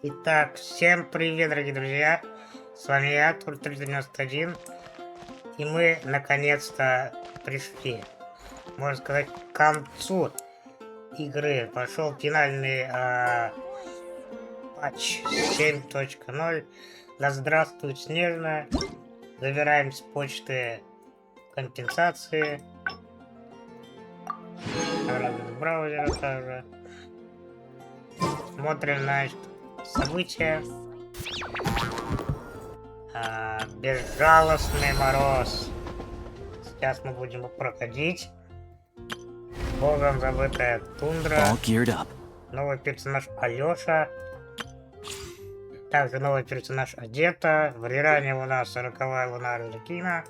Итак, всем привет, дорогие друзья! С вами я, Тур 391, и мы наконец-то пришли, можно сказать, к концу игры. Пошел финальный патч 7.0. Да здравствует Снежная. Забираем с почты компенсации. С браузера также. Смотрим, значит, события. Безжалостный мороз. Сейчас мы будем его проходить. Богом забытая тундра. Новый персонаж Алёша. Также новый персонаж Одета. В Риране у нас 40-я луна Арлекина.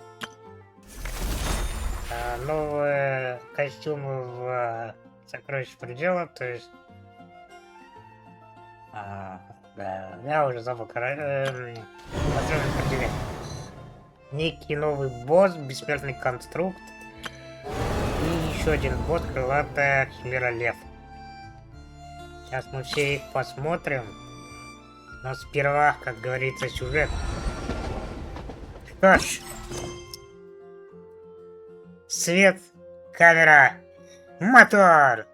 Новые костюмы в Сокровище Предела, то есть... да, я уже забыл, некий новый босс, бессмертный конструкт. И еще один босс, крылатая химера Лев. Сейчас мы все их посмотрим. Но сперва, как говорится, сюжет. Что ж. Свет, камера, мотор!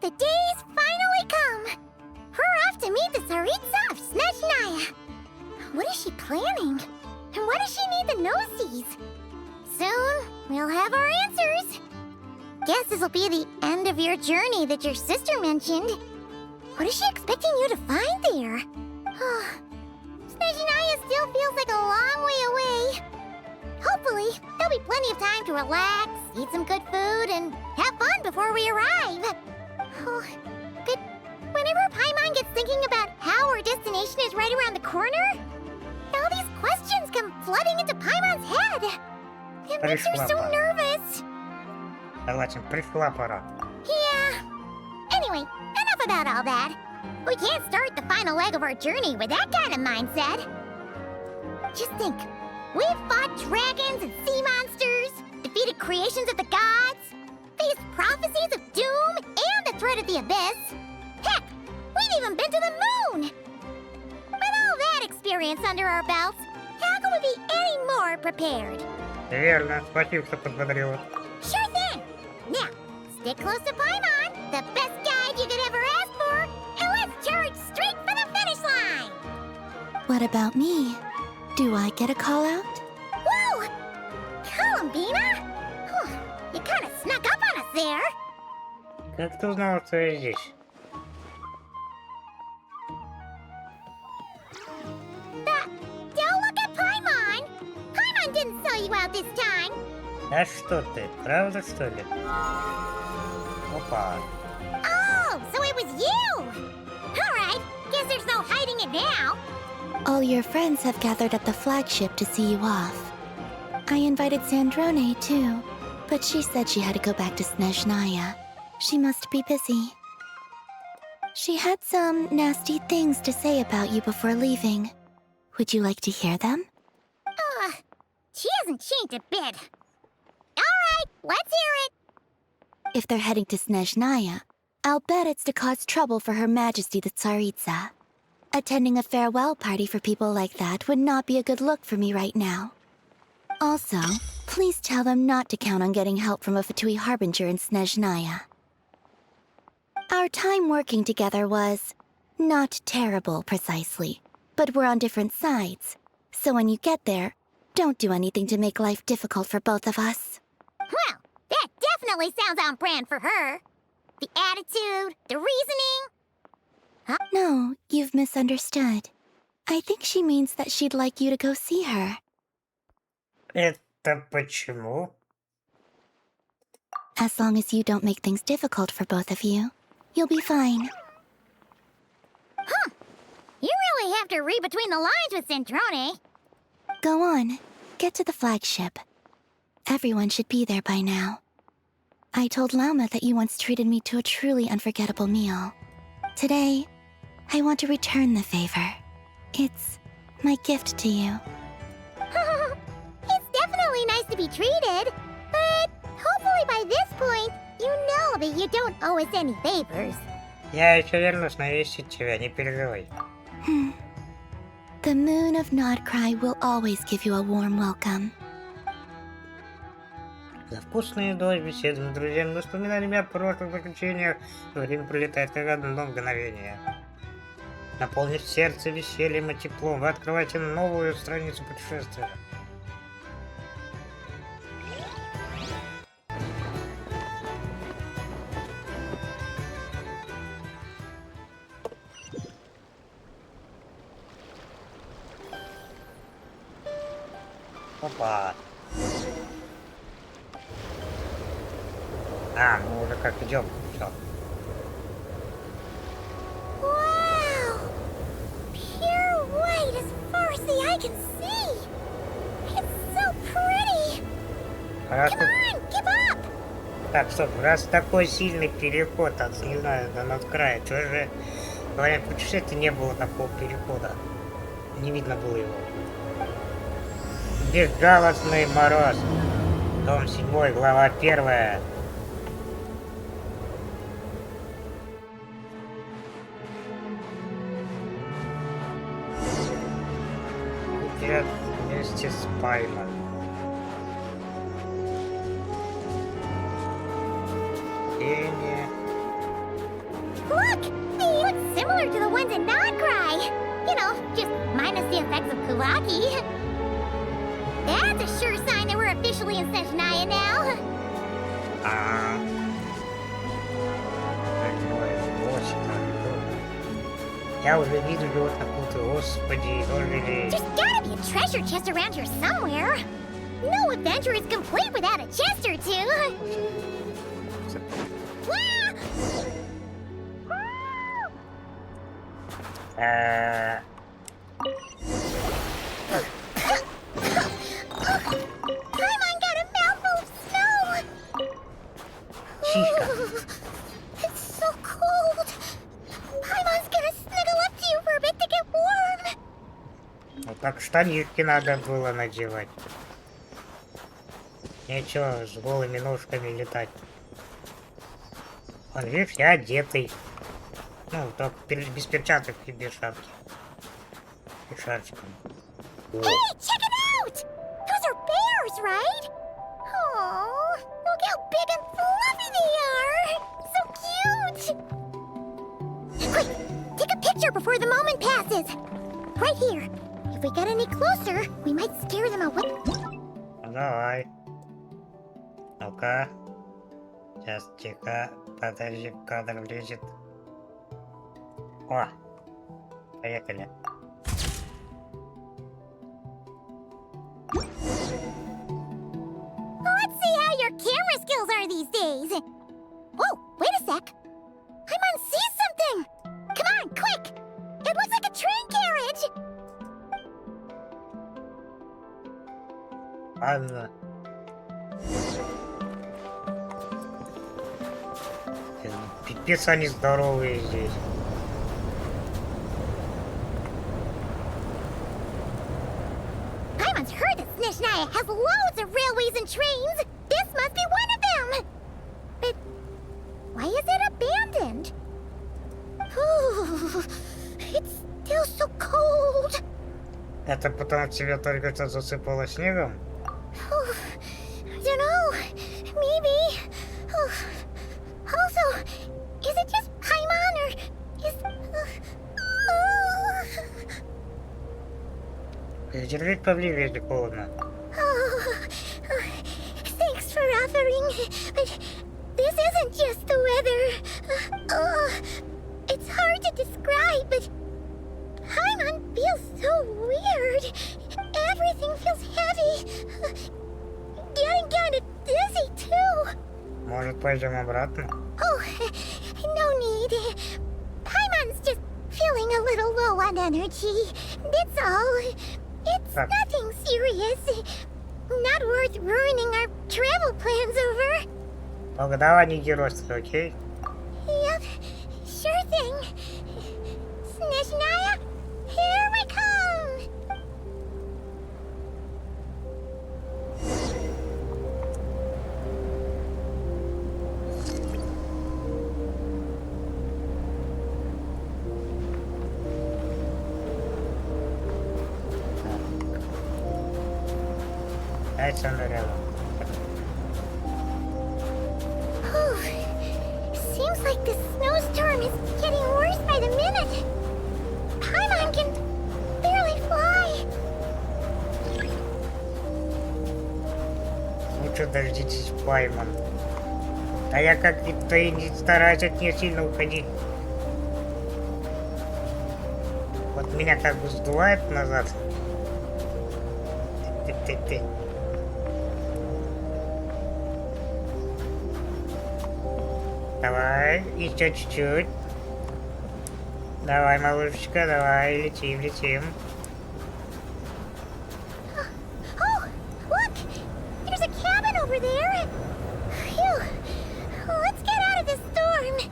The day's finally come! We're off to meet the Tsaritsa of Snezhnaya! What is she planning? And why does she need the gnoses? Soon, we'll have our answers! Guess this'll be the end of your journey that your sister mentioned. What is she expecting you to find there? Snezhnaya still feels like a long way away. Hopefully, there'll be plenty of time to relax, eat some good food, and have fun before we arrive. But whenever Paimon gets thinking about how our destination is right around the corner, all these questions come flooding into Paimon's head. It makes her so nervous. Yeah. Anyway, enough about all that. We can't start the final leg of our journey with that kind of mindset. Just think. We've fought dragons and sea monsters, defeated creations of the gods, faced prophecies of doom and the threat of the abyss. Heck, we've even been to the moon! With all that experience under our belts, how can we be any more prepared? Верно, спасибо, что подбодрила. Sure thing! Now, stick close to Paimon, the best guide you could ever ask for, and let's charge straight for the finish line! What about me? Do I get a call out? Whoa! Columbina? You kind of snuck up on us there. Как ты узнала, что я здесь? Don't look at Paimon! Paimon didn't sell you out this time! А что ты, правда что ли? Опа. Oh, so it was you! Alright, guess there's no hiding it now. All your friends have gathered at the flagship to see you off. I invited Sandrone too, but she said she had to go back to Snezhnaya. She must be busy. She had some nasty things to say about you before leaving. Would you like to hear them? She hasn't changed a bit. Alright, let's hear it! If they're heading to Snezhnaya, I'll bet it's to cause trouble for Her Majesty the Tsaritsa. Attending a farewell party for people like that would not be a good look for me right now. Also, please tell them not to count on getting help from a Fatui Harbinger in Snezhnaya. Our time working together was not terrible, precisely, but we're on different sides. So when you get there, don't do anything to make life difficult for both of us. Well, that definitely sounds on brand for her. The attitude, the reasoning. No, you've misunderstood. I think she means that she'd like you to go see her. Это почему? As long as you don't make things difficult for both of you, you'll be fine. You really have to read between the lines with Centrone. Go on, get to the flagship. Everyone should be there by now. I told Lauma that you once treated me to a truly unforgettable meal. Today, I want to return the favor. It's my gift to you. It's definitely nice to be treated, but hopefully by this point, you know that you don't owe us any favors. Я еще вернусь навестить тебя, не переживай. The moon of Nodcry will always give you a warm welcome. За вкусную дождь, беседы с друзьями, воспоминаниями о прошлых приключениях, время пролетает как одно мгновение. Наполнив сердце весельем и теплом, вы открываете новую страницу путешествия. Опа. А, мы уже как идем. Все. Wow! Pure white as far as the eye can see. It's so pretty. Раз Come on, keep up. Так, стоп, раз такой сильный переход от, не знаю, до Ноктюрна, что же во время путешествия не было такого перехода? Не видно было его. Безжалостный мороз. Том VII Глава 1. Идет вместе с Паймом. Пение. Look! They look similar to the ones in Nodcry. You know, just minus the effects of Kulaki. That's a sure sign that we're officially in Snezhnaya now. А. Я уже вижу его такую-то, господи, дожили. There's gotta be a treasure chest around here somewhere. No adventure is complete without a chest or two. Paimon got a mouthful of snow. Шишка. It's so cold. Paimon's gonna snuggle up to you for a bit to get warm. Вот так штанишки надо было надевать. Нечего с голыми ножками летать. Он, видишь, я одетый. Ну, только без перчаток и без шапки. И шарфиком. Hey, check it out! Those are bears, right? Oh, look how big and fluffy they are! So cute! Quick, take a picture before the moment passes. Right here. If we get any closer, we might scare them away. Ну, давай. Ну-ка. Сейчас, тихо. Подожди, кадр влезет. О! Поехали. Let's see how your camera skills are these days. Whoa, wait a sec. Paimon sees something. Come on, quick. It looks like a train carriage. Ладно. Пипец, они здоровые здесь. Paimon's heard that Snezhnaya has loads of railways and trains. This must be one of them. But why is it abandoned? Ooh, it's still so cold. Это потому тебя только что засыпало снегом? I don't know. Maybe. Also, is it just Paimon or is... Держись поближе, если холодно. Thanks for offering, but this isn't just the weather. It's hard to describe, but Paimon feels so weird. Everything feels heavy. Getting kind of dizzy, too. Может, пойдем обратно? Oh, no need. Paimon's just feeling a little low on energy. That's all. It's nothing serious. Not worth ruining our travel plans over. Только давай не геройствуй, окей? Yep, sure thing. Snezhnaya, here we come! That's unreal. Seems like this snowstorm is getting worse by the minute. Paimon can barely fly. Лучше дождитесь Пайман. А я как-то и не стараюсь от нее сильно уходить. Вот меня как бы сдувает назад. Ты. Давай, еще чуть-чуть. Давай, малышечка, давай, летим. Oh, look! There's a cabin over there. Phew. Let's get out of this storm.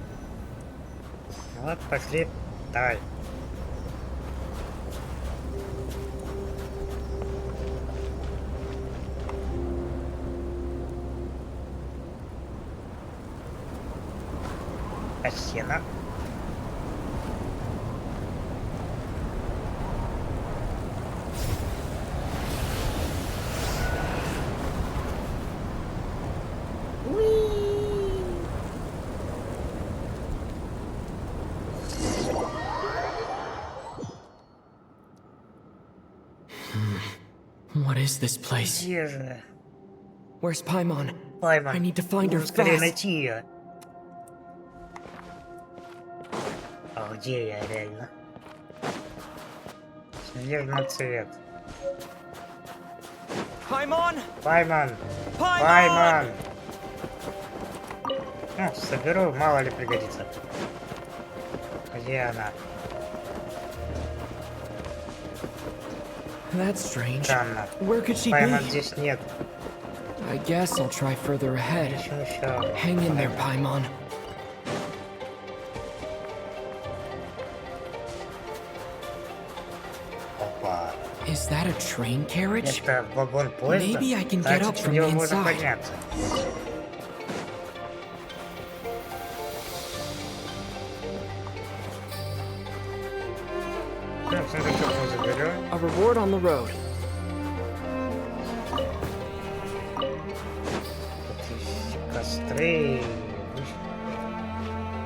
Вот, пошли. Давай. Сена. What is this place? Где же? Where's Paimon? Пайман. I need to find her Нужно скорее fast. найти ее. А где я реально? Снежный цвет. Paimon! Пайман! Пайман! Ну, соберу, мало ли пригодится. Где она? That's strange. Странно. Where could she Пайман be? здесь нет. I guess I'll try further ahead. Ищем еще. Hang in there, Paimon. Опа. Is that a train carriage? Это вагон поезда? Maybe I can get up Значит, в from него the можно inside. подняться. Так, сундучок мы заберем. A reward on the road. Тут есть костры.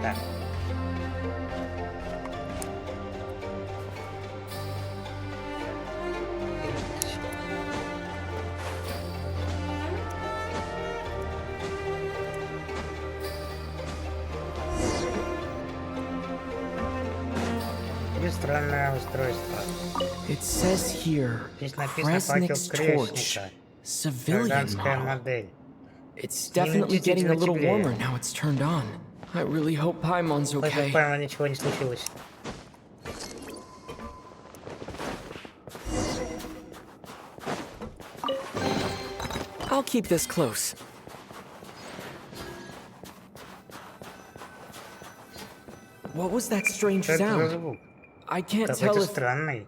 Так. Странное устройство. It says here, Здесь написано факел Kresnik's крестника. torch, civilian Гражданская model. модель. It's definitely getting a little warmer now it's turned on. I really hope Paimon's Хоть okay. Пайман ничего не случилось. I'll keep this close. What was that strange Что это за sound? звук? I can't tell Какой-то if... странный.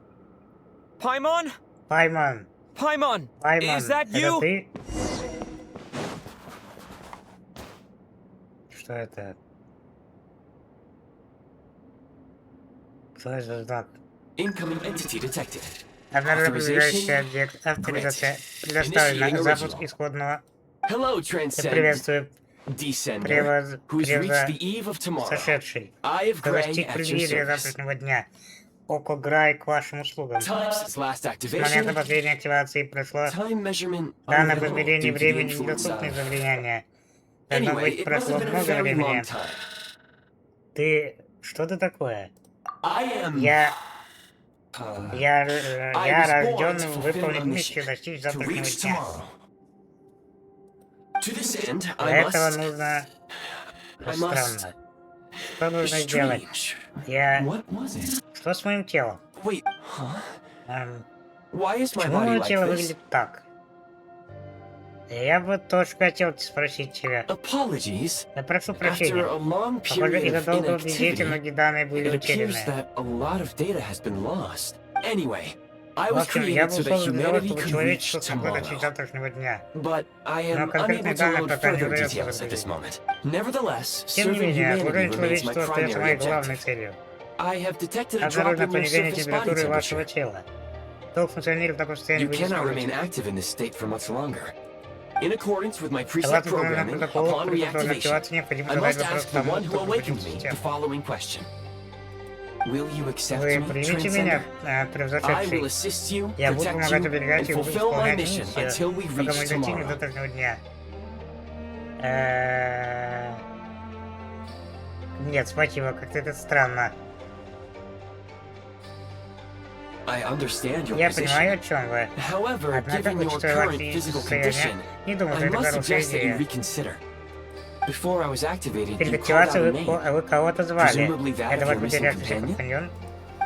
Paimon? Пайман. Paimon? Пайман. Is that Это you? ты? Что это? Что это за знак? Incoming entity detected. Обнаружен приближающийся Authorization объект. Авторизация предоставлена. Initiating Запуск original. исходного. Hello, Я Transcend приветствую Descender, who's reached the eve of tomorrow. сошедший. Eye of Кто Grey достиг at your преддверия service. завтрашнего дня. Око Грай к вашим услугам. Time since last С момента activation. последней активации прошло. Time measurement Данное unavailable измерение due to the времени influence недоступно из-за of... влияния. Должно Anyway, быть, it must прошло have been a много very времени. long time. Ты... Что ты такое? I am... Я I was born рожден to fulfill выполнить a миссию mission, достичь to завтрашнего reach дня. tomorrow. To this end, Для I этого must... нужно... I must... Странно. Что нужно сделать? Strange. Я... What was it? Что с моим телом? Wait, huh? Эм, Why is my Почему body мое like тело this? выглядит так? Я бы тоже хотел спросить тебя. Apologies. Я прошу After прощения. a long Похоже, period из-за of долгого бездействия inactivity, многие данные были it appears утеряны. that a lot of data has been lost. Anyway, I В was общем, я created был so that создан для того, humanity чтобы could reach человечество смогло достичь tomorrow. завтрашнего дня. But I Но am конкретные unable to данные load пока не further удается details at this загрузить. moment. Nevertheless, Тем не serving менее, humanity служение remains my человечеству остается primary моей главной objective. целью. I have detected a drop Обнаружено in your понижение surface body температуры вашего temperature. тела. Долг функционирует в таком состоянии You вы не cannot remain сможете. active in this state for much longer. In accordance with my preset Согласно programming, протоколу, upon при повторной reactivation, активации необходимо I задать must вопрос ask the тому, one who кто awakened включил me the систему. following question. Will you accept Вы me, примите меня, Transcender? I will превзошедший. assist you, Я буду protect помогать you, and оберегать и буду fulfill my исполнять mission миссию, until we пока мы reach достигнем tomorrow. завтрашнего дня. Нет, спасибо, как-то это странно. I understand your Я понимаю, о position. чем вы. However, Однако, given your учитывая current ваше physical состояние, condition, не думаю, что I это must хорошая suggest that you идея. reconsider. Before I was activated, Перед you called out активацией a name. вы кого-то звали. Presumably that Это of ваш your missing потерявшийся companion? компаньон?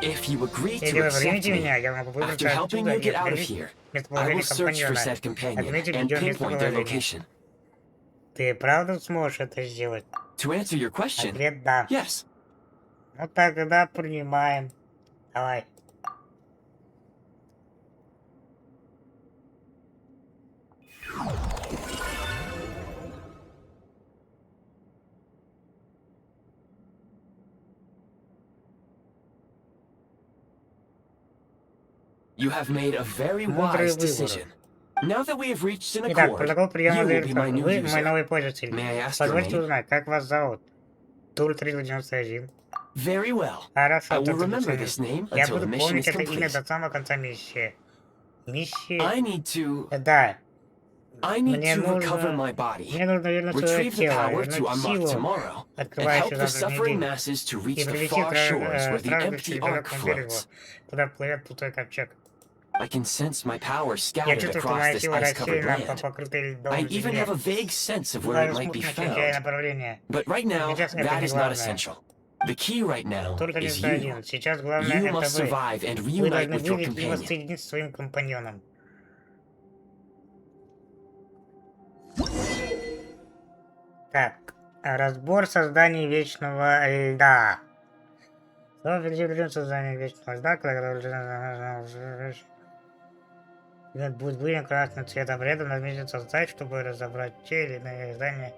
If you agree Если to вы accept примете me, меня, я могу after выбраться helping отсюда you и get out of определить here, I will местоположение search for компаньона. said companion Отметить and видео pinpoint their местоположение. location. Ты правда сможешь это сделать? To answer your question, Ответ да. yes. Ну тогда принимаем. Давай. You have made a very Мудрый wise выбор. decision. Now that we have reached an Итак, accord, протокол приема you will be my завершен. new Вы мой user. новый пользователь. May I ask your Позвольте name? узнать, как вас зовут? Тур 391. Very well. Хорошо, I will Тур remember 391. this name Я until the буду mission помнить is это имя complete. до самого конца миссии. Миссии? I need to Да. Мне Мне recover нужно... my body, Мне нужно вернуть свое retrieve the тело, power to вернуть unlock силу, tomorrow, and help открывающую the завтрашний suffering день, masses to reach и the привести far shores where the страждущих empty к ark далекому берегу, floats. куда плывет пустой ковчег. I can sense my power Я scattered чувствую, что across моя this сила ice-covered рассеяна по land. покрытой льдом I even земле. have a vague sense of where Даже it might be смутно ощущаю found. направление. But right now, Сейчас это that не is not главное. essential. The key right now Только is лишь you. один. Сейчас главное You это must вы. survive and Вы reunite должны with your выжить и companion. воссоединиться с своим компаньоном. Так, разбор создания вечного льда. Создание вечного льда, когда будет выявлен красным цветом ряда, нажмите создать, чтобы разобрать те или иные издания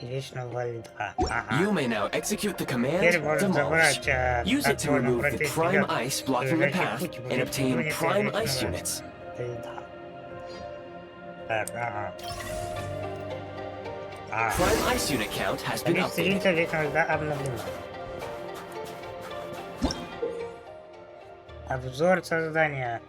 вечного льда. You may now execute the command Теперь можно demolish. забрать Use it to remove the prime лед, ice blocking the лежащий path путь, и and obtain уничтожить prime ice вечного units. льда. Так, Prime ice unit count has been количество updated. единиц вечного льда обновлено. Обзор создания.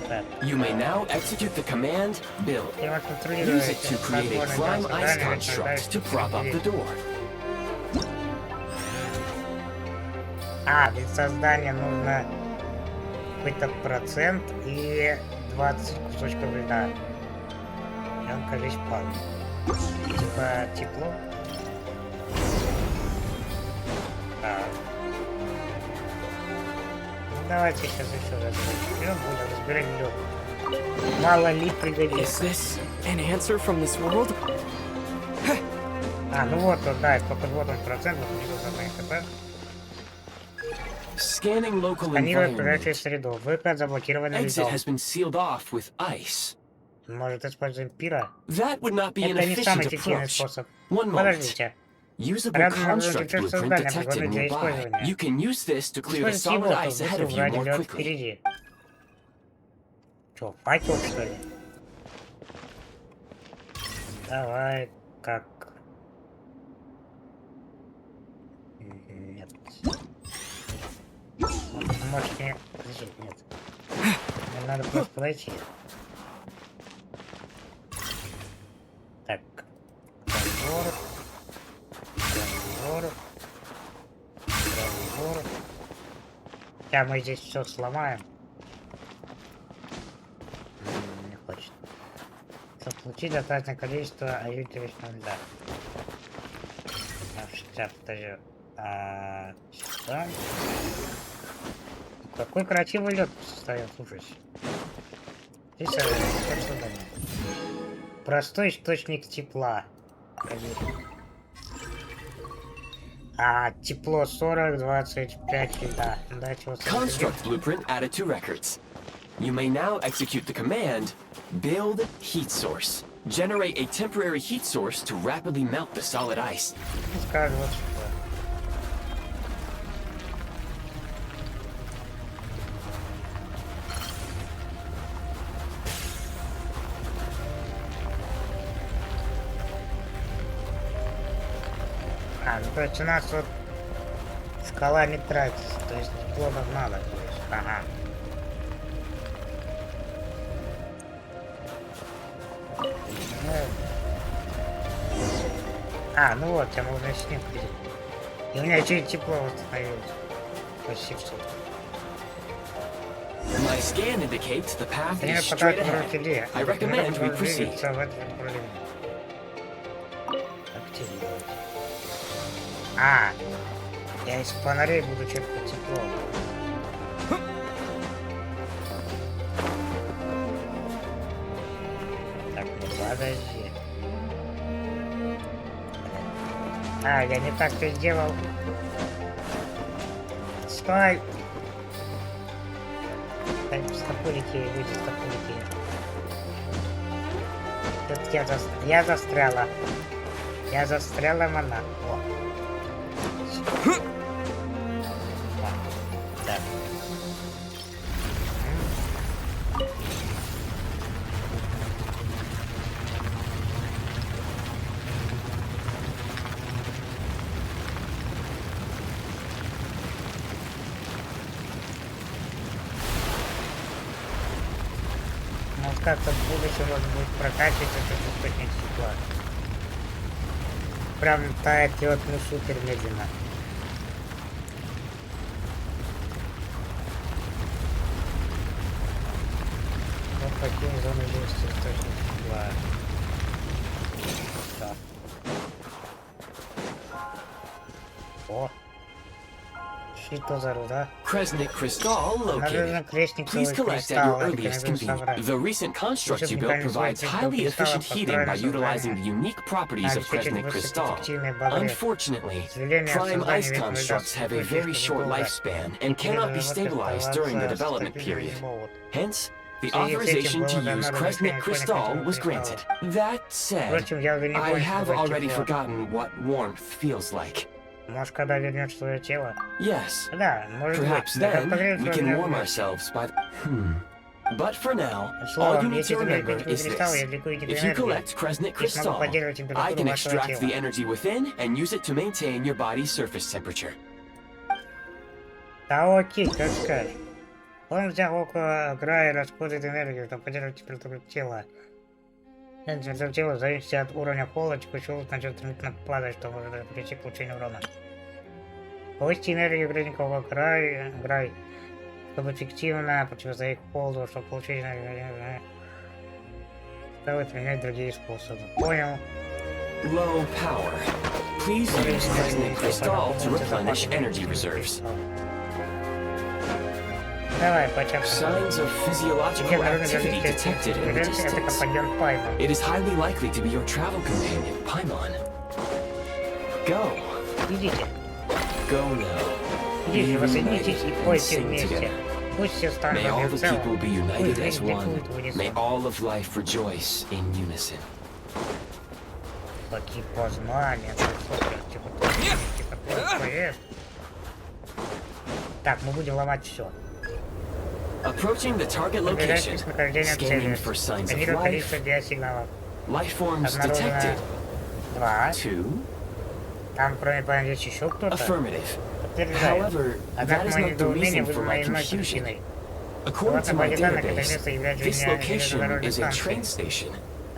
Так. You may now execute the command build. Я вас контролирую Use it to create a prime ice construct to prop up the door. Для создания нужно какой-то процент и 20 кусочков льда. И он, кажется, падает. Типа тепло. Так. Ну давайте сейчас еще раз разберем, будем разбирать лед. Мало ли Is пригодится. this an answer from this world? Ну вот он, да, сколько вот он процентов, внизу задание КП. Scanning local Сканирует environment. окружающую среду. Выход заблокирован Exit льдом. has been sealed off with ice. Может, используем пира? That would not be an Это не самый efficient эффективный approach. способ. One moment. Подождите. Usable Рядом construct находится blueprint создание, detected пригодное для nearby. использования. You can use this to clear the Используйте solid его, ice чтобы ahead of you убрать more лед quickly. впереди. Чё, факел, что ли? Давай, как... Нет. Может, не... Подожди, нет. Мне надо просто подойти. Так. Разбор. Разбор. Разбор. Сейчас мы здесь все сломаем. Не хочет. Чтобы получить достаточное количество юнитов вечного льда. 60, подожди. Сюда. Какой красивый лед состоит, слушайте. Здесь задание. Простой источник тепла. А, тепло 40, 25, да. Construct blueprint added to records. You may now execute the command, build heat source. Generate a temporary heat source to rapidly melt the solid ice. Скажу вот что. А, ну то есть у нас вот скала не тратится, то есть тепло нам надо, то есть, ага. А, ну вот, я могу на снег видеть. И у меня чуть тепло восстановилось. Почти что. My scan indicates the path Я is пока straight ahead. I recommend we proceed. Активировать. А, я из фонарей буду черпать тепло. Так, ну подожди. А, я не так-то сделал. Стой! Так, стопулики, выйди, стопулики. Тут я застряла. Я застряла, мана. О. Так. Может как-то в будущем можно будет прокачивать этот источник тепла. Прям тает вот ну супер медленно. Вот такие зоны есть источник тепла. Так. О! Что за руда? Kresnik crystal located. Please collect at your earliest convenience. The recent construct you built provides highly efficient heating by utilizing the unique properties of Kresnik crystal. Unfortunately, prime ice constructs have a very short lifespan and cannot be stabilized during the development period. Hence, the authorization to use Kresnik crystal was granted. That said, I have already forgotten what warmth feels like. Может, когда вернет свое тело? Yes. Да, может Perhaps быть. then we can warm ourselves by. But for now, all you need to remember is this: if you collect Kresnik crystal, I can extract the energy within and use it to maintain your body's surface temperature. Да окей, как скажешь. Он взял около края и расходует энергию, чтобы поддерживать температуру тела. Температура тела зависит от уровня пола, текущего начнет стремительно падать, что может привести к получению урона. Повысить энергию градикового края, чтобы эффективно противостоять холоду, чтобы получить энергию. Стоит применять другие способы. Понял. Low power. Please use Kresnik crystal to replenish energy reserves. Давай, почему? Signs of physiological activity detected in the distance. It is highly likely to be your travel companion, Paimon. Go. Идите. Go now. Идите, воссоединитесь и пойте Sing вместе. together. Пусть все станут May all the целым. people be united as one. Пусть May all of life rejoice in unison. какие познания, типа, так, мы будем ломать все. Approaching the target location, scanning for signs of life. Life forms detected. 2. 2. Там, кроме планеты, есть еще кто-то? Affirmative. Подтверждаю. However, Однако that is мое not the недоумение reason for вызвано my иной confusion. причиной. According to my Согласно данным, это database, место является this location is a train station,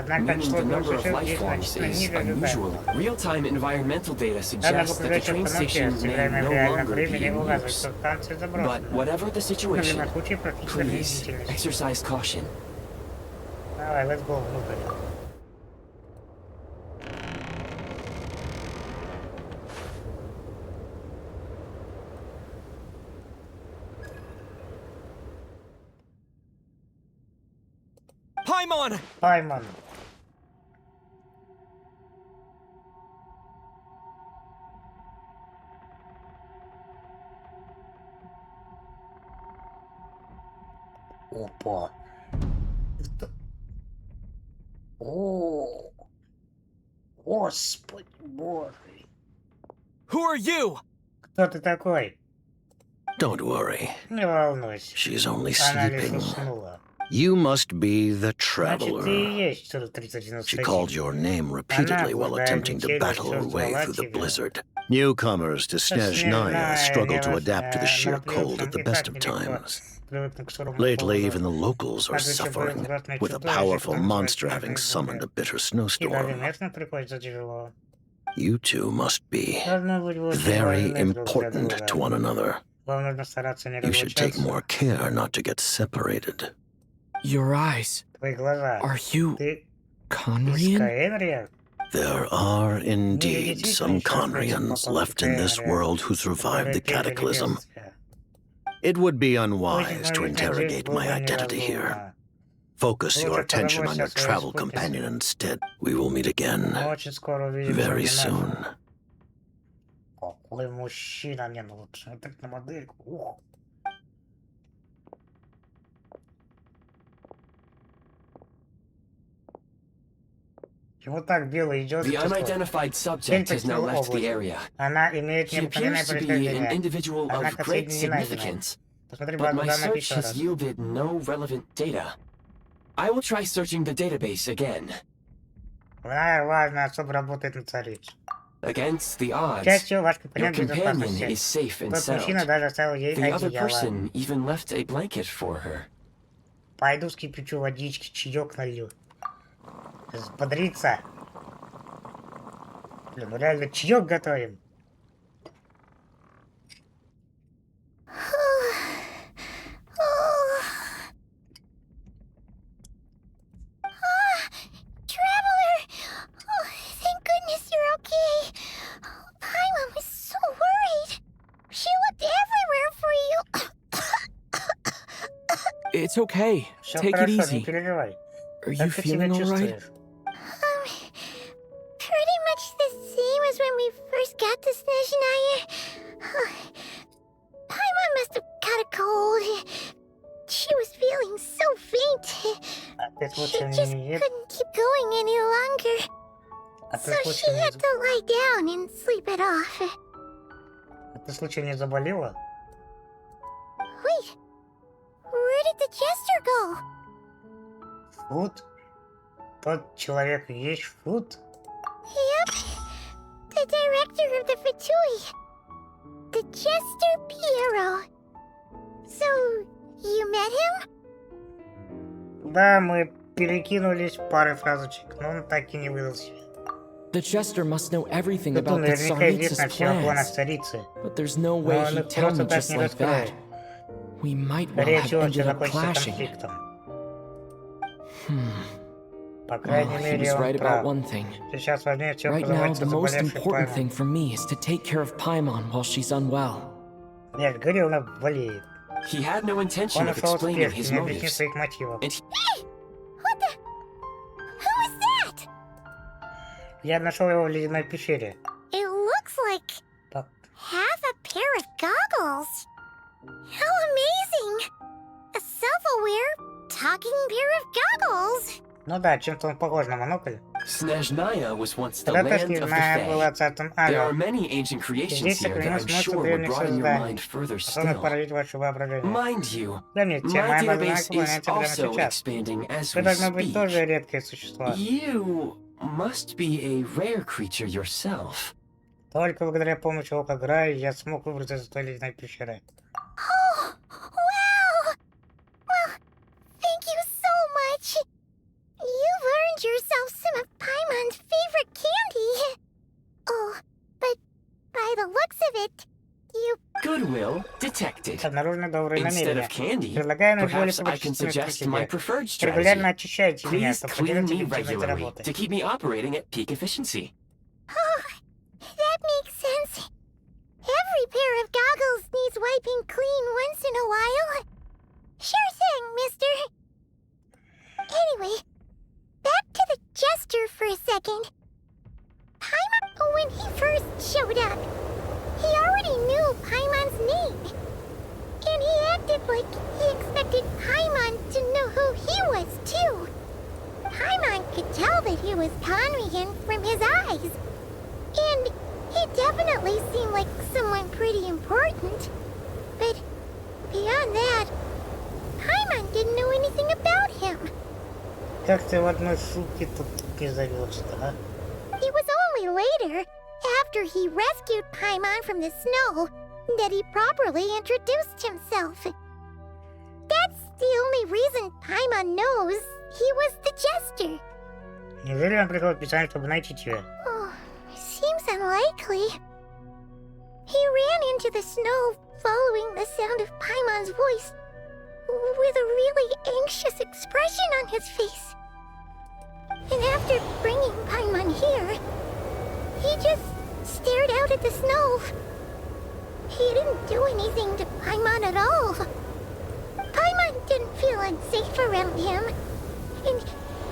meaning the number of life forms is unusual. Real-time environmental data suggests that the train station may no longer be in use. But whatever the situation, please exercise caution. Давай, let's go внутрь. Paimon! Пайман. Опа. Это... О, Господи боже. Who are you? Кто ты такой? Don't worry. Не волнуйся. She's only Она лишь sleeping. уснула. You must be the Значит, ты и traveler. есть 3091. She called your name repeatedly while attempting to battle her way through the blizzard. Newcomers to Snezhnaya struggle to adapt to the sheer cold at the best of times. Lately, even the locals are suffering, with a powerful monster having summoned a bitter И даже snowstorm. местным приходится тяжело. You two must be Должны быть вы очень very важны друг для important друга. to one another. Вам нужно стараться не You should take разлучаться. more care not to get separated. Your eyes. Твои глаза. Are you Ты из Conrian? Каэнрия? There are indeed some Conrians left in this world who survived the cataclysm. It would be unwise to interrogate my identity here. Focus your attention on your travel companion instead. We will meet again Очень скоро увидимся. very внимательно. soon. Какой мужчина, мне лучше смотреть на модельку. Ух. Чего так белый идет? The unidentified subject has now left the area. Она имеет He необыкновенное appears to be an происхождение. individual of Однако great соединена. significance, Посмотри, but my Богдан search напишет has раз. yielded no relevant data. I will try searching the database again. Важно, особо работает на царицу. Against the К odds, счастью, ваш your компаньон в companion is безопасности. safe and Тот мужчина sound. даже оставил ей The other одеяло. person even left a blanket for her. Пойду скипячу водички, чаек налью. Взбодриться. Блин, ну реально чаек готовим. Traveler! Oh, thank goodness you're okay. Paimon was so worried. She looked everywhere for you. It's okay. Все Take it хорошо, не easy. переживай. Are you Как ты себя feeling alright? чувствуешь? Pretty much the same as when we first got to Snezhnaya. Paimon must have caught a cold. She was feeling so faint. А ты She случайно just не couldn't keep going any longer. А ты So she случайно had to lie down and sleep it off. А ты случайно не заболела? Wait, where did the jester go? Фут? Тот человек и есть Фут? Yep, the director of the Fatui. The jester Piero. So, you met him? Да, мы перекинулись парой фразочек, но он так и не выдал себя. The jester must know everything Тут он about the наверняка известно Tsaritsa's все о планах plans. царицы. But there's no way Но он he'd их tell просто me так just не like that. раскроет. We might well Скорее have всего, все ended up закончится clashing. конфликтом. Hmm. По Well, крайней he мере, was он right about прав. one thing. Сейчас важнее всего Right now, позаботиться the о most заболевшей important thing Паймон. for me is to take care of Paimon while she's unwell. Я же говорил, она болеет. He had no intention Он of ушел в explaining спешке, his не объяснив motives. своих мотивов. And he What the? Who is that? Я нашел его в ледяной пещере. It looks like По- half a pair of goggles. How amazing! A self-aware, talking pair of goggles. Ну да, чем-то он похож на монокль. Snezhnaya was once the Когда-то land of the Снежная была Fae. царством There are Ага. many ancient creations Здесь here that сохранилось I'm множество sure would древних broaden your созданий, mind further способных still. поразить ваше воображение. Mind you, Заметьте, my моя database база is пополняется прямо also сейчас. expanding as Вы we должны быть тоже speak. редкие существа. You must be a rare creature yourself. Только благодаря помощи Ока Грая я смог выбраться из той ледяной пещеры. Oh, wow! Well, thank you so much. You've earned yourself some of Paimon's favorite candy. Oh, but by the looks of it, you... Goodwill detected. Обнаружены добрые Instead намерения. of candy, Предлагаю наиболее perhaps I can собачественные suggest my стратегии. preferred Регулярно strategy. очищайте меня, Please чтобы clean поддержать me эффективность regularly работы. to keep me operating at peak efficiency. Oh, that makes sense. Every pair of goggles needs wiping clean once in a while. Sure thing, mister. Anyway, Jester for a second. Paimon, when he first showed up, he already knew Paimon's name. And he acted like he expected Paimon to know who he was, too. Paimon could tell that he was Conrian from his eyes. And he definitely seemed like someone pretty important. But beyond that, Paimon didn't know anything about him. Как ты в одной шутке тут не завелся, а? It was only later, after he rescued Paimon from the snow, that he properly introduced himself. That's the only reason Paimon knows he was the Jester. Неужели он приходил специально, чтобы найти тебя? Oh, seems unlikely. He ran into the snow following the sound of Paimon's voice, with a really anxious expression on his face. And after bringing Paimon here, he just stared out at the snow. He didn't do anything to Paimon at all. Paimon didn't feel unsafe around him, and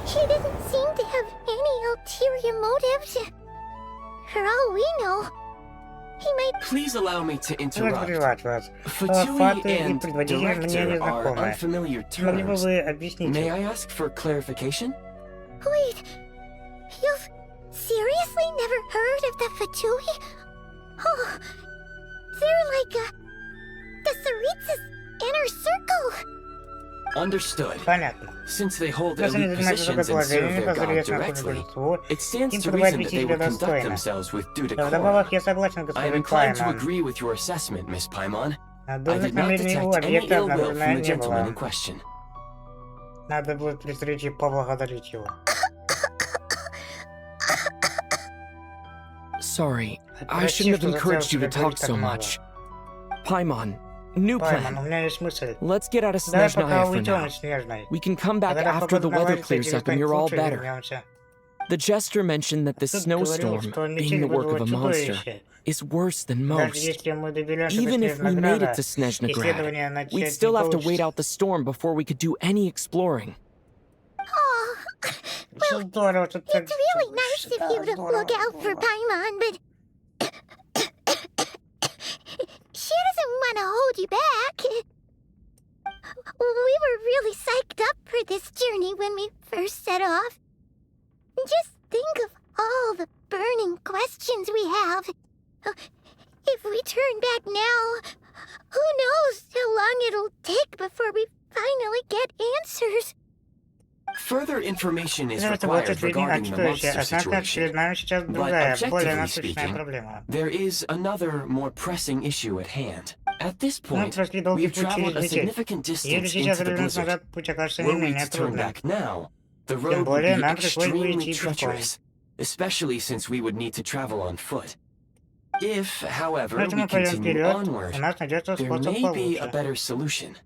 he didn't seem to have any ulterior motives. For all we know, he might... Please allow me to interrupt. вас. Fatui Факты и and предводитель мне director are незнакомы. unfamiliar Не могли бы terms. вы объяснить? May I ask for clarification? Wait, you've seriously never heard of the Fatui? Oh, they're like the Tsaritsa's inner circle. Understood. Понятно. Since they hold Раз они elite занимаются positions and serve положением, their god непосредственно directly, большинство, it stands им to подобает reason that вести they себя will conduct достойно. themselves with due Да, decorum. вдобавок, я согласен, I am господин inclined to Паймон. agree with your assessment, Miss Paimon. I Должность did not намерения его detect any объекта ill will обнаружена from the не gentleman in было. question. Надо будет при встрече поблагодарить его. Sorry, I Прости, shouldn't have что encouraged you to заставил talk тебя so говорить much. так Paimon, new Паймон, у plan. меня есть мысль. Let's get out of Давай пока Snezhnaya for уйдем now. из Снежной. We can come А back когда after the погода weather наладится, clears тебе up and станет you're all лучше, better. вернемся. The jester mentioned that this Тут говорил, snowstorm, что being метель the work of вызвала a monster, чудовище. is worse than Даже most. если мы доберемся до Even if we made it Снежнограда, to Snezhnograd, исследование we'd начать still не have to wait получится. out the storm before we could do any exploring. Oh, Всё здорово, что так... it's really nice of you to look out for Paimon, but she doesn't want to hold you back. We were really psyched up for this journey when we first set off. Just think of all the burning questions we have. If we turn back now, who knows how long it'll take before we finally get answers. Further information is Это будет required сведения regarding the следующее. monster Однако перед situation. нами сейчас But другая, более objectively насущная speaking, проблема. there is another, more pressing issue at hand. At this Мы point, прошли долгий we've путь через traveled a метель. significant Если distance сейчас into the вернуться blizzard. назад, путь окажется не Were we менее to turn трудным. back now, the Тем road would более be нам пришлось бы extremely идти пешком. treacherous, especially since we would need to travel on foot. If, however, Поэтому we пойдем continue вперед, onward, у нас найдется there способ may be a получше. better solution.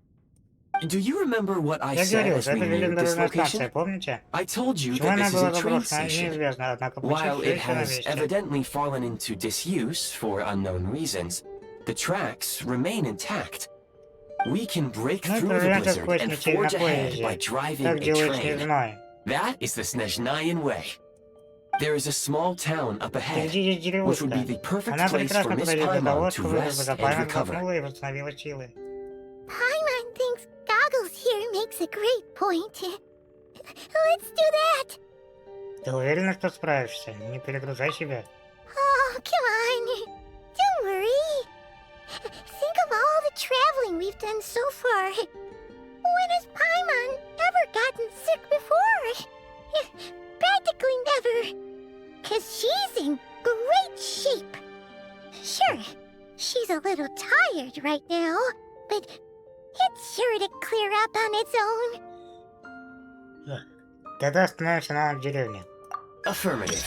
Do you remember what I Я said говорил, as это we neared this железнодорожная станция, location? помните? I told you Почему that она this is была a train заброшена, station. неизвестно, однако пути While все it еще на has месте. evidently fallen into disuse for unknown reasons, the tracks remain intact. We can break Мы through the прорвемся blizzard сквозь and метель на forge ahead by поезде, driving как a делает train. Снежной. That is the Snezhnayan way. There is a small town up ahead, Впереди есть which would be деревушка. the perfect Она place for прекрасно Miss подойдет для того, Paimon to чтобы rest and Паймон recover. вдохнула и восстановила силы. Paimon thinks Goggles here makes a great point. Let's do that. Ты уверена, что справишься? Не перегружай себя. Oh, come on. Don't worry. Think of all the traveling we've done so far. When has Paimon ever gotten sick before? Practically never. 'Cause she's in great shape. Sure, she's a little tired right now, but it's sure to clear up on its own. Тогда остановимся на деревне. Affirmative.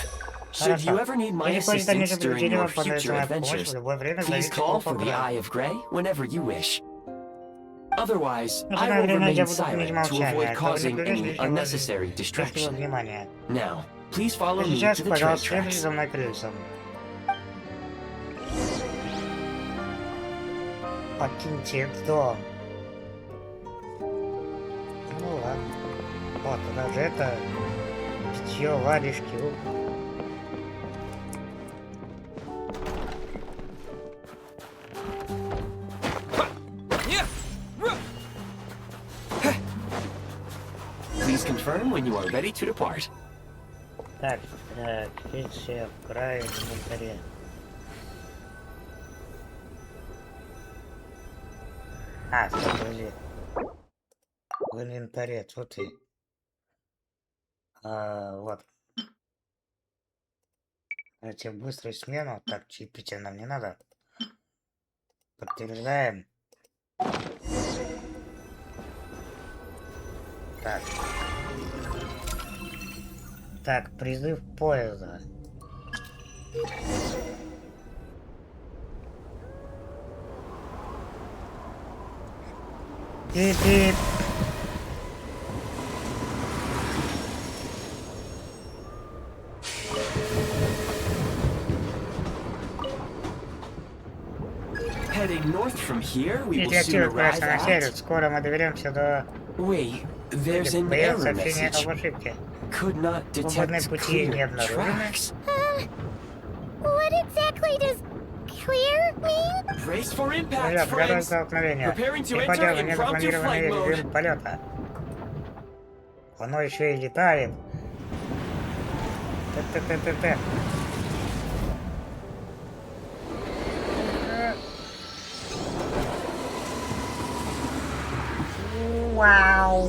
Should you ever need my Если хочешь assistance дальнейшее during приключение, your вам понадобится future моя помощь, в adventures, любое время please зовите call по for the Eye of Grey whenever you wish. Otherwise, В I остальное will время remain я буду хранить silent to молчание, avoid чтобы не causing привлечь any лишнего unnecessary distraction. внимания. Now, please follow А me сейчас, to the train пожалуйста, следуйте tracks. за мной к рельсам. Покиньте дом. Ну ладно. Вот, даже это Питье, варежки. Please confirm when you are ready to depart. Так, пенсия в крае инвентаре. Подожди. В инвентаре, тут и... вот. Давайте быструю смену. Так, чаепитие нам не надо. Подтверждаем. Так. Так, призыв поезда. Пип-пип. Heading north from here, we will soon Детективы arrive красного сервис. at... Скоро мы доберемся до... Wait, there's an Появится error сообщение об message. ошибке. Could not Свободные detect пути не clear обнаружены. tracks. What exactly does clear mean? Brace for impact, Приготовь к friends. столкновению. Preparing to Переходим enter в in impromptu незапланированный flight mode. режим полета. Оно еще и летает. Т-т-т-т-т. Вау!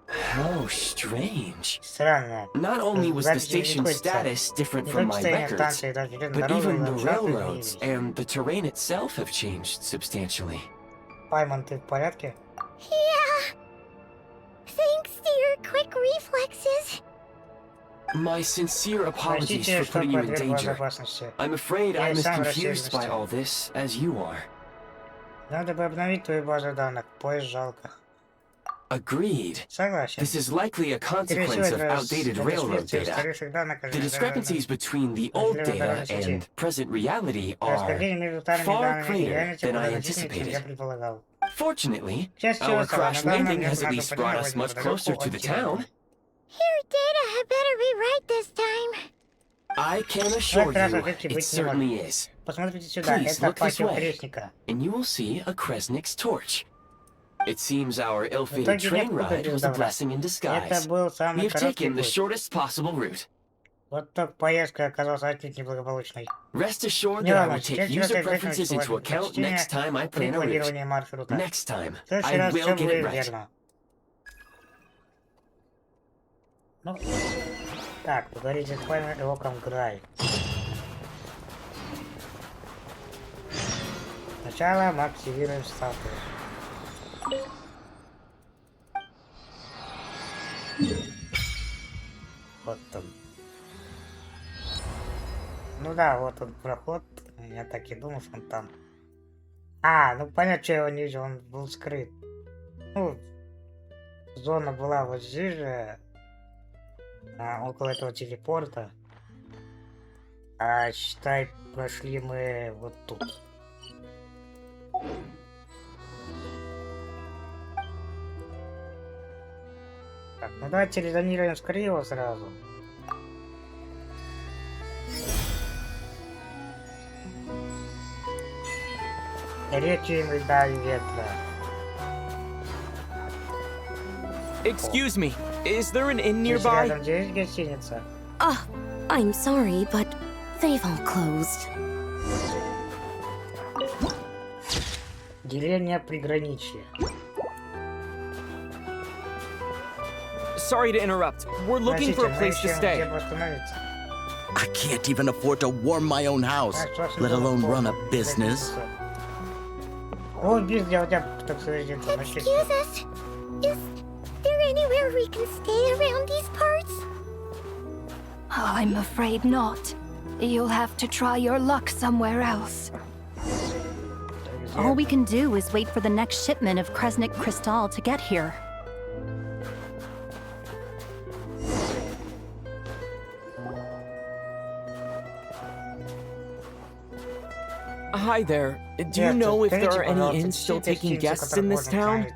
How strange. Странно. Not only was the Запись не station's находится. status different Не from только my состояние records, станции, даже железные but дороги и even the ландшафты railroads изменились. and the terrain itself have changed substantially. Паймон, ты в порядке? Yeah. Thanks to your quick reflexes. My sincere apologies Простите, for что putting you in подверг вас danger. опасности. I'm afraid Я I'm as сам confused by растерянности. all this as you are. Надо бы обновить твою базу данных. Поезд жалко. Agreed. Согласен. This is likely a Скорее всего, consequence of это outdated это railroad следствие data. устаревших данных о The discrepancies between the old data and present reality are расхождение между старыми far данными и greater реальностью than I куда значительнее, чем я anticipated. предполагал. Fortunately, К счастью, our на crash данный landing момент has at наше least brought падение us находится much неподалеку closer to от the деревни. town. Your data had better be right this time. I can assure Как раз you, ошибки it быть не может. certainly is. Посмотрите сюда, Please это look this факел way. крестника. And you will see a Kresnik's torch. It seems our ill-fated итоге train нет пути ride без was a добра. blessing in Это disguise. был We самый have короткий taken the путь. shortest possible route. Вот только поездка оказалась отнюдь неблагополучной. Rest assured Не that I will волнуйся, take я user обязательно preferences учту into ваши account next time I при plan a route. планировании маршрута. Next time, В следующий I раз will все get it будет right. верно. Ну, так, поговорите с вами Оком Грай. Сначала мы активируем статус. Вот он. Ну да, вот он проход. Я так и думал, что он там. Ну понятно, что я его не видел, он был скрыт. Ну, зона была вот здесь же, около этого телепорта. Считай, прошли мы вот тут. Так, ну давайте резонируем с Криво сразу. Речи льда и ветра. Excuse me, is there an inn Здесь nearby? рядом здесь гостиница. I'm sorry, but they've all closed. Деревня приграничье. Sorry to interrupt. We're looking for a place to Где stay. остановиться. I can't even afford to warm my own house, let alone run a business. О, бизнес, у тебя, так сказать, это вообще... Excuse us. Is there anywhere we can stay around these parts? I'm afraid not. You'll have to try your luck somewhere else. All we can do is wait for the next shipment of Kresnik Crystal to get here. Hi there. Do you know if there are any inns still taking guests in this town?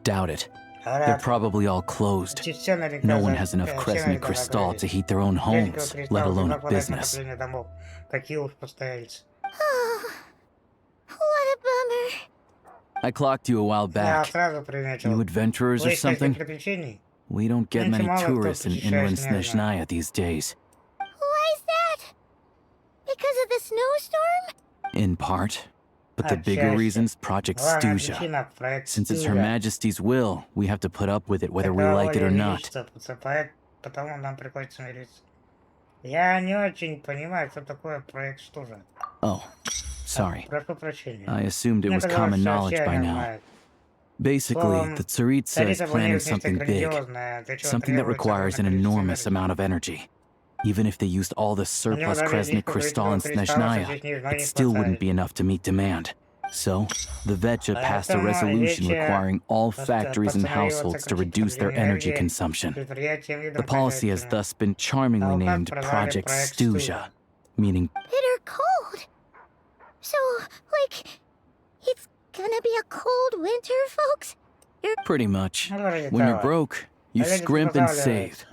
Doubt it. They're probably all closed. No one has enough Kresny Crystal to heat their own homes, let alone a business. What a bummer. I clocked you a while back. You adventurers or something? We don't get many tourists in inland Snezhnaya these days. Why is that? Because of the snowstorm? In part. But the bigger reason's Project Stuja. Since it's Her Majesty's will, we have to put up with it whether we like it or not. Oh, sorry. I assumed it was common knowledge by now. Basically, the Tsaritsa is planning something big. Something that requires an enormous amount of energy. Even if they used all the surplus Kresny Crystal in Snezhnaya, it still wouldn't be enough to meet demand. So, the Vecha passed a resolution requiring all factories and households to reduce their energy consumption. The policy has thus been charmingly named Project Stuja, meaning Bitter cold. So, like, it's gonna be a cold winter, folks? pretty much. When you're broke, you scrimp and save.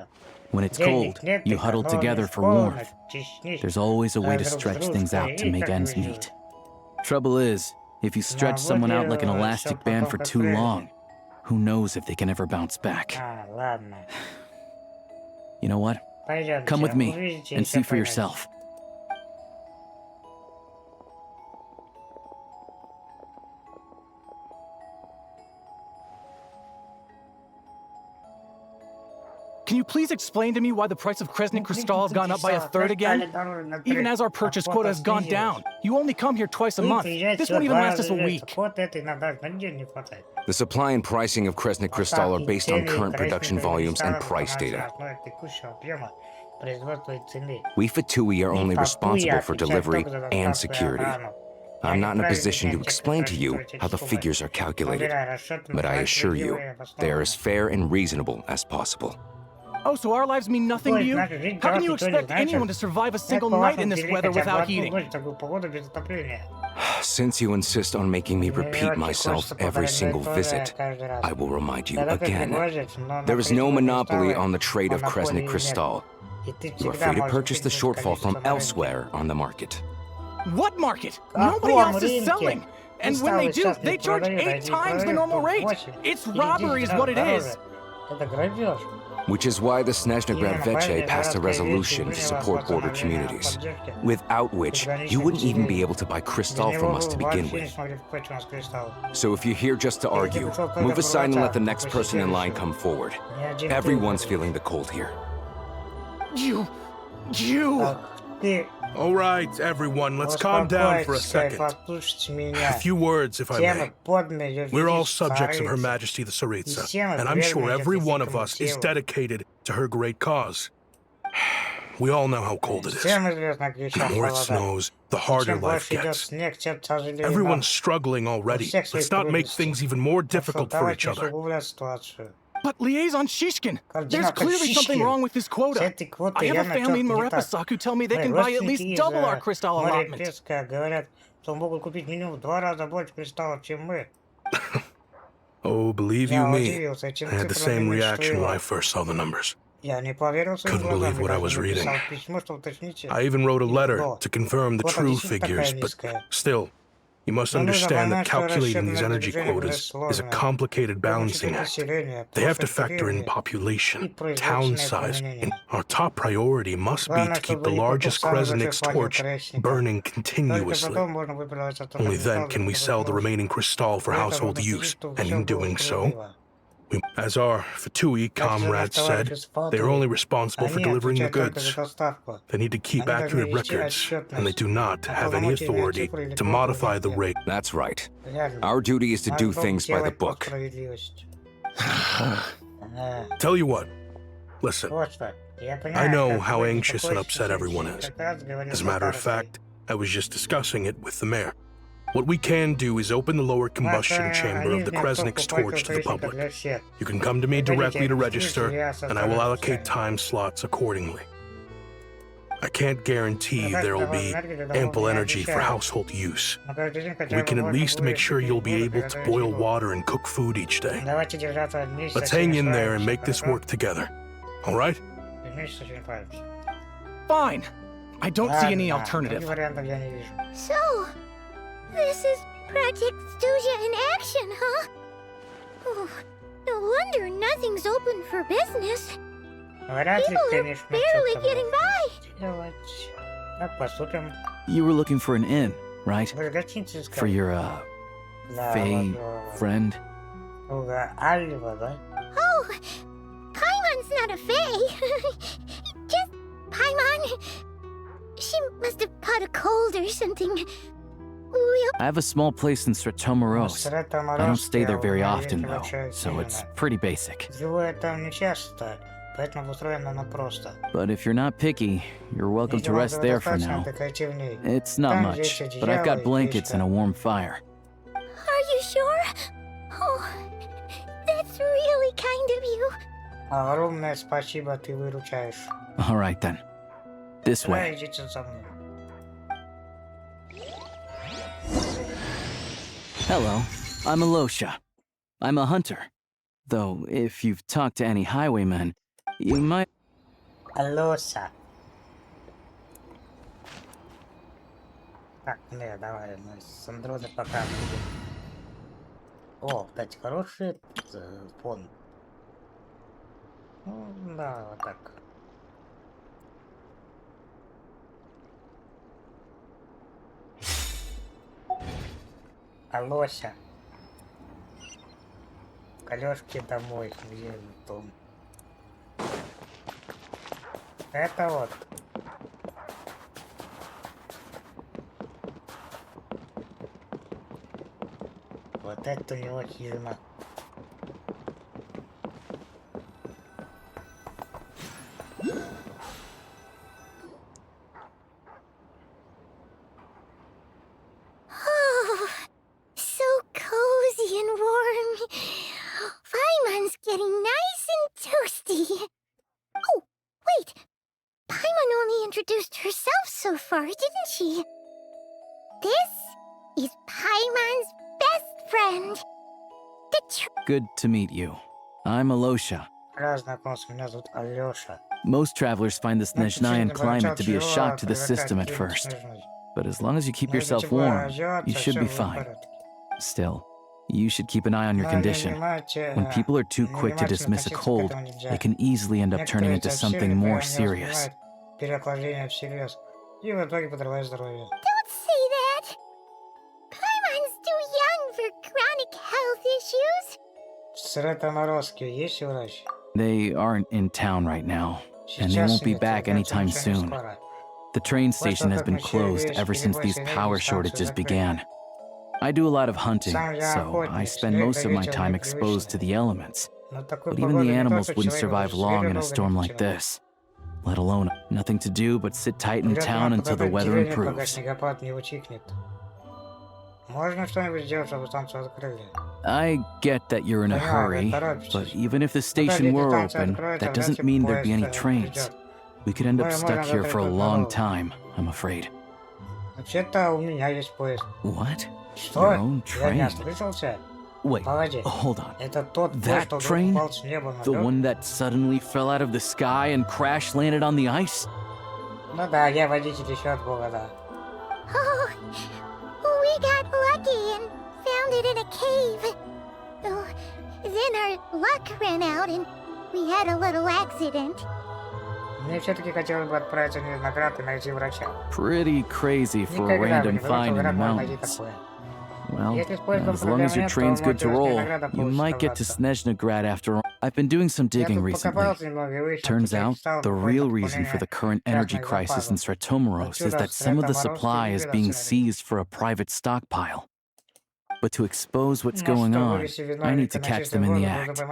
When it's cold, you huddle together for warmth. There's always a way to stretch things out to make ends meet. Trouble is, if you stretch someone out like an elastic band for too long, who knows if they can ever bounce back. You know what? Come with me and see for yourself. Can you please explain to me why the price of Kresny Crystal has gone up by a third again? Even as our purchase quota has gone down. You only come here twice a month. This won't even last us a week. The supply and pricing of Kresny Crystal are based on current production volumes and price data. We Fatui are only responsible for delivery and security. I'm not in a position to explain to you how the figures are calculated, but I assure you, they are as fair and reasonable as possible. Oh, so our lives mean nothing to you? How can you expect anyone to survive a single night in this weather without heating? Since you insist on making me repeat myself every single visit, I will remind you again. There is no monopoly on the trade of Kresny Crystal. You are free to purchase the shortfall from elsewhere on the market. What market? Nobody else is selling! And when they do, they charge 8 times the normal rate! It's robbery is what it is! Which is why the Snezhnegrad Veche passed a resolution to support border communities, without which you wouldn't even be able to buy crystal from us to begin with. So if you're here just to argue, move aside and let the next person in line come forward. Everyone's feeling the cold here. You... All right, everyone, let's calm down for a second. A few words, if I may. We're all subjects of Her Majesty the Tsaritsa, and I'm sure every one of us is dedicated to her great cause. We all know how cold it is. The more it snows, the harder life gets. Everyone's struggling already. Let's not make things even more difficult for each other. But Liaison Shishkin, there's clearly something wrong with this quota. I have a family in Marepasak who tell me they can buy at least double our crystal allotment. Oh, believe you me, I had the same reaction when I first saw the numbers. Couldn't believe what I was reading. I even wrote a letter to confirm the true figures, but still, you must understand that calculating these energy quotas is a complicated balancing act. They have to factor in population, town size, and our top priority must be to keep the largest Kresnik's torch burning continuously. Only then can we sell the remaining crystal for household use, and in doing so, as our Fatui comrades said, they are only responsible for delivering the goods. They need to keep accurate records, and they do not have any authority to modify the rate. That's right. Our duty is to do things by the book. Tell you what, listen, I know how anxious and upset everyone is. As a matter of fact, I was just discussing it with the mayor. What we can do is open the lower combustion chamber of the Kresnik's torch to the public. You can come to me directly to register, and I will allocate time slots accordingly. I can't guarantee there will be ample energy for household use. We can at least make sure you'll be able to boil water and cook food each day. Let's hang in there and make this work together. All right? Fine. I don't see any alternative. So, this is Project Studia in action, huh? Oh, no wonder nothing's open for business. People are barely getting by. You were looking for an inn, right? For your, Fae friend? Oh, Paimon's not a Fae. Just Paimon. She must have caught a cold or something. I have a small place in Stratomoros. I don't stay there very often, though, so it's pretty basic. But if you're not picky, you're welcome to rest there for now. It's not much, but I've got blankets and a warm fire. Are you sure? Oh, that's really kind of you. All right, then. This way. Hello, I'm Alosha. I'm a hunter. Though, if you've talked to any highwaymen, you might... Алоса. Так, давай, мы с Андрода пока будем. О, кстати, хороший фон. Ну, да, вот так. Алося. Колёшки домой, где Том? Это вот. Вот это у него хижина. Getting nice and toasty. Oh, wait. Paimon only introduced herself so far, didn't she? This is Paimon's best friend. Good to meet you. I'm Alosha. Most travelers find the Snezhnayan climate to be a shock to the system at first. But as long as you keep yourself warm, you should be fine. Still, you should keep an eye on your condition. When people are too quick to dismiss a cold, they can easily end up turning into something more serious. Don't say that. Paimon's too young for chronic health issues. They aren't in town right now, and they won't be back anytime soon. The train station has been closed ever since these power shortages began. I do a lot of hunting, so I spend most of my time exposed to the elements. But even the animals wouldn't survive long in a storm like this. Let alone nothing to do but sit tight in town until the weather improves. I get that you're in a hurry, but even if the station were open, that doesn't mean there'd be any trains. We could end up stuck here for a long time, I'm afraid. What? Your own train? Wait, hold on. That train? The one that suddenly fell out of the sky and crash-landed on the ice? Oh, we got lucky and found it in a cave. Oh, then our luck ran out and we had a little accident. Pretty crazy for a random find in the mountains. Well, as long as your train's good to roll, you might get to Snezhnagrad after all. I've been doing some digging recently. Turns out, the real reason for the current energy crisis in Stratomoros is that some of the supply is being seized for a private stockpile. But to expose what's going on, I need to catch them in the act.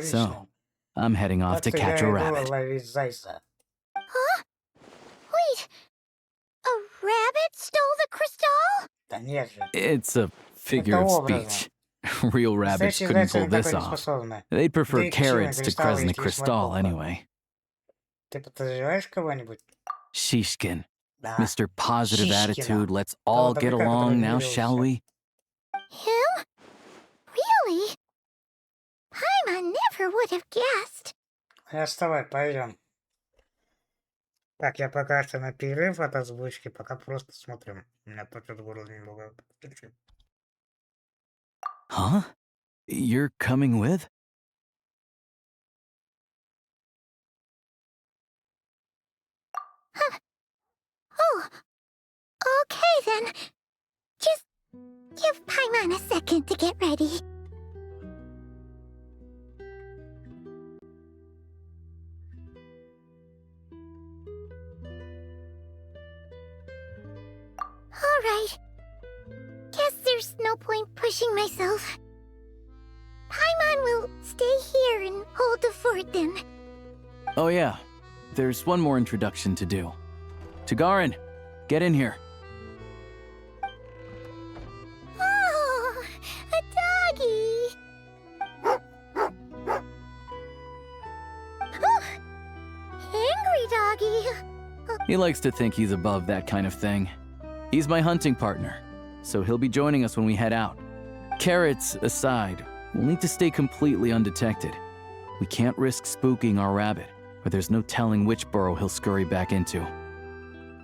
So, I'm heading off to catch a rabbit. Huh? Wait, a rabbit stole the crystal? It's a figure of speech. Real rabbits couldn't pull this off. They'd prefer carrots to Krasny Krystal anyway. Shishkin. Да. Mr. Positive Shishkina. Attitude, let's all get along now, shall we? Him? Really? Paimon never would have guessed. Вставай, пойдем. Так, я пока что на перерыв от озвучки, пока просто смотрим. У меня тут горло немного. Huh? You're coming with? Oh, okay then. Just give Paimon a second to get ready. Alright. Guess there's no point pushing myself. Paimon will stay here and hold the fort then. Oh yeah, there's one more introduction to do. Tagarin, get in here. Oh, a doggy. Oh, angry doggy. He likes to think he's above that kind of thing. He's my hunting partner, so he'll be joining us when we head out. Carrots aside, we'll need to stay completely undetected. We can't risk spooking our rabbit, or there's no telling which burrow he'll scurry back into.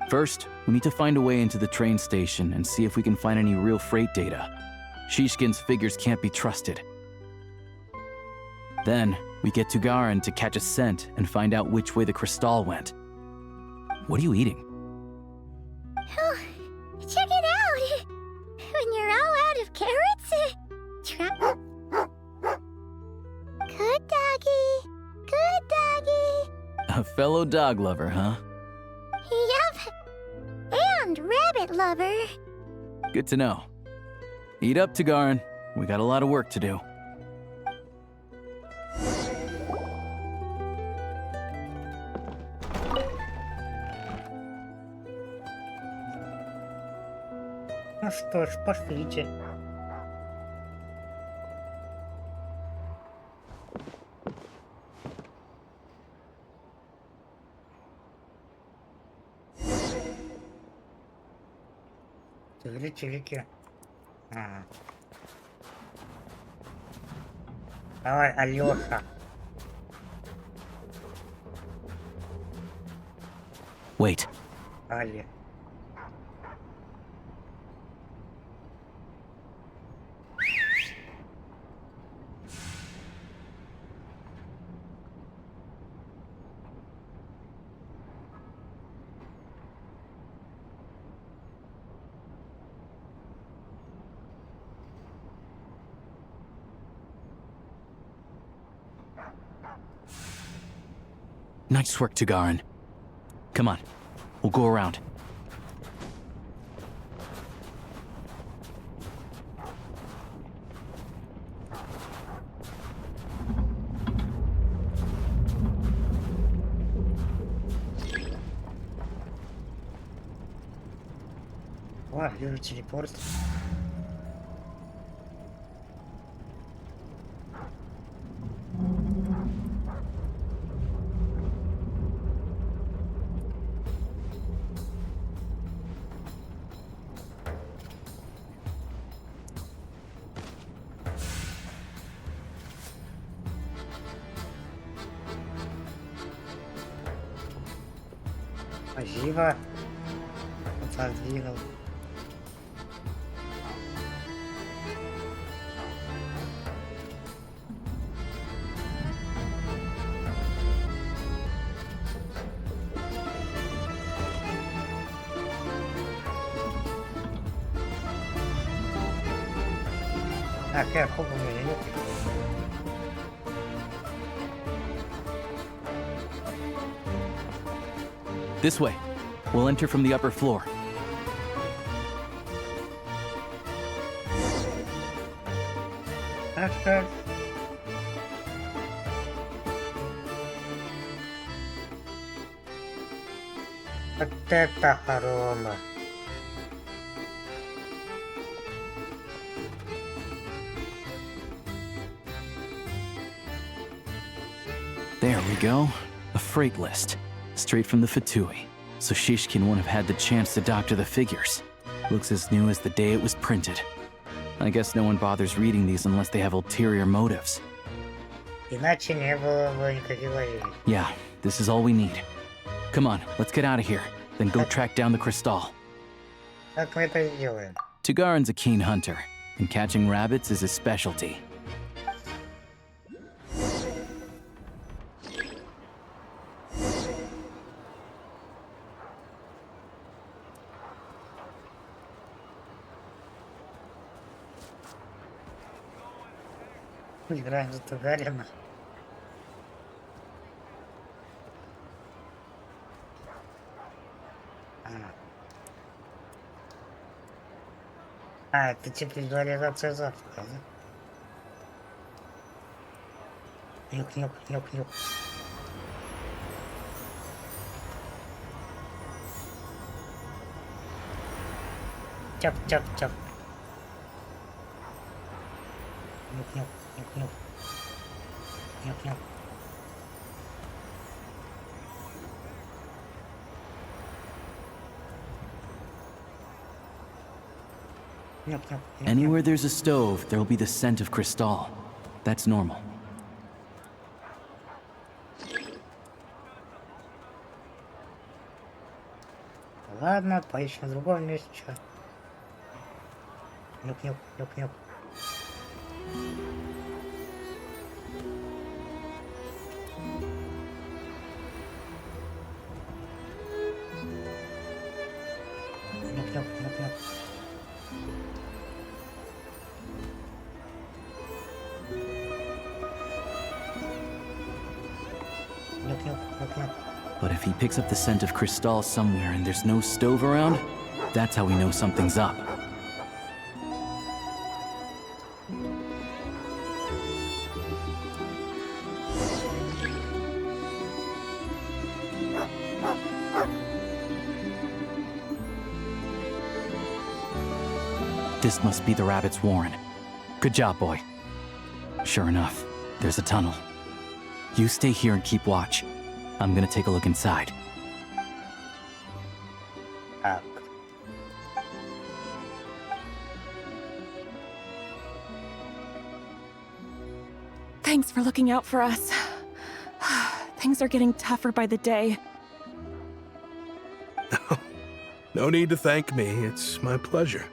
First, we need to find a way into the train station and see if we can find any real freight data. Shishkin's figures can't be trusted. Then, we get Tugarin to catch a scent and find out which way the crystal went. What are you eating? Oh, check it out! When you're all out of carrots, Good doggy. Good doggy. A fellow dog lover, huh? Yep. And rabbit lover. Good to know. Eat up, Tugarin. We got a lot of work to do. Ну что ж, пошлите. Телеки. Давай, Алёша. Wait. Али. Nice work, Tugarin. Come on, we'll go around. О, вижу телепорт. Спасибо. Подвинул. Так, сколько у меня нет? This way. We'll enter from the upper floor. Так. Вот это хорома. There we go. A freight list. Straight from the Fatui. so Shishkin won't have had the chance to doctor the figures. Looks as new as the day it was printed. I guess no one bothers reading these unless they have ulterior motives. Иначе не было бы никаких ловений. Yeah, this is all we need. Come on, let's get out of here. Then go track down the crystal. Как мы это сделаем? Tugarin's a keen hunter, and catching rabbits is his specialty. Играем за Тугарина. Это типа визуализация завтрака, да? Нюк. Тяп. Нюк. Anywhere there's a stove, there'll be the scent of crystal. That's normal. Ладно, поищем в другом месте. Нюк. But if he picks up the scent of crystal somewhere and there's no stove around, that's how we know something's up. This must be the rabbit's warren. Good job, boy. Sure enough, there's a tunnel. You stay here and keep watch. I'm gonna take a look inside. Thanks for looking out for us. Things are getting tougher by the day. No need to thank me. It's my pleasure.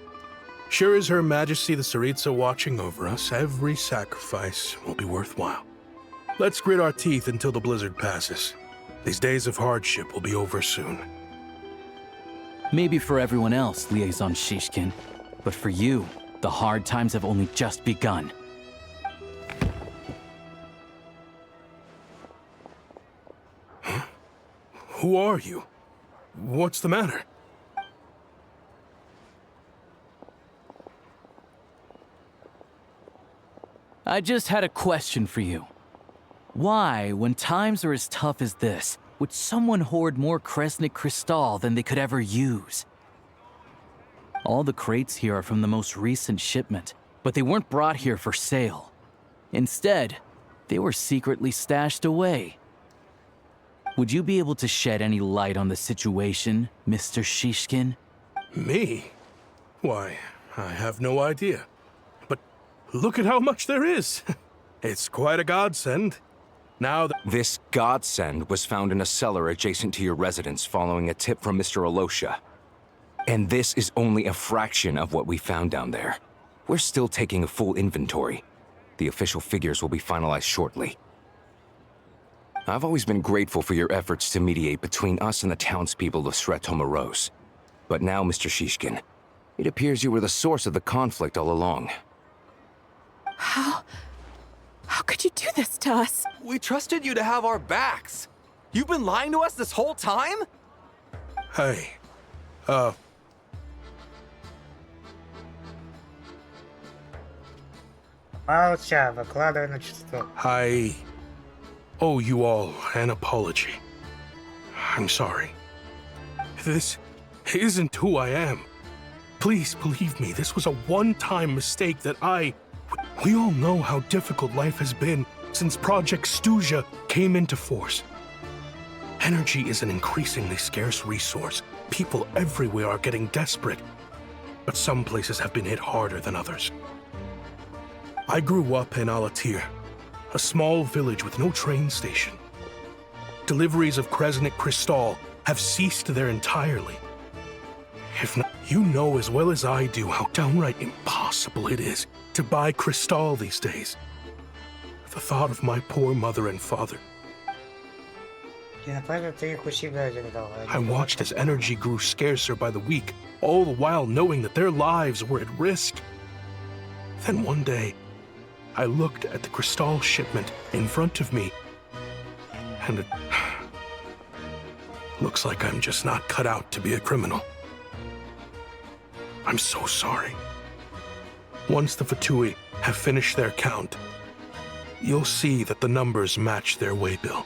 Sure as Her Majesty the Tsaritsa watching over us, every sacrifice will be worthwhile. Let's grit our teeth until the blizzard passes. These days of hardship will be over soon. Maybe for everyone else, Liaison Shishkin, but for you, the hard times have only just begun. Huh? Who are you? What's the matter? I just had a question for you. Why, when times are as tough as this, would someone hoard more Kresnik crystal than they could ever use? All the crates here are from the most recent shipment, but they weren't brought here for sale. Instead, they were secretly stashed away. Would you be able to shed any light on the situation, Mr. Shishkin? Me? Why, I have no idea. But look at how much there is. It's quite a godsend. Now This godsend was found in a cellar adjacent to your residence following a tip from Mr. Alosha. And this is only a fraction of what we found down there. We're still taking a full inventory. The official figures will be finalized shortly. I've always been grateful for your efforts to mediate between us and the townspeople of Sreto. But now, Mr. Shishkin, it appears you were the source of the conflict all along. How could you do this to us? We trusted you to have our backs. You've been lying to us this whole time? Hey, Молча, выкладывай на чистоту. I owe you all an apology. I'm sorry. This isn't who I am. Please believe me, this was a one-time mistake that We all know how difficult life has been since Project Stuja came into force. Energy is an increasingly scarce resource. People everywhere are getting desperate. But some places have been hit harder than others. I grew up in Alatir, a small village with no train station. Deliveries of Kresnik Crystal have ceased there entirely. If not, you know as well as I do how downright impossible it is to buy Crystal these days. The thought of my poor mother and father. I watched as energy grew scarcer by the week, all the while knowing that their lives were at risk. Then one day, I looked at the Crystal shipment in front of me, and it looks like I'm just not cut out to be a criminal. I'm so sorry. Once the Fatui have finished their count, you'll see that the numbers match their waybill.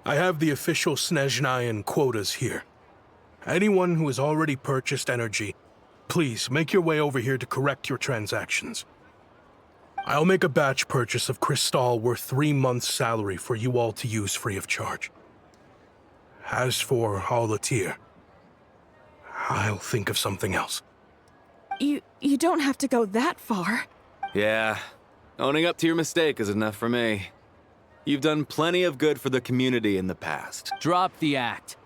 I have the official Snezhnayan quotas here. Anyone who has already purchased energy, please make your way over here to correct your transactions. I'll make a batch purchase of Crystal worth 3 months' salary for you all to use free of charge. As for Alatir, I'll think of something else. You don't have to go that far. Yeah, owning up to your mistake is enough for me. You've done plenty of good for the community in the past. Drop the act.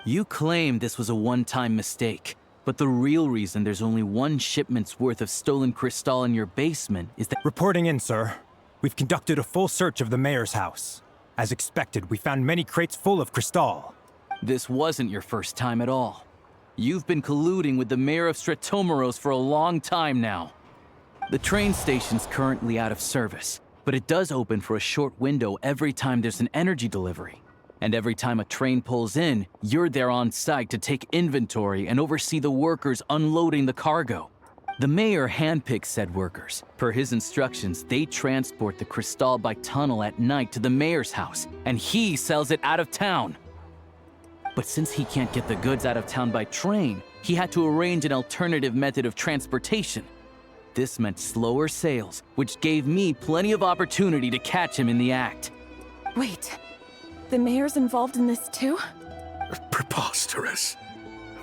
You claim this was a one-time mistake, but the real reason there's only 1 shipment's worth of stolen Crystal in your basement is that— Reporting in, sir. We've conducted a full search of the mayor's house. As expected, we found many crates full of Crystal. This wasn't your first time at all. You've been colluding with the mayor of Stratomoros for a long time now. The train station's currently out of service, but it does open for a short window every time there's an energy delivery. And every time a train pulls in, you're there on site to take inventory and oversee the workers unloading the cargo. The mayor handpicks said workers. Per his instructions, they transport the Crystal by tunnel at night to the mayor's house, and he sells it out of town. But since he can't get the goods out of town by train, he had to arrange an alternative method of transportation. This meant slower sales, which gave me plenty of opportunity to catch him in the act. Wait, the mayor's involved in this too? Preposterous.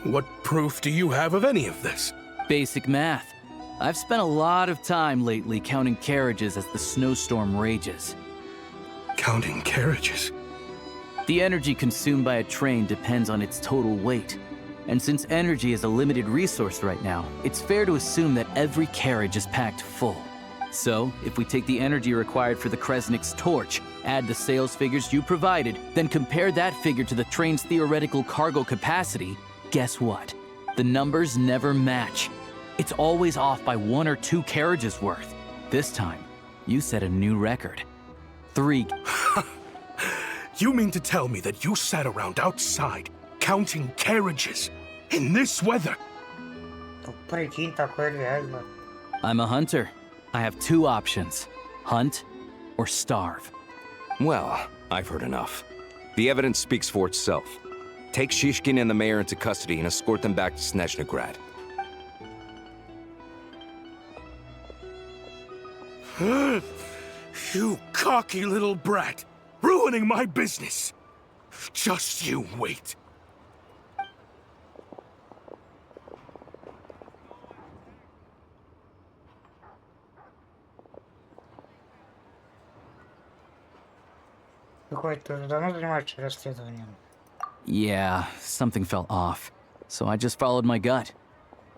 What proof do you have of any of this? Basic math. I've spent a lot of time lately counting carriages as the snowstorm rages. Counting carriages? The energy consumed by a train depends on its total weight. And since energy is a limited resource right now, it's fair to assume that every carriage is packed full. So, if we take the energy required for the Kresnik's torch, add the sales figures you provided, then compare that figure to the train's theoretical cargo capacity, guess what? The numbers never match. It's always off by 1 or 2 carriages worth. This time, you set a new record. 3. You mean to tell me that you sat around outside, counting carriages, in this weather? I'm a hunter. I have 2 options. Hunt or starve. Well, I've heard enough. The evidence speaks for itself. Take Shishkin and the mayor into custody and escort them back to Snezhnagrad. You cocky little brat! Ruining my business! Just you wait. Yeah, something felt off. So I just followed my gut.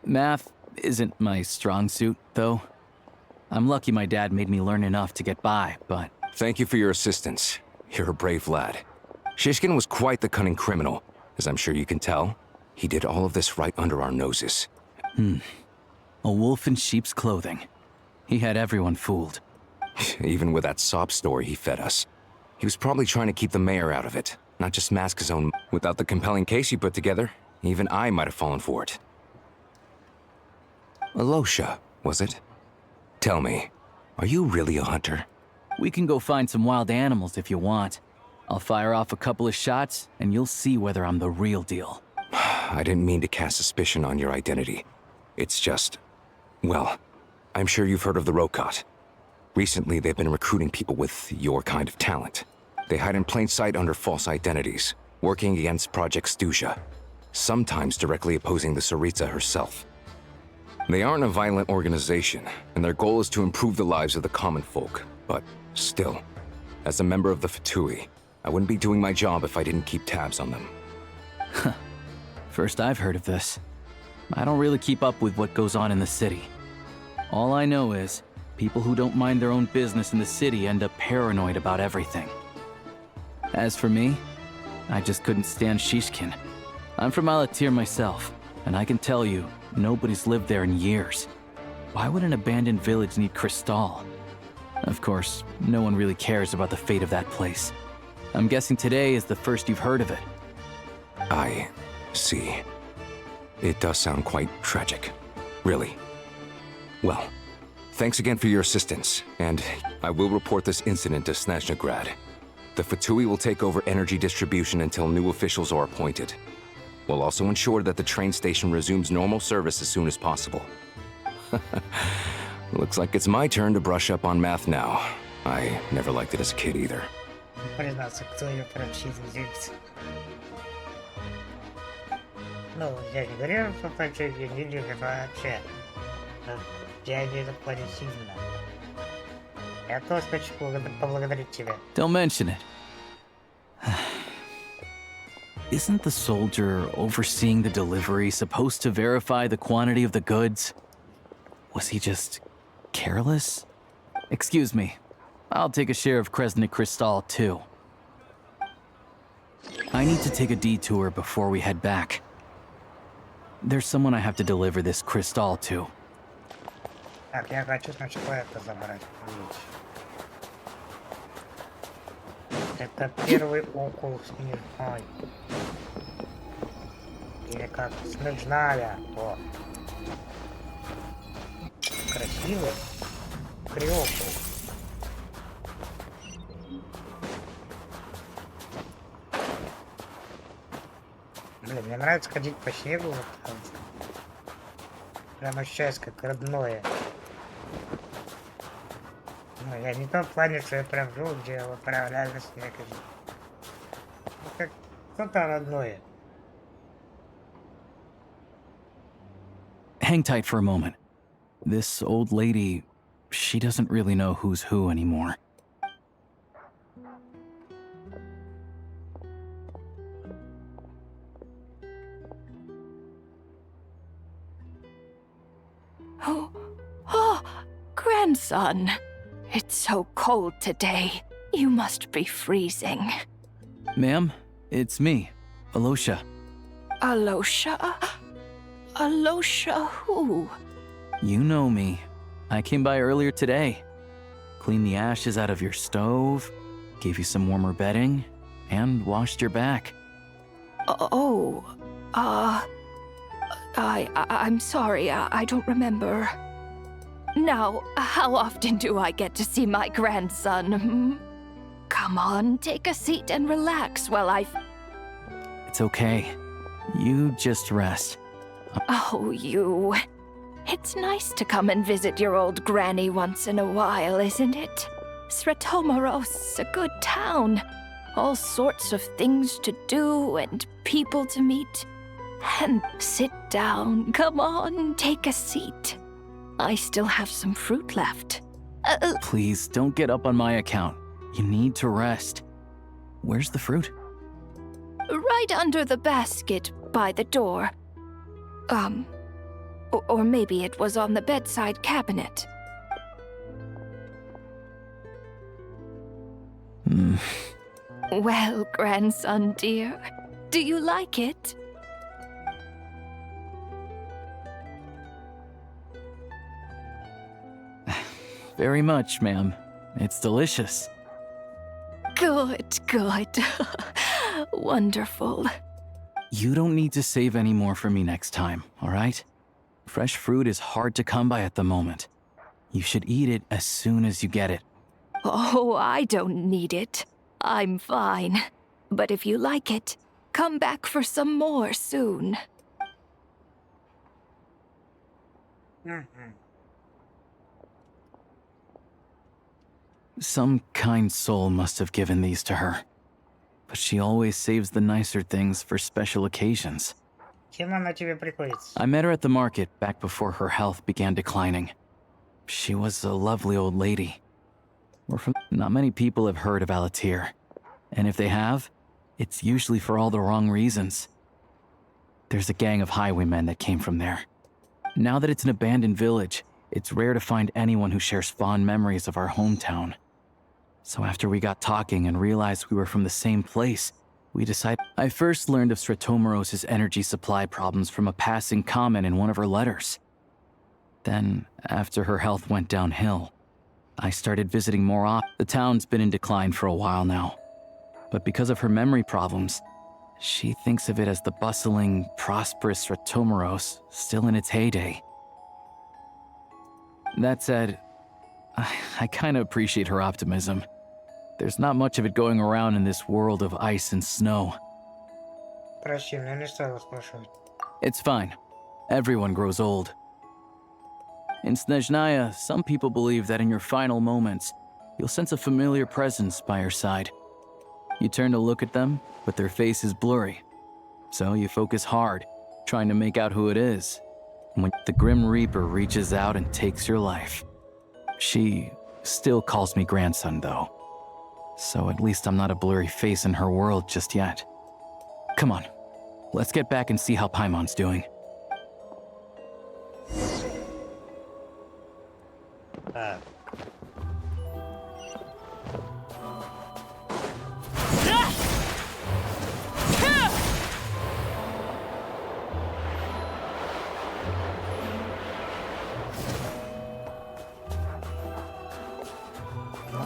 Math isn't my strong suit, though. I'm lucky my dad made me learn enough to get by, but... Thank you for your assistance. You're a brave lad. Shishkin was quite the cunning criminal, as I'm sure you can tell. He did all of this right under our noses. A wolf in sheep's clothing. He had everyone fooled. Even with that sob story he fed us. He was probably trying to keep the mayor out of it, not just mask his own... Without the compelling case he put together, even I might have fallen for it. Alosha, was it? Tell me, are you really a hunter? We can go find some wild animals if you want. I'll fire off a couple of shots, and you'll see whether I'm the real deal. I didn't mean to cast suspicion on your identity. It's just... well, I'm sure you've heard of the Rokot. Recently, they've been recruiting people with your kind of talent. They hide in plain sight under false identities, working against Project Stuja, sometimes directly opposing the Tsaritsa herself. They aren't a violent organization, and their goal is to improve the lives of the common folk. But still, as a member of the Fatui, I wouldn't be doing my job if I didn't keep tabs on them. First I've heard of this. I don't really keep up with what goes on in the city. All I know is, people who don't mind their own business in the city end up paranoid about everything. As for me, I just couldn't stand Shishkin. I'm from Alatir myself, and I can tell you, nobody's lived there in years. Why would an abandoned village need Crystal? Of course, no one really cares about the fate of that place. I'm guessing today is the first you've heard of it. I see. It does sound quite tragic. Really. Well, thanks again for your assistance, and I will report this incident to Snezhnegrad. The Fatui will take over energy distribution until new officials are appointed. We'll also ensure that the train station resumes normal service as soon as possible. Looks like it's my turn to brush up on math now. I never liked it as a kid either. Признаться, кто ее франшизу делится. Ну, я не говорю, что франшизу не любят вообще. Но я имею в виду в плане сильно. Я тоже хочу поблагодарить тебя. Don't mention it. Isn't the soldier overseeing the delivery supposed to verify the quantity of the goods? Was he just careless? Excuse me. I'll take a share of Kresnik Crystal too. I need to take a detour before we head back. There's someone I have to deliver this Crystal to. Так, я хочу сначала это забрать. Это первый укол снежной. Или как? Снежная. О. Красивый. Приокол. Блин, мне нравится ходить по снегу. Вот там. Прям ощущаюсь как родное. Ну, я не в том плане, что я прям живу, где вот прям реально снег. Ну, как что-то родное. Hang tight for a moment. This old lady, she doesn't really know who's who anymore. Oh, grandson. It's so cold today. You must be freezing. Ma'am, it's me, Alosha. Alosha? Alosha who? You know me. I came by earlier today. Cleaned the ashes out of your stove, gave you some warmer bedding, and washed your back. I'm sorry, I don't remember. Now, how often do I get to see my grandson? Come on, take a seat and relax while It's okay. You just rest. Oh, you. It's nice to come and visit your old granny once in a while, isn't it? Sretomaros, a good town. All sorts of things to do and people to meet. And sit down. Come on, take a seat. I still have some fruit left. Please, don't get up on my account. You need to rest. Where's the fruit? Right under the basket by the door. Or maybe it was on the bedside cabinet. Well, grandson dear, do you like it? Very much, ma'am. It's delicious. Good, good. Wonderful. You don't need to save any more for me next time, all right? Fresh fruit is hard to come by at the moment. You should eat it as soon as you get it. Oh, I don't need it. I'm fine. But if you like it, come back for some more soon. Some kind soul must have given these to her. But she always saves the nicer things for special occasions. Чем она тебе приходится? I met her at the market back before her health began declining. She was a lovely old lady. Not many people have heard of Alatir. And if they have, it's usually for all the wrong reasons. There's a gang of highwaymen that came from there. Now that it's an abandoned village, it's rare to find anyone who shares fond memories of our hometown. So after we got talking and realized we were from the same place, we decided. I first learned of Stratomoros's energy supply problems from a passing comment in one of her letters. Then, after her health went downhill, I started visiting more often. The town's been in decline for a while now. But because of her memory problems, she thinks of it as the bustling, prosperous Stratomoros still in its heyday. That said, I kind of appreciate her optimism. There's not much of it going around in this world of ice and snow. Прости, мне не стоило спрашивать. It's fine. Everyone grows old. In Snezhnaya, some people believe that in your final moments, you'll sense a familiar presence by your side. You turn to look at them, but their face is blurry. So you focus hard, trying to make out who it is. When the Grim Reaper reaches out and takes your life. She still calls me grandson, though. So at least I'm not a blurry face in her world just yet. Come on, let's get back and see how Paimon's doing.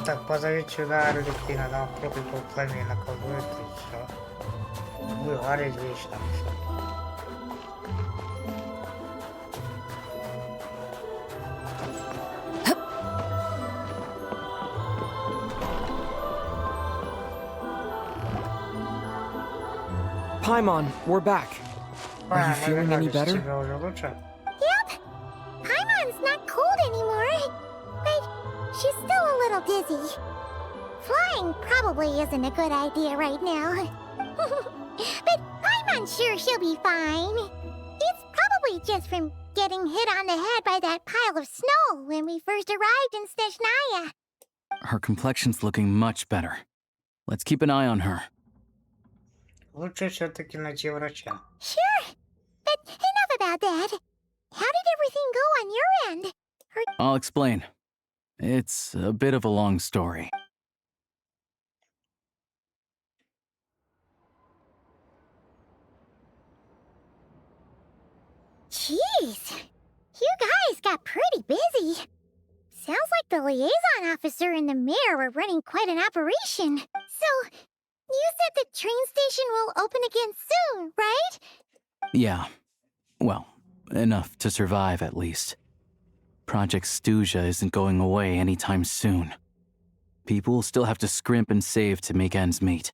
Так, позови сюда Орликина, там проклятого пламена какое-то и все. Будет гореть вечно все. Paimon, we're back. Are you feeling any better? Yep. Paimon's not cold anymore, but she's still a little dizzy. Flying probably isn't a good idea right now. But Paimon's sure she'll be fine. It's probably just from getting hit on the head by that pile of snow when we first arrived in Snezhnaya. Her complexion's looking much better. Let's keep an eye on her. Лучше все-таки найти врача. Sure, but enough about that. How did everything go on your end? I'll explain. It's a bit of a long story. Jeez, you guys got pretty busy. Sounds like the liaison officer and the mayor were running quite an operation. So, you said the train station will open again soon, right? Yeah. Well, enough to survive at least. Project Stuja isn't going away anytime soon. People will still have to scrimp and save to make ends meet.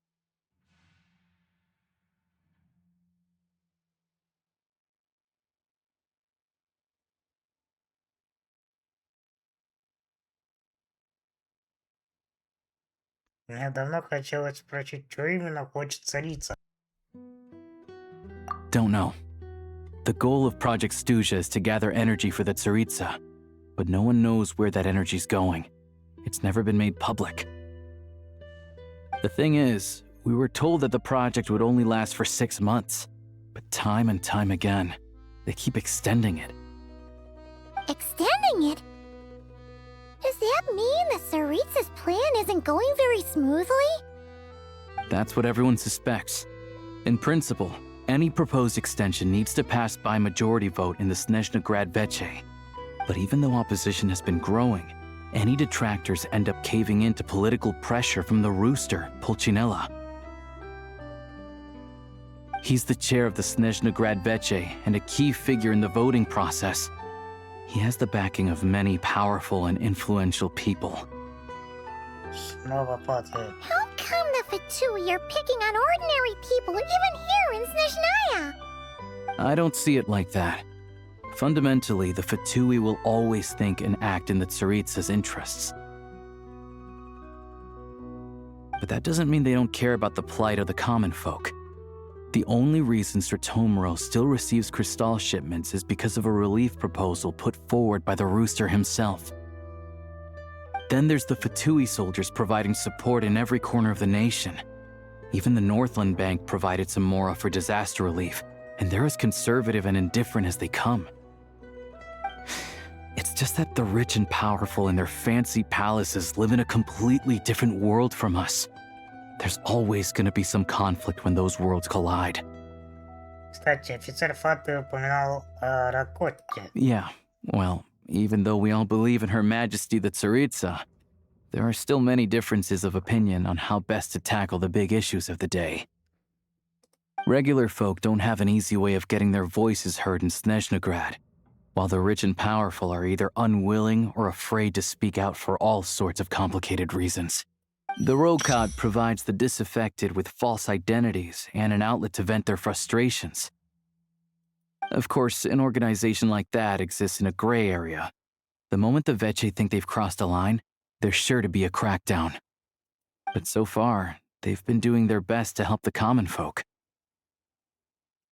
Мне давно хотелось спросить, что именно хочет царица. Don't know. The goal of Project Stuja is to gather energy for the Tsaritsa, but no one knows where that energy's going. It's never been made public. The thing is, we were told that the project would only last for 6 months, but time and time again, they keep extending it. Extending it? Does that mean the Tsaritsa's plan isn't going very smoothly? That's what everyone suspects. In principle, any proposed extension needs to pass by majority vote in the Snezhna Grad Veche. But even though opposition has been growing, any detractors end up caving into political pressure from the rooster, Pulcinella. He's the chair of the Snezhna Grad Veche and a key figure in the voting process. He has the backing of many powerful and influential people. Снова падает. How come the Fatui are picking on ordinary people even here in Snezhnaya? I don't see it like that. Fundamentally, the Fatui will always think and act in the Tsaritsa's interests. but that doesn't mean they don't care about the plight of the common folk. The only reason Stratomiro still receives crystal shipments is because of a relief proposal put forward by the Rooster himself. Then there's the Fatui soldiers providing support in every corner of the nation. Even the Northland Bank provided some mora for disaster relief, and they're as conservative and indifferent as they come. It's just that the rich and powerful in their fancy palaces live in a completely different world from us. There's always going to be some conflict when those worlds collide. Кстати, офицер Фаты упоминал о Ракотте. Yeah, well, even though we all believe in Her Majesty the Tsaritsa, there are still many differences of opinion on how best to tackle the big issues of the day. Regular folk don't have an easy way of getting their voices heard in Snezhnegrad, while the rich and powerful are either unwilling or afraid to speak out for all sorts of complicated reasons. The Rokad provides the disaffected with false identities and an outlet to vent their frustrations. Of course, an organization like that exists in a gray area. The moment the Veche think they've crossed a line, there's sure to be a crackdown. But so far, they've been doing their best to help the common folk.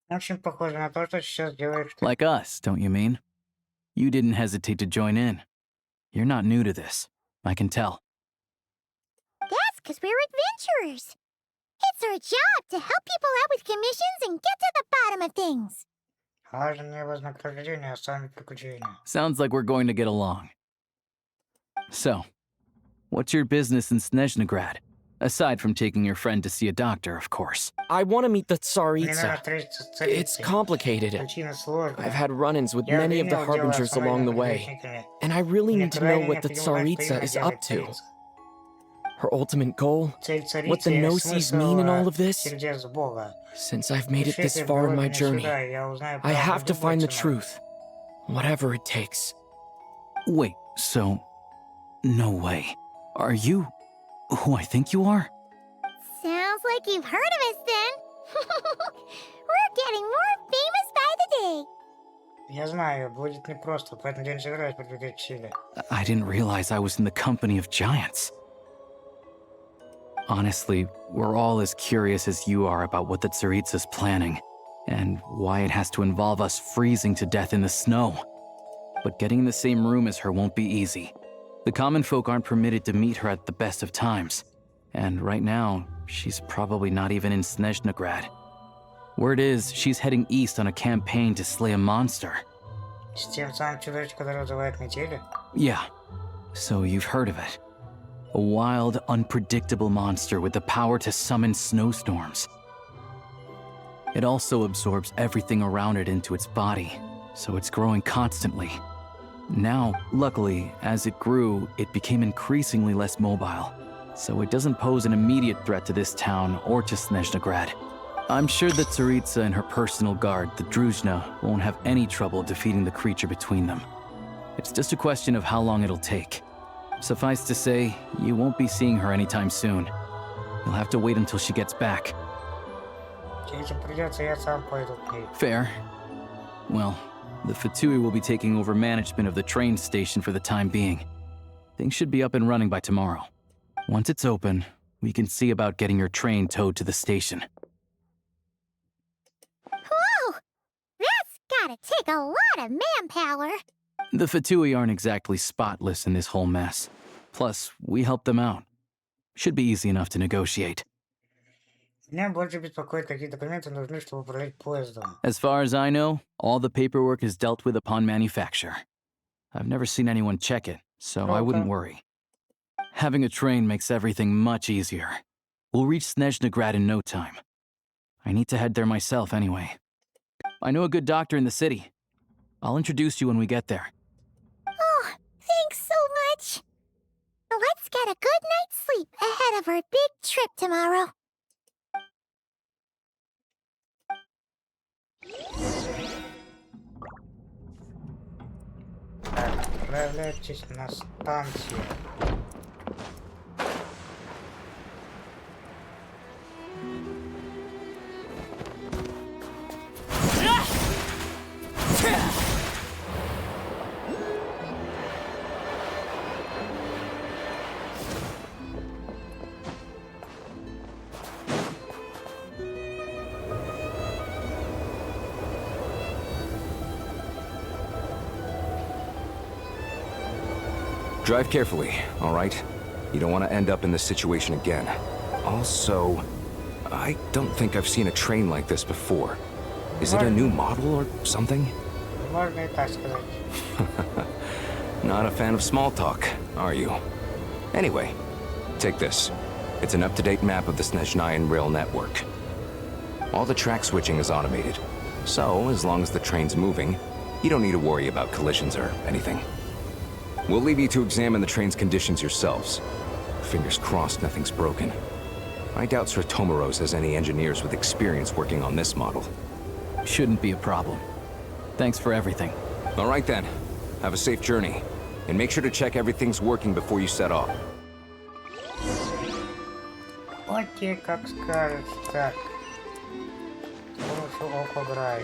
Очень похоже на то, что сейчас делаешь ты. Like us, don't you mean? You didn't hesitate to join in. You're not new to this. I can tell. That's because we're adventurers. It's our job to help people out with commissions and get to the bottom of things. Важное вознаграждение, а сами приключения. Sounds like we're going to get along. So, what's your business in Snezhnegrad? Aside from taking your friend to see a doctor, of course. I want to meet the Мне надо Tsaritsa. встретиться с царицей. It's complicated. Причина сложная. I've had run-ins with Я many of the имел дело с harbingers along the way, предвестниками. and I really Мне need to know крайне what the необходимо знать, что Tsaritsa именно is делает up to. царица. Her ultimate goal? Цель What the царицы и Gnosis смысл mean in all of this? сердец Бога. Since I've made it Пишите this в far in my блоге journey, сюда, и я узнаю I правду have to find the любой ценой. truth. Whatever it takes. Wait, so... No way. Are you who I think you are? Sounds like you've heard of us then. We're getting more famous by the day. Я знаю, будет непросто, поэтому я не собираюсь подвигать к силе. I didn't realize I was in the company of giants. Honestly, we're all as curious as you are about what the Tsaritsa's planning, and why it has to involve us freezing to death in the snow. But getting in the same room as her won't be easy. The common folk aren't permitted to meet her at the best of times, and right now, she's probably not even in Snezhnegrad. Word is, she's heading east on a campaign to slay a monster. С тем самым чудовищем, которое вызывает метели? Yeah, so you've heard of it. A wild, unpredictable monster with the power to summon snowstorms. It also absorbs everything around it into its body, so it's growing constantly. Now, luckily, as it grew, it became increasingly less mobile, so it doesn't pose an immediate threat to this town or to Snezhnegrad. I'm sure that Tsaritsa and her personal guard, the Druzhna, won't have any trouble defeating the creature between them. It's just a question of how long it'll take. Suffice to say, you won't be seeing her anytime soon. You'll have to wait until she gets back. Если придется, я сам пойду к ней. Fair. Well, the Fatui will be taking over management of the train station for the time being. Things should be up and running by tomorrow. Once it's open, we can see about getting your train towed to the station. Whoa! That's gotta take a lot of manpower. The Fatui aren't exactly spotless in this whole mess. Plus, we helped them out. Should be easy enough to negotiate. Меня больше беспокоит, какие документы нужны, чтобы управлять поездом. As far as I know, all the paperwork is dealt with upon manufacture. I've never seen anyone check it, so I wouldn't worry. Having a train makes everything much easier. We'll reach Snezhnegrad in no time. I need to head there myself anyway. I know a good doctor in the city. I'll introduce you when we get there. Oh, thanks so much. Let's get a good night's sleep ahead of our big trip tomorrow. Отправляйтесь на станцию. Drive carefully, all right? You don't want to end up in this situation again. Also, I don't think I've seen a train like this before. Is it a new model or something? Not a fan of small talk, are you? Anyway, take this. It's an up-to-date map of the Snezhnayan rail network. All the track switching is automated, so as long as the train's moving, you don't need to worry about collisions or anything. We'll leave you to examine the train's conditions yourselves. Fingers crossed nothing's broken. I doubt Sratomaros has any engineers with experience working on this model. Shouldn't be a problem. Thanks for everything. All right then. Have a safe journey. And make sure to check everything's working before you set off. Окей, как скажешь, так. Хорошо, окограй.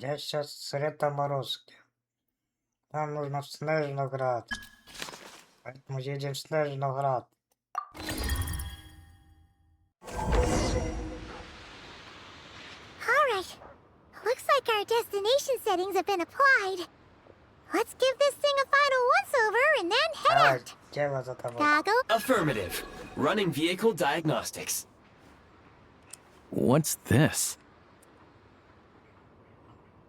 Я сейчас в Сретоморозске. Нам нужно в Снежноград. Поэтому едем в Снежноград. Alright. Looks like our destination settings have been applied. Let's give this thing a final once-over and then head out. Goggle? Affirmative. Running vehicle diagnostics. What's this?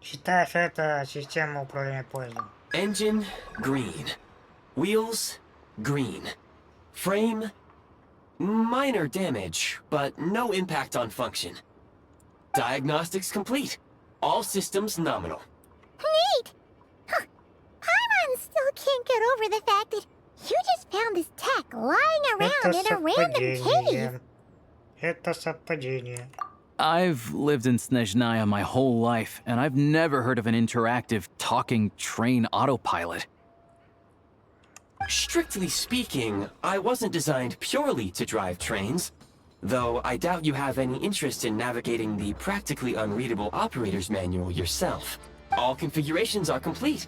Считаю, что это система управления поездом. Engine, green. Wheels, green. Frame, minor damage, but no impact on function. Diagnostics complete. All systems nominal. Neat! Huh. Paimon still can't get over the fact that you just found this tech lying around in a random cave. Это совпадение. I've lived in Snezhnaya my whole life, and I've never heard of an interactive, talking train autopilot. Strictly speaking, I wasn't designed purely to drive trains, though I doubt you have any interest in navigating the practically unreadable operator's manual yourself. All configurations are complete.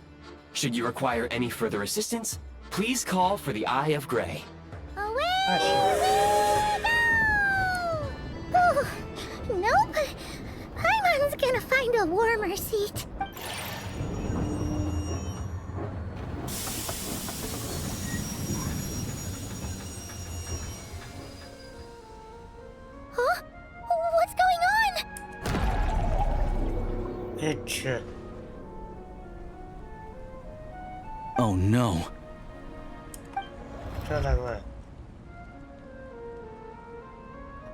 Should you require any further assistance, please call for the Eye of Grey. Away we go! Nope. Paimon's gonna find a warmer seat. Huh? What's going on? It's... Oh no. Что такое?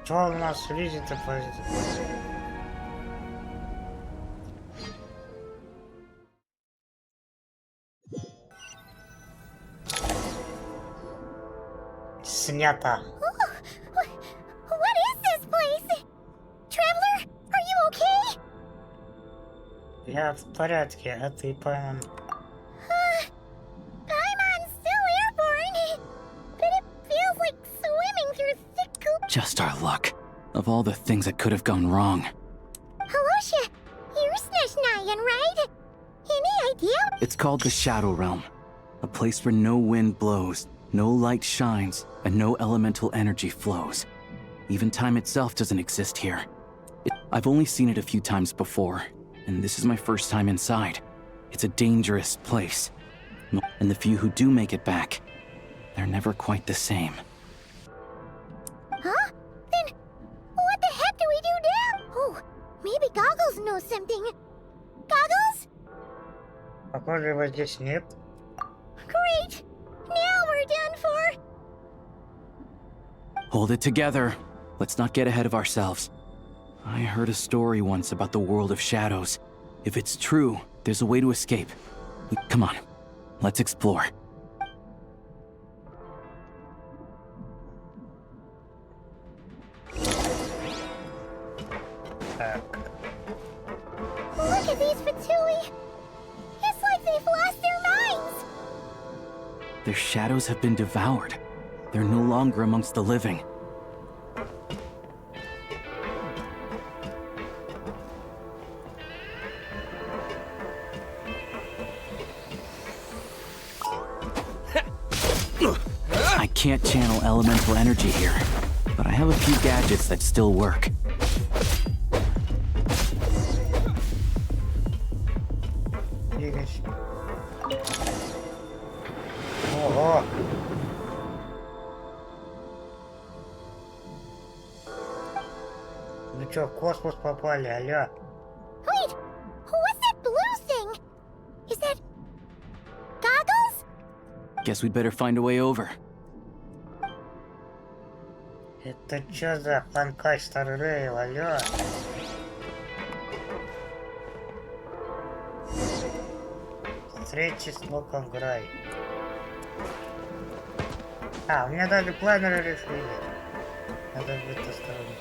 Что у нас видит-то позиция? Снято. What is this place? Traveler, are you okay? Я в порядке, а ты, Паймон? Paimon's still airborne, but it feels like swimming through thick goop. Just our luck. Of all the things that could have gone wrong. Halosha, you're Snezhnayan, right? Any idea? It's called the Shadow Realm. A place where no wind blows, no light shines, and no elemental energy flows. Even time itself doesn't exist here. I've only seen it a few times before, and this is my first time inside. It's a dangerous place. And the few who do make it back, they're never quite the same. Huh? Then what the heck do we do now? Oh, maybe Goggles knows something. Goggles? Похоже, его здесь нет. Great! Now we're done for! Hold it together. Let's not get ahead of ourselves. I heard a story once about the world of shadows. If it's true, there's a way to escape. Come on, let's explore. Look at these Fatui! It's like they've lost their minds! Their shadows have been devoured. They're no longer amongst the living. can't channel elemental energy here, but I have a few gadgets that still work. Ого! Ну чё, в космос попали, алё? Wait, what's that blue thing? Is that goggles? Guess we'd better find a way over. Это чё за фанкач старый рейл, алё? Встречи с Локом Грай. А, у меня даже планеры решили. Надо быть осторожным.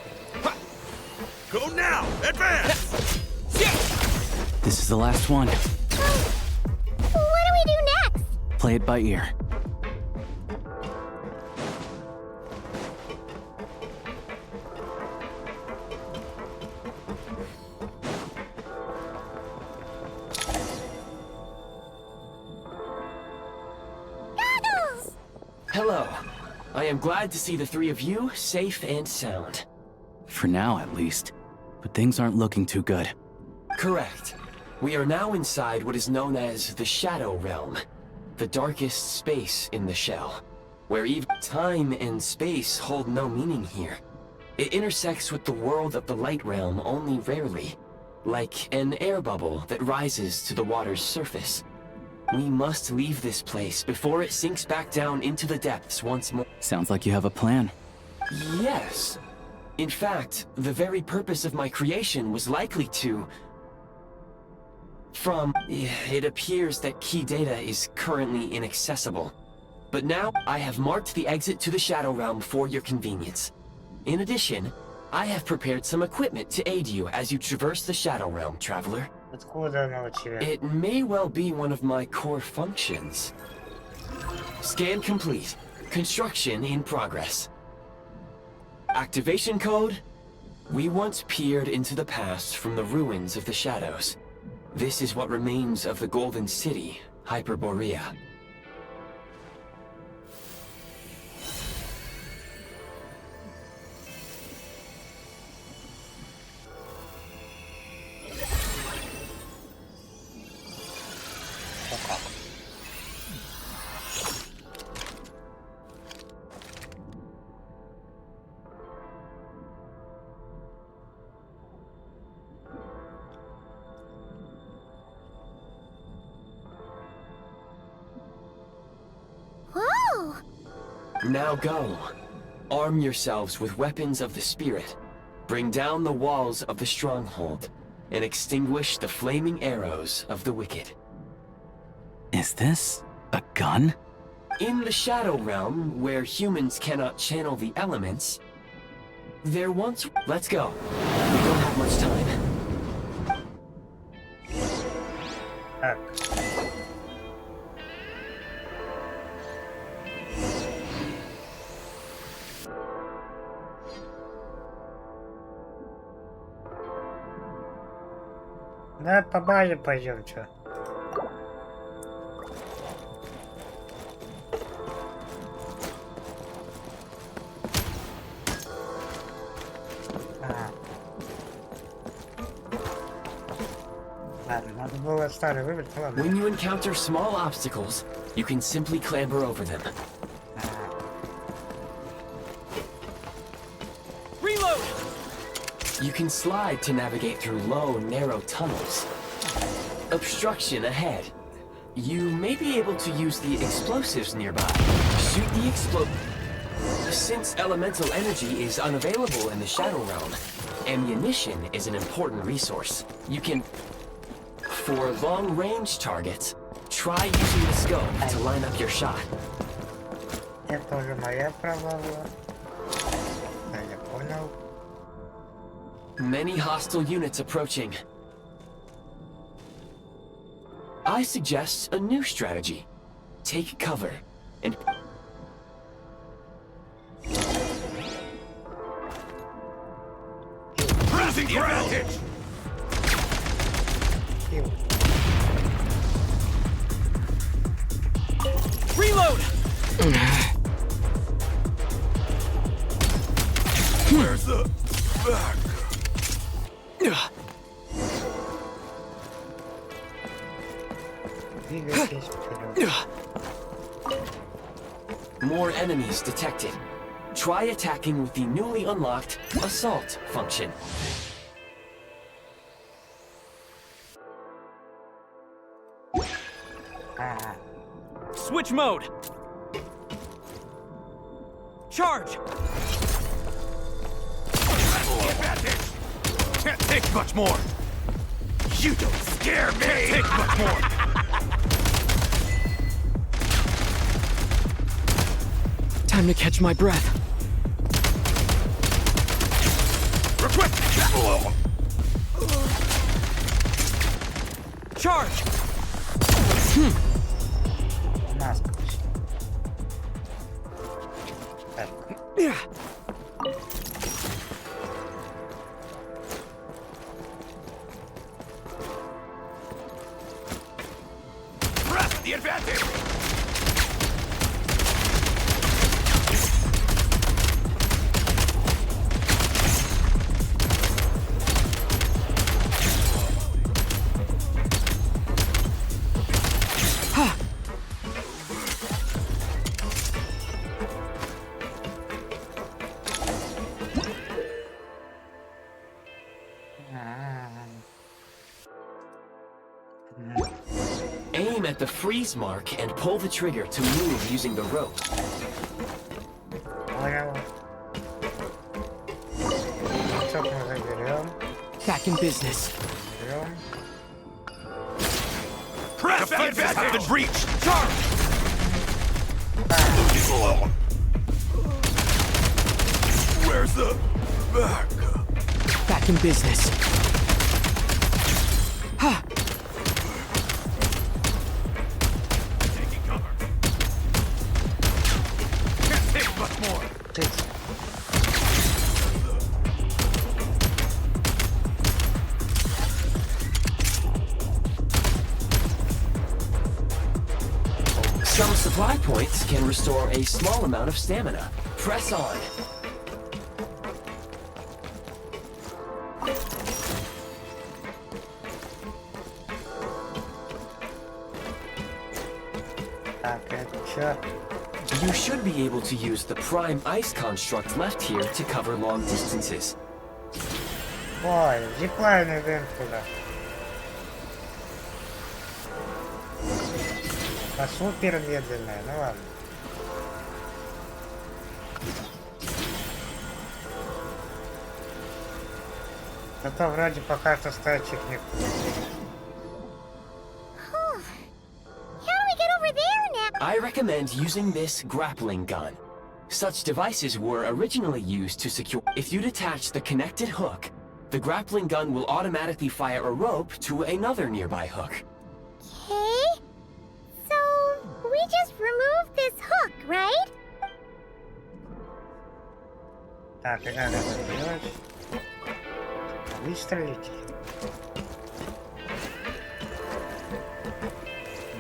Go now! Advance! This is the last one. What do we do next? Play it by ear. Goggles! Hello. I am glad to see the three of you safe and sound. For now, at least. But things aren't looking too good. Correct. We are now inside what is known as the Shadow Realm, the darkest space in the shell, where even time and space hold no meaning here. It intersects with the world of the Light Realm only rarely, like an air bubble that rises to the water's surface. We must leave this place before it sinks back down into the depths once more. Sounds like you have a plan. Yes. In fact, the very purpose of my creation was likely to... It appears that key data is currently inaccessible. But now, I have marked the exit to the Shadow Realm for your convenience. In addition, I have prepared some equipment to aid you as you traverse the Shadow Realm, Traveler. It may well be one of my core functions. Scan complete. Construction in progress. Activation code? We once peered into the past from the ruins of the shadows. This is what remains of the Golden City, Hyperborea. Whoa! Now go. Arm yourselves with weapons of the spirit. Bring down the walls of the stronghold, and extinguish the flaming arrows of the wicked. Is this a gun? In the Shadow Realm, where humans cannot channel the elements, there once... Let's go. We don't have much time. Да, по базе пойдем, чё. When you encounter small obstacles, you can simply clamber over them. Reload! You can slide to navigate through low, narrow tunnels. Obstruction ahead. You may be able to use the explosives nearby. Shoot the Since elemental energy is unavailable in the Shadow Realm, ammunition is an important resource. You can... For long-range targets, try using the scope to line up your shot. Это уже моя проблема. Я понял. Many hostile units approaching. I suggest a new strategy. Take cover and... Losing ground! Reload! Where's the back? More enemies detected. Try attacking with the newly unlocked Assault function. Switch mode! Charge! Can't take much more. You don't scare me. Can't take much more. Time to catch my breath. Request. Charge! Yeah. Press the advantage. Aim at the freeze mark and pull the trigger to move using the rope. Back in business. Press the advantage. Has been breached. Charge! Where's the back? Back in business. Ha! Taking cover. Can't take much more. Some supply points can restore a small amount of stamina. Press on. You should be able to use the prime ice construct left here to cover long distances. Ой, зиплайн идем туда. А супер медленная, ну ладно. Зато вроде пока что стачек нет. I recommend using this grappling gun. Such devices were originally used to secure. If you detach the connected hook, the grappling gun will automatically fire a rope to another nearby hook. Okay. So, we just remove this hook, right? Так, и надо это сделать. Выстрелить.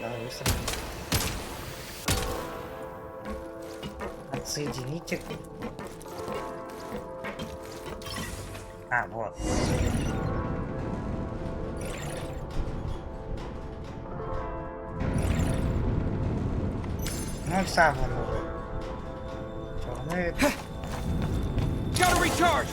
Да, выстрелить. Отсоедините. А, вот. Ну, сам он уже. Черный. Gotta recharge!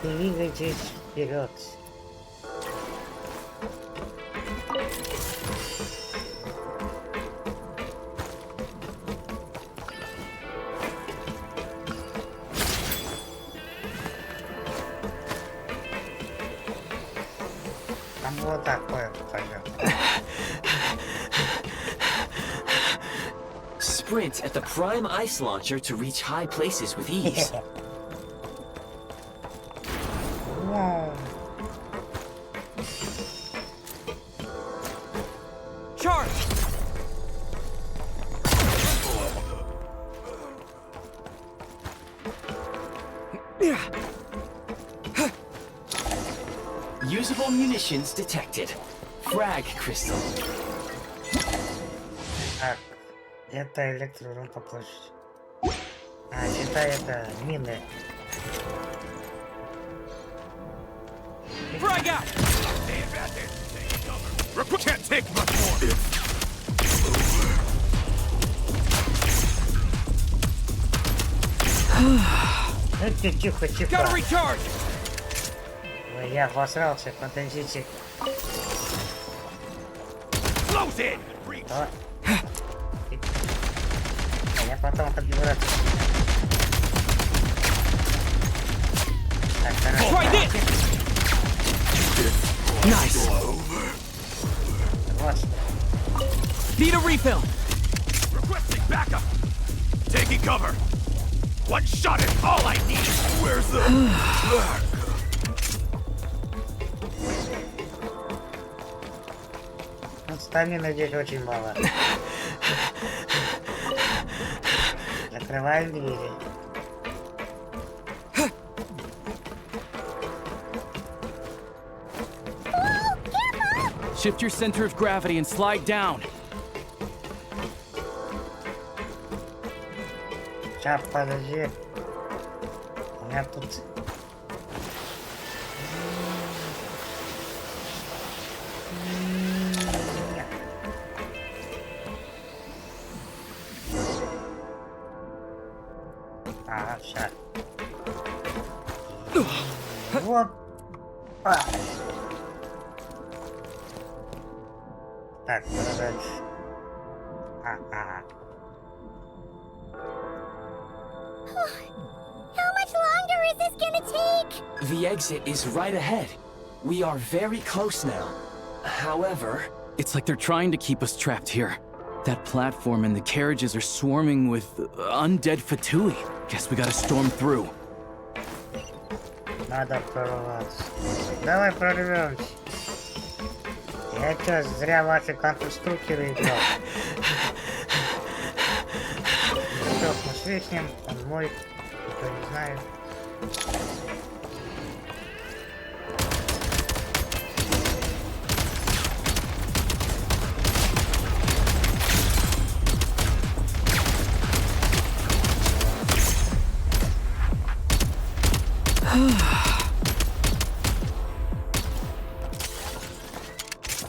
Двигайтесь вперед. Там вот такое пойдет. Sprint at the prime ice launcher to reach high places with ease. Wow. Charge! Usable munitions detected. Frag crystal. Так, это электрорум по площади. А, считай, это мины. Frag out! Can't take much more. Тихо, тихо. Gotta recharge. Ой, я обосрался, подождите. Close in. Давай. Я потом подбираться. Так, хорошо. Nice. Вот. Need a refill. Requesting backup. Taking cover. One shot is all I need. Where's the backup? Стамина здесь очень мало. Закрываем двери. Shift your center of gravity and slide down. Сейчас, подожди. У меня тут... Ага, сейчас. Вот. Так, дальше. Ага. How much longer is this gonna take? The exit is right ahead. We are very close now. However... It's like they're trying to keep us trapped here. That platform and the carriages are swarming with undead Fatui. Guess we gotta storm through. Надо прорваться. Давай прорвемся. Я что, зря ваши конструкторы играл? Все, мы свистнем, он мой, никто не знает.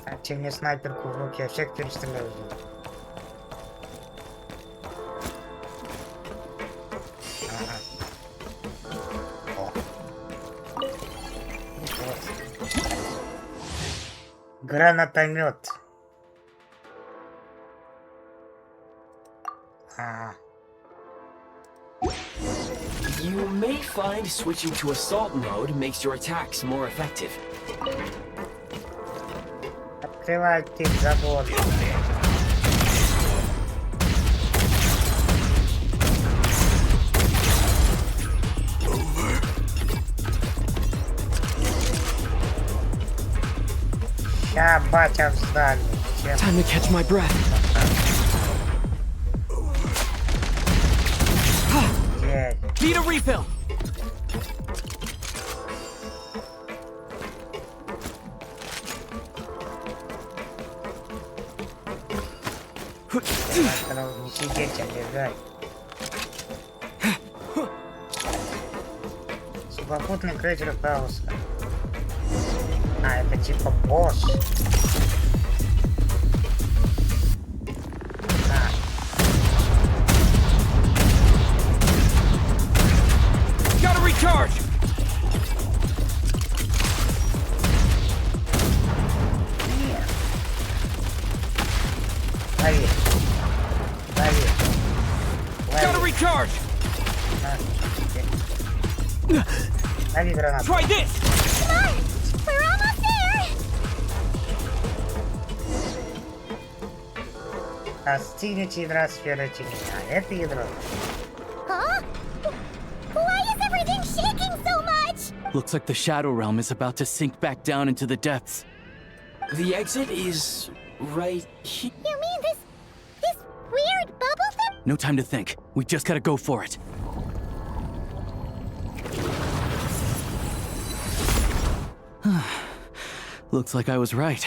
Дайте мне снайперку в руки, я всех перестреляю. Ага. О. Вот. Гранатомет. Ага. You may find switching to assault mode makes your attacks more effective. Открывайте забор. Ща батя в здании. Time to catch my breath. Need a refill. Не сидеть, а бежать. Сухопутный крейсер хаоса. А, это типа босс. Gotta recharge. Лови. Лови. Gotta recharge. Лови гранату. Try this. Come on! We're almost there! Достигните ядра сферы тени. А, это ядро. Huh? Why is everything shaking so much? Looks like the Shadow Realm is about to sink back down into the depths. The exit is right here. You mean this weird bubble thing? No time to think. We just gotta go for it. Looks like I was right.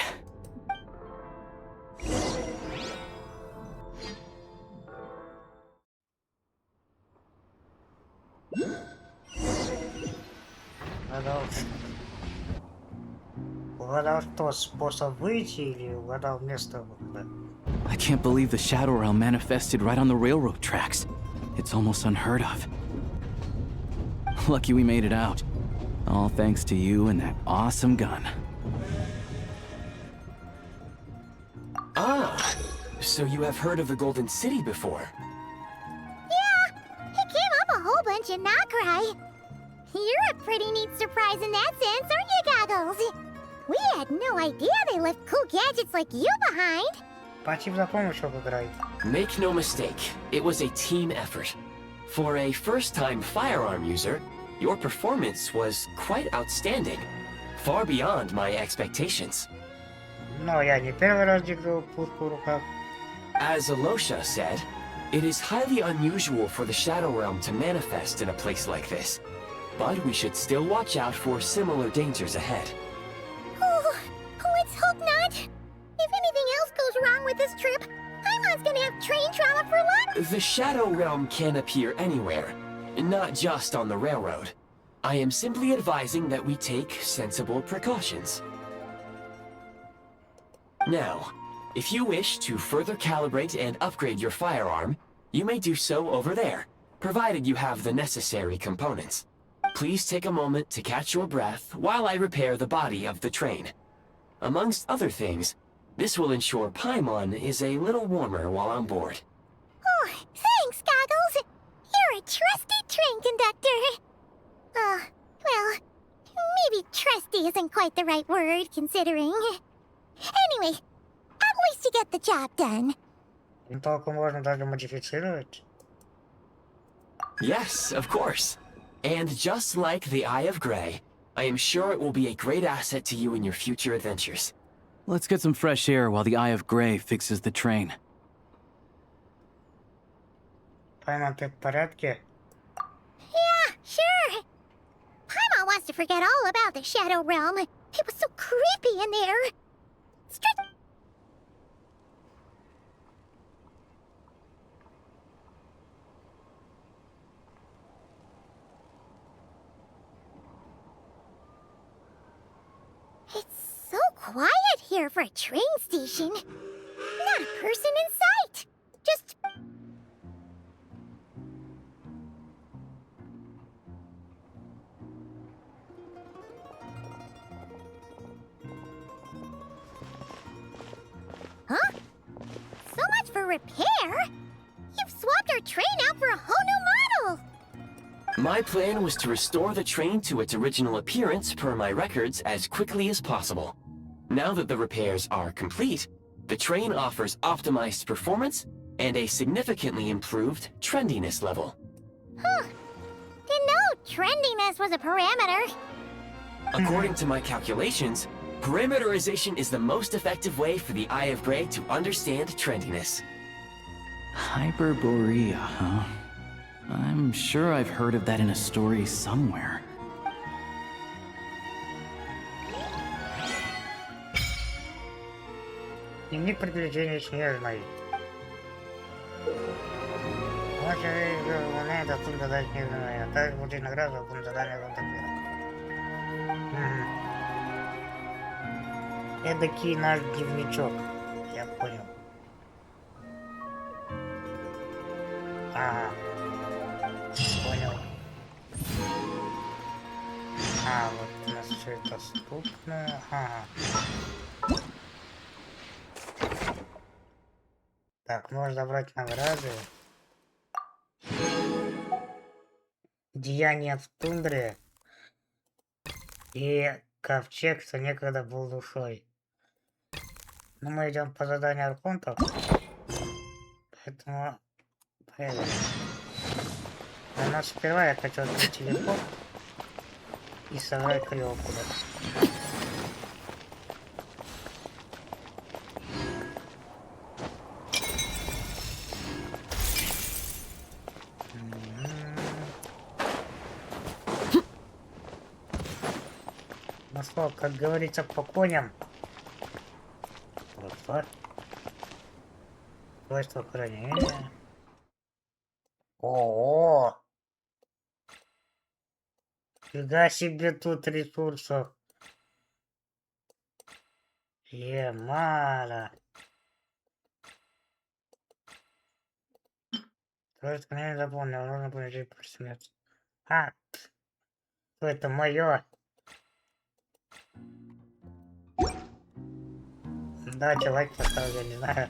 Угадал что, способ выйти или угадал место выхода? I can't believe the Shadow Realm manifested right on the railroad tracks. It's almost unheard of. Lucky we made it out. All thanks to you and that awesome gun. Ah, so you have heard of the Golden City before? Yeah, it came up a whole bunch in Nokrai. You're a pretty neat surprise in that sense, aren't you, Goggles? We had no idea they left cool gadgets like you behind. Make no mistake, it was a team effort. For a first-time firearm user, your performance was quite outstanding, far beyond my expectations. Но я не первый раз держу пушку в руках. As Alosha said, it is highly unusual for the Shadow Realm to manifest in a place like this. But we should still watch out for similar dangers ahead. Oh, let's hope not. If anything else goes wrong with this trip, Paimon's gonna have train trauma for life. The Shadow Realm can appear anywhere, not just on the railroad. I am simply advising that we take sensible precautions. Now, if you wish to further calibrate and upgrade your firearm, you may do so over there, provided you have the necessary components. Please take a moment to catch your breath while I repair the body of the train. Amongst other things, this will ensure Paimon is a little warmer while on board. Oh, thanks, Goggles. You're a trusty train conductor. Well, maybe trusty isn't quite the right word, considering. Anyway, at least you get the job done. Только можно даже модифицировать. Yes, of course. And just like the Eye of Grey, I am sure it will be a great asset to you in your future adventures. Let's get some fresh air while the Eye of Grey fixes the train. Paimon, ты в порядке? Yeah, sure. Paimon wants to forget all about the Shadow Realm. It was so creepy in there. It's so quiet here for a train station. Not a person in sight. Just... Huh? So much for repair? You've swapped our train out for a whole new model! My plan was to restore the train to its original appearance per my records as quickly as possible. Now that the repairs are complete, the train offers optimized performance and a significantly improved trendiness level. Huh. Didn't know trendiness was a parameter. According to my calculations, parameterization is the most effective way for the Eye of Grey to understand trendiness. Hyperborea, huh? I'm sure I've heard of that in a story somewhere. Дневник приключений Снежной. Ваша выполняет отсюда задать Снежной, а также получить награду за задание контактира. Эдакий наш дневничок. Я понял. Ага. Понял. Вот у нас все это доступно. Ага. Так, можно забрать награды. Деяние в тундре. И ковчег, что некогда был душой. Но мы идем по заданию архонтов. Поэтому поедем. Но сперва я хочу открыть телефон и собрать клёвку куда-то. Наслал, как говорится, по коням. Вот. Свойство хранения. О-о-о! Фига себе тут ресурсов. Емара. Просто не запомнил, нужно получить просмерть. А, это мое. Давайте лайк поставлю, я не знаю.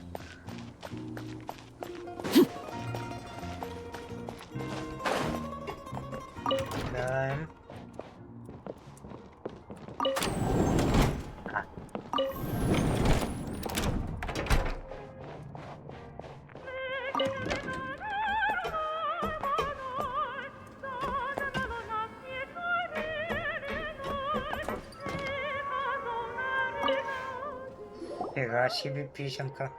Убераем. Фига себе песенка.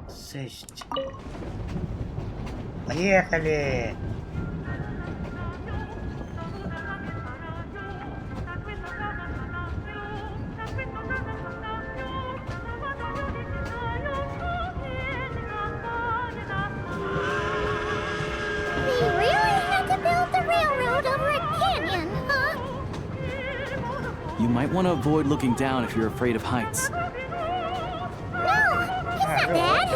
Сесть. Поехали! You might want to avoid looking down if you're afraid of heights. No, it's not bad.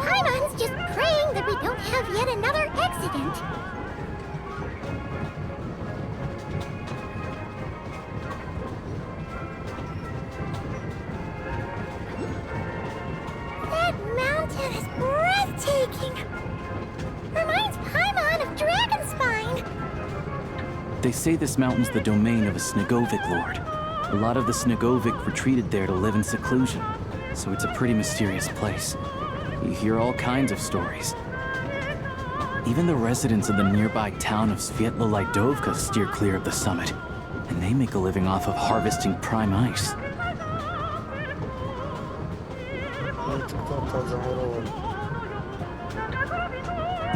Paimon's just praying that we don't have yet another accident. That mountain is breathtaking. Reminds Paimon of Dragonspine. They say this mountain's the domain of a Snegovic lord. A lot of the Snegovic retreated there to live in seclusion, so it's a pretty mysterious place. You hear all kinds of stories. Even the residents of the nearby town of Svietlo-Lidovka steer clear of the summit, and they make a living off of harvesting prime ice.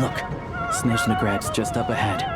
Look, Snezhnograd's just up ahead.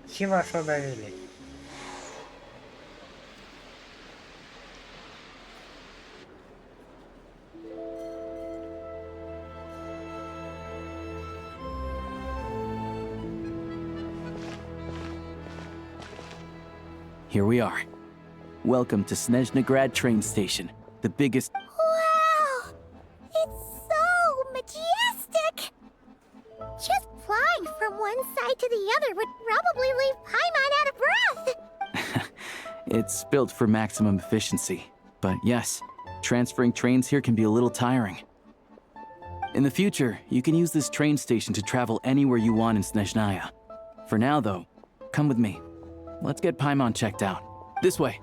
Спасибо, что довели. Here we are. Welcome to Snezhnograd train station, the biggest... Wow! It's so majestic! Just flying from one side to the other would probably leave Paimon out of breath! It's built for maximum efficiency. But yes, transferring trains here can be a little tiring. In the future, you can use this train station to travel anywhere you want in Snezhnaya. For now, though, come with me. Let's get Paimon checked out. This way.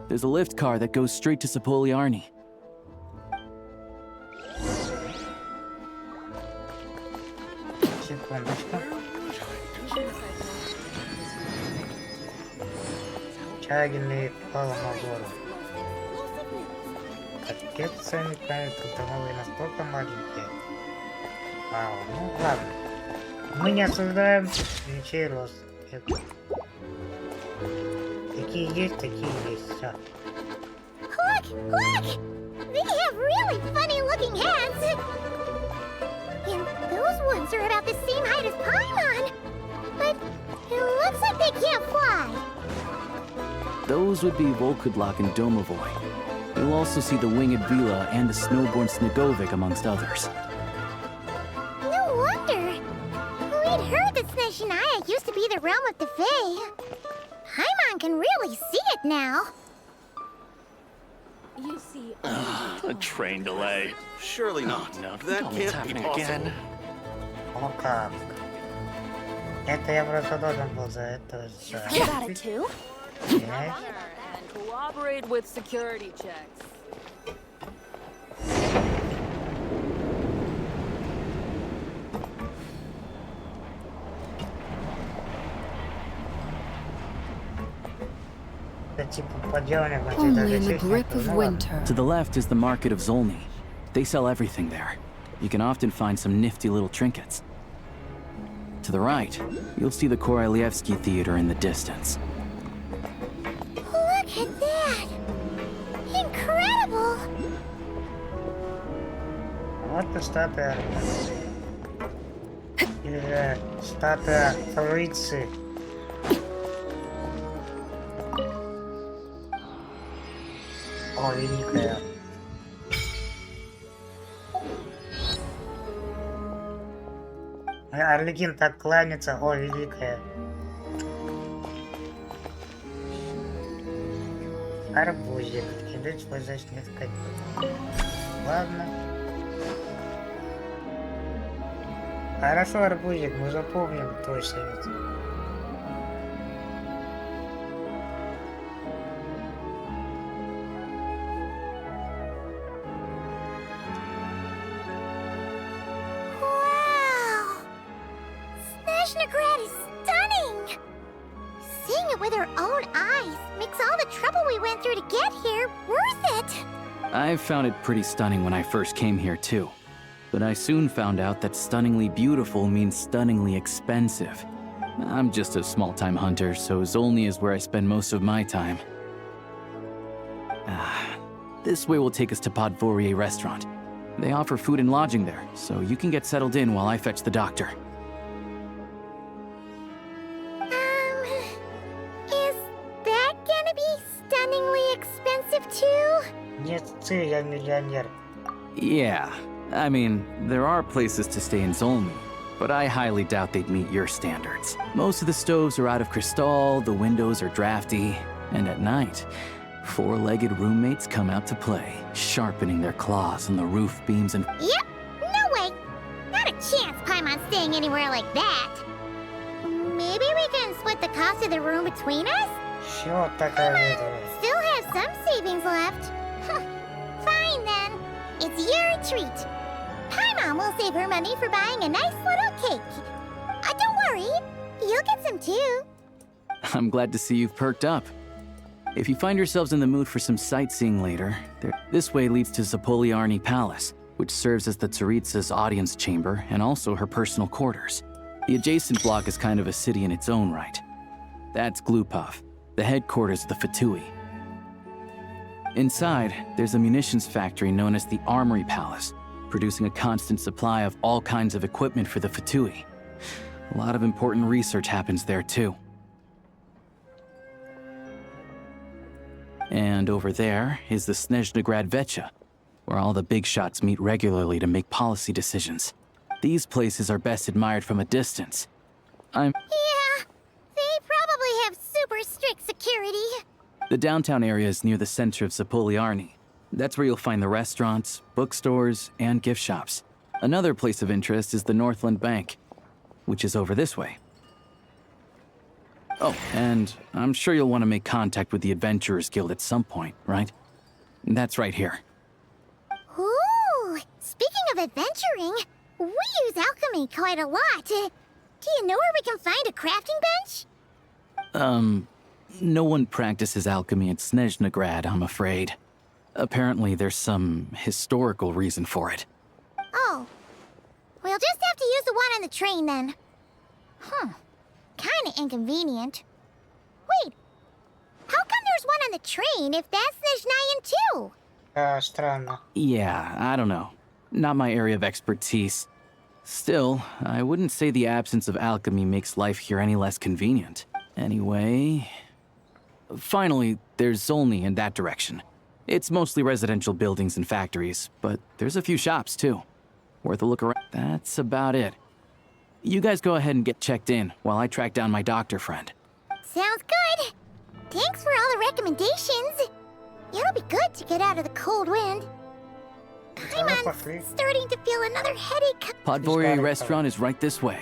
There's a lift car that goes straight to Sapoliarny. Секундочку. Чагельный Паламагору. Капец, сами новые настолько маленькие. Вау, ну ладно. Мы не осуждаем ничей рост. Такие есть, все. Look! Look! They have really funny-looking heads! And those ones are about the same height as Paimon! But it looks like they can't fly! Those would be Volkudlak and Domovoy. You'll also see the Winged Villa and the Snowborn Snegovik, amongst others. No wonder. We'd heard that Snezhnaya used to be the realm of the Fae. Paimon can really see it now. You see, A train delay. Surely not. No, that can't be possible. Again. О как. Это я просто должен был за это... You got it too? Yes. and cooperate with security checks. Only in the grip of winter. To the left is the Market of Zolny. They sell everything there. You can often find some nifty little trinkets. To the right, you'll see the Korolyevsky Theater in the distance. Look at that! Incredible! Вот и статуя. Или статуя Царицы. О, великая. Орликин так кланяется, о, великая. Арбузик. Кидать свой зачный скотин. Ладно. Хорошо, арбузик, мы запомним твой совет. Wow! Snezhnegrad is stunning! Seeing it with our own eyes makes all the trouble we went through to get here worth it! I found it pretty stunning when I first came here too. But I soon found out that stunningly beautiful means stunningly expensive. I'm just a small-time hunter, so Zolny is where I spend most of my time. This way will take us to Podvorier Restaurant. They offer food and lodging there, so you can get settled in while I fetch the doctor. Is that gonna be stunningly expensive too? Нет, я миллионер. Yeah, I mean, there are places to stay in Zolny, but I highly doubt they'd meet your standards. Most of the stoves are out of crystal, the windows are drafty, and at night, four-legged roommates come out to play, sharpening their claws on the roof beams and— Yep, no way! Not a chance Paimon's staying anywhere like that. Maybe we can split the cost of the room between us? Чё такая? Still have some savings left. Fine then. It's your treat. Paimon will save her money for buying a nice little cake. Don't worry, you'll get some too. I'm glad to see you've perked up. If you find yourselves in the mood for some sightseeing later, this way leads to Zapoliarny Palace, which serves as the Tsaritsa's audience chamber and also her personal quarters. The adjacent block is kind of a city in its own right. That's Glupov, the headquarters of the Fatui. Inside, there's a munitions factory known as the Armory Palace, producing a constant supply of all kinds of equipment for the Fatui. A lot of important research happens there too. And over there is the Snezhnegrad Vecha, where all the big shots meet regularly to make policy decisions. These places are best admired from a distance. Yeah, they probably have super strict security. The downtown area is near the center of Zapoliarny. That's where you'll find the restaurants, bookstores, and gift shops. Another place of interest is the Northland Bank, which is over this way. Oh, and I'm sure you'll want to make contact with the Adventurers Guild at some point, right? That's right here. Ooh, speaking of adventuring, we use alchemy quite a lot. Do you know where we can find a crafting bench? No one practices alchemy at Snezhnegrad, I'm afraid. Apparently there's some historical reason for it. Oh. We'll just have to use the one on the train then. Kinda inconvenient. Wait, how come there's one on the train if that's Snezhnayan too? Странно. Yeah, I don't know. Not my area of expertise. Still, I wouldn't say the absence of alchemy makes life here any less convenient. Anyway... Finally, there's Zolny in that direction. It's mostly residential buildings and factories, but there's a few shops too. Worth a look around. That's about it. You guys go ahead and get checked in while I track down my doctor friend. Sounds good. Thanks for all the recommendations. It'll be good to get out of the cold wind. Paimon's starting to feel another headache. Podvory restaurant is right this way.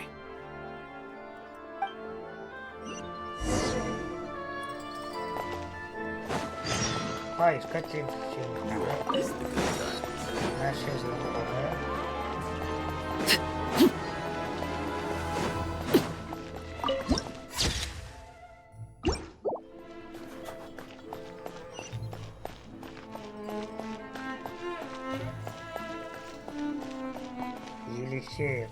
А, искать Елисеев.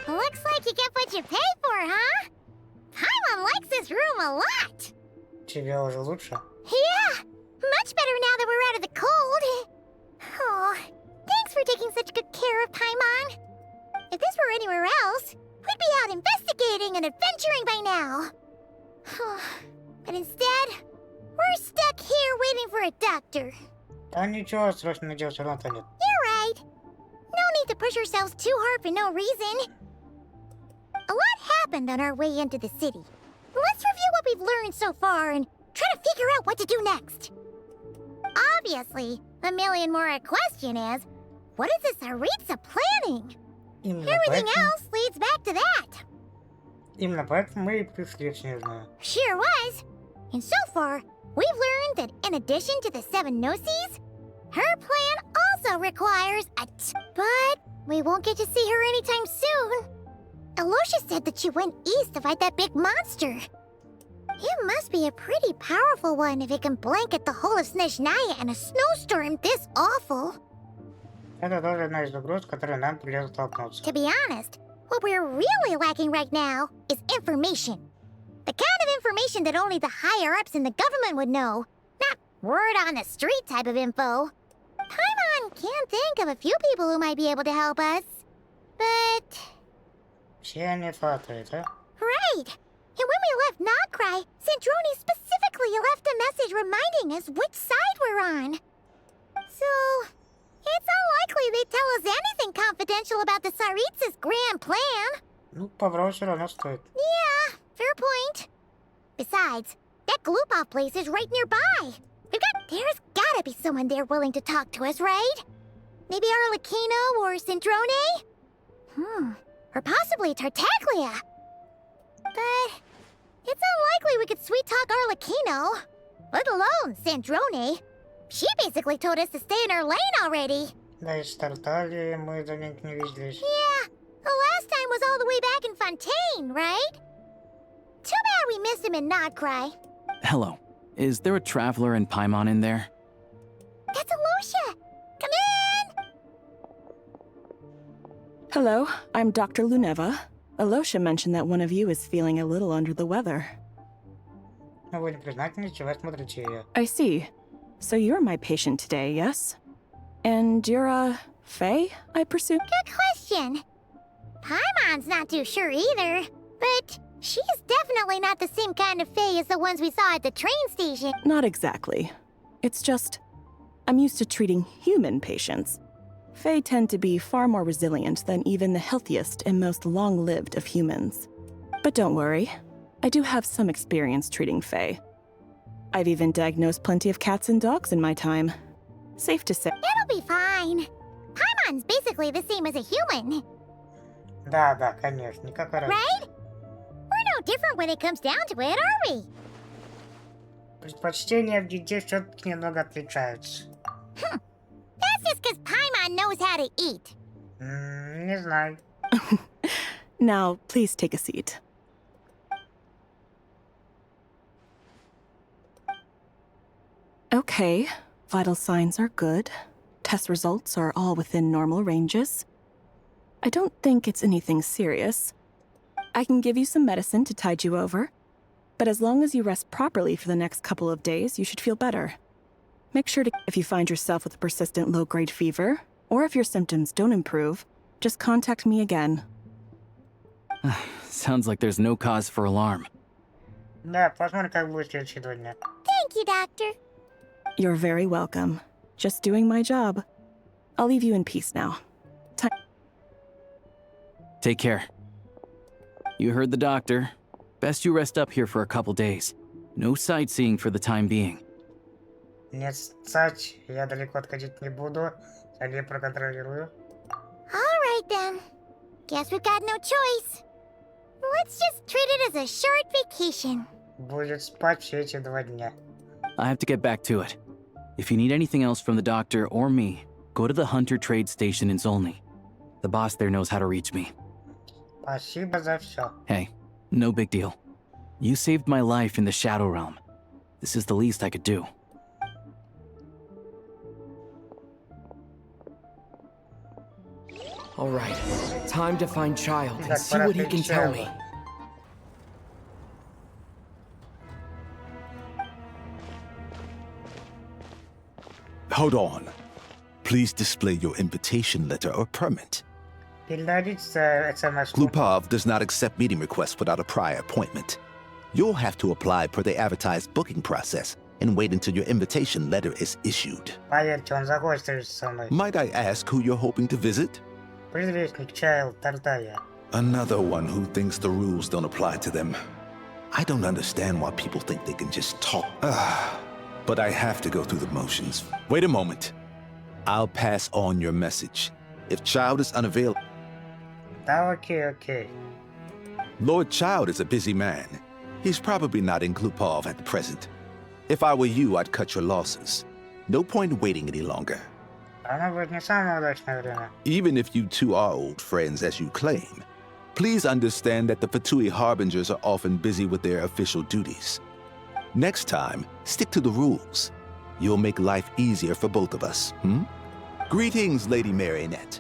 Looks like you get what you pay for, huh? Paimon likes this room a lot. Тебе уже лучше? Yeah, much better now that we're out of the cold. Oh, thanks for taking such good care of Paimon. If this were anywhere else, we'd be out investigating and adventuring by now. But instead, we're stuck here waiting for a doctor. Да ничего, срочно делать все равно-то нет. You're right. No need to push ourselves too hard for no reason. A lot happened on our way into the city. Let's review what we've learned so far and try to figure out what to do next. Obviously, the million-more question is, what is this Tsaritsa planning? Everything else leads back to that. Именно поэтому мы и пришли в Снежную. Sure was. And so far, we've learned that in addition to the 7 Gnosis, her plan also requires a but we won't get to see her anytime soon. Alosha said that she went east to fight that big monster. It must be a pretty powerful one if it can blanket the whole of Snezhnaya in a snowstorm this awful. Это тоже одна из угроз, с которой нам придется столкнуться. To be honest, what we're really lacking right now is information. The kind of information that only the higher-ups in the government would know. Not word on the street type of info. Paimon can think of a few people who might be able to help us. But... Все они фаторы, да? Right! And when we left Nogcry, Sandrone specifically left a message reminding us which side we're on. So, it's unlikely they'd tell us anything confidential about the Tsaritsa's grand plan. Ну, попробовать все равно стоит. Yeah, fair point. Besides, that Gloopov place is right nearby. There's gotta be someone there willing to talk to us, right? Maybe Arlecchino or Sandrone? Or possibly Tartaglia. But it's unlikely we could sweet-talk Arlecchino, let alone Sandrone. She basically told us to stay in our lane already. Да и с Тартальей мы давненько не виделись. Yeah, the last time was all the way back in Fontaine, right? Too bad we missed him in Nogcry. Hello. Is there a traveler in Paimon in there? That's Alosha! Come in! Hello, I'm Dr. Luneva. Alosha mentioned that one of you is feeling a little under the weather. Но вы не признательны, чего смотрите ее. I see. So you're my patient today, yes? And you're, Faye, I presume? Good question. Paimon's not too sure either, but she's definitely not the same kind of Faye as the ones we saw at the train station. Not exactly. It's just, I'm used to treating human patients. Fae tend to be far more resilient than even the healthiest and most long-lived of humans. But don't worry, I do have some experience treating Fae. I've even diagnosed plenty of cats and dogs in my time. Safe to say. It'll be fine. Paimon's basically the same as a human. Да, да, конечно, никакой разницы. Right? We're no different when it comes down to it, are we? Предпочтения в детей все-таки немного отличаются. That's just because Paimon knows how to eat. Не знаю. Now, please take a seat. Okay, vital signs are good. Test results are all within normal ranges. I don't think it's anything serious. I can give you some medicine to tide you over, but as long as you rest properly for the next couple of days, you should feel better. Make sure to, if you find yourself with a persistent low-grade fever, or if your symptoms don't improve, just contact me again. Sounds like there's no cause for alarm. Да, посмотрим, как будет следующие 2 дня. Thank you, Doctor. You're very welcome. Just doing my job. I'll leave you in peace now. Take care. You heard the doctor. Best you rest up here for a couple days. No sightseeing for the time being. Нет, Сач, я далеко отходить не буду. Я проконтролирую. All right, then. Guess we've got no choice. Let's just treat it as a short vacation. Будет спать все эти 2 дня. I have to get back to it. If you need anything else from the doctor or me, go to the Hunter Trade Station in Zolny. The boss there knows how to reach me. Спасибо за все. Hey, no big deal. You saved my life in the Shadow Realm. This is the least I could do. All right, time to find Child and see what he can tell me. Hold on. Please display your invitation letter or permit. Glupov does not accept meeting requests without a prior appointment. You'll have to apply per the advertised booking process and wait until your invitation letter is issued. Поверьте, он захочет встретиться со мной. Might I ask who you're hoping to visit? Предвестник Чайл Тартая. Another one who thinks the rules don't apply to them. I don't understand why people think they can just talk. But I have to go through the motions. Wait a moment. I'll pass on your message. If Child is unavailable... Да, окей. Lord Child is a busy man. He's probably not in Glupov at the present. If I were you, I'd cut your losses. No point waiting any longer. Оно будет не самое удачное время. Even if you two are old friends as you claim, please understand that the Fatui Harbingers are often busy with their official duties. Next time, stick to the rules. You'll make life easier for both of us, Greetings, Lady Marionette.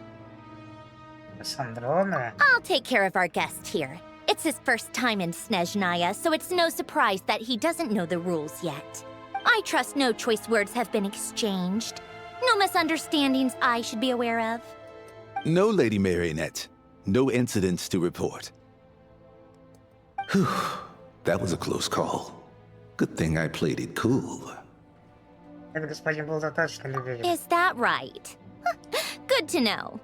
I'll take care of our guest here. It's his first time in Snezhnaya, so it's no surprise that he doesn't know the rules yet. I trust no choice words have been exchanged. No misunderstandings I should be aware of. No, Lady Marionette. No incidents to report. Whew. That was a close call. Good thing I played it cool. Is that right? Good to know.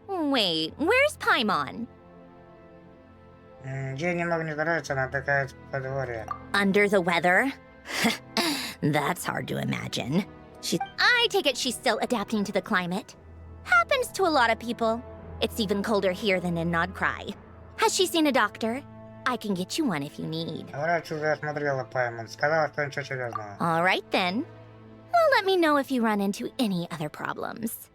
Wait, where's Paimon? Ей немного не здоровится, она такая в подворье. Under the weather? That's hard to imagine. I take it she's still adapting to the climate. Happens to a lot of people. It's even colder here than in Nodcry. Has she seen a doctor? I can get you one if you need. Врач уже осмотрела Паймон, сказала, что ничего серьезного. All right then. Well, let me know if you run into any other problems.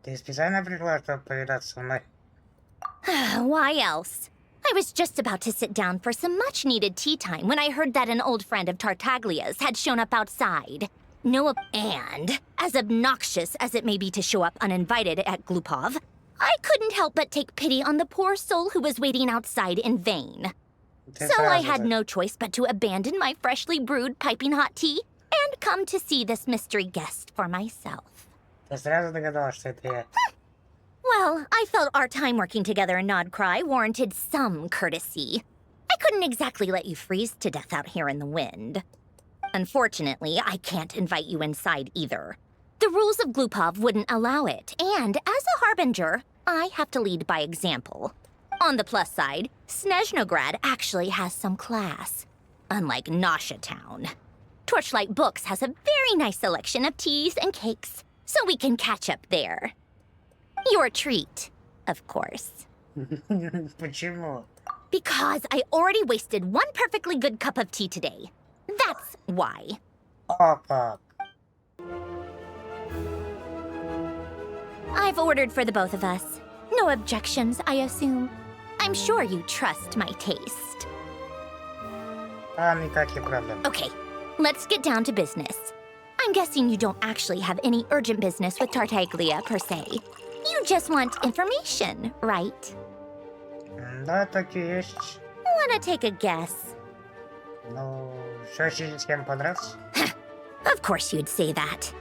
Ты специально пришла, чтобы повидаться со мной? Why else? I was just about to sit down for some much-needed tea time when I heard that an old friend of Tartaglia's had shown up outside. And, as obnoxious as it may be to show up uninvited at Glupov, I couldn't help but take pity on the poor soul who was waiting outside in vain. So I had no choice but to abandon my freshly brewed piping hot tea and come to see this mystery guest for myself. Ты сразу догадалась, что это я. Well, I felt our time working together in Nodcry warranted some courtesy. I couldn't exactly let you freeze to death out here in the wind. Unfortunately, I can't invite you inside either. The rules of Glupov wouldn't allow it, and as a harbinger, I have to lead by example. On the plus side, Snezhnograd actually has some class, unlike Nosha Town. Torchlight Books has a very nice selection of teas and cakes, so we can catch up there. Your treat, of course. Почему? Because I already wasted one perfectly good cup of tea today. That's why. I've ordered for the both of us. No objections, I assume. I'm sure you trust my taste. Никаких проблем. Okay, let's get down to business. I'm guessing you don't actually have any urgent business with Tartaglia, per se. You just want information, right? Да, так и есть. Wanna take a guess? Ну, что с кем подраться? Of course you'd say that.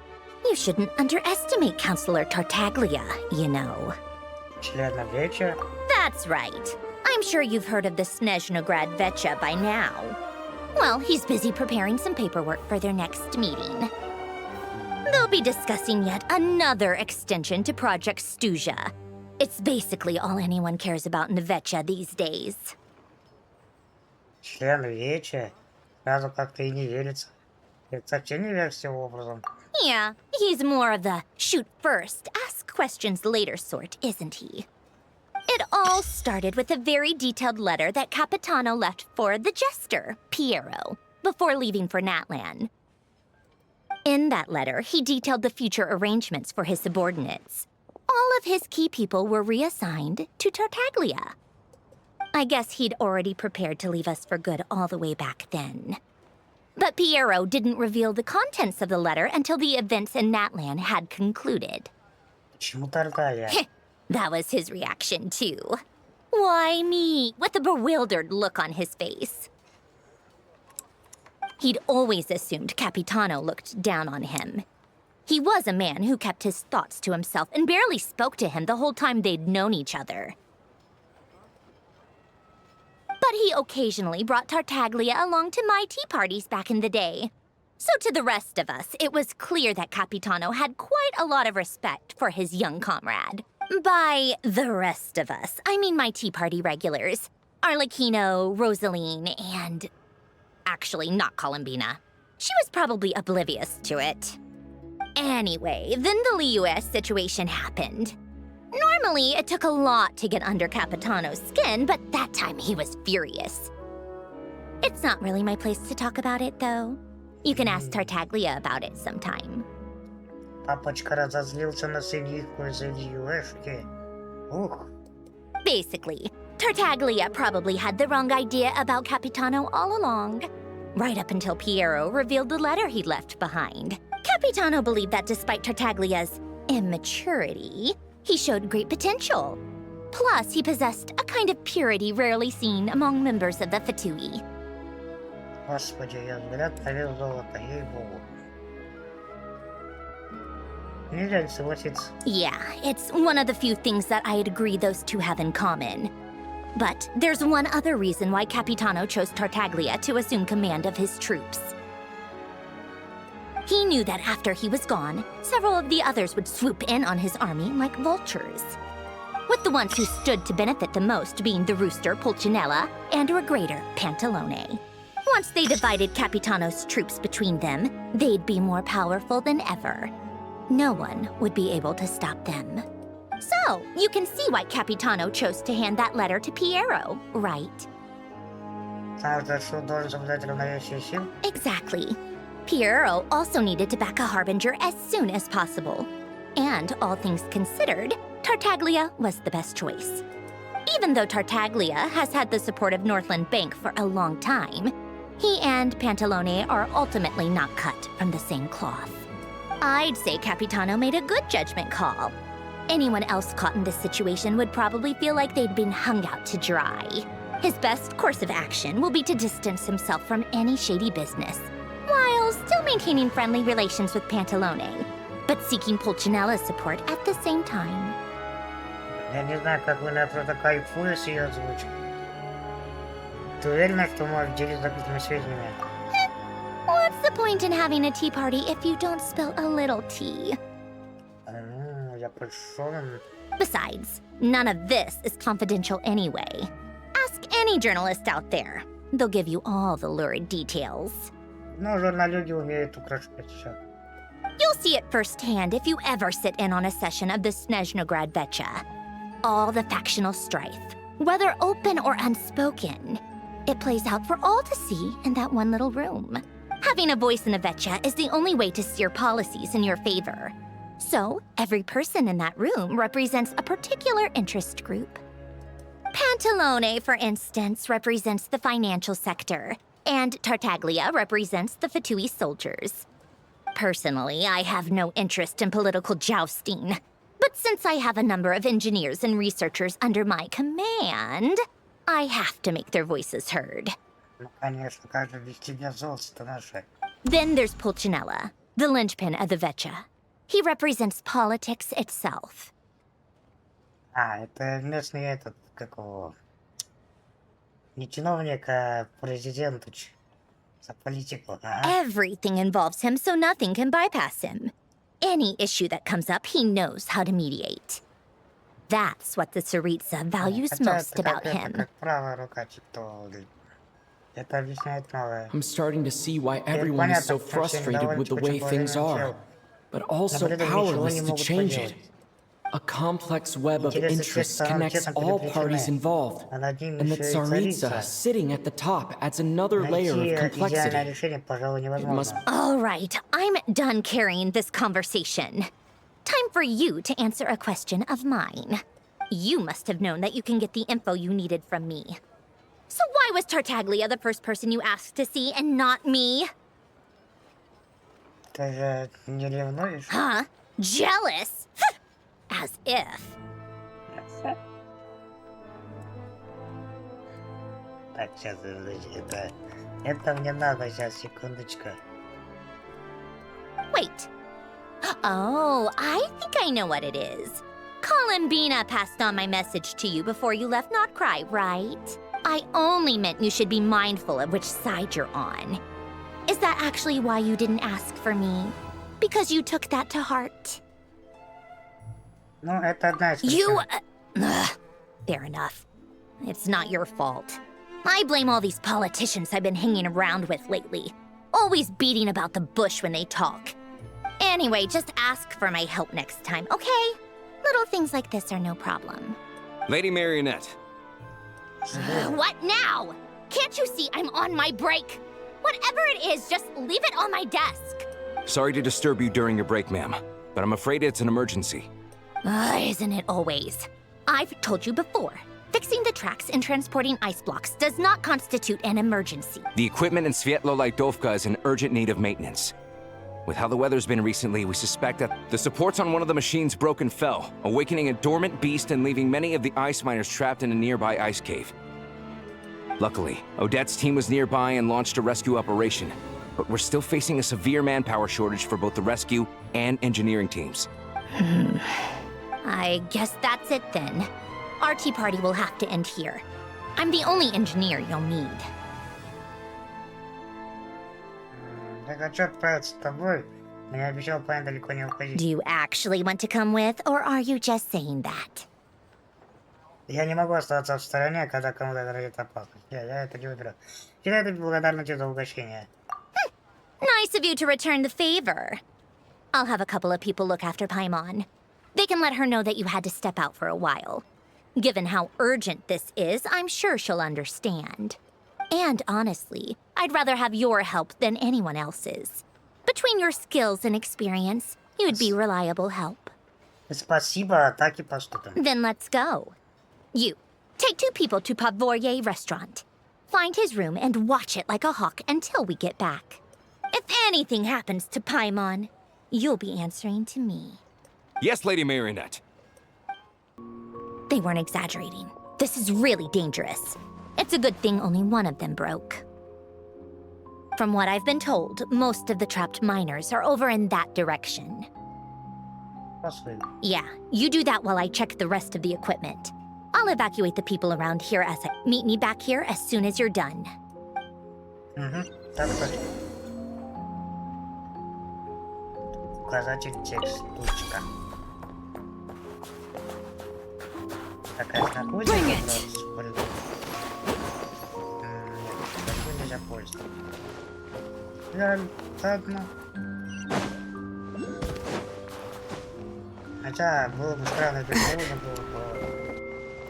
You shouldn't underestimate Counselor Tartaglia, you know. Члена Веча? That's right. I'm sure you've heard of the Snezhnograd Vecha by now. Well, he's busy preparing some paperwork for their next meeting. They'll be discussing yet another extension to Project Stuja. It's basically all anyone cares about in Vecha these days. Член Веча? Сразу как-то и не верится. Это совсем не верится образом. Yeah, he's more of the shoot first, ask questions later sort, isn't he? It all started with a very detailed letter that Capitano left for the jester, Piero, before leaving for Natlan. In that letter, he detailed the future arrangements for his subordinates. All of his key people were reassigned to Tartaglia. I guess he'd already prepared to leave us for good all the way back then. But Piero didn't reveal the contents of the letter until the events in Natlan had concluded. That was his reaction, too. Why me? With a bewildered look on his face. He'd always assumed Capitano looked down on him. He was a man who kept his thoughts to himself and barely spoke to him the whole time they'd known each other. But he occasionally brought Tartaglia along to my tea parties back in the day. So to the rest of us, it was clear that Capitano had quite a lot of respect for his young comrade. By the rest of us, I mean my tea party regulars. Arlecchino, Rosaline, and... actually, not Columbina. She was probably oblivious to it. Anyway, then the Liues situation happened. Normally, it took a lot to get under Capitano's skin, but that time he was furious. It's not really my place to talk about it, though. You can ask Tartaglia about it sometime. Папочка разозлился на сынишку из Ильюшки. Ух. Basically, Tartaglia probably had the wrong idea about Capitano all along. Right up until Piero revealed the letter he'd left behind. Capitano believed that despite Tartaglia's immaturity, he showed great potential. Plus, he possessed a kind of purity rarely seen among members of the Fatui. Господи, я взгляд на вес золота, ей-богу. Нельзя не согласиться. Yeah, it's one of the few things that I'd agree those two have in common. But there's one other reason why Capitano chose Tartaglia to assume command of his troops. He knew that after he was gone, several of the others would swoop in on his army like vultures. With the ones who stood to benefit the most being the rooster Pulcinella and Regrator Pantalone. Once they divided Capitano's troops between them, they'd be more powerful than ever. No one would be able to stop them. So, you can see why Capitano chose to hand that letter to Piero, right? Exactly. Piero also needed to back a harbinger as soon as possible. And all things considered, Tartaglia was the best choice. Even though Tartaglia has had the support of Northland Bank for a long time, he and Pantalone are ultimately not cut from the same cloth. I'd say Capitano made a good judgment call. Anyone else caught in this situation would probably feel like they'd been hung out to dry. His best course of action will be to distance himself from any shady business, while still maintaining friendly relations with Pantalone, but seeking Pulcinella's support at the same time. Я не знаю, как вы на это кайфуете с ее озвучкой. Ты уверена, что можешь делиться такими сведениями? What's the point in having a tea party if you don't spill a little tea? Я польщен. Besides, none of this is confidential anyway. Ask any journalist out there. They'll give you all the lurid details. Ну, журналюги умеют украшать все. You'll see it firsthand if you ever sit in on a session of the Snezhnograd Vecha. All the factional strife, whether open or unspoken, it plays out for all to see in that one little room. Having a voice in a Vecha is the only way to steer policies in your favor. So, every person in that room represents a particular interest group. Pantalone, for instance, represents the financial sector, and Tartaglia represents the Fatui soldiers. Personally, I have no interest in political jousting. But since I have a number of engineers and researchers under my command, I have to make their voices heard. Then there's Pulcinella, the linchpin of the Vecha. He represents politics itself. Это местный этот, как его... Не чиновник, а президент за политику. Everything involves him, so nothing can bypass him. Any issue that comes up, he knows how to mediate. That's what the Tsaritsa values most about him. I'm starting to see why everyone is so frustrated with the way things are, but also powerless to change it. A complex web of interests connects all parties involved, and the Tsaritsa sitting at the top adds another layer of complexity. It must... All right, I'm done carrying this conversation. Time for you to answer a question of mine. You must have known that you can get the info you needed from me. So why was Tartaglia the first person you asked to see and not me? Huh? Jealous? As if. Так, сейчас, это мне надо, сейчас, секундочку. Wait. Oh, I think I know what it is. Columbina passed on my message to you before you left Not Cry, right? I only meant you should be mindful of which side you're on. Is that actually why you didn't ask for me? Because you took that to heart? Ну, это одна из You... fair enough. It's not your fault. I blame all these politicians I've been hanging around with lately. Always beating about the bush when they talk. Anyway, just ask for my help next time, okay? Little things like this are no problem. Lady Marionette. What now? Can't you see I'm on my break? Whatever it is, just leave it on my desk. Sorry to disturb you during your break, ma'am, but I'm afraid it's an emergency. Isn't it always? I've told you before. Fixing the tracks and transporting ice blocks does not constitute an emergency. The equipment in Svietlo-Laitovka is in urgent need of maintenance. With how the weather's been recently, we suspect that the supports on one of the machines broke and fell, awakening a dormant beast and leaving many of the ice miners trapped in a nearby ice cave. Luckily, Odette's team was nearby and launched a rescue operation, but we're still facing a severe manpower shortage for both the rescue and engineering teams. I guess that's it then. Our tea party will have to end here. I'm the only engineer you'll need. Я хочу отправиться с тобой, но я обещал Пайн далеко не уходить. Do you actually want to come with, or are you just saying that? Я не могу оставаться в стороне, когда кому-то грозит опасность. Я это не выберу. Всегда я благодарна тебе за угощение. Nice of you to return the favor. I'll have a couple of people look after Paimon. They can let her know that you had to step out for a while. Given how urgent this is, I'm sure she'll understand. And honestly, I'd rather have your help than anyone else's. Between your skills and experience, you'd be reliable help. Спасибо, так и поступим. Then let's go. You, take 2 people to Pavorier restaurant. Find his room and watch it like a hawk until we get back. If anything happens to Paimon, you'll be answering to me. Yes, Lady Marionette. They weren't exaggerating. This is really dangerous. It's a good thing only one of them broke. From what I've been told, most of the trapped miners are over in that direction. Yeah, you do that while I check the rest of the equipment. I'll evacuate the people around here as I... Meet me back here as soon as you're done. Указатель текст, точка. Такая находится. Нет, такой нельзя пользоваться. Ладно. Хотя было бы странно, если можно было бы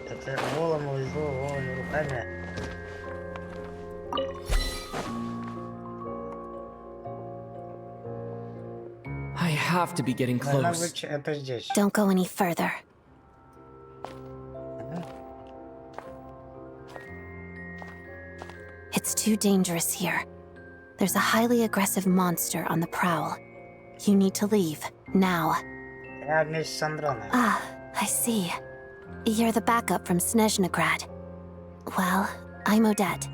это голому и голыми руками. I have to be getting close. Don't go any further. It's too dangerous here. There's a highly aggressive monster on the prowl. You need to leave, now. Я вместе с Андроной. Ah, I see. You're the backup from Snezhnograd. Well, I'm Odette.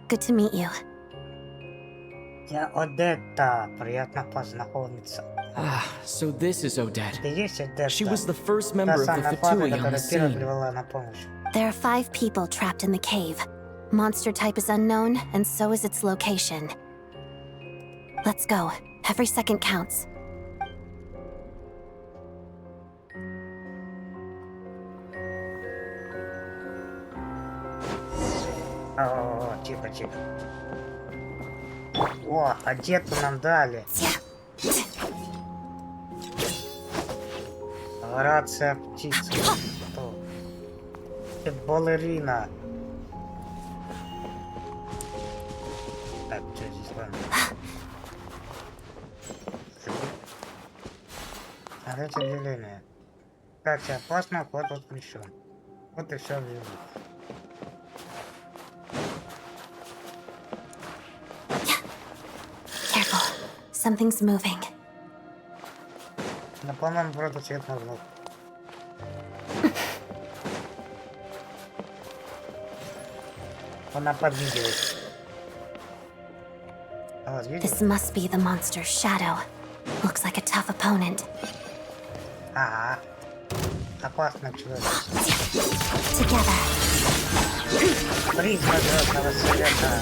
Good to meet you. Я Одетта. Приятно познакомиться. Ah, so this is Odette. Ты есть Одетта? She was the first member Та of the самая пара, Fatui on the которая первая scene. привела на помощь. There are 5 people trapped in the cave. Monster type is unknown, and so is its location. Let's go. Every second counts. О, тихо, тихо. О, Одетту нам дали. Рация птицы. Что? Балерина. Так, что здесь ладно? Смотрите объявление. Кстати, опасно, вход воспрещен. Вот и все объявление. Careful. Something's moving. Но, по-моему, просто цвет мозгов. Она подвигивает. А вот видишь? This must be the monster's shadow. Looks like a tough opponent. Ага. Опасный человек. Together. Признак Звездного Совета.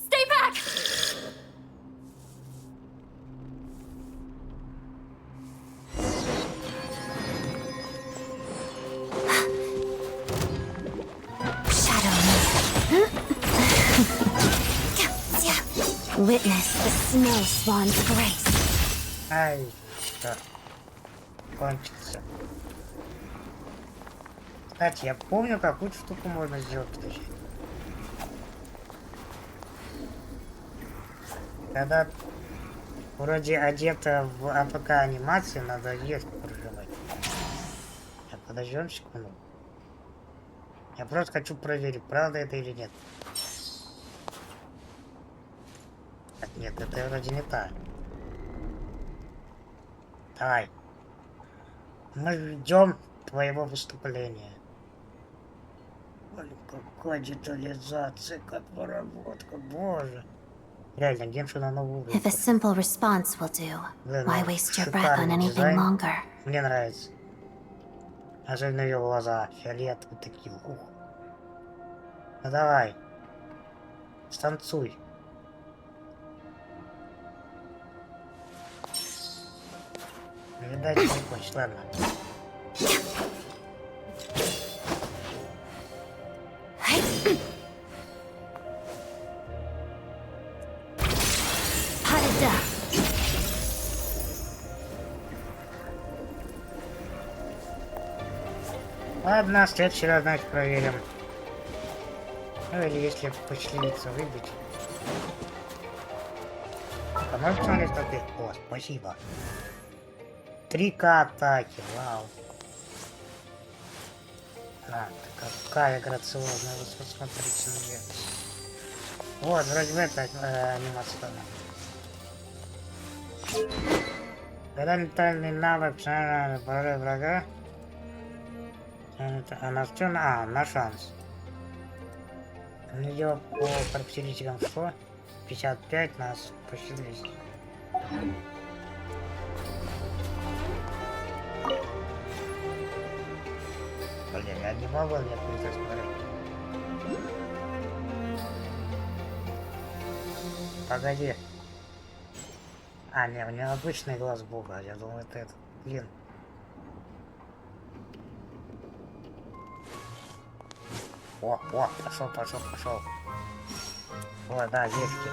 Stay back! Witness the snow swan's grace. Ай, что? Кончится. Кстати, я помню, какую штуку можно сделать. Подожди. Когда вроде одета в АПК анимации, надо есть проживать. Подождем секунду. Я просто хочу проверить, правда это или нет. Так, нет, это вроде не та. Давай. Мы ждем твоего выступления. Ой, какая детализация, как проработка, боже. Реально, Genshin на новый уровень. If a simple response will do, why waste your breath on anything longer? Мне нравится. Особенно ее глаза, фиолетовые такие. Ух. Ну давай. Станцуй. Видать, не хочешь, ладно. Ладно, в следующий раз, значит, проверим. Ну или если посчастливится выбить. По-моему, посмотреть, что ты... О, спасибо. 3К атаки, вау. А, какая грациозная, вы посмотрите на нее. Вот, вроде бы это анимация. Когда ментальный навык поражает врага, она что? А, на шанс. У нее по характеристикам что? 55 нас почти 200. Блин, я не могу мне это смотреть. Погоди. А, не, у нее обычный глаз бога, я думаю, это этот. Блин. О, пошел. О, да, ветки.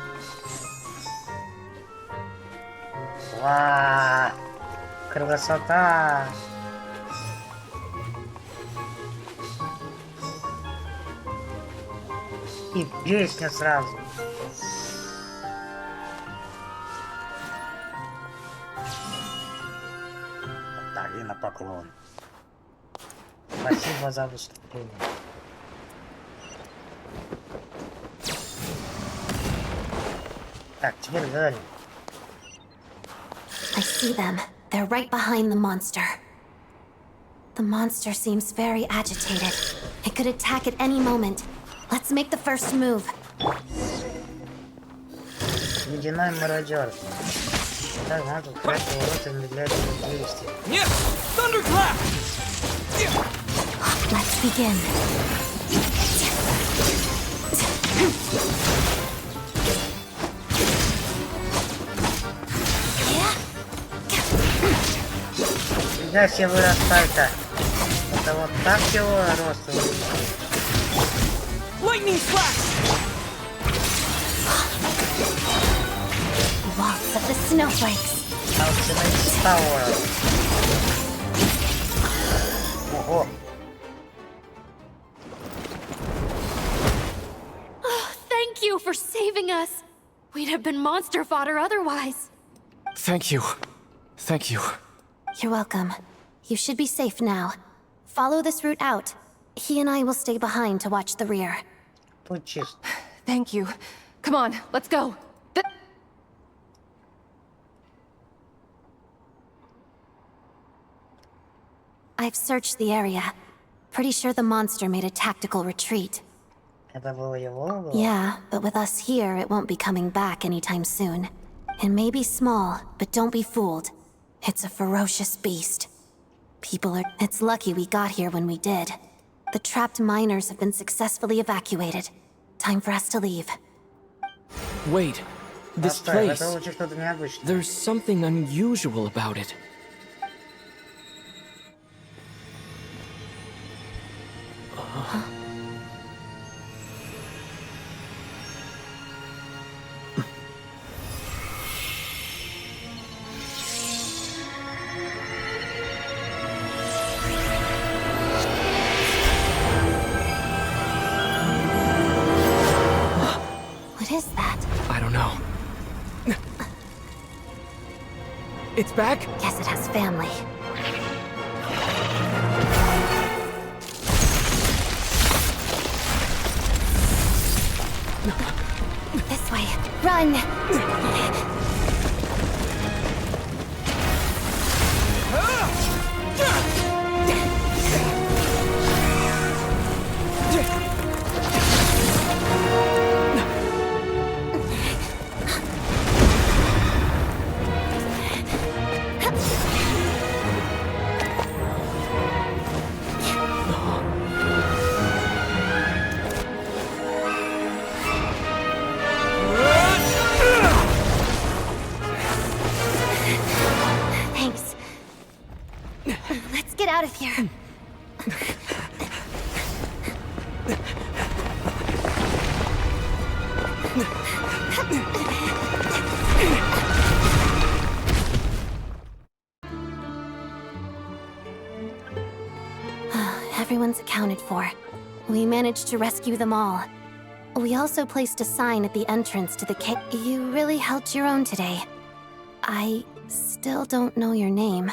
Ва, красота. И песня сразу. Вот так, И на поклон. Спасибо за выступление. Так, теперь говори. I see them. They're right behind the monster. The monster seems very agitated. It could attack at any moment. Let's make the first move. Ледяной мародер. Так, может, краткий урод замедляет действия. Нет! Thunderclap! Let's begin. Фига себе вырастай-то. Это вот так его рост увеличить. Lightning flash! Waltz of the snowflakes. Ultimate Tower. Ого. Oh, thank you for saving us. We'd have been monster fodder otherwise. Thank you. Thank you. You're welcome. You should be safe now. Follow this route out. He and I will stay behind to watch the rear. Thank you. Come on, let's go. I've searched the area. Pretty sure the monster made a tactical retreat. Это было его? Yeah, but with us here, it won't be coming back anytime soon. It may be small, but don't be fooled. It's a ferocious beast. It's lucky we got here when we did. The trapped miners have been successfully evacuated. Time for us to leave. Wait, this place. There's something unusual about it. What is that? I don't know. It's back? Guess it has family. This way. Run! Thanks. Let's get out of here. Everyone's accounted for. We managed to rescue them all. We also placed a sign at the entrance to the cave. You really held your own today. I still don't know your name.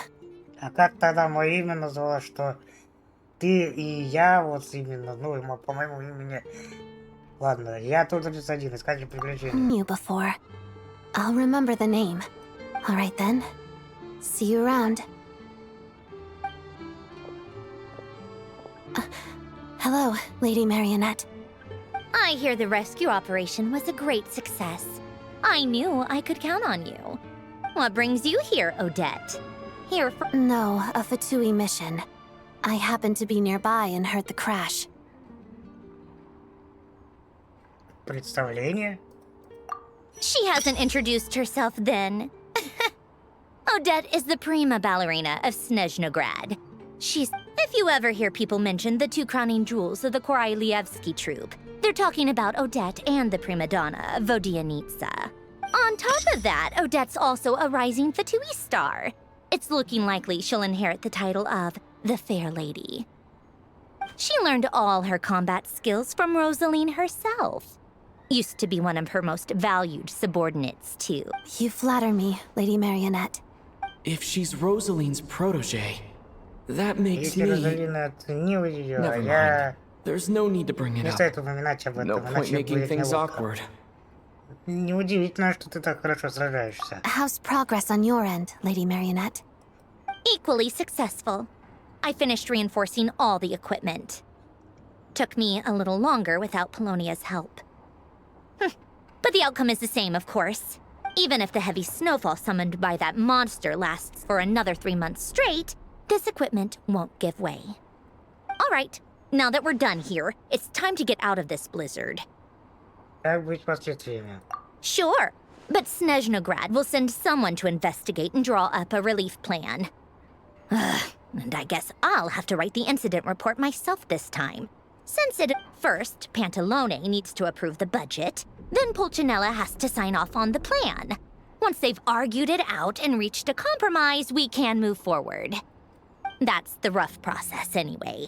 А как тогда мое имя называлось, что ты и я вот именно, ну, по моему имени... Ладно, я тут один, искатель приключений. You before. I'll remember the name. All right then. See you around. Hello, Lady Marionette. I hear the rescue operation was a great success. I knew I could count on you. What brings you here, Odette? Here for— No, a Fatui mission. I happened to be nearby and heard the crash. Представление? She hasn't introduced herself then. Odette is the prima ballerina of Snezhnograd. If you ever hear people mention the two crowning jewels of the Korailievsky troupe, they're talking about Odette and the prima donna, Vodianitsa. On top of that, Odette's also a rising Fatui star. It's looking likely she'll inherit the title of the Fair Lady. She learned all her combat skills from Rosaline herself. Used to be one of her most valued subordinates, too. You flatter me, Lady Marionette. If she's Rosaline's protege, That makes me... Розалина оценила ее, Never mind. я... There's no need to bring it Не up. стоит упоминать об этом, No point иначе making будет things неловко. awkward. Неудивительно, что ты так хорошо сражаешься. How's progress on your end, Lady Marionette? Equally successful. I finished reinforcing all the equipment. Took me a little longer without Polonia's help. But the outcome is the same, of course. Even if the heavy snowfall summoned by that monster lasts for another 3 months straight, this equipment won't give way. All right, now that we're done here, it's time to get out of this blizzard. Как быть последствиями? Sure, but Snezhnograd will send someone to investigate and draw up a relief plan. And I guess I'll have to write the incident report myself this time. Since first, Pantalone needs to approve the budget, then Pulcinella has to sign off on the plan. Once they've argued it out and reached a compromise, we can move forward. That's the rough process anyway.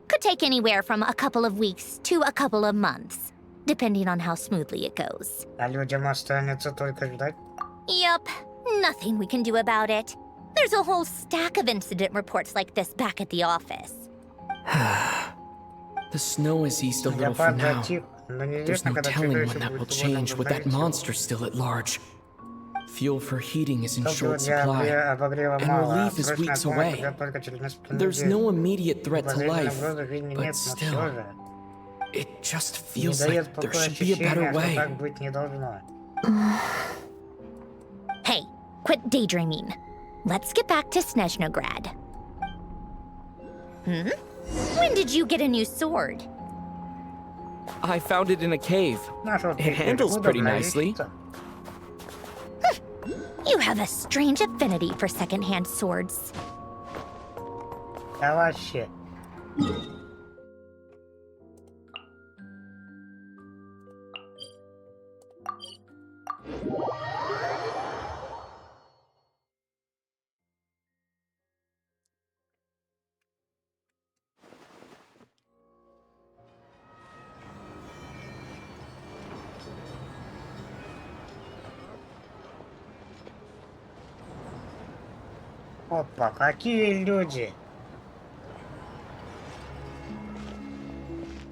Could take anywhere from a couple of weeks to a couple of months, depending on how smoothly it goes. А людям останется только ждать? Yup, nothing we can do about it. There's a whole stack of incident reports like this back at the office. The snow is eased a little for now. There's no telling when that will change with that monster still at large. Fuel for heating is in short supply, and relief is weeks away. There's no immediate threat to life, but still, it just feels like there should be a better way. Hey, quit daydreaming. Let's get back to Snezhnograd. When did you get a new sword? I found it in a cave. It handles pretty nicely. You have a strange affinity for second-hand swords. Да вообще. Опа, какие люди!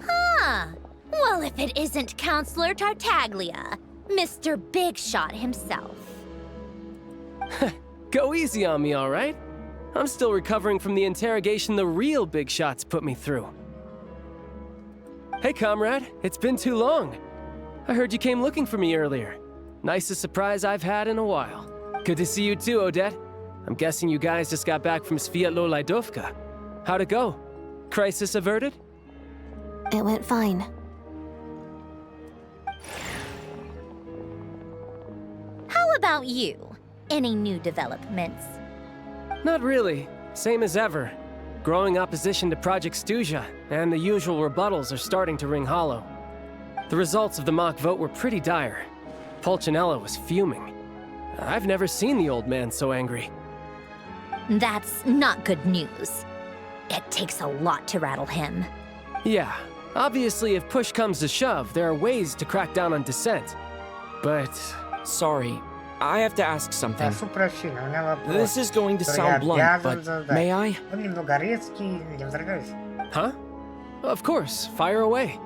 Huh. Well, if it isn't Counselor Tartaglia, Mr. Big Shot himself. Go easy on me, all right? I'm still recovering from the interrogation the real Big Shots put me through. Hey, comrade, it's been too long. I heard you came looking for me earlier. Nicest surprise I've had in a while. Good to see you too, Odette. I'm guessing you guys just got back from Sviatlo Lajdovka. How'd it go? Crisis averted? It went fine. How about you? Any new developments? Not really. Same as ever. Growing opposition to Project Stuja, and the usual rebuttals are starting to ring hollow. The results of the mock vote were pretty dire. Pulcinella was fuming. I've never seen the old man so angry. That's not good news. It takes a lot to rattle him. Yeah, obviously if push comes to shove, there are ways to crack down on dissent. But... Sorry, I have to ask something. Прошу прощения, у меня вопрос. This is going to который sound я blunt, обязан but задать. may I? Он немного резкий, не возражаюсь. Huh? Of course, fire away.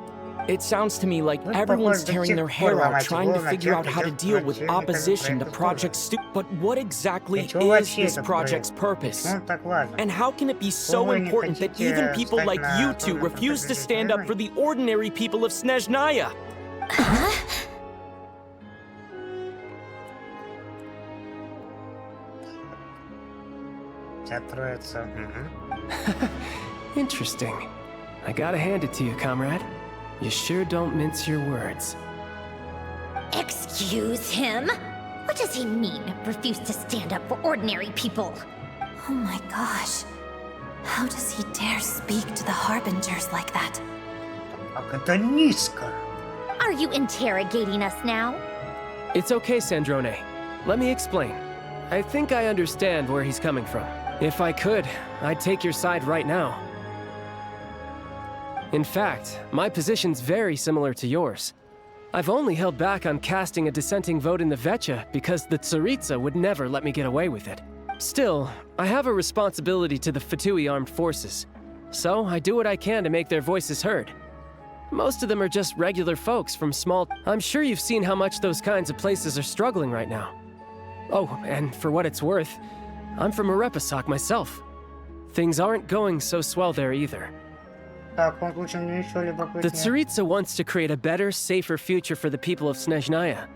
It sounds to me like everyone's tearing their hair out trying to figure out how to deal with opposition to Project Stu. But what exactly is this project's purpose? And how can it be so important that even people like you two refuse to stand up for the ordinary people of Snezhnaya? Interesting. I gotta hand it to you, comrade. You sure don't mince your words. Excuse him? What does he mean, refuse to stand up for ordinary people? Oh my gosh. How does he dare speak to the Harbingers like that? Are you interrogating us now? It's okay, Sandrone. Let me explain. I think I understand where he's coming from. If I could, I'd take your side right now. In fact, my position's very similar to yours. I've only held back on casting a dissenting vote in the Vecha because the Tsaritsa would never let me get away with it. Still, I have a responsibility to the Fatui armed forces, so I do what I can to make their voices heard. Most of them are just regular folks from small... I'm sure you've seen how much those kinds of places are struggling right now. Oh, and for what it's worth, I'm from Arepasak myself. Things aren't going so swell there either. The Tsaritsa wants to create a better, safer future for the people of Snezhnaya,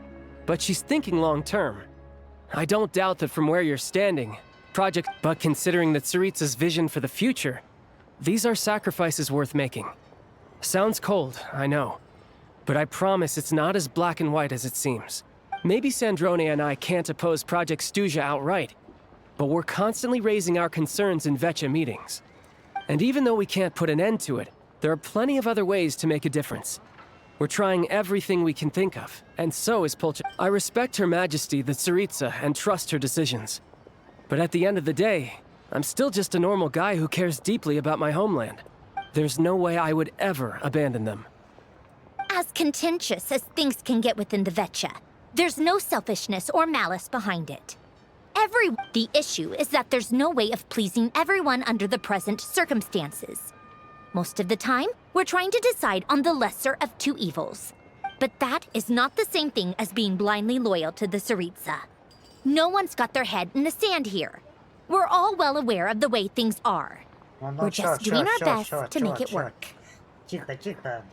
but she's thinking long-term. I don't doubt that from where you're standing, but considering the Tsaritsa's vision for the future, these are sacrifices worth making. Sounds cold, I know, but I promise it's not as black and white as it seems. Maybe Sandrone and I can't oppose Project Stuja outright, but we're constantly raising our concerns in Vecha meetings. And even though we can't put an end to it, there are plenty of other ways to make a difference. We're trying everything we can think of, and so is Polcha. I respect Her Majesty, the Tsaritsa, and trust her decisions. But at the end of the day, I'm still just a normal guy who cares deeply about my homeland. There's no way I would ever abandon them. As contentious as things can get within the Vecha, there's no selfishness or malice behind it. The issue is that there's no way of pleasing everyone under the present circumstances. Most of the time, we're trying to decide on the lesser of two evils. But that is not the same thing as being blindly loyal to the Tsaritsa. No one's got their head in the sand here. We're all well aware of the way things are. We're just doing our best to make it work. Тихо, тихо.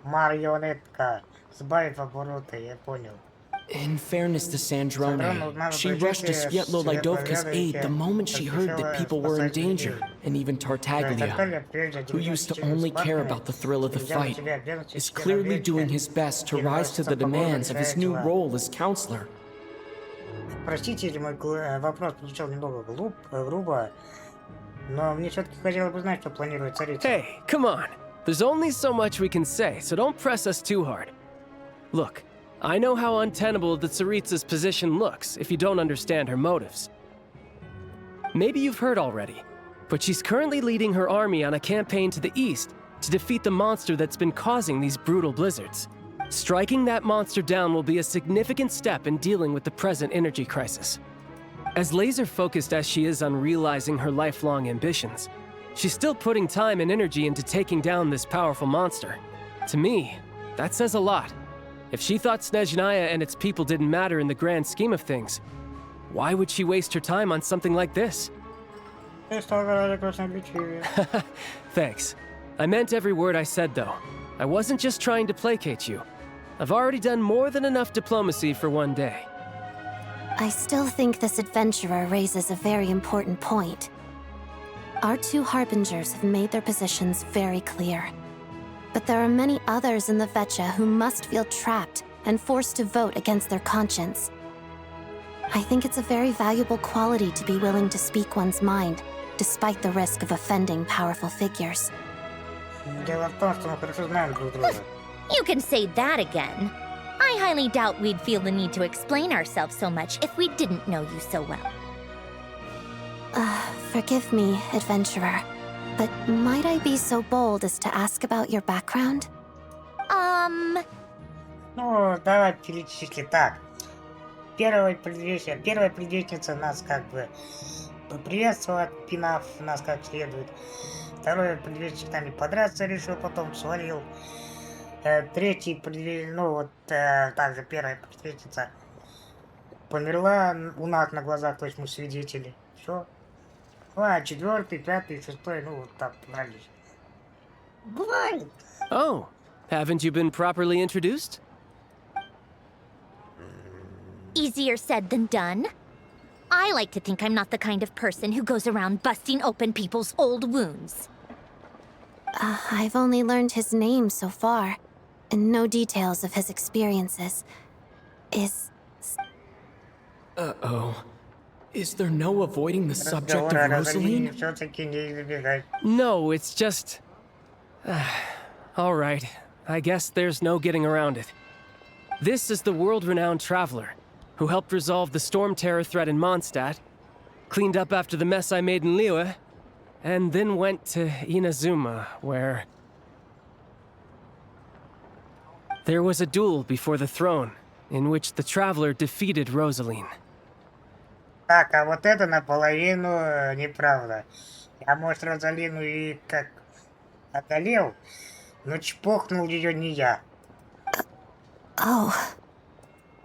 Марионетка. Сбавив обороты, я понял. In fairness to Sandrone, she rushed to Svietlo Lidovka's aid the moment she heard that people were in danger, and even Tartaglia, who used to only care about the thrill of the fight, is clearly doing his best to rise to the demands of his new role as counselor. Простите, если мой вопрос звучал немного грубо, но мне все-таки хотелось бы знать, что планирует царица. Hey, come on. There's only so much we can say, so don't press us too hard. Look, I know how untenable the Tsaritsa's position looks if you don't understand her motives. Maybe you've heard already, but she's currently leading her army on a campaign to the east to defeat the monster that's been causing these brutal blizzards. Striking that monster down will be a significant step in dealing with the present energy crisis. As laser-focused as she is on realizing her lifelong ambitions, she's still putting time and energy into taking down this powerful monster. To me, that says a lot. If she thought Snezhnaya and its people didn't matter in the grand scheme of things, why would she waste her time on something like this? Thanks. I meant every word I said, though. I wasn't just trying to placate you. I've already done more than enough diplomacy for one day. I still think this adventurer raises a very important point. Our two harbingers have made their positions very clear. But there are many others in the Vecha who must feel trapped and forced to vote against their conscience. I think it's a very valuable quality to be willing to speak one's mind, despite the risk of offending powerful figures. You can say that again. I highly doubt we'd feel the need to explain ourselves so much if we didn't know you so well. Forgive me, adventurer, but might I be so bold as to ask about your background? Ну, давай перечисли так. Первая предвестница нас как бы поприветствовала, пинав нас как следует. Второй предвестник нами подраться решил, потом свалил. Третий предвестник, ну вот также первая предвестница померла у нас на глазах, то есть мы свидетели. Все. А четвертый, пятый, шестой, ну вот так дрались. Бывает. Oh, haven't you been properly introduced? Easier said than done. I like to think I'm not the kind of person who goes around busting open people's old wounds. I've only learned his name so far, and no details of his experiences. Uh-oh. Is there no avoiding the subject of Rosaline? No, it's just... All right, I guess there's no getting around it. This is the world-renowned traveler, who helped resolve the storm terror threat in Mondstadt, cleaned up after the mess I made in Liyue, and then went to Inazuma, where... There was a duel before the throne, in which the traveler defeated Rosaline. Так, а вот это наполовину неправда. Я, может, Розалину и как одолел, но чпокнул ее не я. Oh.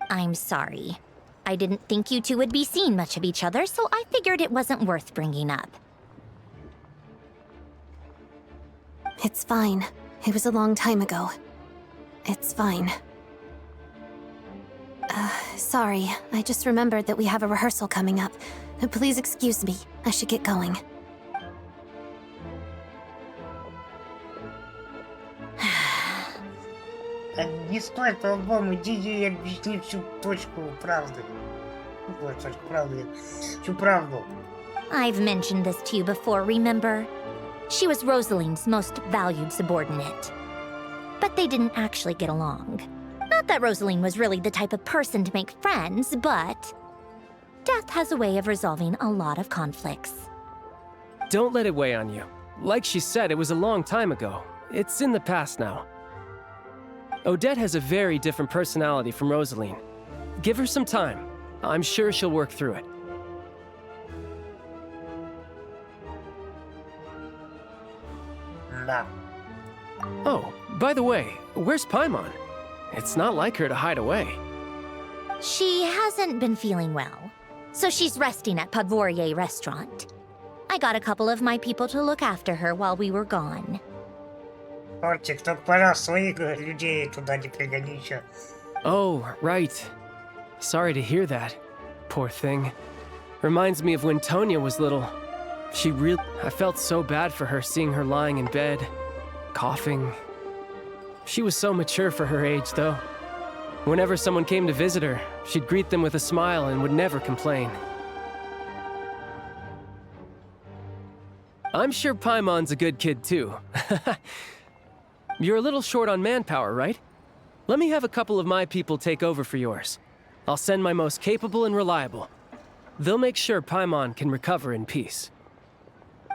I'm sorry. I didn't think you two would be seeing much of each other, so I figured it wasn't worth bringing up. It's fine. It was a long time ago. It's fine. Sorry. I just remembered that we have a rehearsal coming up. Please excuse me. I should get going. Не стоит по-любому, иди ей объясни всю точку правды. Точку правды. Всю правду. I've mentioned this to you before, remember? She was Rosaline's most valued subordinate. But they didn't actually get along. Not that Rosaline was really the type of person to make friends, but death has a way of resolving a lot of conflicts. Don't let it weigh on you. Like she said, it was a long time ago. It's in the past now. Odette has a very different personality from Rosaline. Give her some time. I'm sure she'll work through it. Да. Oh, by the way, where's Paimon? It's not like her to hide away. She hasn't been feeling well, so she's resting at Podvorier restaurant. I got a couple of my people to look after her while we were gone. Тортик, только, пожалуйста, своих людей туда не пригони еще. Oh, right. Sorry to hear that. Poor thing. Reminds me of when Tonya was little. I felt so bad for her seeing her lying in bed, coughing. She was so mature for her age, though. Whenever someone came to visit her, she'd greet them with a smile and would never complain. I'm sure Paimon's a good kid, too. You're a little short on manpower, right? Let me have a couple of my people take over for yours. I'll send my most capable and reliable. They'll make sure Paimon can recover in peace.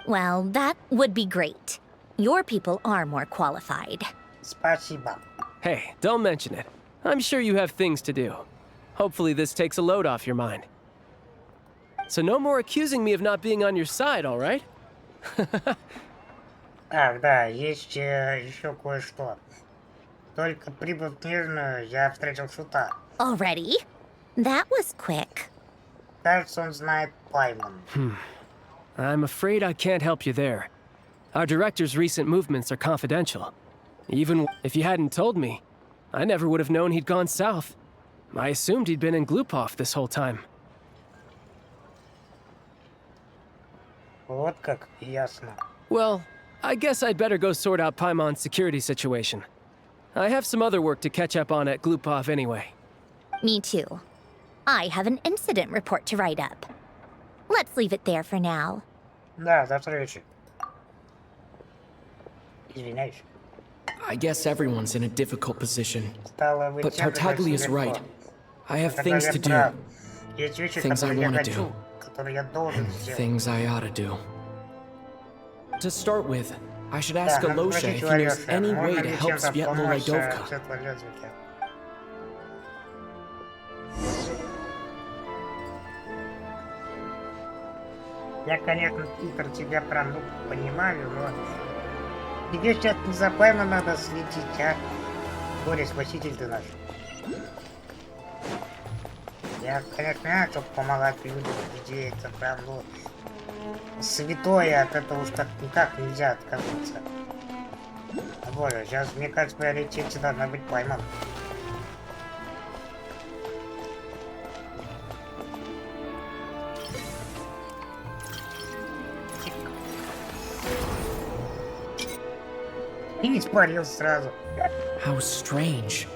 Well, that would be great. Your people are more qualified. Спасибо. Hey, don't mention it. I'm sure you have things to do. Hopefully this takes a load off your mind. So no more accusing me of not being on your side, all right? Ах, да, есть еще кое-что. Только прибыв в Книжную, я встретил Шута. Already? That was quick. Кажется, он знает Паймон. I'm afraid I can't help you there. Our director's recent movements are confidential. Even if you hadn't told me, I never would have known he'd gone south. I assumed he'd been in Glupov this whole time. Вот как, ясно. Well, I guess I'd better go sort out Paimon's security situation. I have some other work to catch up on at Glupov anyway. Me too. I have an incident report to write up. Let's leave it there for now. Да, до встречи. Извиняюсь. I guess everyone's in a difficult position. But Tartaglia's right. I have things to do. Things I want to do. And things I ought to do. To start with, I should ask Alosha if he knows any way to help Svietlo-Laidovka. Я, конечно, Питер, тебя прям понимаю, но тебе сейчас не за Паймон надо следить, а? Горе-спаситель ты наш. Я, конечно, понимаю, что помогать людям, где это прям, ну, святое, от этого уж так никак нельзя отказаться. Боже, сейчас, мне кажется, в приоритете должна быть Паймон. И испарился сразу. How strange.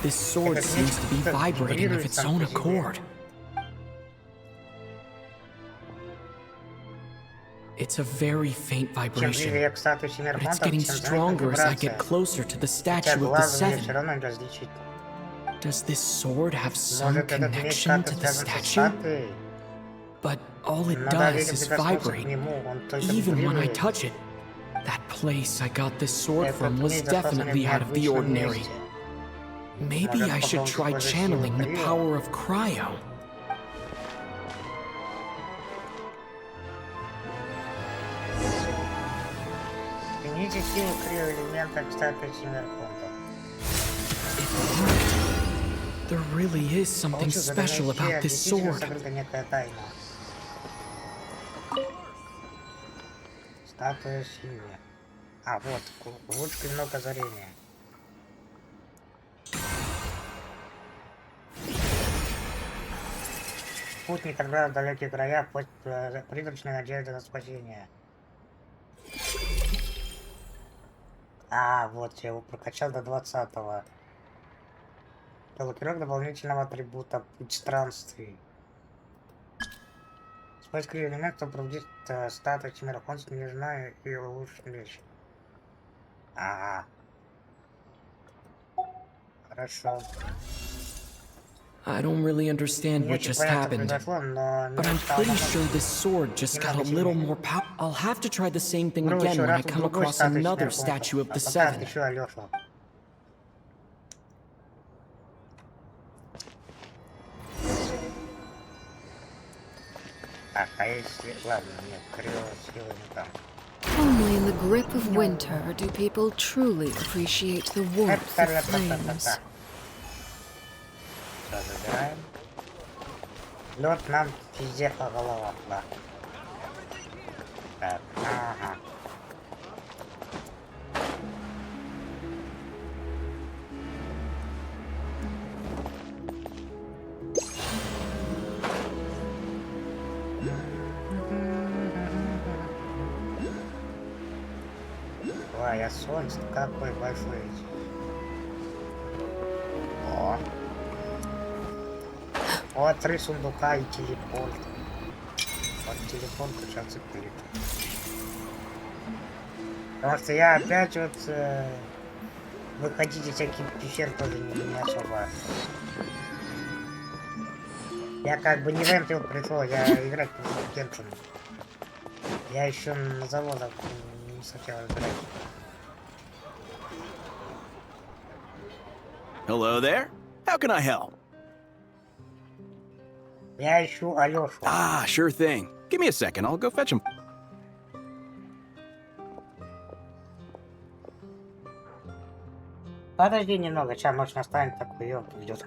This sword seems to be vibrating of its own accord. It's a very faint vibration, but it's getting stronger as I get closer to the statue of the Seven. Does this sword have some connection to the statue? But all it does is vibrate, even when I touch it. That place I got this sword from was definitely out of the ordinary. Maybe I should try channeling the power of cryo. Снизите силу криоэлемента к статуе Семеркунда. There really is something special about this sword. Статуя синяя. А, вот, луч клинок озарения. Путник отправил в далекие края, пусть призрачной надежды на спасение. А, вот, я его прокачал до 20-го. Блокировка дополнительного атрибута путь странствий. Спать элемент, кто пробудит статус Семеркунда, не знаю, и улучшит меч. Ага. Хорошо. I don't really understand what just happened, but I'm pretty sure this sword just got a little more power. I'll have to try the same thing again when I come across another statue of the Seven. Only in the grip of winter do people truly appreciate the warmth of flames. Забираем. Лед нам везде по головам, да. Так, ага. Ой, а солнце какой большой. О. Вот 3 сундука и телепорт. Вот телепорт сейчас и клик. Потому что я опять вот выходить из всяких пещер тоже не особо. Я как бы не в Эмпил пришел, я играть в Genshin. Я еще на заводах не совсем разбираюсь. Hello there. How can I help? Я ищу Алёшу. Ah, sure thing. Give me a second, I'll go fetch him. Подожди немного, сейчас ночь настанет, такой её придёт.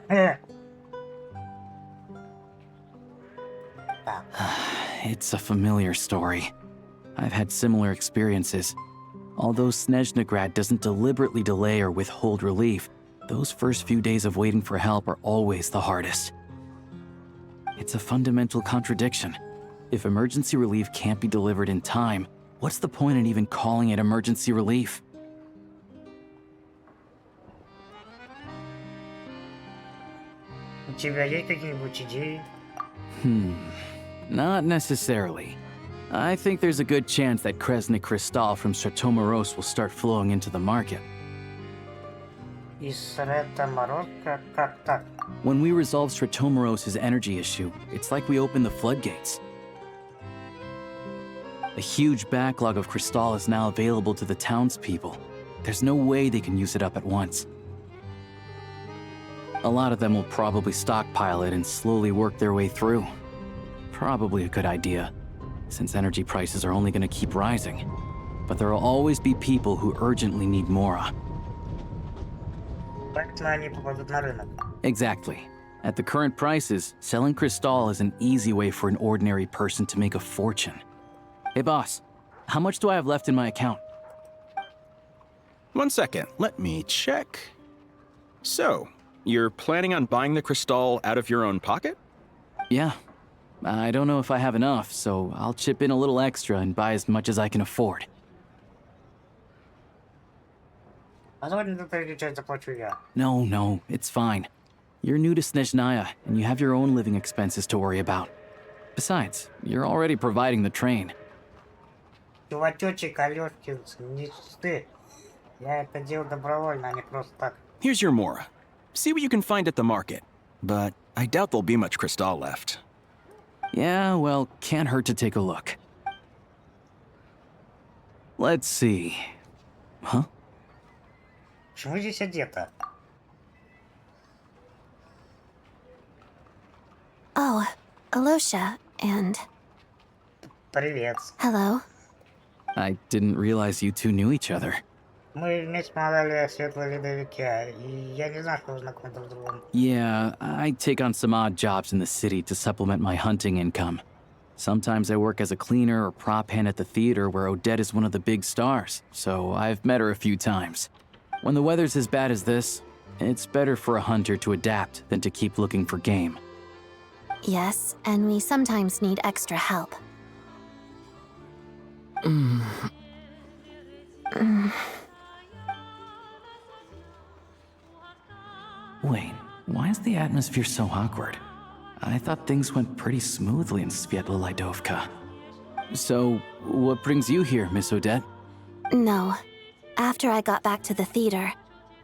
It's a familiar story. I've had similar experiences. Although Snezhnegrad doesn't deliberately delay or withhold relief, those first few days of waiting for help are always the hardest. It's a fundamental contradiction. If emergency relief can't be delivered in time, what's the point in even calling it emergency relief? У тебя есть какие-нибудь идеи? Not necessarily. I think there's a good chance that Kresnik Crystal from Stratomoros will start flowing into the market. When we resolve Stratomoros' energy issue, it's like we open the floodgates. A huge backlog of Crystal is now available to the townspeople. There's no way they can use it up at once. A lot of them will probably stockpile it and slowly work their way through. Probably a good idea, since energy prices are only going to keep rising. But there will always be people who urgently need Mora. Exactly. At the current prices, selling Crystal is an easy way for an ordinary person to make a fortune. Hey boss, how much do I have left in my account? 1 second, let me check. So, you're planning on buying the Crystal out of your own pocket? Yeah. I don't know if I have enough, so I'll chip in a little extra and buy as much as I can afford. No, it's fine. You're new to Snezhnaya, and you have your own living expenses to worry about. Besides, you're already providing the train. Here's your Mora. See what you can find at the market, but I doubt there'll be much Crystal left. Yeah, well, can't hurt to take a look. Let's see. Huh? Почему здесь одета? Oh, Alosha, and... Привет. Hello. I didn't realize you two knew each other. Мы вместе помогали Светлой Ледовике, и я не знал, что вы знакомы друг с другом. Yeah, I take on some odd jobs in the city to supplement my hunting income. Sometimes I work as a cleaner or prop hand at the theater where Odette is one of the big stars, so I've met her a few times. When the weather's as bad as this, it's better for a hunter to adapt than to keep looking for game. Yes, and we sometimes need extra help. Wait, why is the atmosphere so awkward? I thought things went pretty smoothly in Svietla Lydovka. So, what brings you here, Miss Odette? No. After I got back to the theater,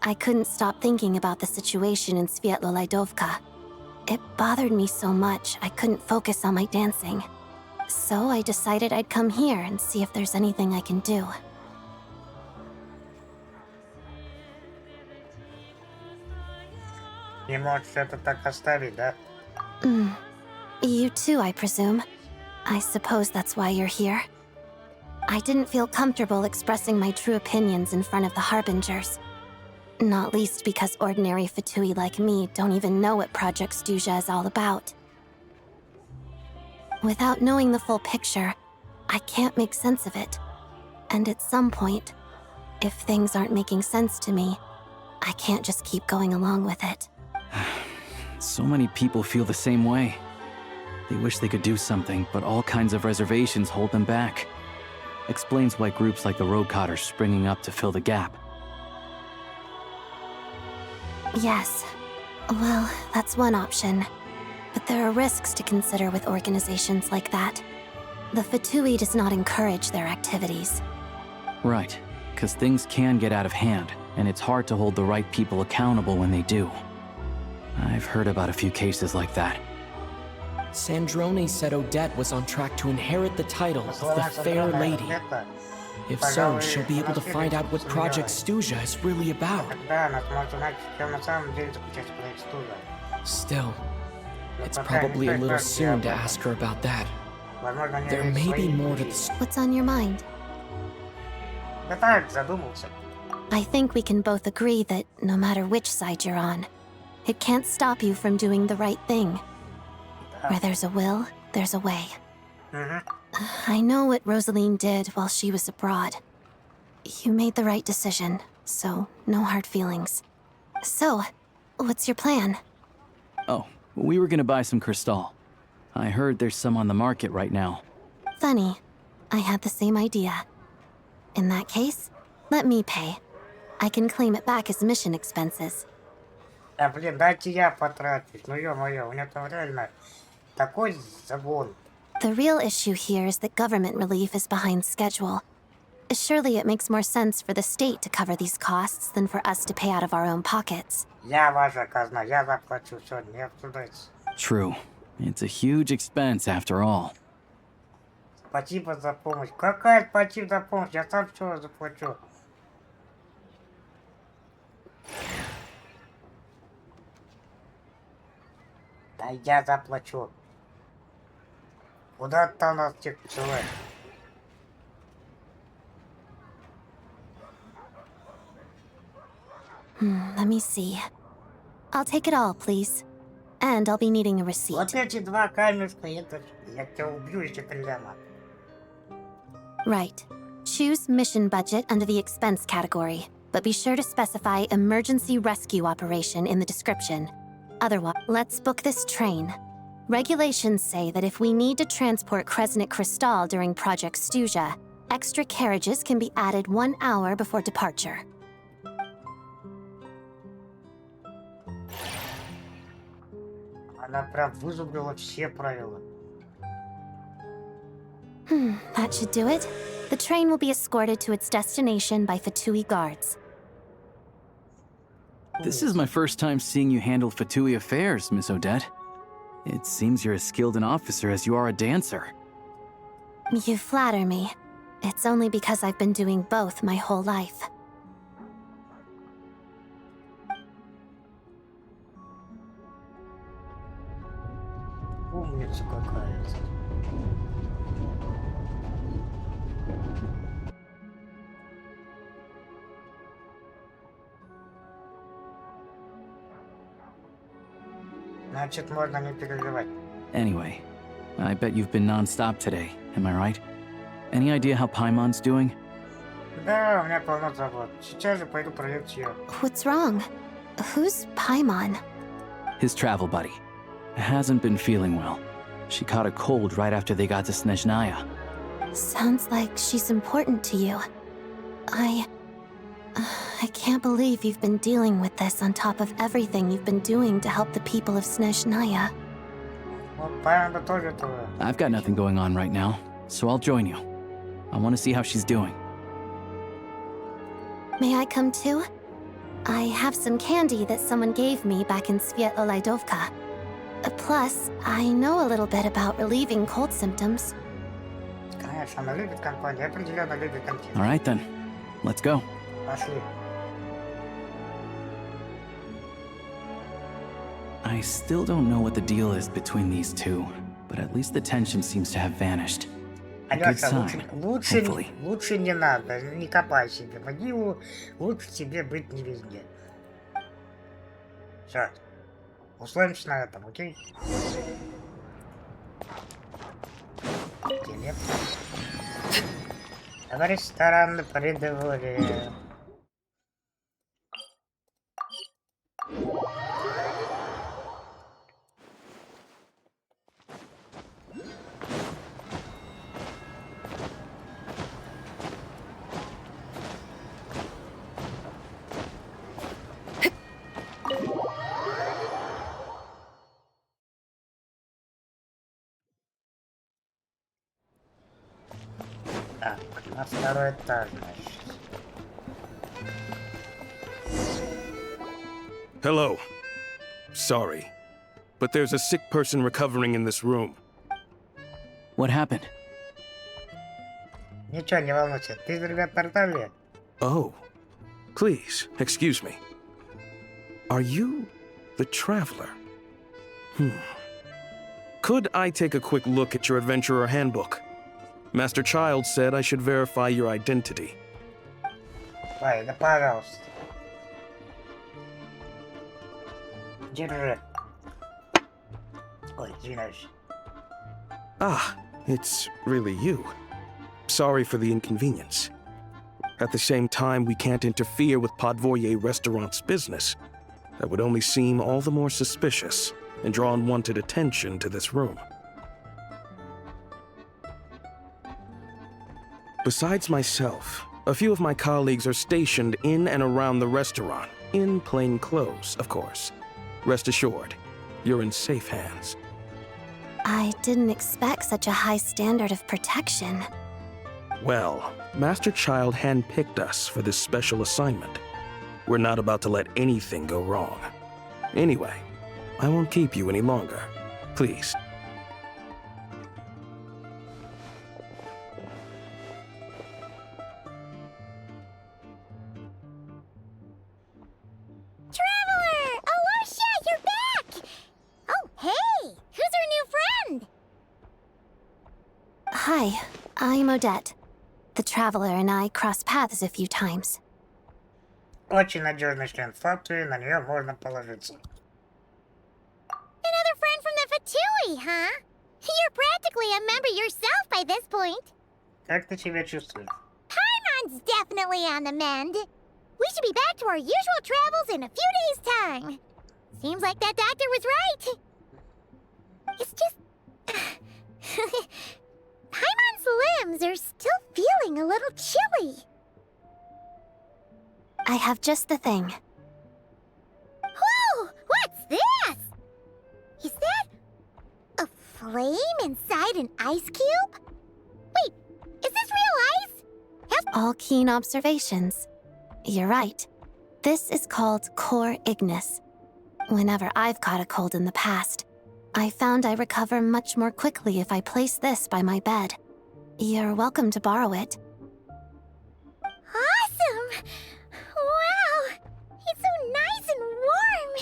I couldn't stop thinking about the situation in Svietla Lydovka. It bothered me so much, I couldn't focus on my dancing. So I decided I'd come here and see if there's anything I can do. Не можешь это так оставить, да? You too, I presume. I suppose that's why you're here. I didn't feel comfortable expressing my true opinions in front of the Harbingers. Not least because ordinary Fatui like me don't even know what Project Stuja is all about. Without knowing the full picture, I can't make sense of it. And at some point, if things aren't making sense to me, I can't just keep going along with it. So many people feel the same way. They wish they could do something, but all kinds of reservations hold them back. Explains why groups like the Roadcott are springing up to fill the gap. Yes. Well, that's one option. But there are risks to consider with organizations like that. The Fatui does not encourage their activities. Right, because things can get out of hand, and it's hard to hold the right people accountable when they do. I've heard about a few cases like that. Sandrone said Odette was on track to inherit the title of the Fair Lady. If so, she'll be able to find out what Project Stuja is really about. Still, it's probably a little soon to ask her about that. There may be more to the What's on your mind? I think we can both agree that no matter which side you're on, it can't stop you from doing the right thing. Where there's a will, there's a way. I know what Rosaline did while she was abroad. You made the right decision, so no hard feelings. So, what's your plan? Oh, we were gonna buy some Crystal. I heard there's some on the market right now. Funny. I had the same idea. In that case, let me pay. I can claim it back as mission expenses. Да блин, дайте я потратить. Ну ё-моё, у меня там реально такой загон. The real issue here is that government relief is behind schedule. Surely it makes more sense for the state to cover these costs than for us to pay out of our own pockets. Я ваша казна, я заплачу, всё, не обсуждайте. True. It's a huge expense after all. Спасибо за помощь. Какая спасибо за помощь? Я сам всё заплачу. Да я заплачу. Куда там нас всех посылать? Let me see. I'll take it all, please. And I'll be needing a receipt. Вот эти два камешка, это... Я тебя убью, если ты ляма. Right. Choose mission budget under the expense category, but be sure to specify emergency rescue operation in the description. Otherwise, let's book this train. Regulations say that if we need to transport Kresnik Crystal during Project Stuja, extra carriages can be added 1 hour before departure. Она прям вызубрила все правила. That should do it. The train will be escorted to its destination by Fatui guards. This is my first time seeing you handle Fatui affairs, Miss Odette. It seems you're as skilled an officer as you are a dancer. You flatter me. It's only because I've been doing both my whole life. Умница какая-то. Значит, можно не переживать. Anyway, I bet you've been non-stop today, am I right? Any idea how Paimon's doing? Да, у меня полно забот. Сейчас же пойду проверить ее. What's wrong? Who's Paimon? His travel buddy. Hasn't been feeling well. She caught a cold right after they got to Snezhnaya. Sounds like she's important to you. I can't believe you've been dealing with this on top of everything you've been doing to help the people of Snezhnaya. I've got nothing going on right now, so I'll join you. I want to see how she's doing. May I come too? I have some candy that someone gave me back in Svietloleidovka. Plus, I know a little bit about relieving cold symptoms. All right then, let's go. I still don't know what the deal is between these two, but at least the tension seems to have vanished. A good sign, hopefully. Лучше не надо, не копай себе могилу, лучше тебе быть не везде. Все, условимся на этом, окей? Телеп. В ресторан придворе. Так, на второй этаж, значит. Hello. Sorry, but there's a sick person recovering in this room. What happened? Ничего, не волнуйся, ты из ребят Тарталья? Oh, please, excuse me. Are you the Traveler? Could I take a quick look at your Adventurer Handbook? Master Child said I should verify your identity. Ой, да пожалуйста. Держи. Ой, извиняюсь. Ah, it's really you. Sorry for the inconvenience. At the same time, we can't interfere with Podvoye Restaurant's business. That would only seem all the more suspicious and draw unwanted attention to this room. Besides myself, a few of my colleagues are stationed in and around the restaurant, in plain clothes, of course. Rest assured, you're in safe hands. I didn't expect such a high standard of protection. Well, Master Child handpicked us for this special assignment. We're not about to let anything go wrong. Anyway, I won't keep you any longer. Please. Traveler! Alosha, you're back! Oh, hey! Who's our new friend? Hi, I'm Odette. The Traveler and I crossed paths a few times. Очень надежный член фактури, на нее можно положиться. Another friend from the Fatui, huh? You're practically a member yourself by this point. Как ты себя чувствуешь? Paimon's definitely on the mend. We should be back to our usual travels in a few days' time. Seems like that doctor was right. It's just... Paimon's limbs are still feeling a little chilly. I have just the thing. Whoa! What's this? Is that a flame inside an ice cube? Wait, is this real ice? All keen observations. You're right. This is called core ignis. Whenever I've caught a cold in the past, I found I recover much more quickly if I place this by my bed. You're welcome to borrow it. Awesome! Wow! It's so nice and warm!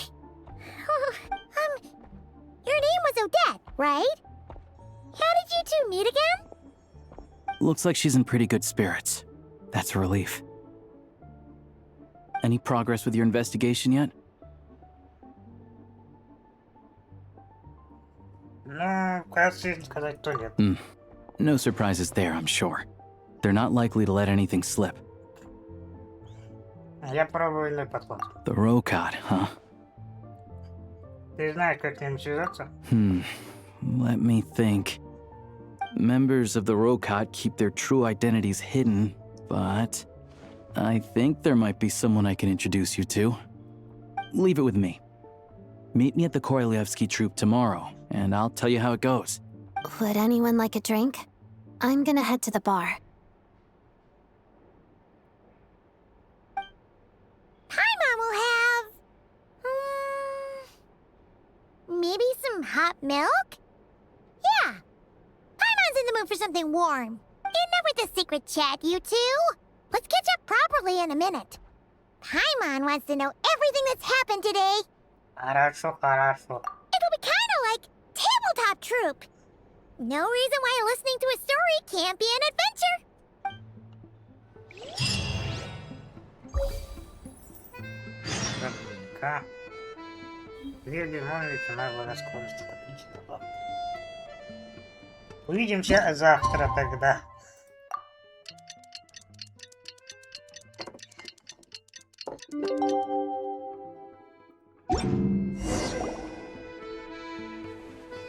Your name was Odette, right? How did you two meet again? Looks like she's in pretty good spirits. That's a relief. Any progress with your investigation yet? Ну, кажется, сказать то нет. No surprises there, I'm sure. They're not likely to let anything slip. Я пробую иной подход. The Rokad, huh? Ты знаешь, как с ним связаться? Let me think. Members of the Rokad keep their true identities hidden, but I think there might be someone I can introduce you to. Leave it with me. Meet me at the Korolyevsky troop tomorrow, and I'll tell you how it goes. Would anyone like a drink? I'm gonna head to the bar. Paimon will have... maybe some hot milk? Yeah. Paimon's in the mood for something warm. Enough with the secret chat, you two. Let's catch up properly in a minute. Paimon wants to know everything that's happened today. Хорошо, хорошо. It'll be kind of like tabletop troop. No reason why listening to a story can't be an adventure. Увидимся завтра тогда.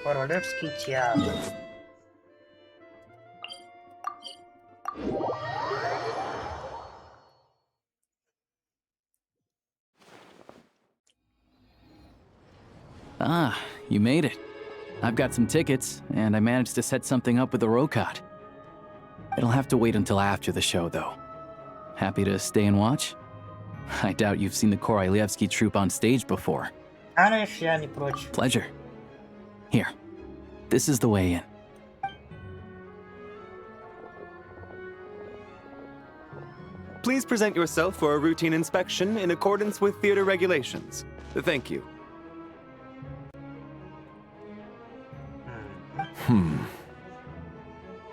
Королевский театр. Ah, you made it. I've got some tickets, and I managed to set something up with the Rokad. It'll have to wait until after the show, though. Happy to stay and watch? I doubt you've seen the Korolyevsky troupe on stage before. Я не прочь. Pleasure. Here, this is the way in. Please present yourself for a routine inspection in accordance with theater regulations. Thank you.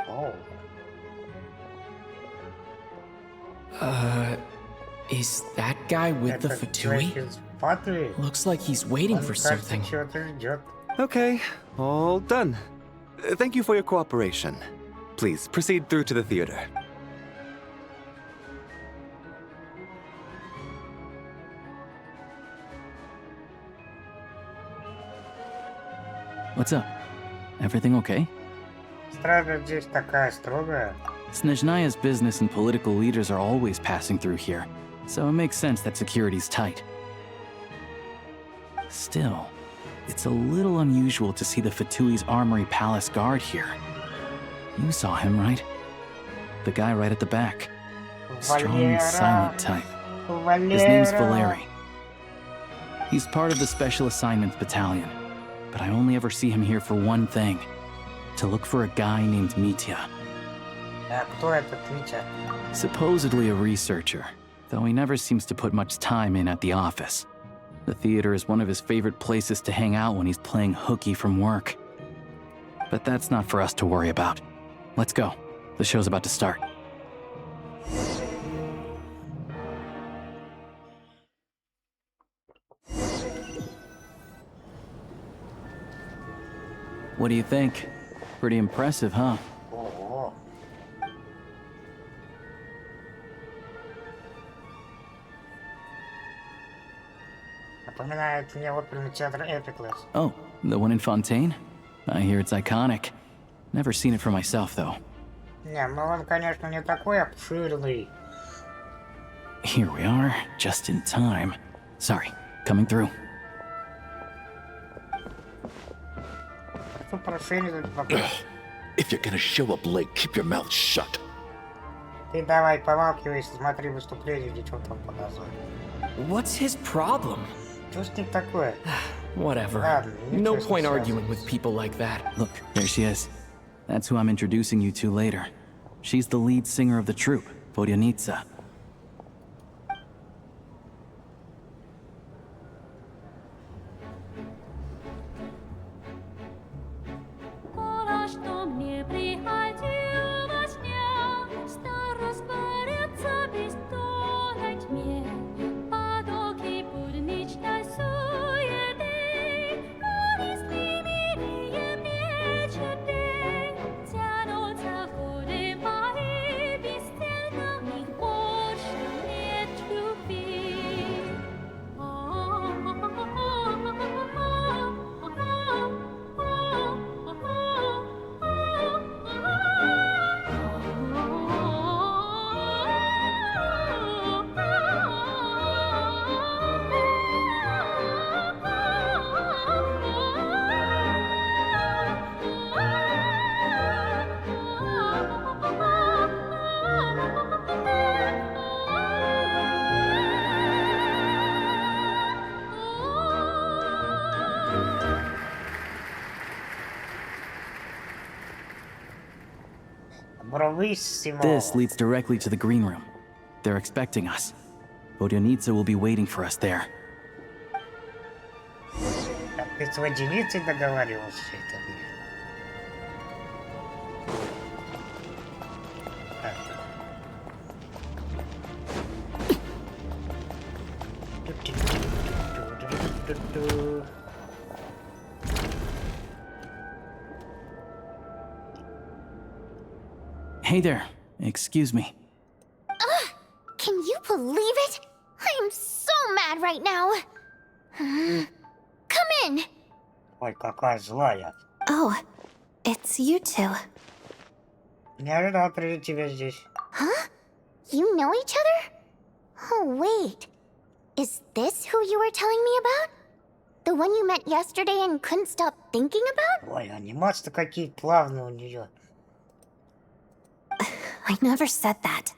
Oh. Is that guy with the Fatui? Looks like he's waiting for something. Okay, all done. Thank you for your cooperation. Please proceed through to the theater. What's up? Everything okay? Стража здесь такая строгая. Snezhnaya's business and political leaders are always passing through here, so it makes sense that security's tight. Still, it's a little unusual to see the Fatui's Armory Palace guard here. You saw him, right? The guy right at the back. Strong, silent type. His name's Valeri. He's part of the Special Assignments Battalion, but I only ever see him here for one thing. To look for a guy named Mitya. Кто этот Митя? Supposedly a researcher, though he never seems to put much time in at the office. The theater is one of his favorite places to hang out when he's playing hooky from work. But that's not for us to worry about. Let's go. The show's about to start. What do you think? Pretty impressive, huh? Напоминает мне оперный театр Epicless. Oh, the one in Fontaine? I hear it's iconic. Never seen it for myself, though. Не, ну он, конечно, не такой обширный. Here we are, just in time. Sorry, coming through. If you're gonna show up late, keep your mouth shut. Ты давай помалкивай, смотри выступление, или что там показывают. What's his problem? Что с ним такое? Whatever. Ладно, No ничего point связано. arguing with people like that. Look, there she is. That's who I'm introducing you to later. She's the lead singer of the troupe, Vodyanitsa. Bravissimo. This leads directly to the green room. They're expecting us. Vodyanitsa will be waiting for us there. Ты с Водяницей договаривался это, блин. Hey there. Excuse me. Can you believe it? I'm so mad right now. Come in. Ой, какая злая. Oh, it's you two. Не ожидал прежде тебя здесь. Huh? You know each other? Oh, wait. Is this who you were telling me about? The one you met yesterday and couldn't stop thinking about? Ой, анимации-то какие плавные у нее. I never said that.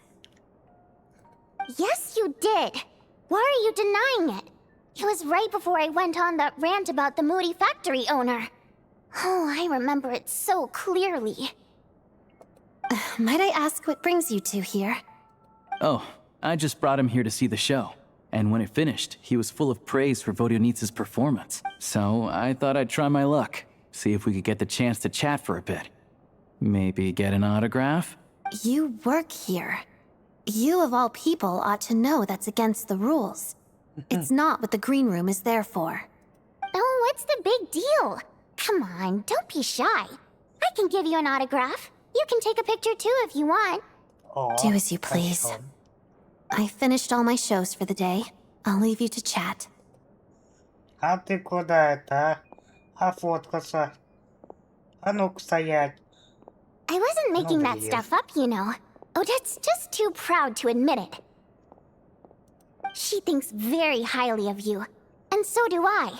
Yes, you did. Why are you denying it? It was right before I went on that rant about the moody factory owner. Oh, I remember it so clearly. Might I ask what brings you two here? Oh, I just brought him here to see the show. And when it finished, he was full of praise for Vodyanitsa's performance. So I thought I'd try my luck, see if we could get the chance to chat for a bit. Maybe get an autograph? You work here. You of all people ought to know that's against the rules. It's not what the green room is there for. Oh, what's the big deal? Come on, don't be shy. I can give you an autograph. You can take a picture too if you want. Do as you please. I finished all my shows for the day. I'll leave you to chat. А ты куда это, а? Фоткаться? А ну-ка стоять. I wasn't making that stuff up, you know. Odette's just too proud to admit it. She thinks very highly of you, and so do I.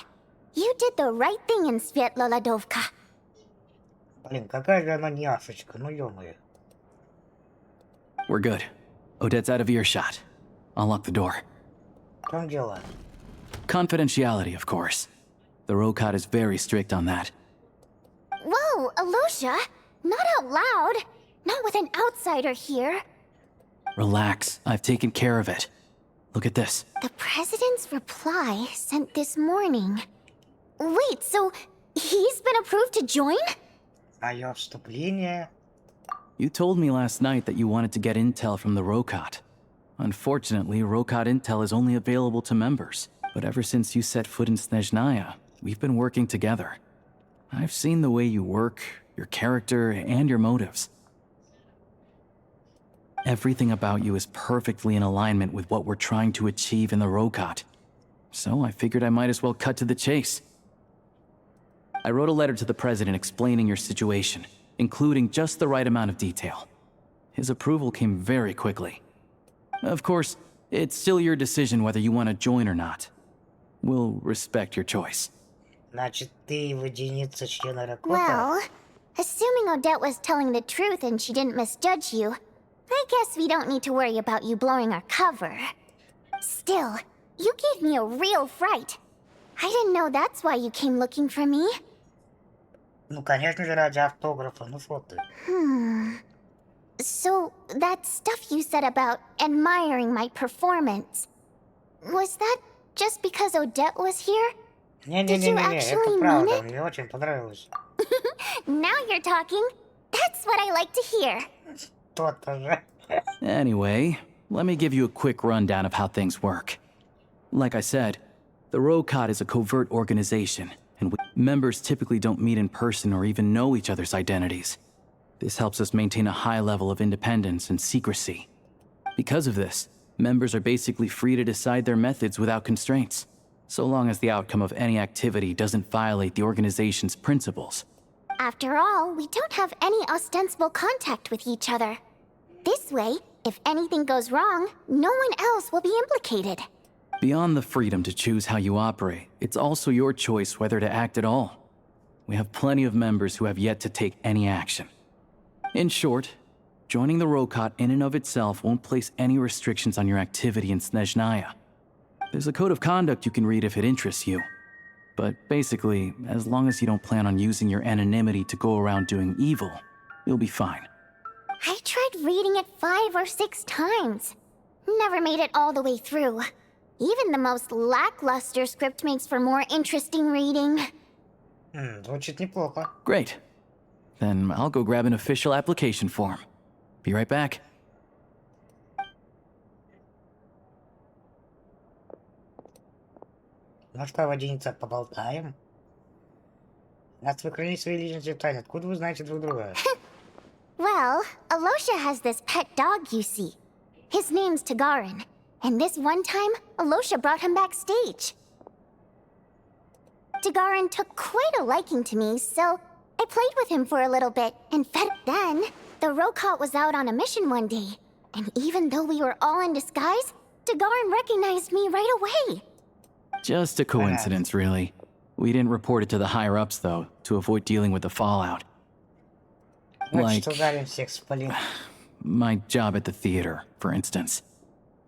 You did the right thing in Svetloladovka. Блин, какая же она няшечка, ну ё-моё. We're good. Odette's out of earshot. I'll lock the door. В чем дело? Confidentiality, of course. The Rokot is very strict on that. Whoa, Alosha! Not out loud! Not with an outsider here. Relax, I've taken care of it. Look at this. The president's reply sent this morning. Wait, so he's been approved to join? Моё вступление. You told me last night that you wanted to get intel from the Rokot. Unfortunately, Rokot intel is only available to members. But ever since you set foot in Snezhnaya, we've been working together. I've seen the way you work, your character, and your motives. Everything about you is perfectly in alignment with what we're trying to achieve in the Rokot. So I figured I might as well cut to the chase. I wrote a letter to the president explaining your situation, including just the right amount of detail. His approval came very quickly. Of course, it's still your decision whether you want to join or not. We'll respect your choice. Значит, ты Водяница члена Рокота? Well, assuming Odette was telling the truth and she didn't misjudge you, I guess we don't need to worry about you blowing our cover. Still, you gave me a real fright. I didn't know that's why you came looking for me. Ну, конечно же, ради автографа, ну фото. So, that stuff you said about admiring my performance, was that just because Odette was here? Did you Не-не-не-не, actually это mean правда, it? мне очень понравилось. Now you're talking. That's what I like to hear. То-то же. Anyway, let me give you a quick rundown of how things work. Like I said, the Rokot is a covert organization, and members typically don't meet in person or even know each other's identities. This helps us maintain a high level of independence and secrecy. Because of this, members are basically free to decide their methods without constraints, so long as the outcome of any activity doesn't violate the organization's principles. After all, we don't have any ostensible contact with each other. This way, if anything goes wrong, no one else will be implicated. Beyond the freedom to choose how you operate, it's also your choice whether to act at all. We have plenty of members who have yet to take any action. In short, joining the Rokot in and of itself won't place any restrictions on your activity in Snezhnaya. There's a code of conduct you can read if it interests you. But basically, as long as you don't plan on using your anonymity to go around doing evil, you'll be fine. I tried reading it 5 or 6 times. Never made it all the way through. Even the most lackluster script makes for more interesting reading. Звучит неплохо. Great. Then I'll go grab an official application form. Be right back. Ну что, водяница, поболтаем? Нас вы хранить свои личные детали. Откуда вы знаете друг друга? Well, Alosha has this pet dog, you see. His name's Tagarin. And this one time, Alosha brought him backstage. Tagarin took quite a liking to me, so I played with him for a little bit and fed him. Then, the Rokot was out on a mission one day. And even though we were all in disguise, Tagarin recognized me right away. Just a coincidence, really. We didn't report it to the higher-ups, though, to avoid dealing with the fallout. Like my job at the theater, for instance.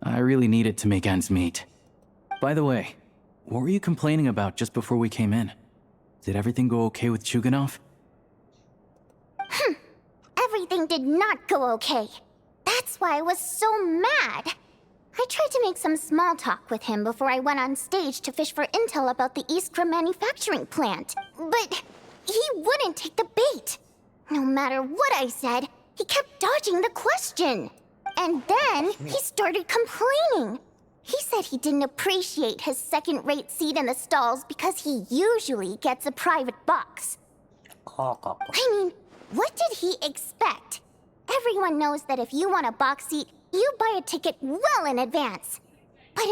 I really needed to make ends meet. By the way, what were you complaining about just before we came in? Did everything go okay with Chuganov? Everything did not go okay. That's why I was so mad. I tried to make some small talk with him before I went on stage to fish for intel about the Iskra manufacturing plant. But he wouldn't take the bait. No matter what I said, he kept dodging the question. And then he started complaining. He said he didn't appreciate his second-rate seat in the stalls because he usually gets a private box. I mean, what did he expect? Everyone knows that if you want a box seat, you buy a ticket well in advance. But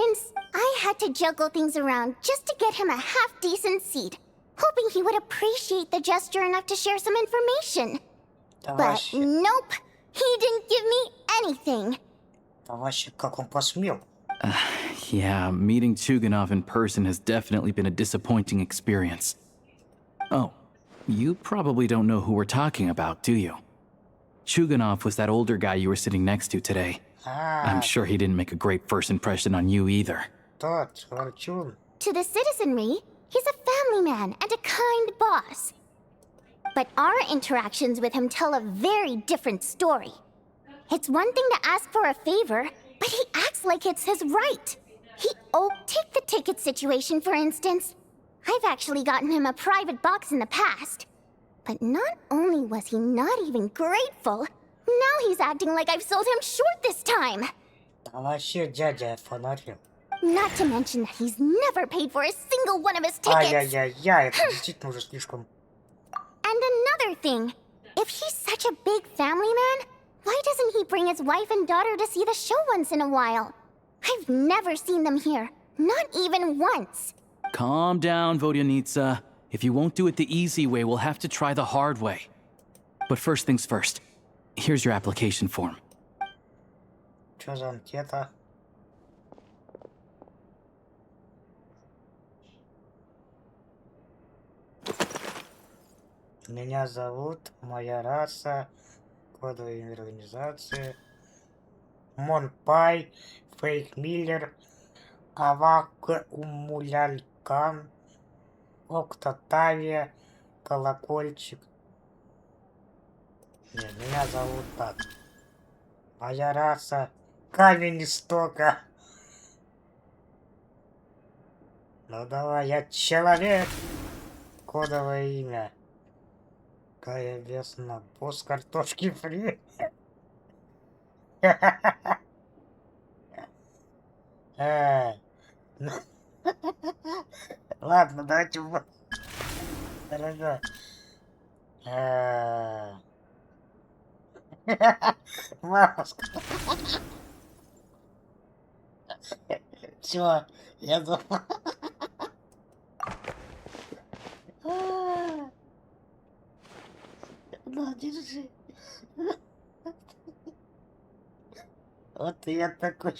I had to juggle things around just to get him a half-decent seat, hoping he would appreciate the gesture enough to share some information. But nope, he didn't give me anything. Yeah, meeting Chuganov in person has definitely been a disappointing experience. Oh, you probably don't know who we're talking about, do you? Chuganov was that older guy you were sitting next to today. I'm sure he didn't make a great first impression on you either. To the citizenry, he's a family man and a kind boss. But our interactions with him tell a very different story. It's one thing to ask for a favor, but he acts like it's his right. Take the ticket situation, for instance. I've actually gotten him a private box in the past. But not only was he not even grateful, now he's acting like I've sold him short this time. Not to mention that he's never paid for a single one of his tickets. And another thing, if he's such a big family man, why doesn't he bring his wife and daughter to see the show once in a while? I've never seen them here, not even once. Calm down, Vodyanitsa. If you won't do it the easy way, we'll have to try the hard way. But first things first. Here's your application form. Что за анкета? Меня зовут, моя раса, кодовые имя организации, Монпай, Фейк Миллер, Авак Умулялькан, Октатавия, Колокольчик. Не, меня зовут так. Моя раса, камень истока. Ну давай, я человек. Кодовое имя. Какая весна, босс картошки фри. Ладно, давайте... Хорошо. Мамушка. Все, я думал. На, держи. Вот я такой.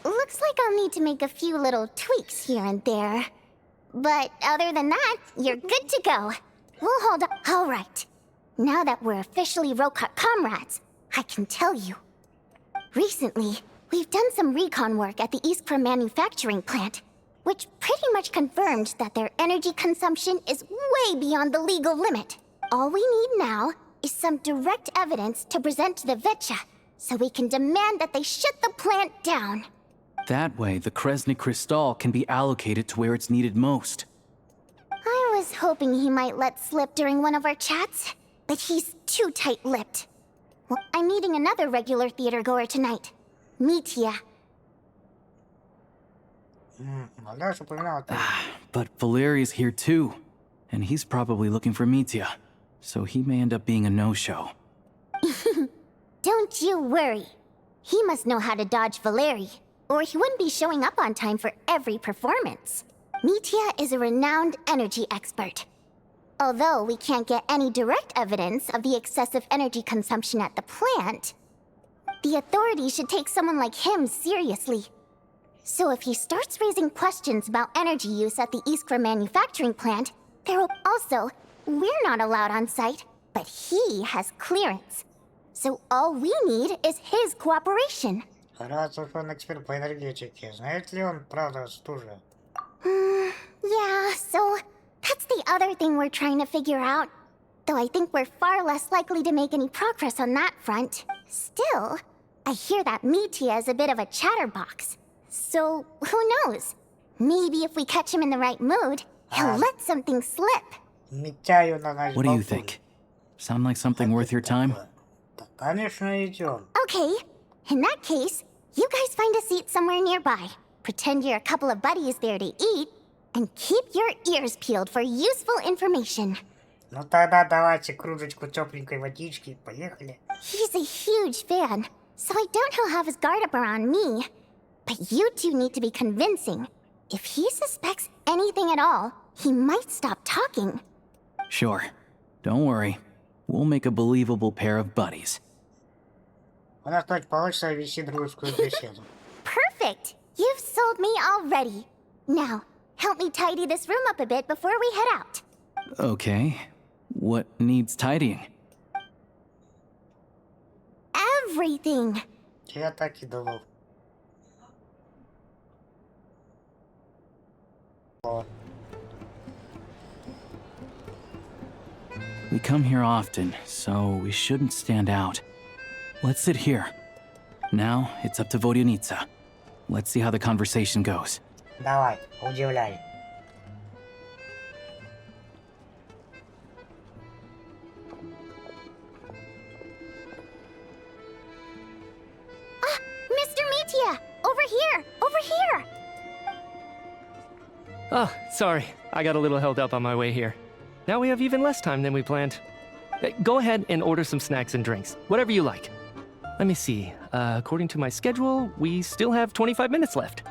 Looks like I'll need to make a few little tweaks here and there. But other than that, you're good to go. We'll hold up. All right. Now that we're officially Rokot comrades, I can tell you. Recently, we've done some recon work at the Iskra manufacturing plant, which pretty much confirmed that their energy consumption is way beyond the legal limit. All we need now is some direct evidence to present to the Vetcha, so we can demand that they shut the plant down. That way, the Kresnik Crystal can be allocated to where it's needed most. I was hoping he might let slip during one of our chats, but he's too tight-lipped. Well, I'm meeting another regular theater-goer tonight, Mitya. But Valeri's here too, and he's probably looking for Mitya, so he may end up being a no-show. Don't you worry. He must know how to dodge Valeri, or he wouldn't be showing up on time for every performance. Mitya is a renowned energy expert. Although we can't get any direct evidence of the excessive energy consumption at the plant, the authorities should take someone like him seriously. So if he starts raising questions about energy use at the Iskra manufacturing plant, there will also... We're not allowed on site, but he has clearance. So all we need is his cooperation. Раз уж он эксперт по энергетике, знает ли он, правда, стужа? Yeah, so that's the other thing we're trying to figure out. Though I think we're far less likely to make any progress on that front. Still, I hear that Mitya is a bit of a chatterbox. So, who knows? Maybe if we catch him in the right mood, he'll let something slip. What do you think? Sound like something worth your time? Okay, in that case, you guys find a seat somewhere nearby. Pretend you're a couple of buddies there to eat, and keep your ears peeled for useful information. Ну тогда давайте кружечку тепленькой водички, поехали. He's a huge fan, so I doubt he'll have his guard up around me. But you two need to be convincing. If he suspects anything at all, he might stop talking. Sure. Don't worry. We'll make a believable pair of buddies. У нас точно получится вести дружескую беседу. Perfect! You've sold me already. Now, help me tidy this room up a bit before we head out. Okay. What needs tidying? Everything! Я так и думал. We come here often, so we shouldn't stand out. Let's sit here. Now, it's up to Vodyanitsa. Let's see how the conversation goes. Давай, удивляй. Mr. Mitya! Over here! Over here! Oh, sorry. I got a little held up on my way here. Now we have even less time than we planned. Go ahead and order some snacks and drinks. Whatever you like. Let me see. According to my schedule, we still have 25 minutes left.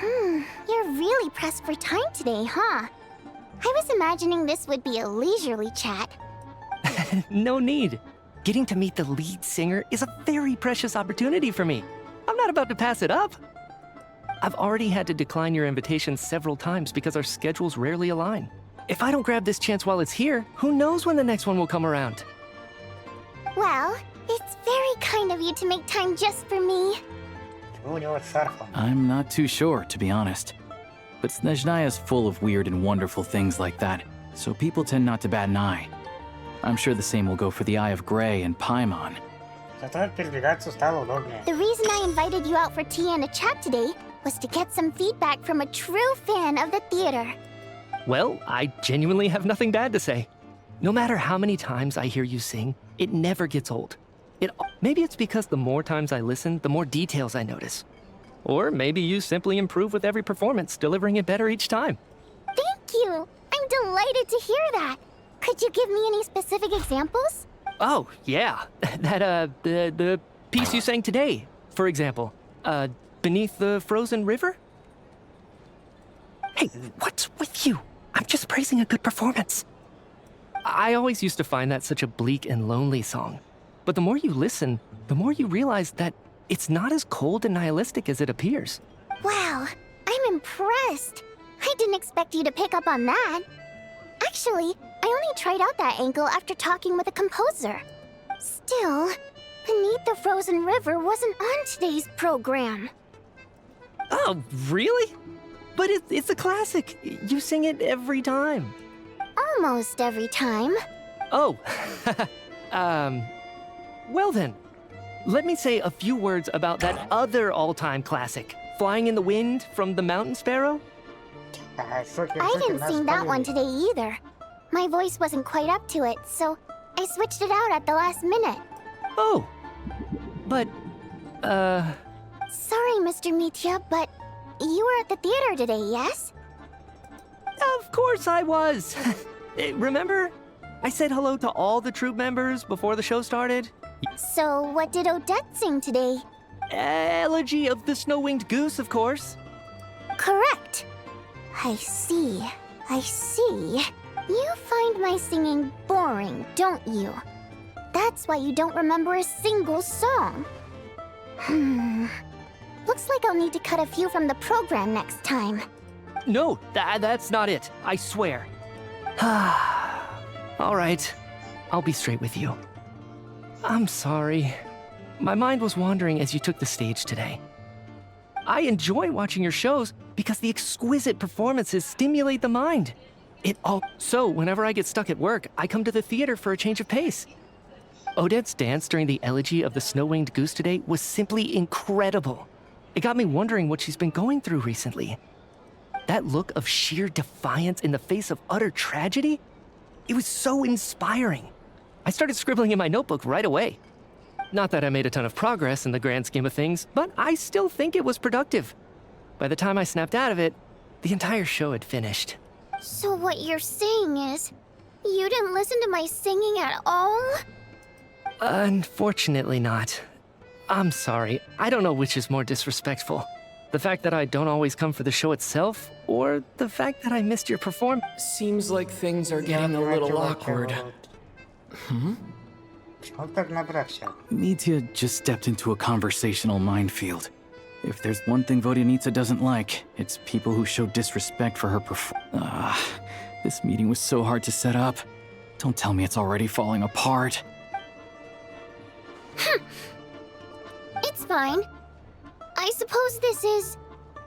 You're really pressed for time today, huh? I was imagining this would be a leisurely chat. No need. Getting to meet the lead singer is a very precious opportunity for me. I'm not about to pass it up. I've already had to decline your invitation several times because our schedules rarely align. If I don't grab this chance while it's here, who knows when the next one will come around? Well, it's very kind of you to make time just for me. I'm not too sure, to be honest. But Snezhnaya is full of weird and wonderful things like that, so people tend not to bat an eye. I'm sure the same will go for the Eye of Grey and Paimon. The reason I invited you out for tea and a chat today was to get some feedback from a true fan of the theater. Well, I genuinely have nothing bad to say. No matter how many times I hear you sing, it never gets old. Maybe it's because the more times I listen, the more details I notice. Or maybe you simply improve with every performance, delivering it better each time. Thank you! I'm delighted to hear that! Could you give me any specific examples? Oh, yeah. The piece you sang today, for example. Beneath the Frozen River? Hey, what's with you? I'm just praising a good performance. I always used to find that such a bleak and lonely song. But the more you listen, the more you realize that it's not as cold and nihilistic as it appears. Wow, I'm impressed. I didn't expect you to pick up on that. Actually, I only tried out that angle after talking with a composer. Still, Beneath the Frozen River wasn't on today's program. Oh, really? But it's a classic. You sing it every time. Almost every time. Oh, Well then, let me say a few words about that other all-time classic, Flying in the Wind from the Mountain Sparrow. I didn't sing that one today either. My voice wasn't quite up to it, so I switched it out at the last minute. Oh, but, Sorry, Mr. Mitya, but you were at the theater today, yes? Of course I was. Remember? I said hello to all the troupe members before the show started. So what did Odette sing today? Elegy of the Snow-Winged Goose, of course. Correct. I see. I see. You find my singing boring, don't you? That's why you don't remember a single song. Looks like I'll need to cut a few from the program next time. No, that's not it. I swear. All right. I'll be straight with you. I'm sorry. My mind was wandering as you took the stage today. I enjoy watching your shows because the exquisite performances stimulate the mind. So whenever I get stuck at work, I come to the theater for a change of pace. Odette's dance during the Elegy of the Snow-Winged Goose today was simply incredible. It got me wondering what she's been going through recently. That look of sheer defiance in the face of utter tragedy, it was so inspiring. I started scribbling in my notebook right away. Not that I made a ton of progress in the grand scheme of things, but I still think it was productive. By the time I snapped out of it, the entire show had finished. So what you're saying is, you didn't listen to my singing at all? Unfortunately not. I'm sorry. I don't know which is more disrespectful. The fact that I don't always come for the show itself, or the fact that I missed your performance. Seems like things are getting a little awkward. Mitya just stepped into a conversational minefield. If there's one thing Vodyanitsa doesn't like, it's people who show disrespect for her this meeting was so hard to set up. Don't tell me it's already falling apart. It's fine. I suppose this is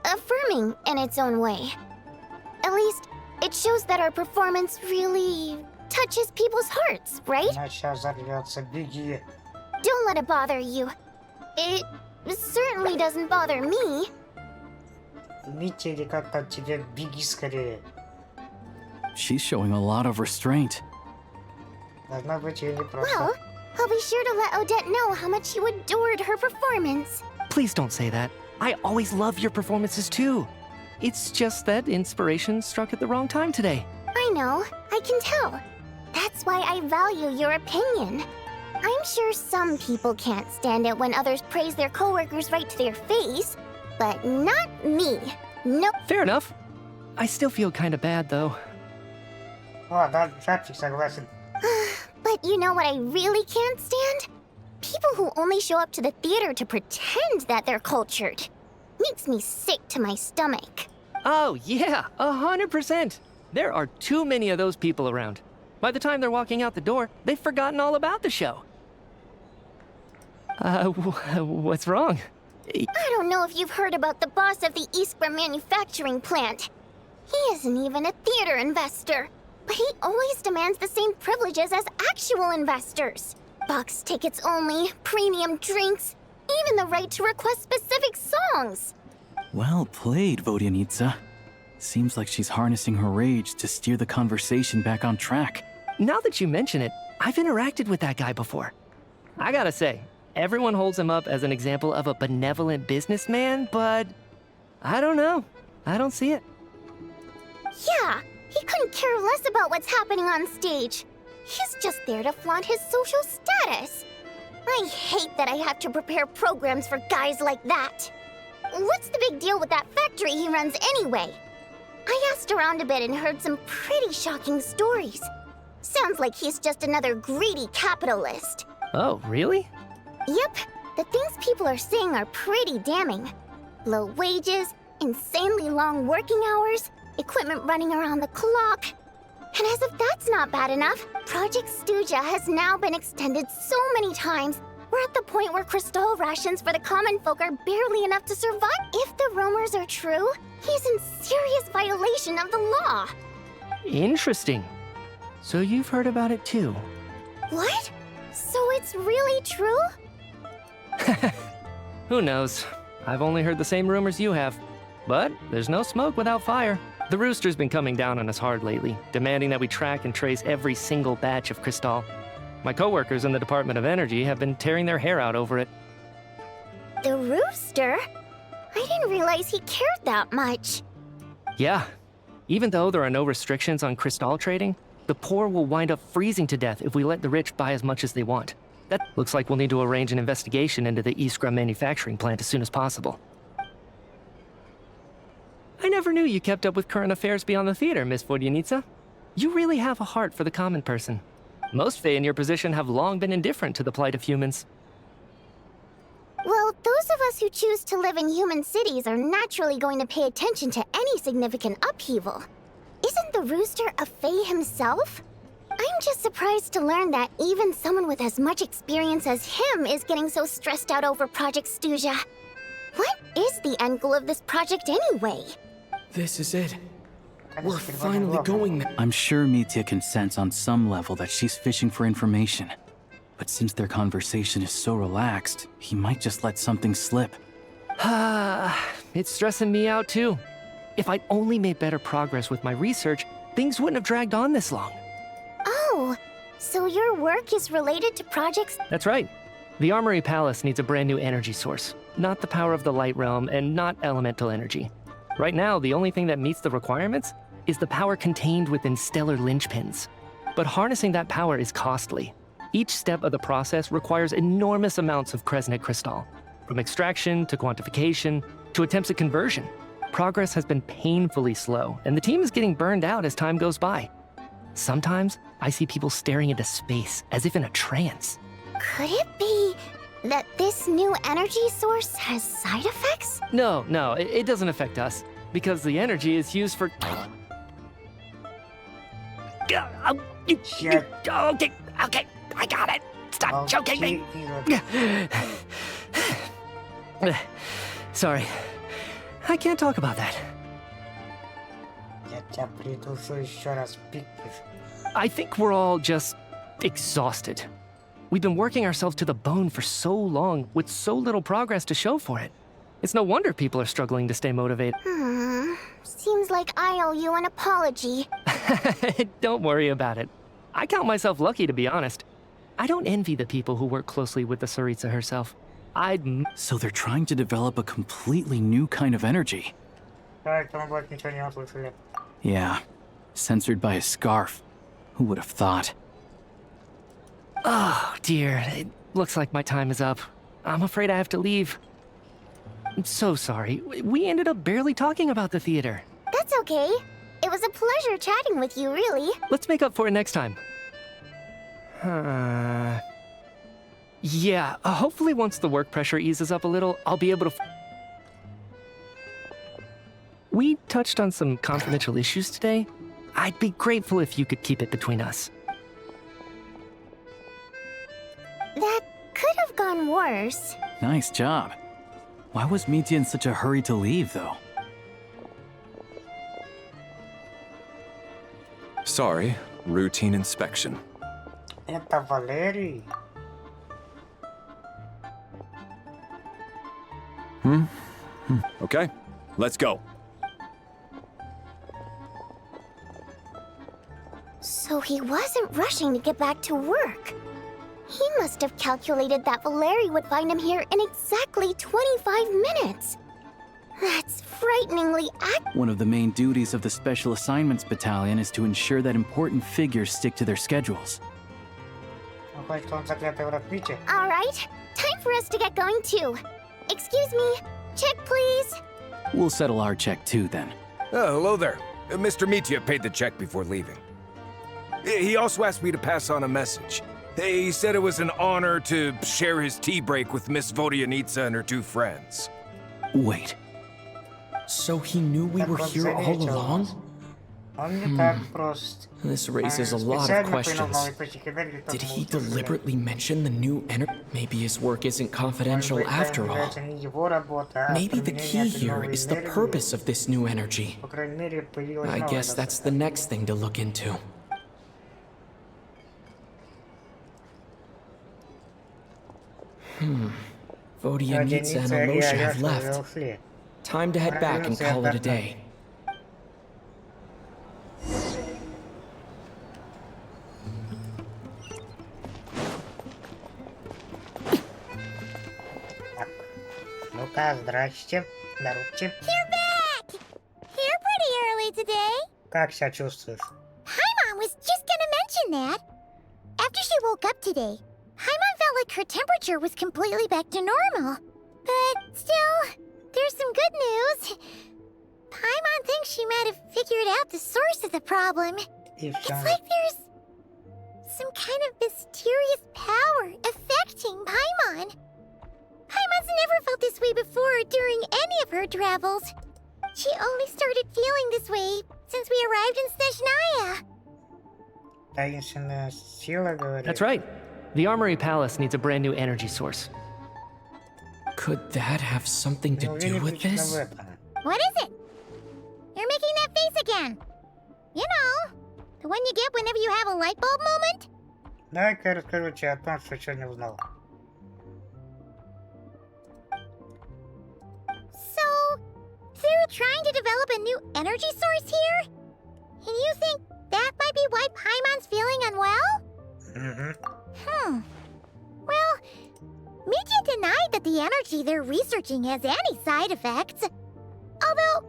affirming in its own way. At least, it shows that our performance really touches people's hearts, right? Don't let it bother you. It certainly doesn't bother me. She's showing a lot of restraint. Well, I'll be sure to let Odette know how much you adored her performance. Please don't say that. I always love your performances too. It's just that inspiration struck at the wrong time today. I know, I can tell. That's why I value your opinion. I'm sure some people can't stand it when others praise their coworkers right to their face, but not me. Nope. Fair enough. I still feel kind of bad though. But you know what I really can't stand? People who only show up to the theater to pretend that they're cultured. Makes me sick to my stomach. Oh yeah, 100%. There are too many of those people around. By the time they're walking out the door, they've forgotten all about the show. What's wrong? I don't know if you've heard about the boss of the Iskra manufacturing plant. He isn't even a theater investor, but he always demands the same privileges as actual investors. Box tickets only, premium drinks, even the right to request specific songs. Well played, Vodyanitsa. Seems like she's harnessing her rage to steer the conversation back on track. Now that you mention it, I've interacted with that guy before. I gotta say, everyone holds him up as an example of a benevolent businessman, but I don't know. I don't see it. Yeah, he couldn't care less about what's happening on stage. He's just there to flaunt his social status. I hate that I have to prepare programs for guys like that. What's the big deal with that factory he runs anyway? I asked around a bit and heard some pretty shocking stories. Sounds like he's just another greedy capitalist. Oh, really? Yep, the things people are saying are pretty damning. Low wages, insanely long working hours, equipment running around the clock. And as if that's not bad enough, Project Stuja has now been extended so many times, we're at the point where crystal rations for the common folk are barely enough to survive. If the rumors are true, he's in serious violation of the law. Interesting. So you've heard about it too? What? it's really true? Who knows? I've only heard the same rumors you have. But there's no smoke without fire. The Rooster's been coming down on us hard lately, demanding that we track and trace every single batch of Crystal. My coworkers in the Department of Energy have been tearing their hair out over it. The Rooster? I didn't realize he cared that much. Yeah. Even though there are no restrictions on Crystal trading, the poor will wind up freezing to death if we let the rich buy as much as they want. That looks like we'll need to arrange an investigation into the Iskra manufacturing plant as soon as possible. I never knew you kept up with current affairs beyond the theater, Miss Vodyanica. You really have a heart for the common person. Most Fae in your position have long been indifferent to the plight of humans. Well, those of us who choose to live in human cities are naturally going to pay attention to any significant upheaval. Isn't the Rooster a Fae himself? I'm just surprised to learn that even someone with as much experience as him is getting so stressed out over Project Stuja. What is the end goal of this project anyway? This is it. We're finally going there. I'm sure Mitya can sense on some level that she's fishing for information. But since their conversation is so relaxed, he might just let something slip. It's stressing me out too. If I'd only made better progress with my research, things wouldn't have dragged on this long. Oh, so your work is related to projects? That's right. The Armory Palace needs a brand new energy source. Not the power of the Light Realm and not elemental energy. Right now, the only thing that meets the requirements is the power contained within stellar linchpins. But harnessing that power is costly. Each step of the process requires enormous amounts of Kresnik crystal. From extraction to quantification to attempts at conversion. Progress has been painfully slow, and the team is getting burned out as time goes by. Sometimes, I see people staring into space as if in a trance. Could it be that this new energy source has side effects? No, it doesn't affect us, because the energy is used for... Okay, I got it. Stop choking me. Sorry, I can't talk about that. I think we're all just exhausted. We've been working ourselves to the bone for so long with so little progress to show for it. It's no wonder people are struggling to stay motivated. Seems like I owe you an apology. Don't worry about it. I count myself lucky, to be honest. I don't envy the people who work closely with the Tsaritsa herself. So they're trying to develop a completely new kind of energy. Yeah, censored by a scarf. Who would have thought? Oh, dear. It looks like my time is up. I'm afraid I have to leave. I'm so sorry. We ended up barely talking about the theater. That's okay. It was a pleasure chatting with you, really. Let's make up for it next time. Yeah, hopefully once the work pressure eases up a little, I'll be able to... We touched on some confidential issues today. I'd be grateful if you could keep it between us. That could have gone worse. Nice job. Why was Mitya in such a hurry to leave, though? Sorry, routine inspection. Это Валерий. Okay, let's go. So he wasn't rushing to get back to work. He must have calculated that Valeri would find him here in exactly 25 minutes. That's frighteningly accurate. One of the main duties of the Special Assignments Battalion is to ensure that important figures stick to their schedules. Alright, time for us to get going too. Excuse me, check please. We'll settle our check too, then. Oh, hello there. Mr. Mitya paid the check before leaving. He also asked me to pass on a message. He said it was an honor to share his tea break with Miss Vodyanica and her two friends. Wait. So he knew we were here all along? This raises a lot of questions. Did he deliberately mention the new energy? Maybe his work isn't confidential after all. Maybe the key here is the purpose of this new energy. I guess that's the next thing to look into. Vodyanitsa and Alosha have left. Time to head back and call it a day. Ну-ка, здрасте. Здравствуйте. You're back! Here pretty early today. Как себя чувствуешь? Paimon was just gonna mention that. After she woke up today, Paimon felt like her temperature was completely back to normal. But still, there's some good news. Paimon thinks she might have figured out the source of the problem. It's like there's some kind of mysterious power affecting Paimon. Paimon's never felt this way before during any of her travels. She only started feeling this way since we arrived in Snezhnaya. Таинственная сила, говорит. That's right. The Armory Palace needs a brand new energy source. Could that have something to do with this? What is it? You're making that face again. You know, the one you get whenever you have a light bulb moment? Давай-ка я расскажу тебе о том, что сегодня узнал. So, they're trying to develop a new energy source here? And you think that might be why Paimon's feeling unwell? Well, Mitya denied that the energy they're researching has any side effects. Although,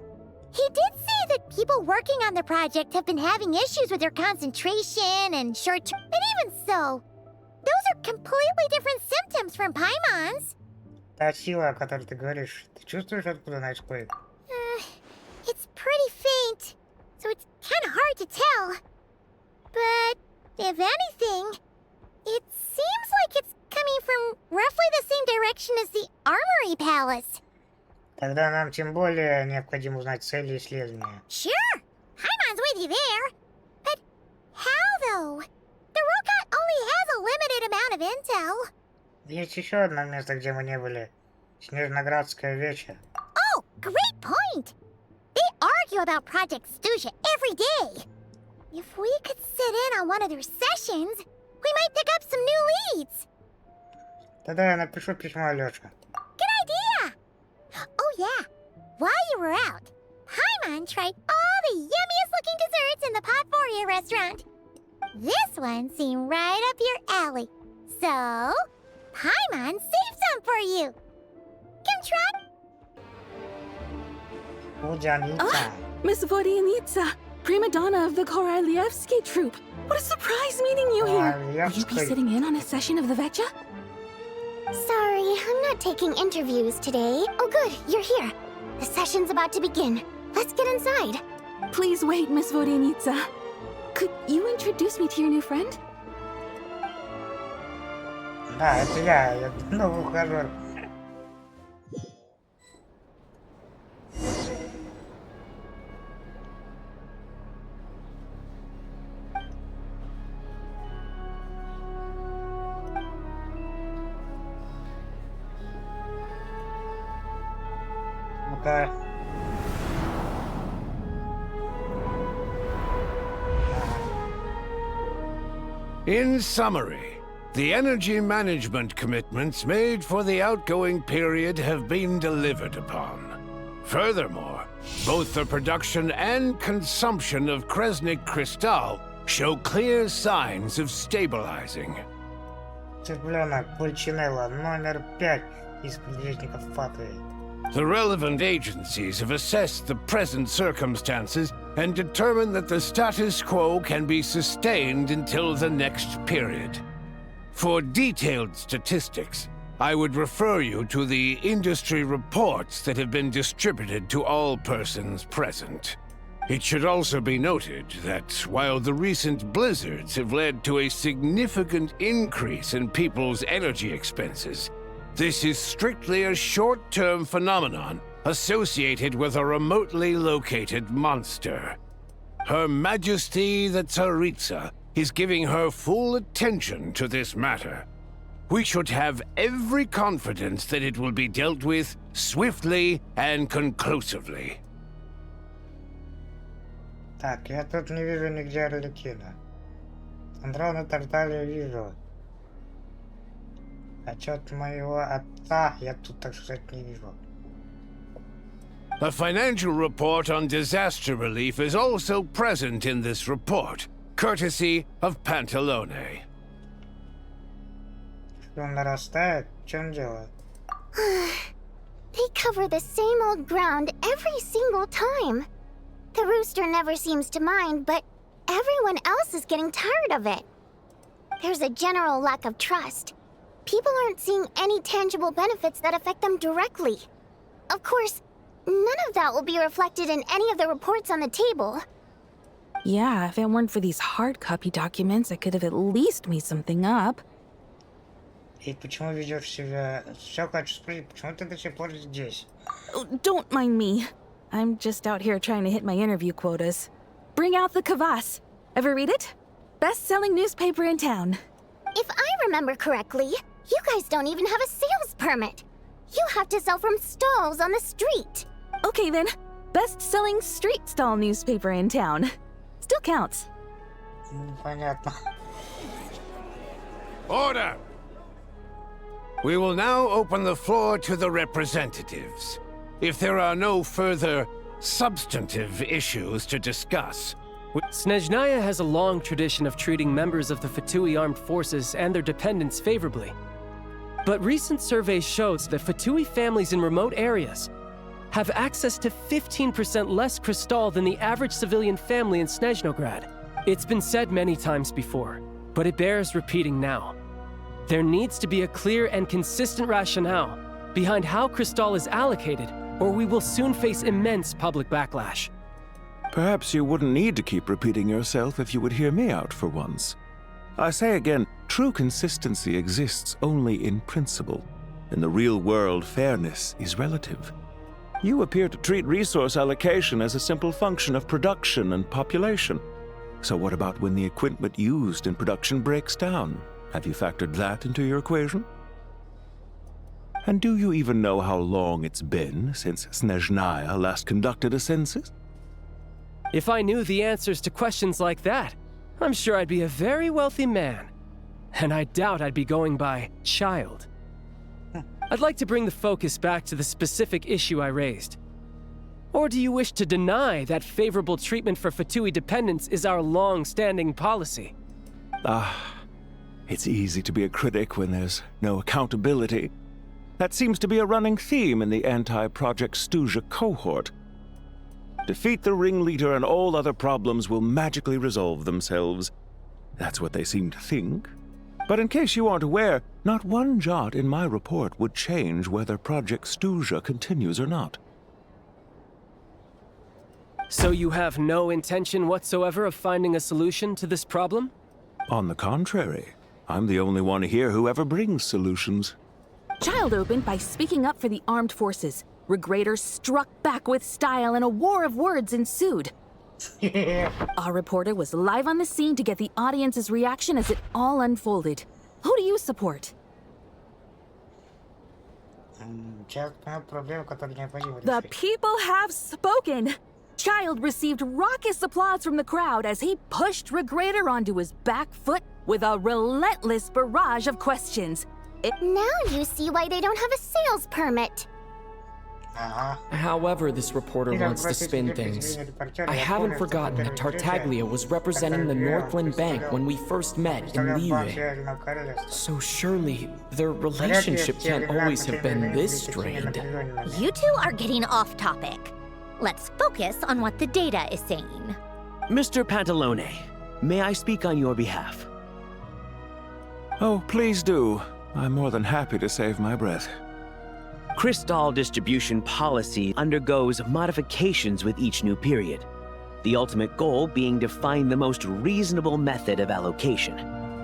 he did say that people working on the project have been having issues with their concentration and short-term... But even so, those are completely different symptoms from Paimon's. Та сила, о которой ты говоришь, ты чувствуешь, откуда она исходит? It's pretty faint, so it's kind of hard to tell. But, if anything, it seems like it's coming from roughly the same direction as the Armory Palace. Тогда нам тем более необходимо узнать цели исследования. Sure, Paimon's with you there. But how, though? The robot only has a limited amount of intel. Есть еще одно место, где мы не были. Снежноградская веча. Oh, great point! They argue about Project Stuja every day. If we could sit in on one of their sessions, we might pick up some new leads. Тогда я напишу письмо Алёше. Good idea! Oh yeah, while you were out, Paimon tried all the yummiest looking desserts in the Potvoria restaurant. This one seemed right up your alley. So, Paimon saved some for you. Come try. Vodyanitsa. Miss Vodyanitsa, prima donna of the Korolievsky troupe. What a surprise meeting you here. Will you be sitting in on a session of the Vecha? Sorry, I'm not taking interviews today. Oh good, you're here. The session's about to begin. Let's get inside. Please wait, Miss Vodyanitsa. Could you introduce me to your new friend? Да, это я новый ухажер. Ну-ка. In summary, the energy management commitments made for the outgoing period have been delivered upon. Furthermore, both the production and consumption of Kresnik Crystal show clear signs of stabilizing. Цыпленок Пульчинелла, номер 5 из предвестников Фаты. The relevant agencies have assessed the present circumstances and determined that the status quo can be sustained until the next period. For detailed statistics, I would refer you to the industry reports that have been distributed to all persons present. It should also be noted that while the recent blizzards have led to a significant increase in people's energy expenses, this is strictly a short-term phenomenon associated with a remotely located monster. Her Majesty the Tsaritsa is giving her full attention to this matter. We should have every confidence that it will be dealt with swiftly and conclusively. Так, я тут не вижу нигде Арлекина. Андрона Тарталию вижу. Отчет моего отца я тут, так сказать, не вижу. A financial report on disaster relief is also present in this report, courtesy of Pantalone. Что он нарастает? В чем дело? They cover the same old ground every single time. The rooster never seems to mind, but everyone else is getting tired of it. There's a general lack of trust. People aren't seeing any tangible benefits that affect them directly. Of course, none of that will be reflected in any of the reports on the table. Yeah, if it weren't for these hard copy documents, I could have at least made something up. И почему ведешь себя... Все хочу спросить, почему ты до сих пор здесь? Oh, don't mind me. I'm just out here trying to hit my interview quotas. Bring out the kvass. Ever read it? Best-selling newspaper in town. If I remember correctly, you guys don't even have a sales permit. You have to sell from stalls on the street. Okay then, best-selling street stall newspaper in town. Still counts. Понятно. Order! We will now open the floor to the representatives. If there are no further substantive issues to discuss. Snezhnaya has a long tradition of treating members of the Fatui armed forces and their dependents favorably. But recent surveys shows that Fatui families in remote areas have access to 15% less crystal than the average civilian family in Snezhnograd. It's been said many times before, but it bears repeating now. There needs to be a clear and consistent rationale behind how crystal is allocated, or we will soon face immense public backlash. Perhaps you wouldn't need to keep repeating yourself if you would hear me out for once. I say again, true consistency exists only in principle. In the real world, fairness is relative. You appear to treat resource allocation as a simple function of production and population. So what about when the equipment used in production breaks down? Have you factored that into your equation? And do you even know how long it's been since Snezhnaya last conducted a census? If I knew the answers to questions like that, I'm sure I'd be a very wealthy man. And I doubt I'd be going by child. I'd like to bring the focus back to the specific issue I raised. Or do you wish to deny that favorable treatment for Fatui dependents is our long-standing policy? It's easy to be a critic when there's no accountability. That seems to be a running theme in the anti-Project Stuja cohort. Defeat the ringleader and all other problems will magically resolve themselves. That's what they seem to think. But in case you aren't aware, not one jot in my report would change whether Project Stuja continues or not. So you have no intention whatsoever of finding a solution to this problem? On the contrary, I'm the only one here who ever brings solutions. Child opened by speaking up for the armed forces. Regraders struck back with style and a war of words ensued. Our reporter was live on the scene to get the audience's reaction as it all unfolded. Who do you support? The people have spoken! Child received raucous applause from the crowd as he pushed Regrader onto his back foot with a relentless barrage of questions. Now you see why they don't have a sales permit. However this reporter wants to spin things, I haven't forgotten that Tartaglia was representing the Northland Bank when we first met in Liyue. So surely, their relationship can't always have been this strained. You two are getting off topic. Let's focus on what the data is saying. Mr. Pantalone, may I speak on your behalf? Oh, please do. I'm more than happy to save my breath. Crystal distribution policy undergoes modifications with each new period. The ultimate goal being to find the most reasonable method of allocation,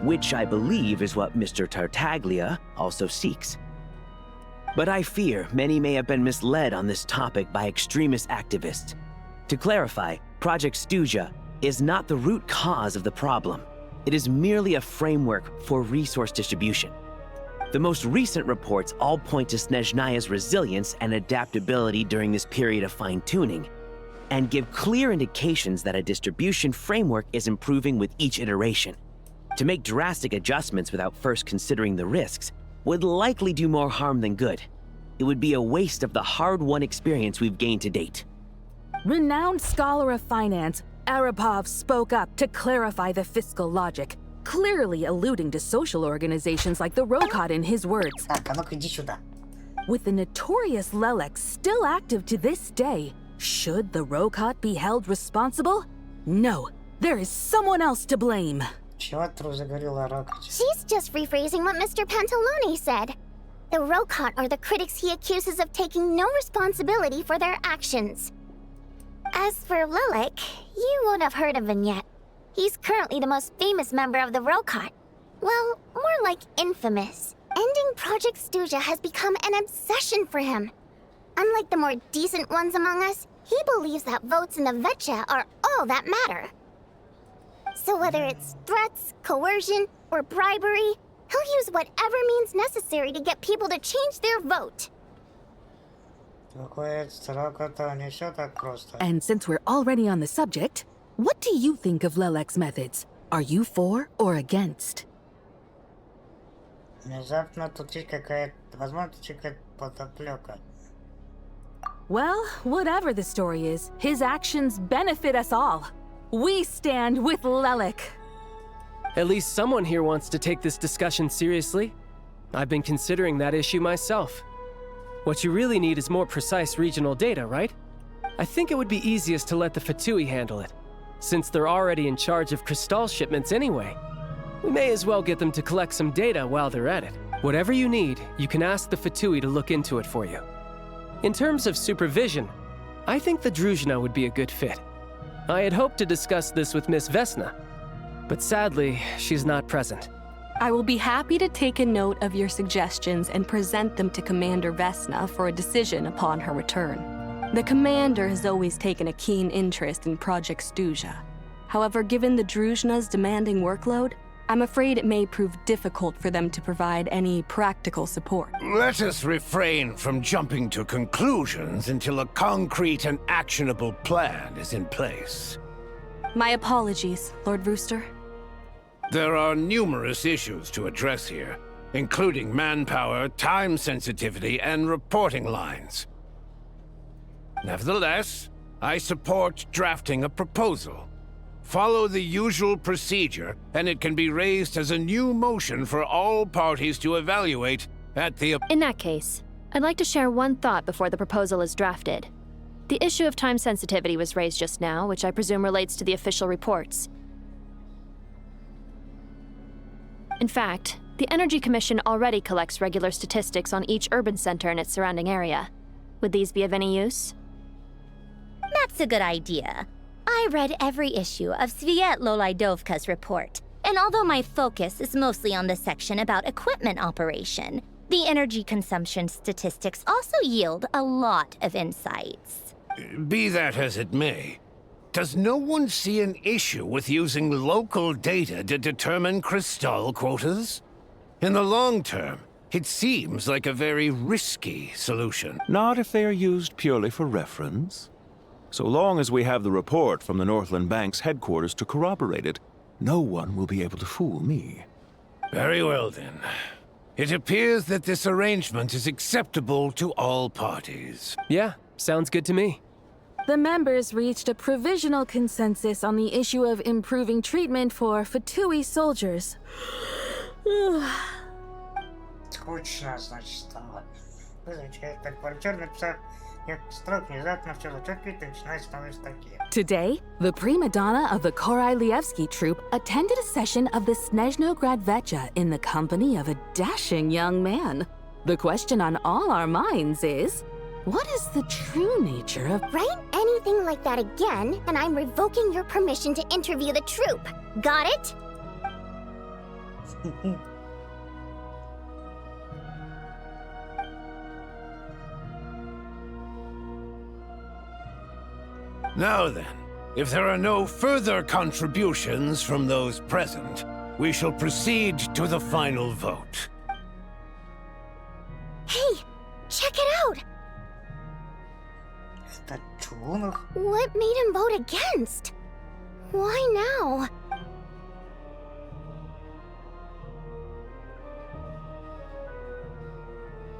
which I believe is what Mr. Tartaglia also seeks. But I fear many may have been misled on this topic by extremist activists. To clarify, Project Stuja is not the root cause of the problem. It is merely a framework for resource distribution. The most recent reports all point to Snezhnaya's resilience and adaptability during this period of fine-tuning, and give clear indications that a distribution framework is improving with each iteration. To make drastic adjustments without first considering the risks would likely do more harm than good. It would be a waste of the hard-won experience we've gained to date. Renowned scholar of finance, Arapov spoke up to clarify the fiscal logic, clearly alluding to social organizations like the Rokot in his words. With the notorious Lelek still active to this day, should the Rokot be held responsible? No, there is someone else to blame. She's just rephrasing what Mr. Pantalone said. The Rokot are the critics he accuses of taking no responsibility for their actions. As for Lelek, you won't have heard of him yet. He's currently the most famous member of the Rokot. Well, more like infamous. Ending Project Stuja has become an obsession for him. Unlike the more decent ones among us, he believes that votes in the Vetcha are all that matter. So whether it's threats, coercion, or bribery, he'll use whatever means necessary to get people to change their vote. And since we're already on the subject, what do you think of Lelek's methods? Are you for or against? Well, whatever the story is, his actions benefit us all. We stand with Lelek. At least someone here wants to take this discussion seriously. I've been considering that issue myself. What you really need is more precise regional data, right? I think it would be easiest to let the Fatui handle it, since they're already in charge of Crystal shipments anyway. We may as well get them to collect some data while they're at it. Whatever you need, you can ask the Fatui to look into it for you. In terms of supervision, I think the Druzhna would be a good fit. I had hoped to discuss this with Miss Vesna, but sadly, she's not present. I will be happy to take a note of your suggestions and present them to Commander Vesna for a decision upon her return. The Commander has always taken a keen interest in Project Stuja. However, given the Druzhna's demanding workload, I'm afraid it may prove difficult for them to provide any practical support. Let us refrain from jumping to conclusions until a concrete and actionable plan is in place. My apologies, Lord Rooster. There are numerous issues to address here, including manpower, time sensitivity, and reporting lines. Nevertheless, I support drafting a proposal. Follow the usual procedure, and it can be raised as a new motion for all parties to evaluate at the... In that case, I'd like to share one thought before the proposal is drafted. The issue of time sensitivity was raised just now, which I presume relates to the official reports. In fact, the Energy Commission already collects regular statistics on each urban center and its surrounding area. Would these be of any use? That's a good idea. I read every issue of Sviet Lolaidovka's report, and although my focus is mostly on the section about equipment operation, the energy consumption statistics also yield a lot of insights. Be that as it may, does no one see an issue with using local data to determine Crystal quotas? In the long term, it seems like a very risky solution. Not if they are used purely for reference. So long as we have the report from the Northland Bank's headquarters to corroborate it, no one will be able to fool me. Very well then. It appears that this arrangement is acceptable to all parties. Yeah, sounds good to me. The members reached a provisional consensus on the issue of improving treatment for Fatui soldiers. Скучно, значит, стало. Так, парчер написал, я строк внезапно все зачеркивает и начинает с новой строки. Today, the prima donna of the Korailievsky troupe attended a session of the Snezhnograd Vetcha in the company of a dashing young man. The question on all our minds is, what is the true nature of... Write anything like that again, and I'm revoking your permission to interview the troupe. Got it? Now then, if there are no further contributions from those present, we shall proceed to the final vote. Hey, check it out! What made him vote against? Why now?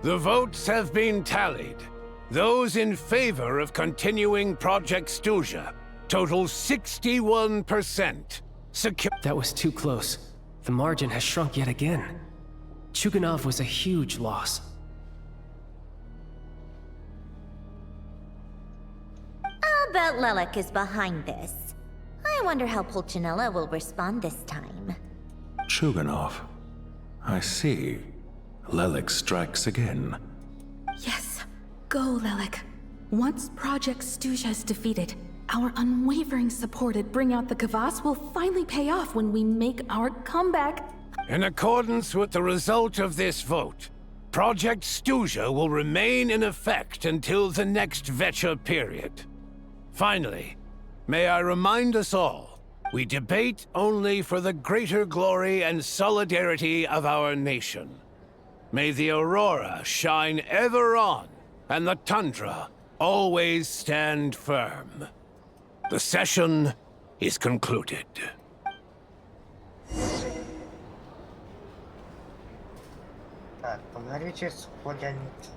The votes have been tallied. Those in favor of continuing Project Stuja total 61%. That was too close. The margin has shrunk yet again. Chuganov was a huge loss. I'll bet Lelek is behind this. I wonder how Pulcinella will respond this time. Chuganov. I see. Lelek strikes again. Yes. Go, Lelek. Once Project Stuja is defeated, our unwavering support at Bring Out the Kvass will finally pay off when we make our comeback. In accordance with the result of this vote, Project Stuja will remain in effect until the next Vecha period. Finally, may I remind us all, we debate only for the greater glory and solidarity of our nation. May the aurora shine ever on, and the tundra always stand firm. The session is concluded. Так, поговорите с Водяницей.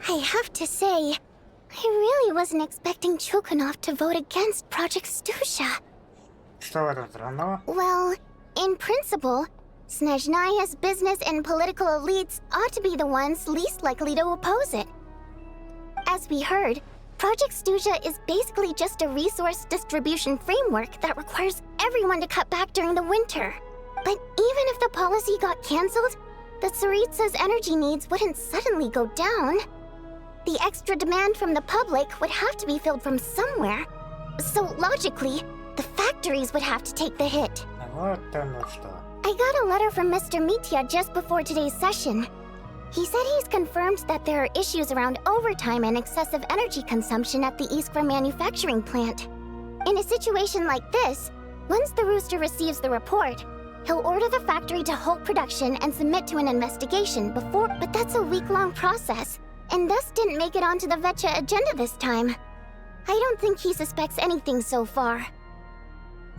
I have to say, I really wasn't expecting Chuganov to vote against Project Stuja. Что в этом странного? Well, in principle, Snezhnaya's business and political elites ought to be the ones least likely to oppose it. As we heard, Project Stuja is basically just a resource distribution framework that requires everyone to cut back during the winter. But even if the policy got cancelled, the Tsaritsa's energy needs wouldn't suddenly go down. The extra demand from the public would have to be filled from somewhere. So logically, the factories would have to take the hit. Вот оно что. I got a letter from Mr. Mitya just before today's session. He said he's confirmed that there are issues around overtime and excessive energy consumption at the Iskra manufacturing plant. In a situation like this, once the Rooster receives the report, he'll order the factory to halt production and submit to an investigation before... But that's a week-long process, and thus didn't make it onto the Vecha agenda this time. I don't think he suspects anything so far.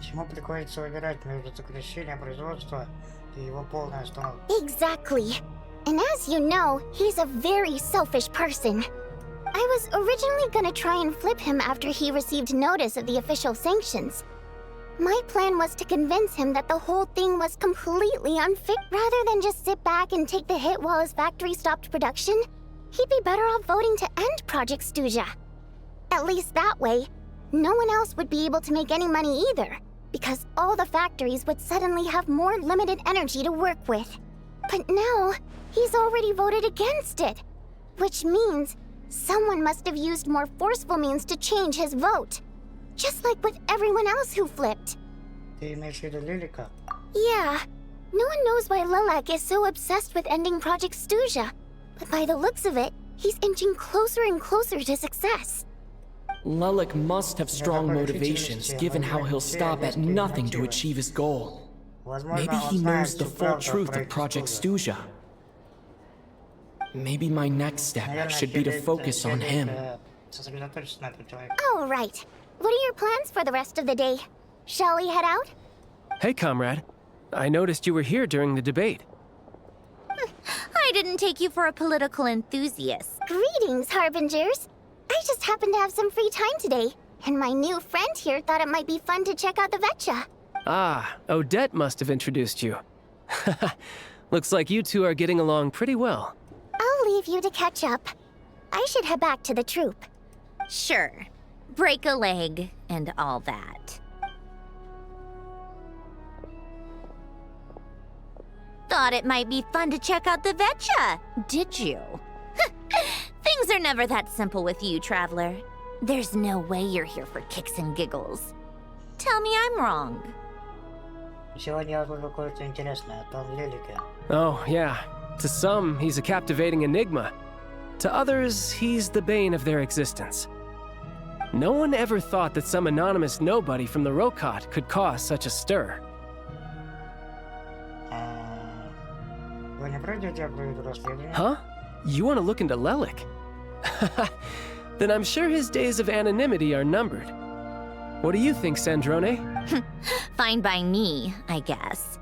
Почему приходится выбирать между сокращением производства и его полной остановкой? Exactly. And as you know, he's a very selfish person. I was originally gonna try and flip him after he received notice of the official sanctions. My plan was to convince him that the whole thing was completely unfit. Rather than just sit back and take the hit while his factory stopped production, he'd be better off voting to end Project Stuja. At least that way, no one else would be able to make any money either, because all the factories would suddenly have more limited energy to work with. But now, he's already voted against it, which means someone must have used more forceful means to change his vote. Just like with everyone else who flipped. Ты имеешь в виду Лилика? Yeah. No one knows why Lelek is so obsessed with ending Project Stuja, but by the looks of it, he's inching closer and closer to success. Lelek must have strong motivations, given how he'll stop at nothing to achieve his goal. Maybe he knows the full truth of Project Stuja. Maybe my next step should be to focus on him. All right. What are your plans for the rest of the day? Shall we head out? Hey, comrade. I noticed you were here during the debate. I didn't take you for a political enthusiast. Greetings, Harbingers. I just happened to have some free time today, and my new friend here thought it might be fun to check out the Vecha. Ah, Odette must have introduced you. Looks like you two are getting along pretty well. I'll leave you to catch up. I should head back to the troop. Sure. Break a leg and all that. Thought it might be fun to check out the Vecha, did you? Things are never that simple with you, Traveler. There's no way you're here for kicks and giggles. Tell me I'm wrong. Сегодня я услышал кое-что интересное о том Лилике. Oh, yeah. To some, he's a captivating enigma. To others, he's the bane of their existence. No one ever thought that some anonymous nobody from the Rokot could cause such a stir. Вы не против, я проведу расследование? Huh? You want to look into Lelek? Then I'm sure his days of anonymity are numbered. What do you think, Sandrone? Fine by me, I guess.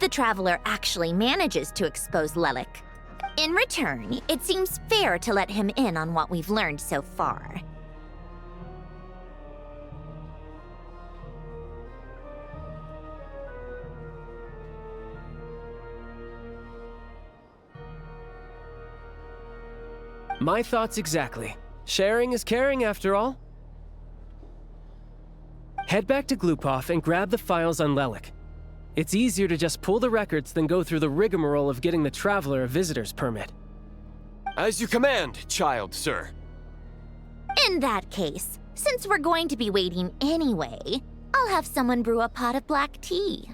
the Traveler actually manages to expose Lelik. In return, it seems fair to let him in on what we've learned so far. My thoughts exactly. Sharing is caring, after all. Head back to Glupov and grab the files on Lelik. It's easier to just pull the records than go through the rigmarole of getting the Traveler a visitor's permit. As you command, child, sir. In that case, since we're going to be waiting anyway, I'll have someone brew a pot of black tea.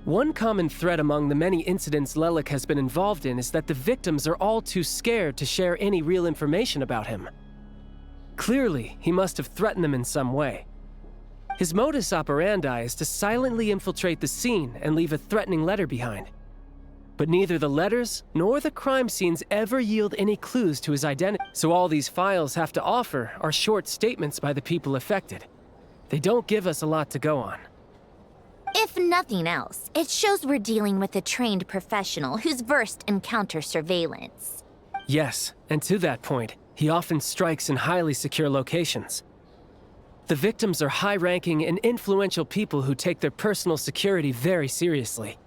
One common thread among the many incidents Lelik has been involved in is that the victims are all too scared to share any real information about him. Clearly, he must have threatened them in some way. His modus operandi is to silently infiltrate the scene and leave a threatening letter behind. But neither the letters nor the crime scenes ever yield any clues to his identity, so all these files have to offer are short statements by the people affected. They don't give us a lot to go on. If nothing else, it shows we're dealing with a trained professional who's versed in counter-surveillance. Yes, and to that point, he often strikes in highly secure locations. The victims are high-ranking and influential people who take their personal security very seriously.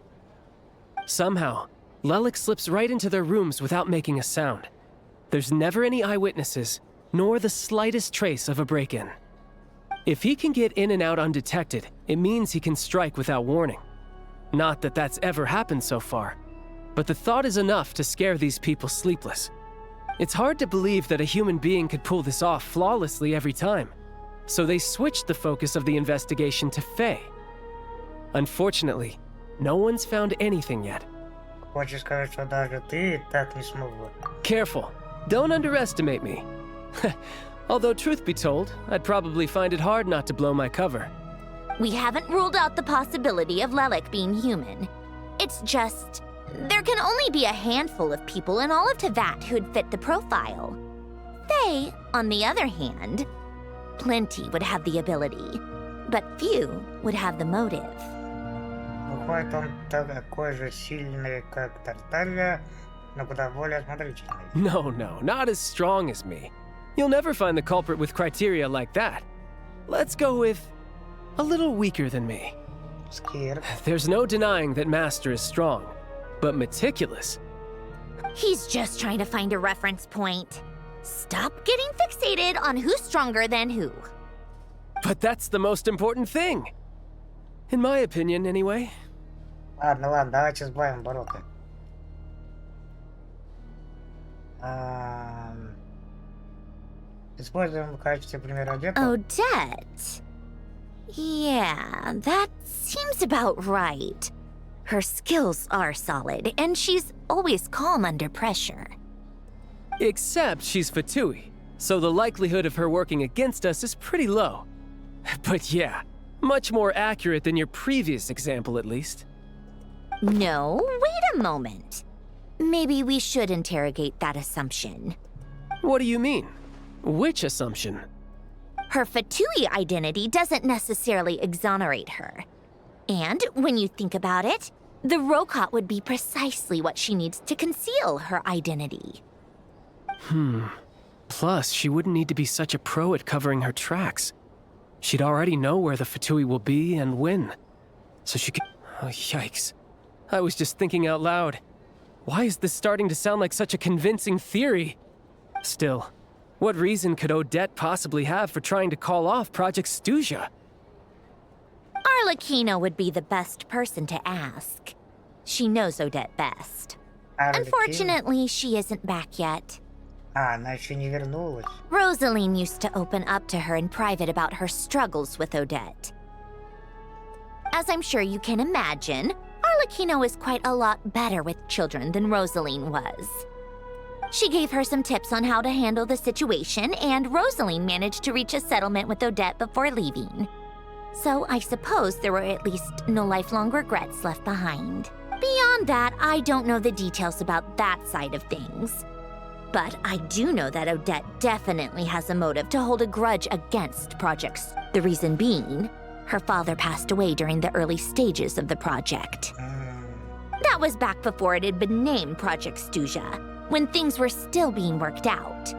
Somehow, Lelik slips right into their rooms without making a sound. There's never any eyewitnesses, nor the slightest trace of a break-in. If he can get in and out undetected, it means he can strike without warning. Not that that's ever happened so far, but the thought is enough to scare these people sleepless. It's hard to believe that a human being could pull this off flawlessly every time, so they switched the focus of the investigation to Faye. Unfortunately, no one's found anything yet. Хочешь сказать, что даже ты так не смог бы? Careful. Don't underestimate me. Although, truth be told, I'd probably find it hard not to blow my cover. We haven't ruled out the possibility of Lelik being human. It's just, there can only be a handful of people in all of Teyvat who'd fit the profile. Faye, on the other hand, plenty would have the ability, but few would have the motive. Выходит, он такой же сильный, как Тарталья, но куда более осмотрительный. No, not as strong as me. You'll never find the culprit with criteria like that. Let's go with a little weaker than me. Scared. There's no denying that Master is strong, but meticulous. He's just trying to find a reference point. Stop getting fixated on who's stronger than who. But that's the most important thing. In my opinion, anyway. Ладно, давайте сбавим обороты. Используем в качестве примера одета. Odette? Yeah, that seems about right. Her skills are solid, and she's always calm under pressure. Except she's Fatui, so the likelihood of her working against us is pretty low. But yeah, much more accurate than your previous example, at least. No, wait a moment. Maybe we should interrogate that assumption. What do you mean? Which assumption? Her Fatui identity doesn't necessarily exonerate her. And when you think about it, the Rokot would be precisely what she needs to conceal her identity. Plus, she wouldn't need to be such a pro at covering her tracks. She'd already know where the Fatui will be and when. So she could... Oh, yikes. I was just thinking out loud. Why is this starting to sound like such a convincing theory? Still, what reason could Odette possibly have for trying to call off Project Stuja? Arlecchino would be the best person to ask. She knows Odette best. Unfortunately, she isn't back yet. Она еще не вернулась. Rosaline used to open up to her in private about her struggles with Odette. As I'm sure you can imagine, Arlecchino is quite a lot better with children than Rosaline was. She gave her some tips on how to handle the situation, and Rosaline managed to reach a settlement with Odette before leaving. So I suppose there were at least no lifelong regrets left behind. Beyond that, I don't know the details about that side of things. But I do know that Odette definitely has a motive to hold a grudge against projects. The reason being, her father passed away during the early stages of the project. That was back before it had been named Project Stuja, when things were still being worked out.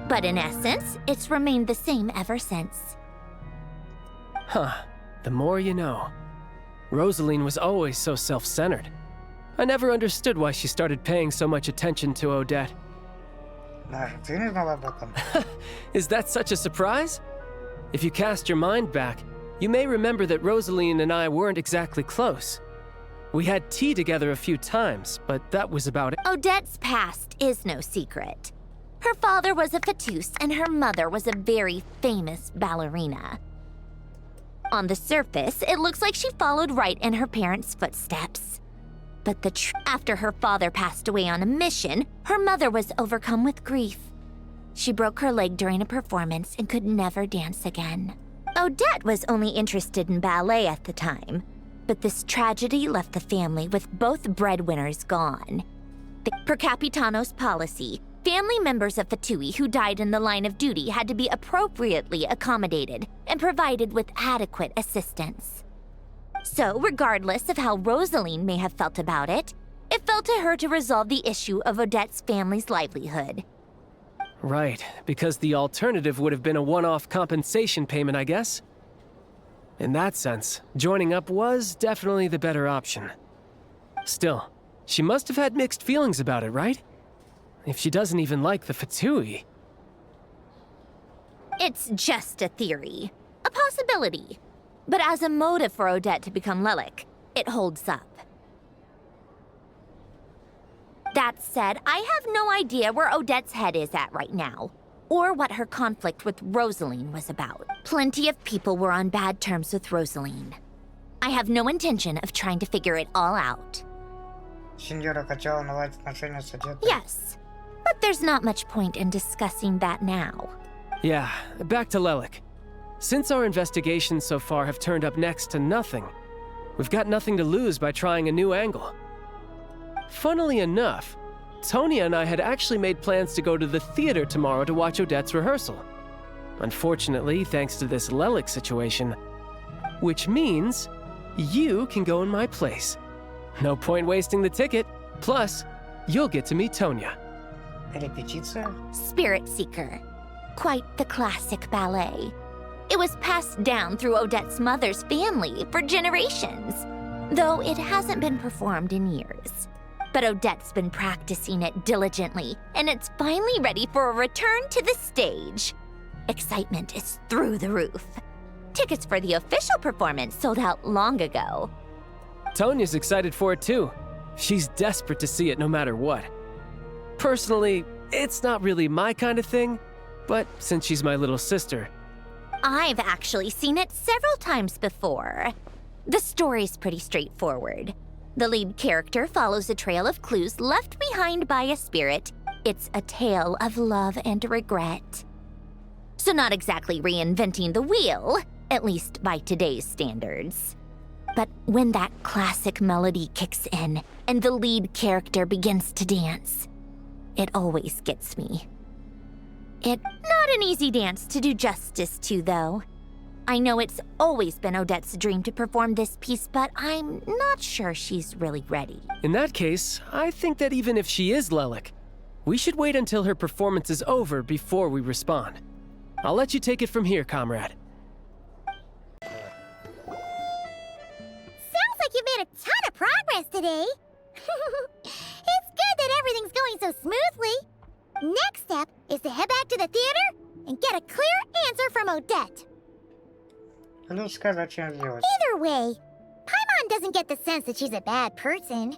But in essence, it's remained the same ever since. Huh. The more you know. Rosaline was always so self-centered. I never understood why she started paying so much attention to Odette. Is that such a surprise? If you cast your mind back, you may remember that Rosaline and I weren't exactly close. We had tea together a few times, but that was about it. Odette's past is no secret. Her father was a fetus and her mother was a very famous ballerina. On the surface, it looks like she followed right in her parents' footsteps. But after her father passed away on a mission, her mother was overcome with grief. She broke her leg during a performance and could never dance again. Odette was only interested in ballet at the time, but this tragedy left the family with both breadwinners gone. Per Capitano's policy, family members of Fatui who died in the line of duty had to be appropriately accommodated and provided with adequate assistance. So, regardless of how Rosaline may have felt about it, it fell to her to resolve the issue of Odette's family's livelihood. Right, because the alternative would have been a one-off compensation payment, I guess. In that sense, joining up was definitely the better option. Still, she must have had mixed feelings about it, right? If she doesn't even like the Fatui. It's just a theory, a possibility. But as a motive for Odette to become Lelik, it holds up. That said, I have no idea where Odette's head is at right now, or what her conflict with Rosaline was about. Plenty of people were on bad terms with Rosaline. I have no intention of trying to figure it all out. Yes, but there's not much point in discussing that now. Yeah, back to Lelik. Since our investigations so far have turned up next to nothing, we've got nothing to lose by trying a new angle. Funnily enough, Tonya and I had actually made plans to go to the theater tomorrow to watch Odette's rehearsal. Unfortunately, thanks to this Lelik situation, which means you can go in my place. No point wasting the ticket, plus, you'll get to meet Tonya. Spirit Seeker. Quite the classic ballet. It was passed down through Odette's mother's family for generations, though it hasn't been performed in years. But Odette's been practicing it diligently, and it's finally ready for a return to the stage. Excitement is through the roof. Tickets for the official performance sold out long ago. Tonya's excited for it too. She's desperate to see it no matter what. Personally, it's not really my kind of thing, but since she's my little sister, I've actually seen it several times before. The story's pretty straightforward. The lead character follows a trail of clues left behind by a spirit. It's a tale of love and regret. So not exactly reinventing the wheel, at least by today's standards. But when that classic melody kicks in and the lead character begins to dance, it always gets me. It's not an easy dance to do justice to, though. I know it's always been Odette's dream to perform this piece, but I'm not sure she's really ready. In that case, I think that even if she is Lelik, we should wait until her performance is over before we respond. I'll let you take it from here, comrade. Sounds like you've made a ton of progress today. It's good that everything's going so smoothly. Next step is to head back to the theater and get a clear answer from Odette. Either way, Paimon doesn't get the sense that she's a bad person.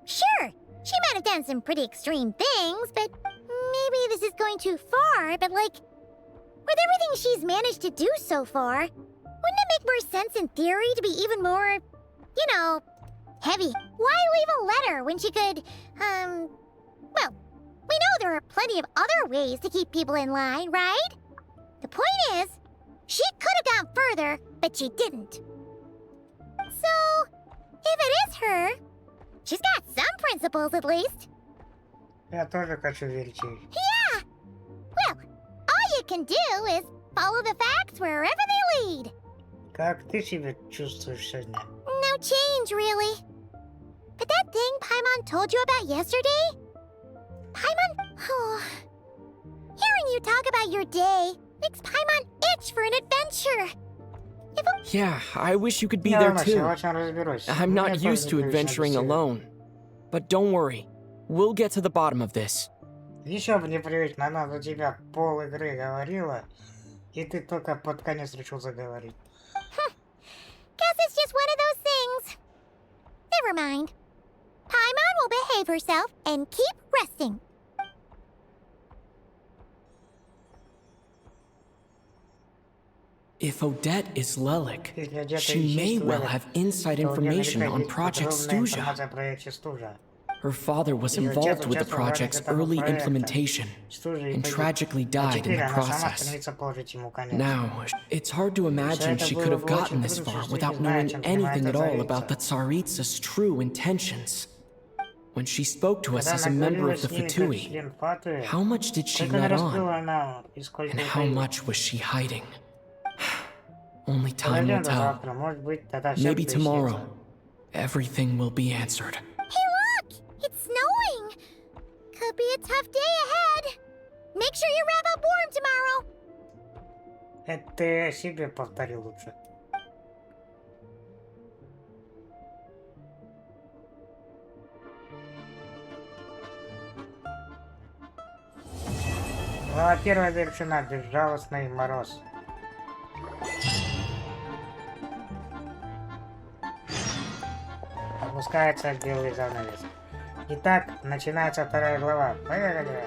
Sure, she might have done some pretty extreme things, but maybe this is going too far, but like, with everything she's managed to do so far, wouldn't it make more sense in theory to be even more, you know, heavy? Why leave a letter when she could, well, we know there are plenty of other ways to keep people in line, right? The point is, she could have gone further, but she didn't. So, if it is her, she's got some principles at least. Я тоже хочу верить ей. Yeah! Well, all you can do is follow the facts wherever they lead. Как ты себя чувствуешь сегодня? No change, really. But that thing Paimon told you about yesterday? Paimon... Oh... Hearing you talk about your day makes Paimon itch for an adventure. Yeah, I wish you could be there too. I'm not used to adventuring alone. But don't worry, we'll get to the bottom of this. Еще бы непривычно, она за тебя пол игры говорила, и ты только под конец решил заговорить. Guess it's just one of those things. Never mind. Paimon will behave herself and keep resting. If Odette is Lelik, she may well have inside information on Project Stuja. Her father was involved with the project's early implementation and tragically died in the process. Now, it's hard to imagine she could have gotten this far without knowing anything at all about the Tsaritsa's true intentions. When she spoke to us as a member of the Fatui, how much did she let on? And how much was she hiding? Only time will tell. Maybe tomorrow, everything will be answered. Hey look! It's snowing! Could be a tough day ahead. Make sure you wrap up warm tomorrow. Это ты себе повтори лучше. Глава первая завершена. Безжалостный мороз. Опускается белый занавес. Итак, начинается вторая глава. Поехали!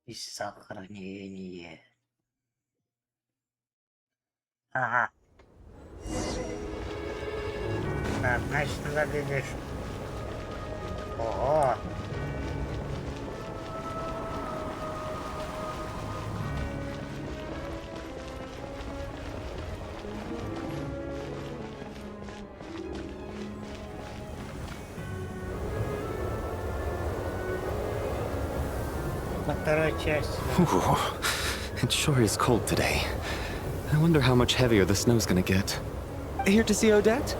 И сохранение. Ага. Так, значит, надо бежишь. Ого! Ooh, it sure is cold today. I wonder how much heavier the snow's gonna get. Here to see Odette?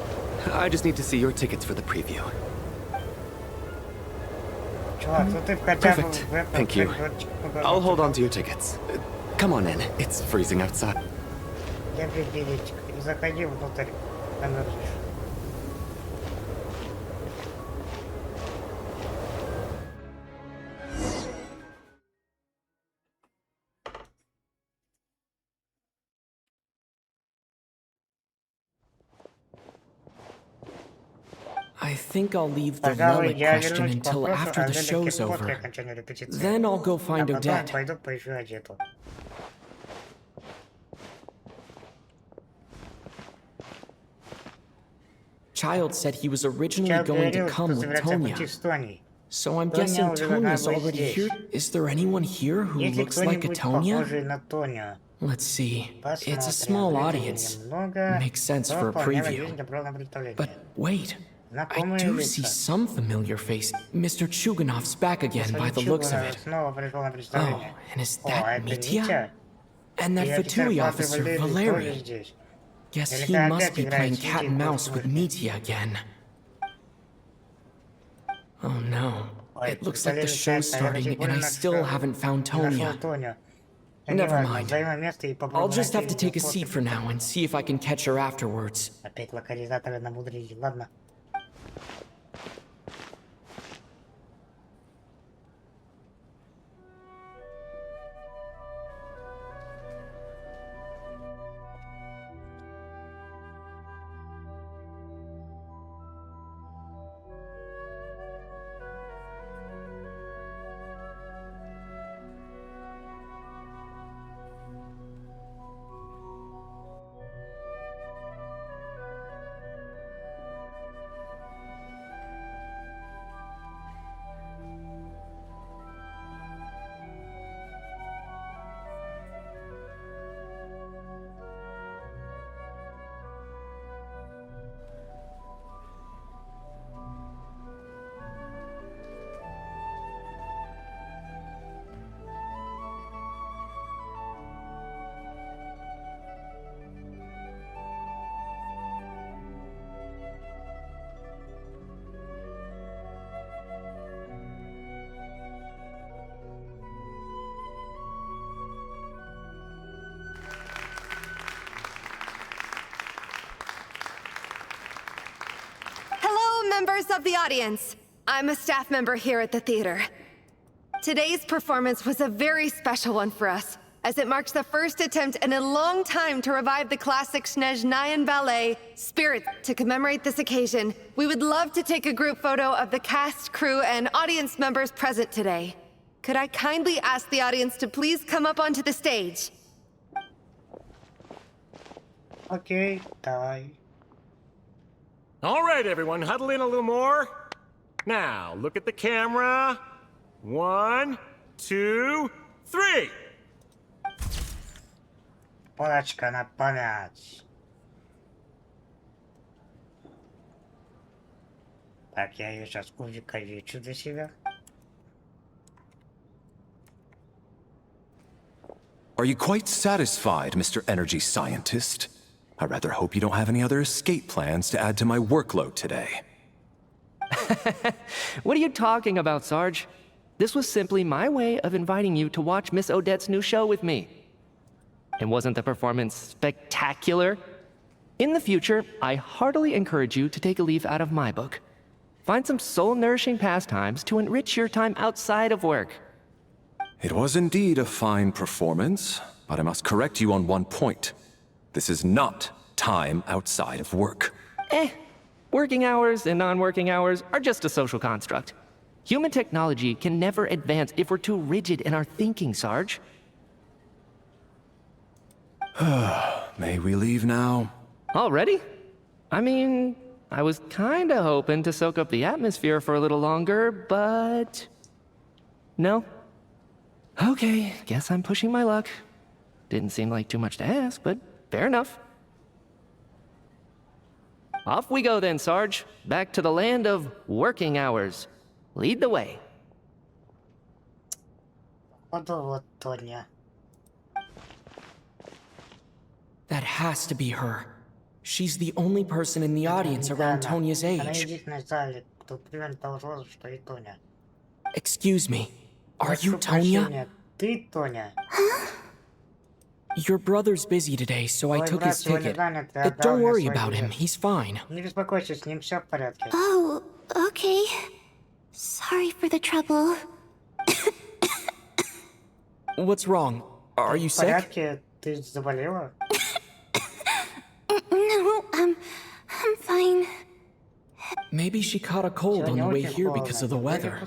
I just need to see your tickets for the preview. Perfect. Thank you. I'll hold on to your tickets. Come on in. It's freezing outside. I think I'll leave the relic question until after the show's over. Then I'll go find Odette. Child said he was originally going to come with Tonya. So I'm guessing Tonya's already here. Is there anyone here who looks like a Tonya? Let's see. It's a small audience. Makes sense for a preview. But wait. I do see some familiar face. Mr. Chuganov's back again by the looks of it. Oh, and is that Mitya? And that Fatui officer, Valeri. Guess he must be playing cat and mouse with Mitya again. Oh no. It looks like the show's starting and I still haven't found Tonya. Never mind. I'll just have to take a seat for now and see if I can catch her afterwards. members of the audience. I'm a staff member here at the theater. Today's performance was a very special one for us, as it marks the first attempt in a long time to revive the classic Snezhnayan ballet, Spirit. To commemorate this occasion, we would love to take a group photo of the cast, crew, and audience members present today. Could I kindly ask the audience to please come up onto the stage? Okay, давай. All right, everyone, huddle in a little more. Now, look at the camera. 1, 2, 3. Полочка на память. Так, я ее сейчас увековечу для себя. Are you quite satisfied, Mr. Energy Scientist? I rather hope you don't have any other escape plans to add to my workload today. What are you talking about, Sarge? This was simply my way of inviting you to watch Miss Odette's new show with me. And wasn't the performance spectacular? In the future, I heartily encourage you to take a leaf out of my book. Find some soul-nourishing pastimes to enrich your time outside of work. It was indeed a fine performance, but I must correct you on one point. This is not time outside of work. Working hours and non-working hours are just a social construct. Human technology can never advance if we're too rigid in our thinking, Sarge. May we leave now? Already? I mean, I was kinda hoping to soak up the atmosphere for a little longer, but... No? Okay, guess I'm pushing my luck. Didn't seem like too much to ask, but fair enough. Off we go then, Sarge. Back to the land of working hours. Lead the way. That has to be her. She's the only person in the audience around Tonia's age. Excuse me, are you Tonya? Your brother's busy today, so I took his ticket. Don't worry about him, he's fine. Oh, okay. Sorry for the trouble. What's wrong? Are you sick? No, I'm fine. Maybe she caught a cold on the way here because of the weather.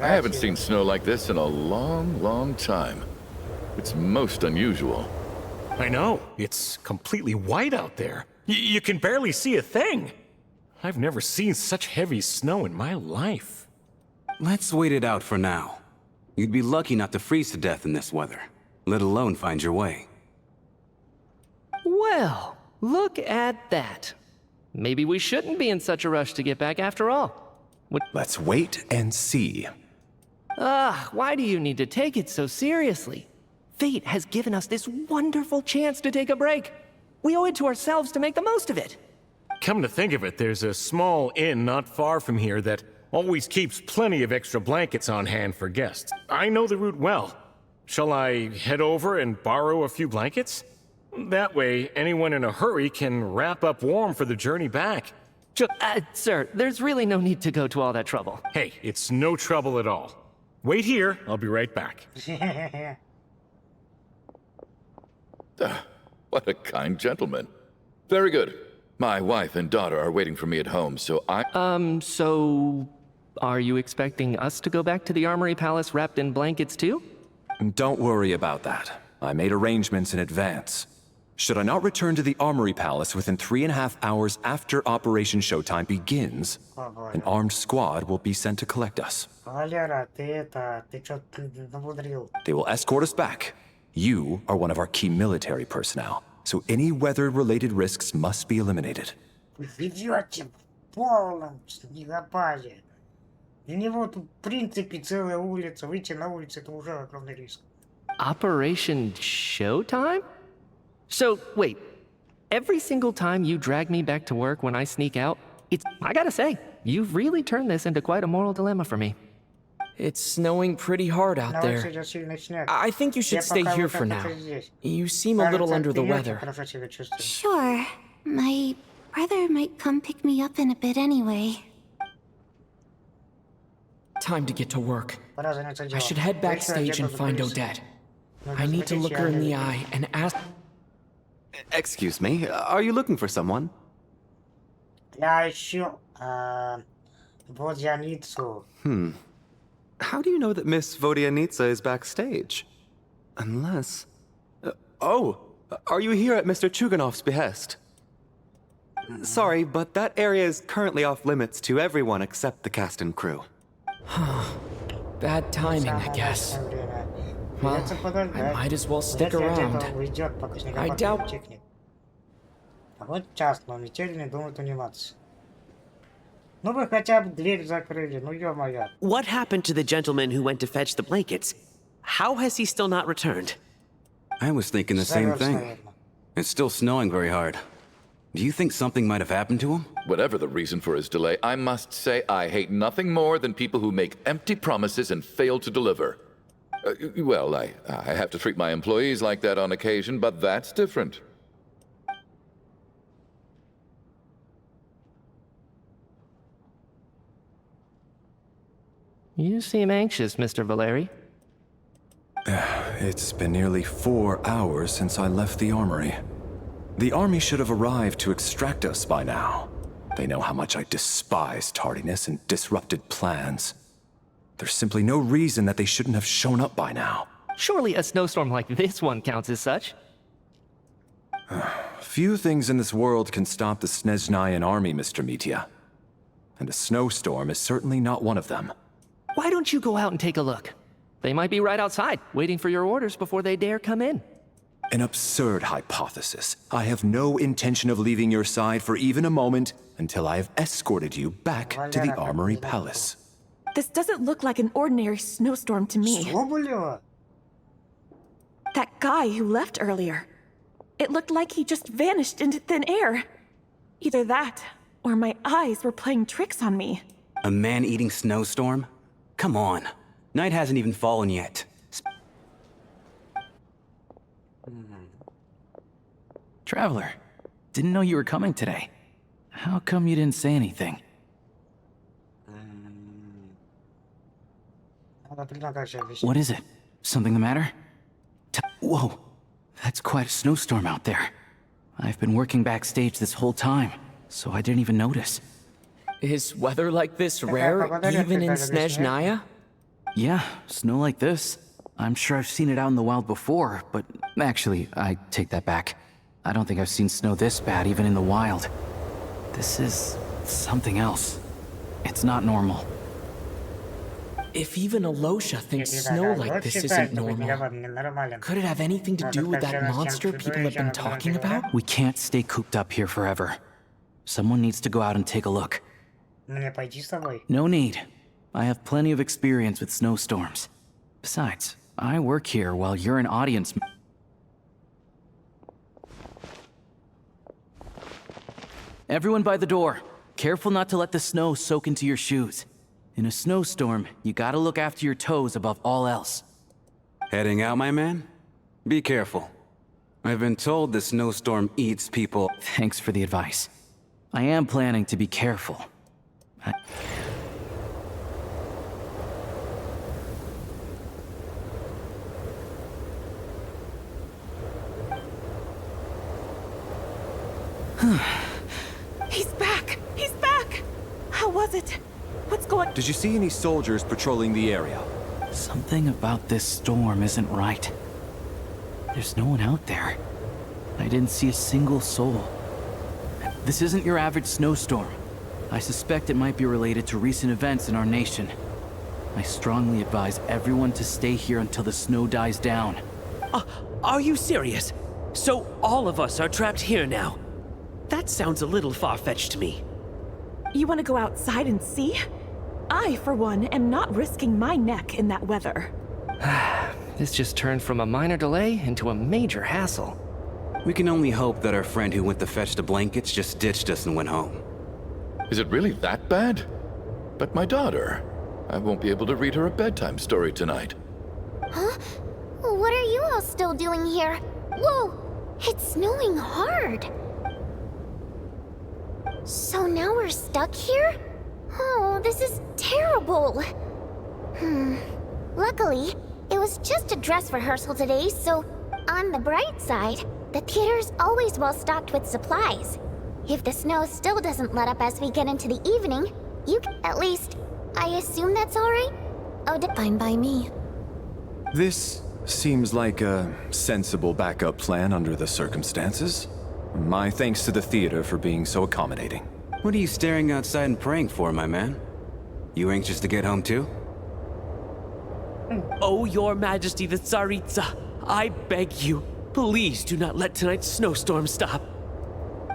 I haven't seen snow like this in a long, long time. It's most unusual. I know. It's completely white out there. You can barely see a thing. I've never seen such heavy snow in my life. Let's wait it out for now. You'd be lucky not to freeze to death in this weather, let alone find your way. Well, look at that. Maybe we shouldn't be in such a rush to get back after all. Let's wait and see. Why do you need to take it so seriously? Fate has given us this wonderful chance to take a break. We owe it to ourselves to make the most of it. Come to think of it, there's a small inn not far from here that always keeps plenty of extra blankets on hand for guests. I know the route well. Shall I head over and borrow a few blankets? That way, anyone in a hurry can wrap up warm for the journey back. Sir, there's really no need to go to all that trouble. Hey, it's no trouble at all. Wait here, I'll be right back. What a kind gentleman. Very good. My wife and daughter are waiting for me at home, so so... Are you expecting us to go back to the Armory Palace wrapped in blankets too? Don't worry about that. I made arrangements in advance. Should I not return to the Armory Palace within 3.5 hours after Operation Showtime begins, an armed squad will be sent to collect us. They will escort us back. You are one of our key military personnel, so any weather-related risks must be eliminated. Operation Showtime? So, wait, every single time you drag me back to work when I sneak out, I gotta say, you've really turned this into quite a moral dilemma for me. It's snowing pretty hard out there. I think you should stay here for now. You seem a little under the weather. Sure. My brother might come pick me up in a bit anyway. Time to get to work. I should head backstage and find Odette. I need to look her in the eye and ask... Excuse me, are you looking for someone? Я ищу Vodyanicу. How do you know that Miss Vodyanica is backstage? Unless... oh! Are you here at Mr. Chuganov's behest? Sorry, but that area is currently off limits to everyone except the cast and crew. Bad timing, I guess. Well, I might as well stick around. I doubt... Вот часто, он метельный думает униматься. Ну вы хотя бы дверь закрыли, ну ё-моё. What happened to the gentleman who went to fetch the blankets? How has he still not returned? I was thinking the same thing. It's still snowing very hard. Do you think something might have happened to him? Whatever the reason for his delay, I must say I hate nothing more than people who make empty promises and fail to deliver. Well, I have to treat my employees like that on occasion, but that's different. You seem anxious, Mr. Valeri. It's been nearly 4 hours since I left the armory. The army should have arrived to extract us by now. They know how much I despise tardiness and disrupted plans. There's simply no reason that they shouldn't have shown up by now. Surely a snowstorm like this one counts as such. Few things in this world can stop the Snezhnayan army, Mr. Mitya. And a snowstorm is certainly not one of them. Why don't you go out and take a look? They might be right outside, waiting for your orders before they dare come in. An absurd hypothesis. I have no intention of leaving your side for even a moment until I have escorted you back to the Armory Palace. This doesn't look like an ordinary snowstorm to me. That guy who left earlier. It looked like he just vanished into thin air. Either that, or my eyes were playing tricks on me. A man-eating snowstorm? Come on. Night hasn't even fallen yet. Traveler, didn't know you were coming today. How come you didn't say anything? What is it? Something the matter? Whoa, that's quite a snowstorm out there. I've been working backstage this whole time, so I didn't even notice. Is weather like this rare, even in Snezhnaya? Yeah, snow like this. I'm sure I've seen it out in the wild before, but actually, I take that back. I don't think I've seen snow this bad even in the wild. This is something else. It's not normal. If even Alosha thinks snow like this isn't normal, could it have anything to do with that monster people have been talking about? We can't stay cooped up here forever. Someone needs to go out and take a look. No need. I have plenty of experience with snowstorms. Besides, I work here while you're an audience. Everyone by the door. Careful not to let the snow soak into your shoes. In a snowstorm, you gotta look after your toes above all else. Heading out, my man? Be careful. I've been told the snowstorm eats people. Thanks for the advice. I am planning to be careful. He's back! He's back! How was it? What's going... Did you see any soldiers patrolling the area? Something about this storm isn't right. There's no one out there. I didn't see a single soul. This isn't your average snowstorm. I suspect it might be related to recent events in our nation. I strongly advise everyone to stay here until the snow dies down. Are you serious? So all of us are trapped here now? That sounds a little far-fetched to me. You want to go outside and see? I, for one, am not risking my neck in that weather. This just turned from a minor delay into a major hassle. We can only hope that our friend who went to fetch the blankets just ditched us and went home. Is it really that bad? But my daughter... I won't be able to read her a bedtime story tonight. Huh? What are you all still doing here? Whoa! It's snowing hard! So now we're stuck here? Oh, this is terrible! Luckily, it was just a dress rehearsal today, so on the bright side, the theater's always well stocked with supplies. If the snow still doesn't let up as we get into the evening, you can, at least, I assume that's alright? Oh, fine by me. This seems like a sensible backup plan under the circumstances. My thanks to the theater for being so accommodating. What are you staring outside and praying for, my man? You anxious to get home too? Oh, Your Majesty the Tsaritsa, I beg you, please do not let tonight's snowstorm stop.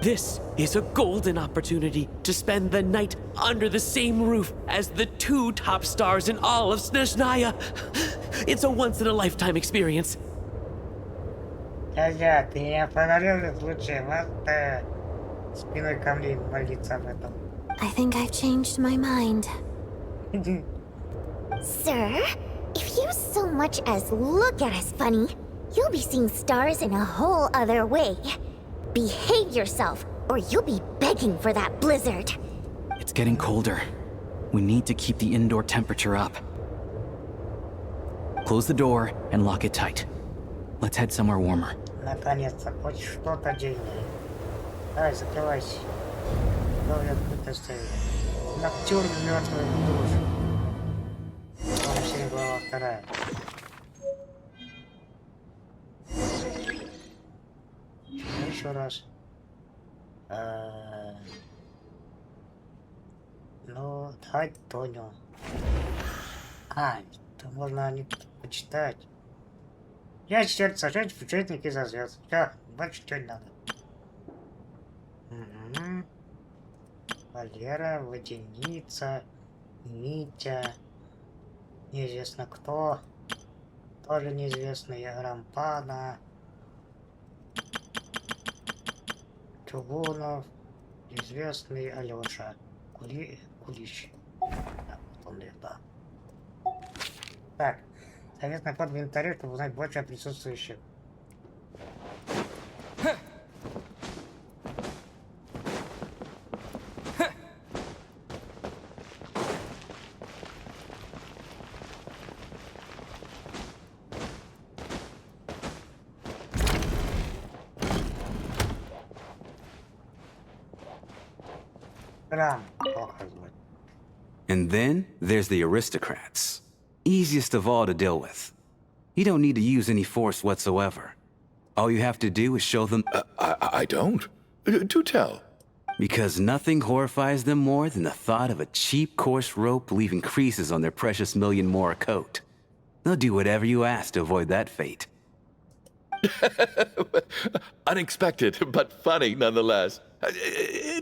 This is a golden opportunity to spend the night under the same roof as the 2 top stars in all of Snezhnaya. It's a once-in-a-lifetime experience. Дядя, ты не поговорил, лучше вас спиной ко мне молиться об этом. I think I've changed my mind. Sir, if you so much as look at us funny, you'll be seeing stars in a whole other way. Behave yourself, or you'll be begging for that blizzard. It's getting colder. We need to keep the indoor temperature up. Close the door and lock it tight. Let's head somewhere warmer. Наконец-то, хоть что-то дельное. Давай, закрывайся. Голову открыто оставили. Ноктюрн мёртвых душ. Том VII Глава 2. Еще раз. Ну, давай Тоню. То можно не почитать. Я черт сажать в бюджетник из-за звезд. Все, больше ничего не надо. Валера, Водяница, Митя, неизвестно кто, тоже неизвестный, Рампана, Чугунов, неизвестный Алёша, Кулищ. Да, вот он, да. Так, советный код в инвентаре, чтобы узнать больше о присутствующих. And then there's the aristocrats. Easiest of all to deal with. You don't need to use any force whatsoever. All you have to do is show them... I don't. Do tell. Because nothing horrifies them more than the thought of a cheap, coarse rope leaving creases on their precious $1,000,000 more coat. They'll do whatever you ask to avoid that fate. Unexpected, but funny nonetheless.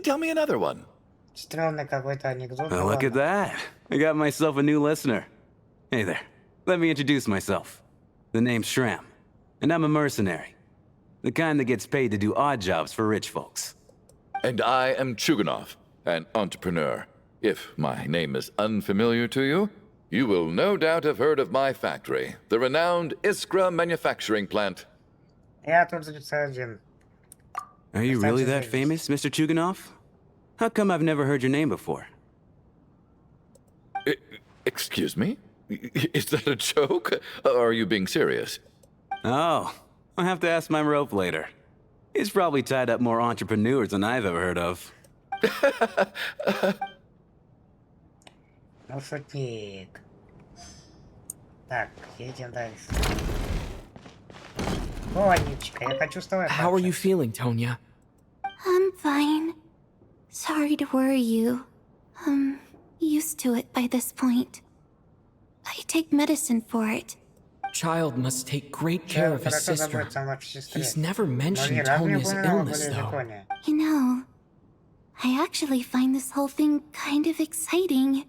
Tell me another one. Странный какой-то анекдот. Oh, look at that. I got myself a new listener. Hey there. Let me introduce myself. The name's Shram, and I'm a mercenary. The kind that gets paid to do odd jobs for rich folks. And I am Chuganov, an entrepreneur. If my name is unfamiliar to you, you will no doubt have heard of my factory, the renowned Iskra manufacturing plant. Я тут один. Are you really that famous, Mr. Chuganov? How come I've never heard your name before? Excuse me? Is that a joke? Or are you being serious? Oh, I'll have to ask my rope later. He's probably tied up more entrepreneurs than I've ever heard of. Ну, шутник. Так, едем дальше. Тонечка, я хочу с тобой. How are you feeling, Tonya? I'm fine. Sorry to worry you. I'm used to it by this point. I take medicine for it. Child must take great care of his sister. He's never mentioned Tonya's illness, though. You know, I actually find this whole thing kind of exciting.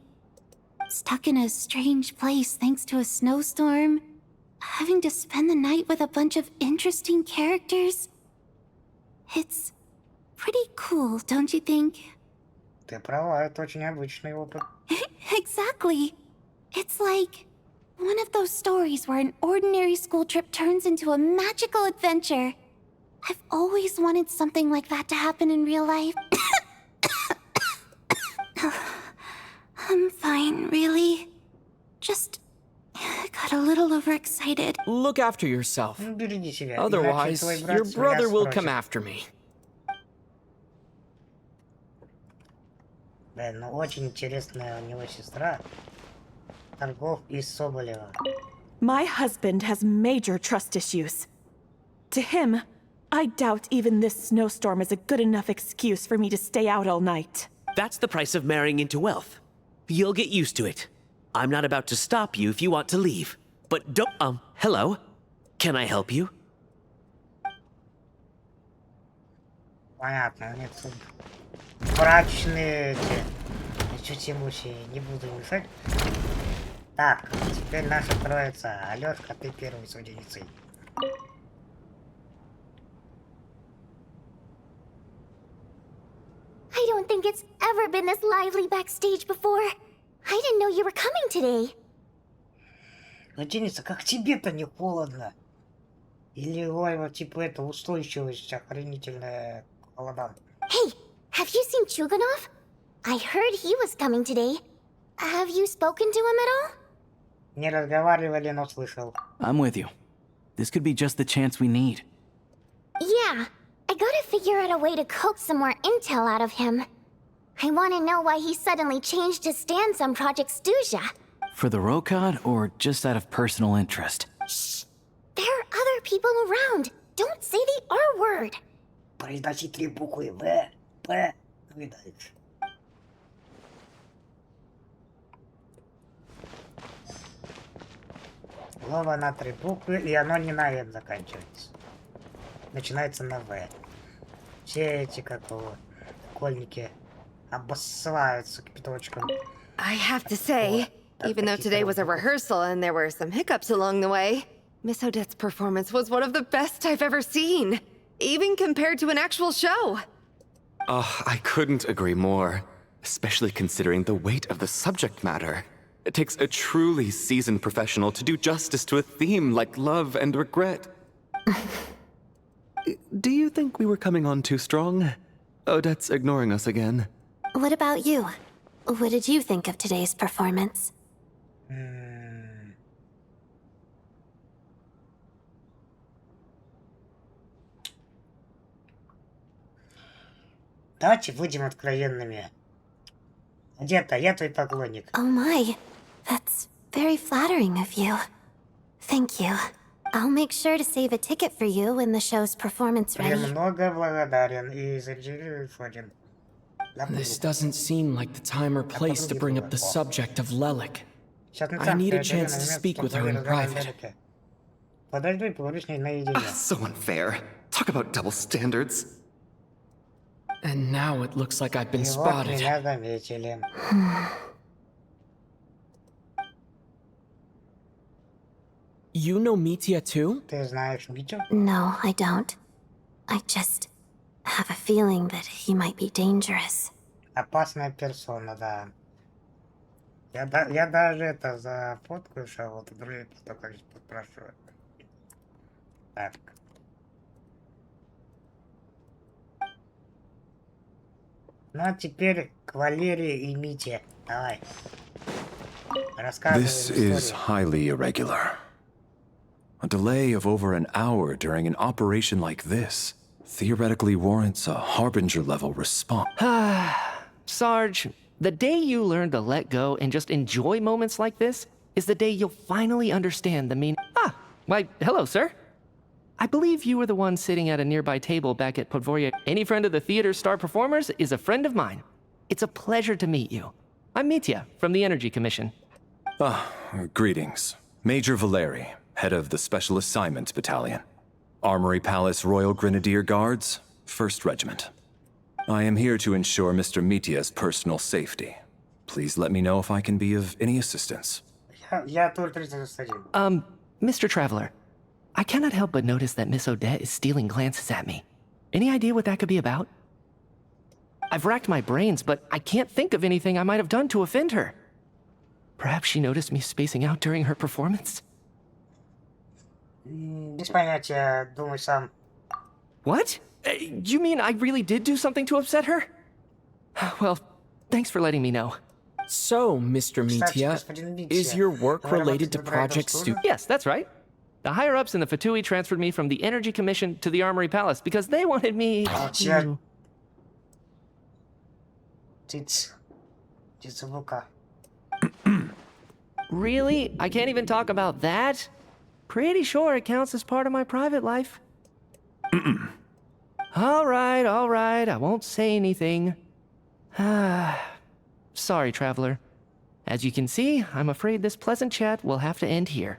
Stuck in a strange place thanks to a snowstorm. Having to spend the night with a bunch of interesting characters. It's pretty cool, don't you think? Ты права, это очень необычный опыт. Exactly. It's like one of those stories where an ordinary school trip turns into a magical adventure. I've always wanted something like that to happen in real life. I'm fine, really. Just got a little overexcited. Look after yourself. Береги себя. Otherwise, Иначе твой your брат brother тебя will come спросит. after me. Да, ну очень интересная у него сестра. Торгов из Соболева. My husband has major trust issues. To him, I doubt even this snowstorm is a good enough excuse for me to stay out all night. That's the price of marrying into wealth. You'll get used to it. I'm not about to stop you if you want to leave. But don't, hello? Can I help you? Понятно, нет тут мрачные эти чуть-чуть не буду мешать. Так, теперь наша троица. Алёшка, ты первый с единицей. I don't think it's ever been this lively backstage before. I didn't know you were coming today. Гостиница, как тебе-то не холодно? Или ой, вот типа это устойчивость охренительная к холодам? Hey, have you seen Chuganov? I heard he was coming today. Have you spoken to him at all? Не разговаривали, но слышал. I'm with you. This could be just the chance we need. Yeah, I gotta figure out a way to coax some more intel out of him. I wanna know why he suddenly changed his stance on Project Stuja. For the Rokad, or just out of personal interest? Shh! There are other people around. Don't say the R word. Произноси 3 буквы В, П, ну и дальше. Слово на 3 буквы, и оно не на Н заканчивается. Начинается на В. Все эти, как его, школьники обоссываются кипяточком. I have to say, even though today was a rehearsal and there were some hiccups along the way, Miss Odette's performance was one of the best I've ever seen, even compared to an actual show. Oh, I couldn't agree more, especially considering the weight of the subject matter. It takes a truly seasoned professional to do justice to a theme like love and regret. Do you think we were coming on too strong? Odette's ignoring us again. What about you? What did you think of today's performance? Давайте будем откровенными. Где-то я твой поклонник. Oh my, that's very flattering of you. Thank you. I'll make sure to save a ticket for you when the show's performance ready. Премного благодарен и зарегистрирую один. This doesn't seem like the time or place to bring up the subject of Lelik. I need a chance to speak with her in private. Подожди, поговорю с ней наедине. So unfair. Talk about double standards. And now it looks like I've been И вот spotted. меня заметили. You know Mitya too? Ты знаешь Митю? No, I don't. I just have a feeling that he might be dangerous. Опасная персона, да. Я даже это за фотку шел, вот и другие только спрашивают. Так. Ну а теперь к Валерии и Мите. Давай. Рассказывай This is историю. highly irregular. A delay of over an hour during an operation like this theoretically warrants a Harbinger-level response. Sarge, the day you learn to let go and just enjoy moments like this is the day you'll finally understand the meaning. Why, hello, sir. I believe you were the one sitting at a nearby table back at Podvorye. Any friend of the theater's star performers is a friend of mine. It's a pleasure to meet you. I'm Mitya from the Energy Commission. Greetings. Major Valeri, head of the Special Assignments Battalion. Armory Palace Royal Grenadier Guards, 1st Regiment. I am here to ensure Mr. Mitya's personal safety. Please let me know if I can be of any assistance. Я только 31. Mr. Traveler, I cannot help but notice that Miss Odette is stealing glances at me. Any idea what that could be about? I've racked my brains, but I can't think of anything I might have done to offend her. Perhaps she noticed me spacing out during her performance? Без понятия, думай сам. What? You mean I really did do something to upset her? Well, thanks for letting me know. So, Mr. Mitia, is your work related to Project Stu? Yes, that's right. The higher-ups in the Fatui transferred me from the Energy Commission to the Armory Palace because they wanted me to... Really? I can't even talk about that? Pretty sure it counts as part of my private life. All right, I won't say anything. Sorry, traveler. As you can see, I'm afraid this pleasant chat will have to end here.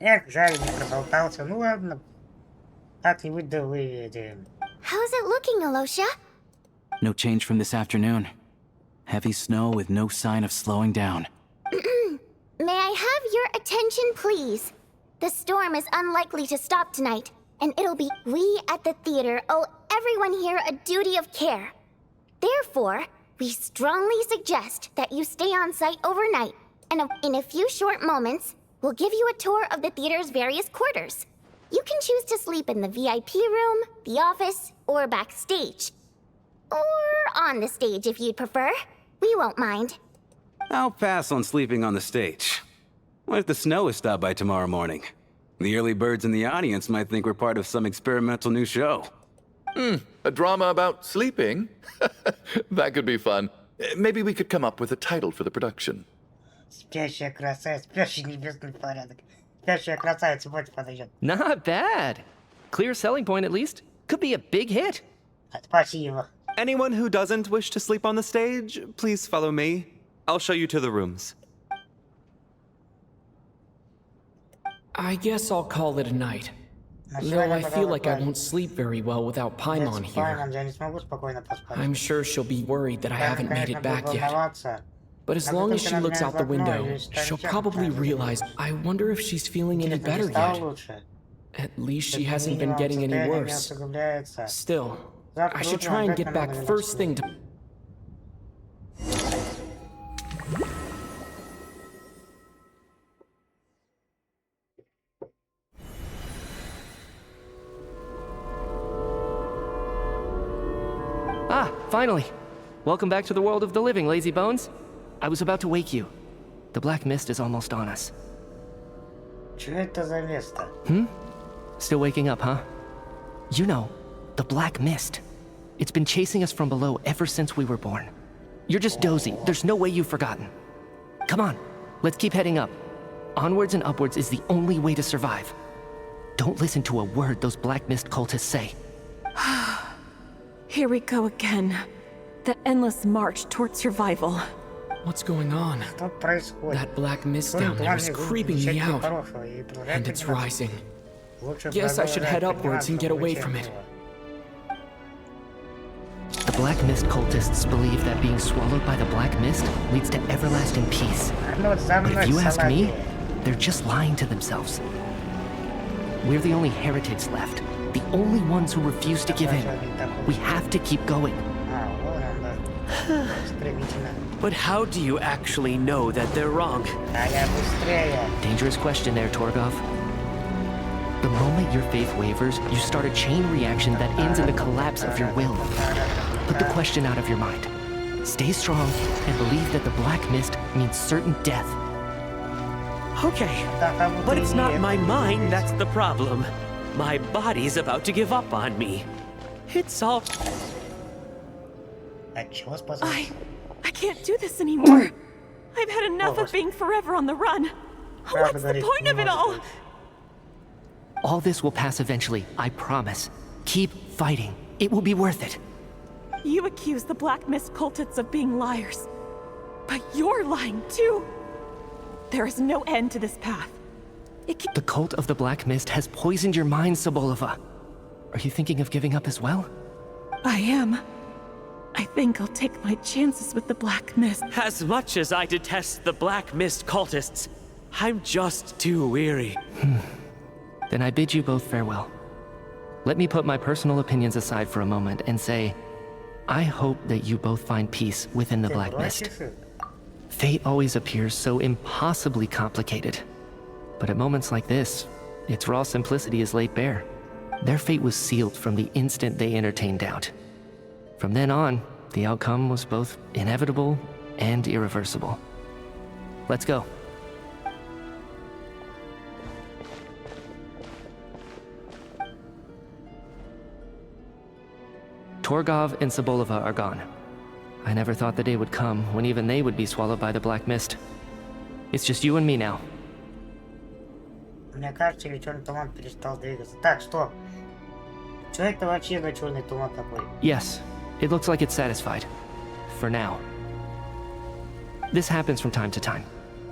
Эх, жаль, не проболтался. Ну ладно. Как-нибудь да выведем. How's it looking, Alosha? No change from this afternoon. Heavy snow with no sign of slowing down. May I have your attention, please? The storm is unlikely to stop tonight, and it'll be we at the theater owe everyone here a duty of care. Therefore, we strongly suggest that you stay on site overnight, and in a few short moments, we'll give you a tour of the theater's various quarters. You can choose to sleep in the VIP room, the office, or backstage. Or on the stage if you'd prefer. We won't mind. I'll pass on sleeping on the stage. What if the snow is stopped by tomorrow morning? The early birds in the audience might think we're part of some experimental new show. A drama about sleeping? That could be fun. Maybe we could come up with a title for the production. Спящая красавица, спящий небесный порядок. Спящая красавица, вот подойдет. Not bad. Clear selling point at least. Could be a big hit. Спасибо. Anyone who doesn't wish to sleep on the stage, please follow me. I'll show you to the rooms. I guess I'll call it a night. Though I feel like I won't sleep very well without Paimon here. I'm sure she'll be worried that I haven't made it back yet. But as long as she looks out the window, she'll probably realize, I wonder if she's feeling any better yet. At least she hasn't been getting any worse. Still, I should try and get back first thing to... Ah, finally. Welcome back to the world of the living, lazy bones. I was about to wake you. The black mist is almost on us. Что это за место? Still waking up, huh? You know, the black mist. It's been chasing us from below ever since we were born. You're just dozing. There's no way you've forgotten. Come on, let's keep heading up. Onwards and upwards is the only way to survive. Don't listen to a word those black mist cultists say. Here we go again. The endless march toward survival. What's going on? That black mist down there is creeping me out. And it's rising. Guess I should head upwards and get away from it. The black mist cultists believe that being swallowed by the black mist leads to everlasting peace. But if you ask me, they're just lying to themselves. We're the only heretics left. The only ones who refuse to give in. We have to keep going. But how do you actually know that they're wrong? Dangerous question there, Torgov. The moment your faith wavers, you start a chain reaction that ends in the collapse of your will. Put the question out of your mind. Stay strong and believe that the black mist means certain death. Okay, but it's not my mind that's the problem. My body's about to give up on me. It's all... I can't do this anymore. I've had enough of being forever on the run. What's the point of it all? All this will pass eventually, I promise. Keep fighting. It will be worth it. You accuse the Black Mist cultists of being liars. But you're lying too. There is no end to this path. The cult of the Black Mist has poisoned your mind, Sobolova. Are you thinking of giving up as well? I am. I think I'll take my chances with the Black Mist. As much as I detest the Black Mist cultists, I'm just too weary. Then I bid you both farewell. Let me put my personal opinions aside for a moment and say, I hope that you both find peace within the Black Mist. Fate always appears so impossibly complicated. But at moments like this, its raw simplicity is laid bare. Their fate was sealed from the instant they entertained doubt. From then on, the outcome was both inevitable and irreversible. Let's go. Torgov and Sobolova are gone. I never thought the day would come when even they would be swallowed by the Black Mist. It's just you and me now. Мне кажется, или черный туман перестал двигаться. Так, стоп. Что это вообще за черный туман такой? Yes, it looks like it's satisfied. For now. This happens from time to time,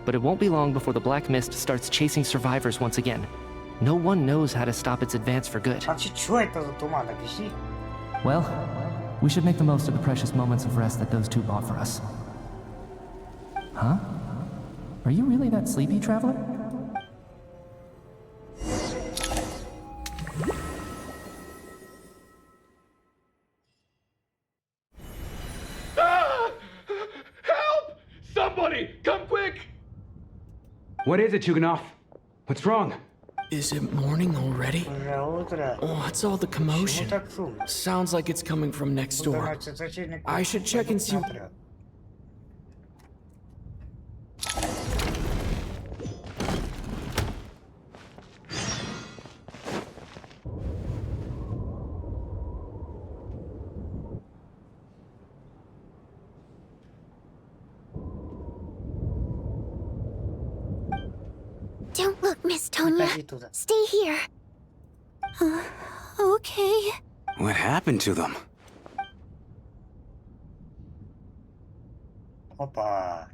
but it won't be long before the Black Mist starts chasing survivors once again. No one knows how to stop its advance for good. Вообще, что это за туман? Объясни. Well, we should make the most of the precious moments of rest that those two bought for us. Huh? Are you really that sleepy, traveler? Help! Somebody, come quick! What is it, Chuganov? What's wrong? Is it morning already? What's all the commotion? Sounds like it's coming from next door. I should check and see. Don't look, Miss Tonya. Stay here. Okay. What happened to them? Опа.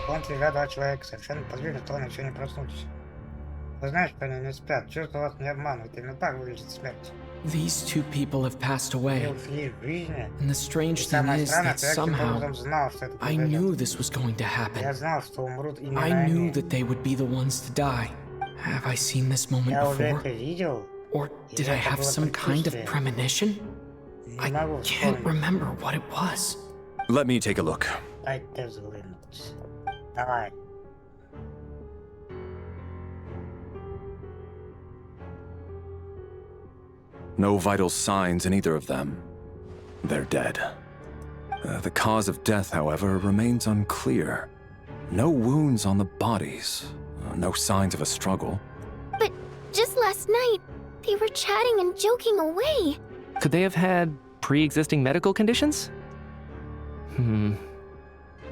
Вон лежат два человека, совершенно подвижны, что еще не проснулись. Вы знаете, что они не спят. Чувства вас не обманывают. Именно так выглядит смерть. These two people have passed away. And the strange thing is that somehow I knew this was going to happen. I knew that they would be the ones to die. Have I seen this moment before? Or did I have some kind of premonition? I can't remember what it was. Let me take a look. Давай. No vital signs in either of them. They're dead. The cause of death, however, remains unclear. No wounds on the bodies. No signs of a struggle. But just last night, they were chatting and joking away. Could they have had pre-existing medical conditions?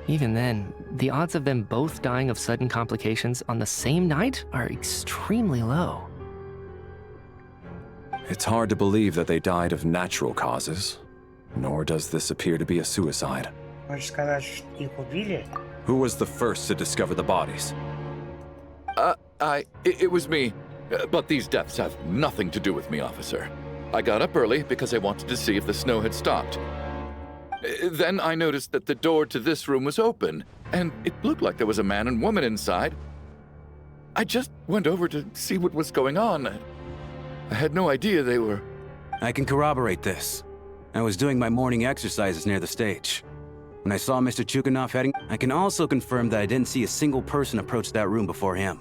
Even then, the odds of them both dying of sudden complications on the same night are extremely low. It's hard to believe that they died of natural causes, nor does this appear to be a suicide. Who was the first to discover the bodies? It was me. But these deaths have nothing to do with me, officer. I got up early because I wanted to see if the snow had stopped. Then I noticed that the door to this room was open, and it looked like there was a man and woman inside. I just went over to see what was going on. I had no idea they were... I can corroborate this. I was doing my morning exercises near the stage. When I saw Mr. Chuganov heading, I can also confirm that I didn't see a single person approach that room before him.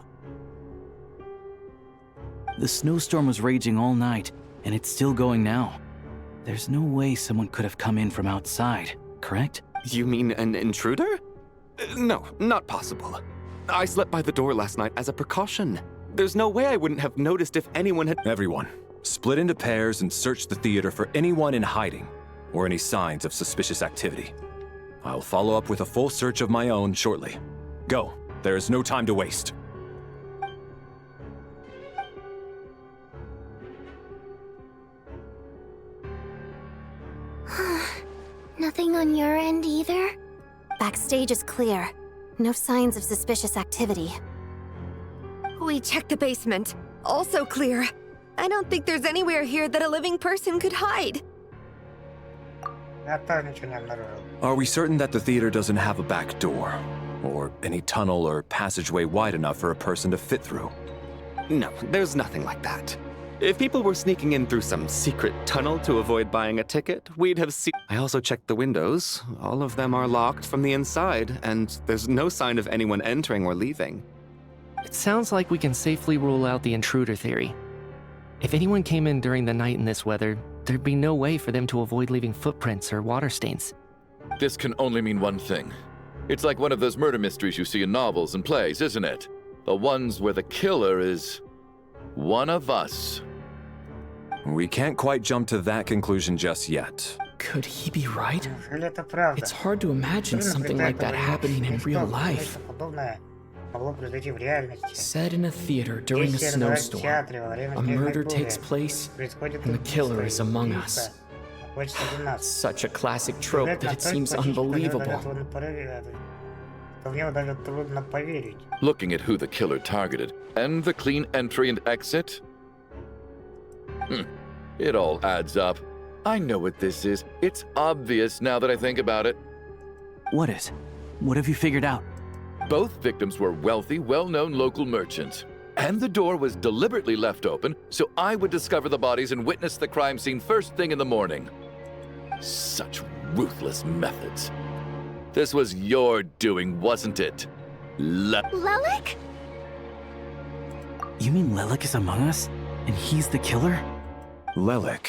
The snowstorm was raging all night, and it's still going now. There's no way someone could have come in from outside, correct? You mean an intruder? No, not possible. I slept by the door last night as a precaution. There's no way I wouldn't have noticed if anyone had... Everyone, split into pairs and search the theater for anyone in hiding, or any signs of suspicious activity. I'll follow up with a full search of my own shortly. Go, there is no time to waste. Nothing on your end either? Backstage is clear. No signs of suspicious activity. We checked the basement. Also clear. I don't think there's anywhere here that a living person could hide. Are we certain that the theater doesn't have a back door? Or any tunnel or passageway wide enough for a person to fit through? No, there's nothing like that. If people were sneaking in through some secret tunnel to avoid buying a ticket, we'd have seen. I also checked the windows. All of them are locked from the inside, and there's no sign of anyone entering or leaving. It sounds like we can safely rule out the intruder theory. If anyone came in during the night in this weather, there'd be no way for them to avoid leaving footprints or water stains. This can only mean one thing. It's like one of those murder mysteries you see in novels and plays, isn't it? The ones where the killer is one of us. We can't quite jump to that conclusion just yet. Could he be right? It's hard to imagine something like that happening in real life. Set in a theater during a snowstorm, a murder takes place, and the killer is among us. Such a classic trope that it seems unbelievable. Looking at who the killer targeted, and the clean entry and exit, it all adds up. I know what this is. It's obvious now that I think about it. What is? What have you figured out? Both victims were wealthy, well-known local merchants. And the door was deliberately left open so I would discover the bodies and witness the crime scene first thing in the morning. Such ruthless methods. This was your doing, wasn't it? Lelik? You mean Lelik is among us? And he's the killer? Lelik.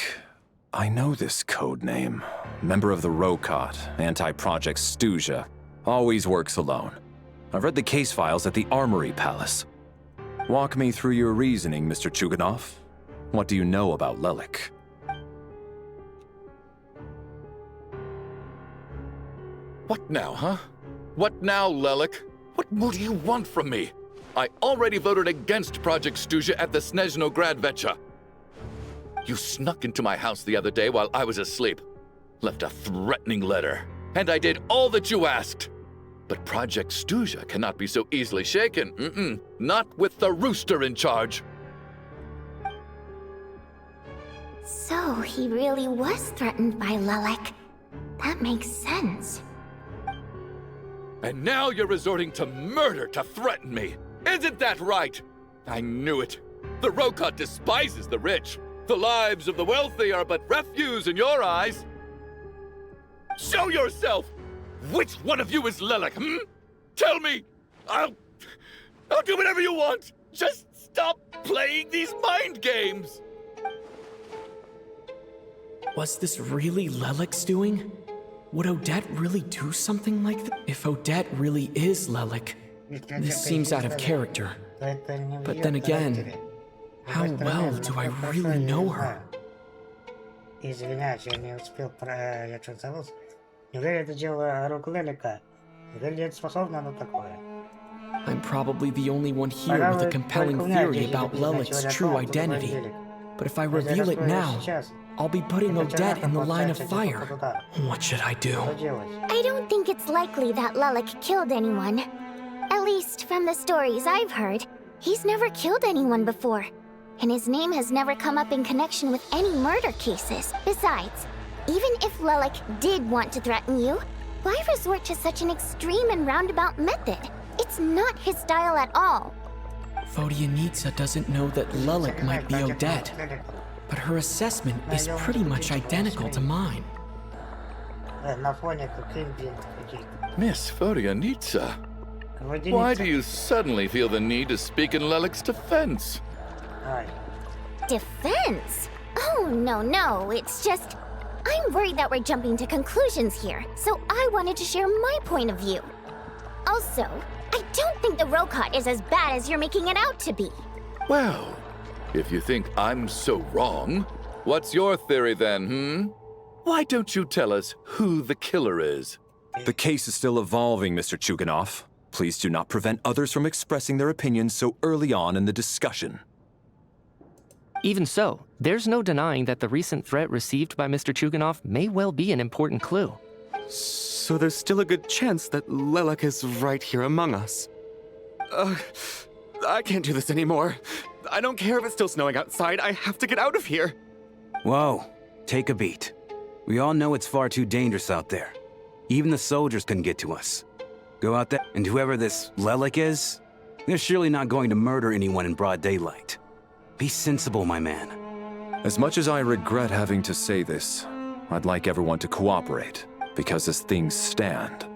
I know this code name. Member of the Rokot, anti-Project Stuja. Always works alone. I've read the case files at the Armory Palace. Walk me through your reasoning, Mr. Chuganov. What do you know about Lelik? What now, huh? What now, Lelik? What more do you want from me? I already voted against Project Stuja at the Snezhno Gradvecha. You snuck into my house the other day while I was asleep. Left a threatening letter. And I did all that you asked. But Project Stuja cannot be so easily shaken. Not with the rooster in charge. So he really was threatened by Lelik. That makes sense. And now you're resorting to murder to threaten me. Isn't that right? I knew it. The Rokot despises the rich. The lives of the wealthy are but refuse in your eyes. Show yourself! Which one of you is Lelik, Tell me! I'll do whatever you want! Just stop playing these mind games! Was this really Lelik's doing? Would Odette really do something like that? If Odette really is Lelik, this seems out of character. But then again, how well do I really know her? Извиняюсь, я не успел я что-то забыл. Неужели это дело рук Лелика? Неужели это способно на такое? I'm probably the only one here with a compelling theory about Lelik's true identity. But if I reveal it now, I'll be putting Odette in the line of fire. What should I do? I don't think it's likely that Lelik killed anyone. At least from the stories I've heard, he's never killed anyone before. And his name has never come up in connection with any murder cases. Besides, even if Lelik did want to threaten you, why resort to such an extreme and roundabout method? It's not his style at all. Vodyanitsa doesn't know that Lelik might be Odette, but her assessment is pretty much identical to mine. Miss Vodyanitsa, why do you suddenly feel the need to speak in Lelik's defense? Defense? Oh, no, it's just... I'm worried that we're jumping to conclusions here, so I wanted to share my point of view. Also, I don't think the Rokot is as bad as you're making it out to be. Well, if you think I'm so wrong, what's your theory then, Why don't you tell us who the killer is? The case is still evolving, Mr. Chuganov. Please do not prevent others from expressing their opinions so early on in the discussion. Even so, there's no denying that the recent threat received by Mr. Chuganov may well be an important clue. So there's still a good chance that Lelik is right here among us. I can't do this anymore. I don't care if it's still snowing outside. I have to get out of here. Whoa, take a beat. We all know it's far too dangerous out there. Even the soldiers couldn't get to us. Go out there, and whoever this Lelik is, they're surely not going to murder anyone in broad daylight. Be sensible, my man. As much as I regret having to say this, I'd like everyone to cooperate, because as things stand,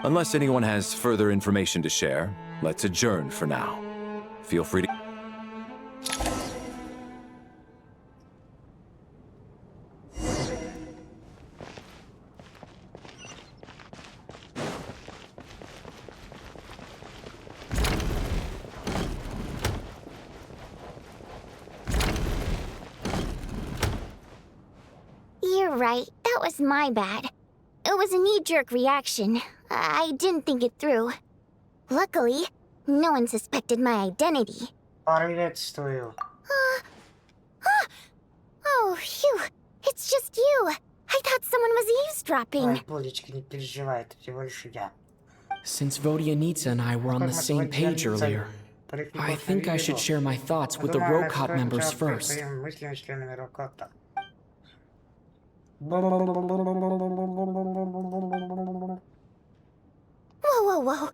unless anyone has further information to share, let's adjourn for now. Feel free to... You're right. That was my bad. It was a knee-jerk reaction. I didn't think it through. Luckily, no one suspected my identity. Приветствую. Oh, phew. It's just you. I thought someone was eavesdropping. Ой, Полечка, не переживай, это всего лишь я. Since Vodyanitsa and I were on the same page earlier, I think I should share my thoughts with the Rokot members first. Whoa.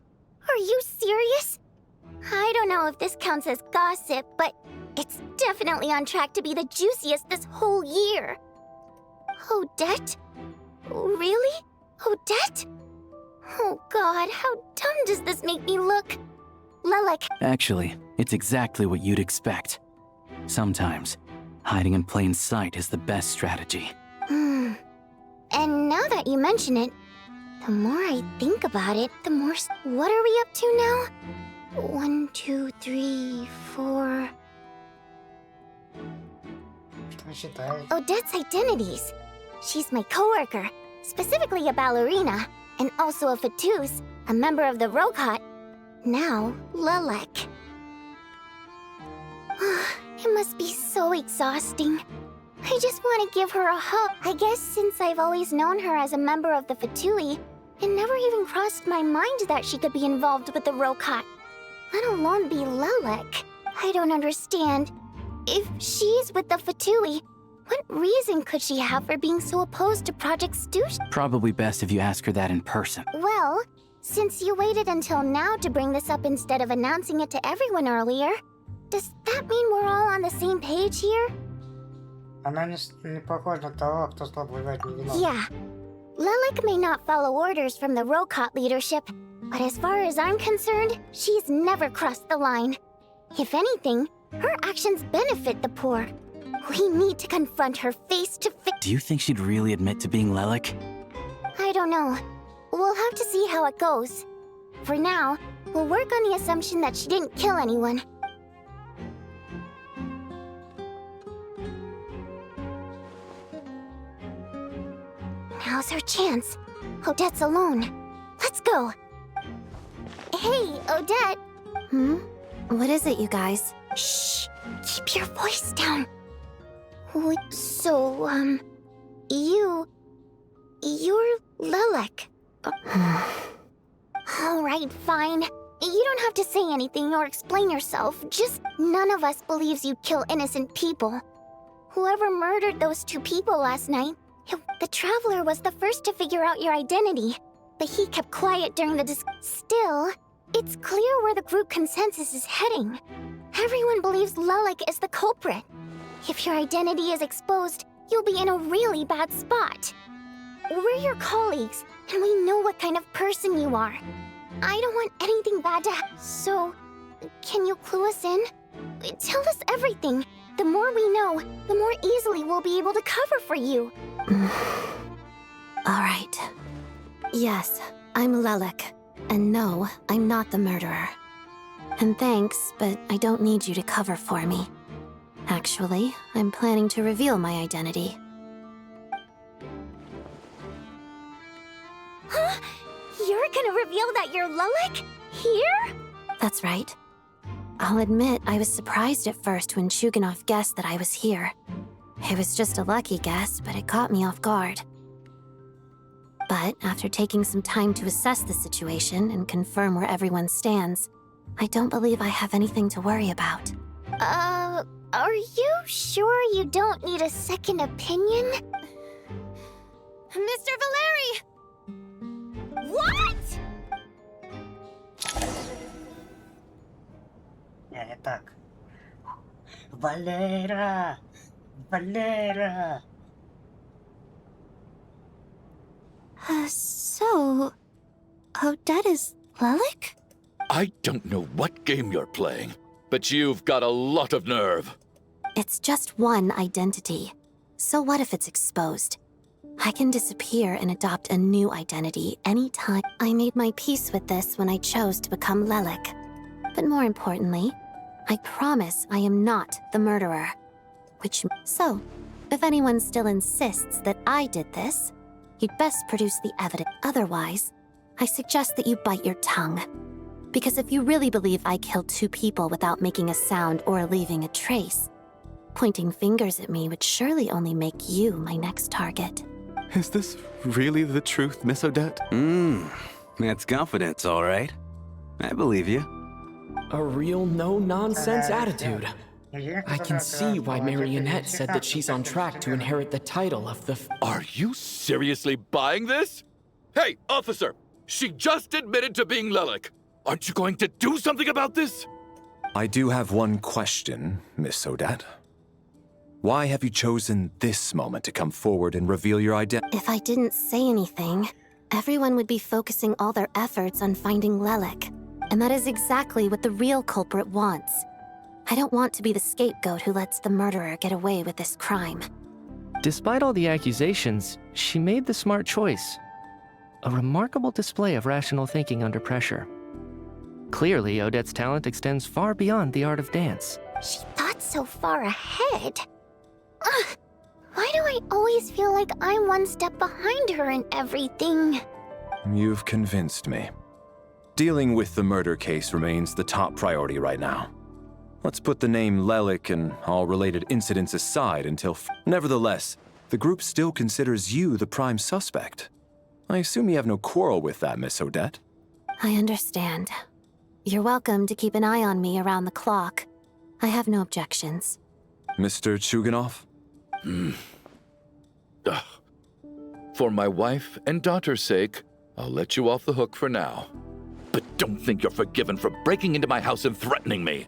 Are you serious? I don't know if this counts as gossip, but it's definitely on track to be the juiciest this whole year. Odette? Really? Odette? Oh god, how dumb does this make me look? Lelek. Actually, it's exactly what you'd expect. Sometimes, hiding in plain sight is the best strategy. And now that you mention it, the more I think about it, the more... What are we up to now? 1, 2, 3, 4... Odette's identities. She's my coworker, specifically a ballerina, and also a Fatous, a member of the Rokot. Now, Lelek. It must be so exhausting. I just want to give her a hug. I guess since I've always known her as a member of the Fatui, it never even crossed my mind that she could be involved with the Rokot, let alone be Lelek. I don't understand. If she's with the Fatui, what reason could she have for being so opposed to Project Stoosh? Probably best if you ask her that in person. Well, since you waited until now to bring this up instead of announcing it to everyone earlier, does that mean we're all on the same page here? Она не похожа на того, кто стал убивать невиновных. Yeah. Lelek may not follow orders from the Rokot leadership, but as far as I'm concerned, she's never crossed the line. If anything, her actions benefit the poor. We need to confront her face to face. Do you think she'd really admit to being Lelek? I don't know. We'll have to see how it goes. For now, we'll work on the assumption that she didn't kill anyone. Now's her chance. Odette's alone. Let's go. Hey, Odette. What is it, you guys? Shh. Keep your voice down. So, you're Lelek. Alright, fine. You don't have to say anything or explain yourself. Just none of us believes you'd kill innocent people. Whoever murdered those 2 people last night, the Traveler was the first to figure out your identity, but he kept quiet during the Still, it's clear where the group consensus is heading. Everyone believes Lelek is the culprit. If your identity is exposed, you'll be in a really bad spot. We're your colleagues, and we know what kind of person you are. I don't want anything bad to happen. So, can you clue us in? Tell us everything. The more we know, the more easily we'll be able to cover for you. Alright. Yes, I'm Lelek. And no, I'm not the murderer. And thanks, but I don't need you to cover for me. Actually, I'm planning to reveal my identity. Huh? You're gonna reveal that you're Lelek? Here? That's right. I'll admit I was surprised at first when Chuganov guessed that I was here. It was just a lucky guess, but it caught me off guard. But after taking some time to assess the situation and confirm where everyone stands, I don't believe I have anything to worry about. Are you sure you don't need a second opinion? Mr. Valeri! What? Не так. Valera! Valera! So... Odette is Lelik? I don't know what game you're playing, but you've got a lot of nerve. It's just one identity. So what if it's exposed? I can disappear and adopt a new identity anytime. I made my peace with this when I chose to become Lelik. But more importantly, I promise I am not the murderer. So, if anyone still insists that I did this, you'd best produce the evidence. Otherwise, I suggest that you bite your tongue. Because if you really believe I killed 2 people without making a sound or leaving a trace, pointing fingers at me would surely only make you my next target. Is this really the truth, Miss Odette? That's confidence, all right. I believe you. A real no-nonsense attitude. I can see why Marionette said that she's on track to inherit the title of the... Are you seriously buying this? Hey, officer! She just admitted to being Lelik. Aren't you going to do something about this? I do have one question, Miss Odette. Why have you chosen this moment to come forward and reveal your identity? If I didn't say anything, everyone would be focusing all their efforts on finding Lelik. And that is exactly what the real culprit wants. I don't want to be the scapegoat who lets the murderer get away with this crime. Despite all the accusations, she made the smart choice. A remarkable display of rational thinking under pressure. Clearly, Odette's talent extends far beyond the art of dance. She thought so far ahead. Ugh, why do I always feel like I'm one step behind her in everything? You've convinced me. Dealing with the murder case remains the top priority right now. Let's put the name Lelik and all related incidents aside until... Nevertheless, the group still considers you the prime suspect. I assume you have no quarrel with that, Miss Odette? I understand. You're welcome to keep an eye on me around the clock. I have no objections. Mr. Chuganov? For my wife and daughter's sake, I'll let you off the hook for now. But don't think you're forgiven for breaking into my house and threatening me.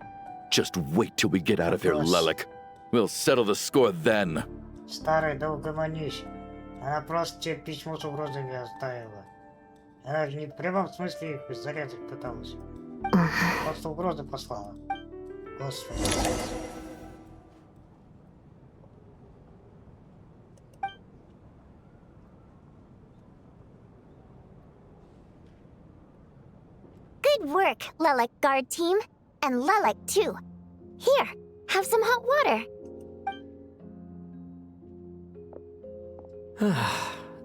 Just wait till we get out of here, Lelik. We'll settle the score then. Старый, да угомонись. Она просто тебе письмо с угрозами оставила. Она же не в прямом смысле их зарезать пыталась. Просто угрозы послала. Господи. Good work, Lelik guard team. And Lelik too. Here, have some hot water.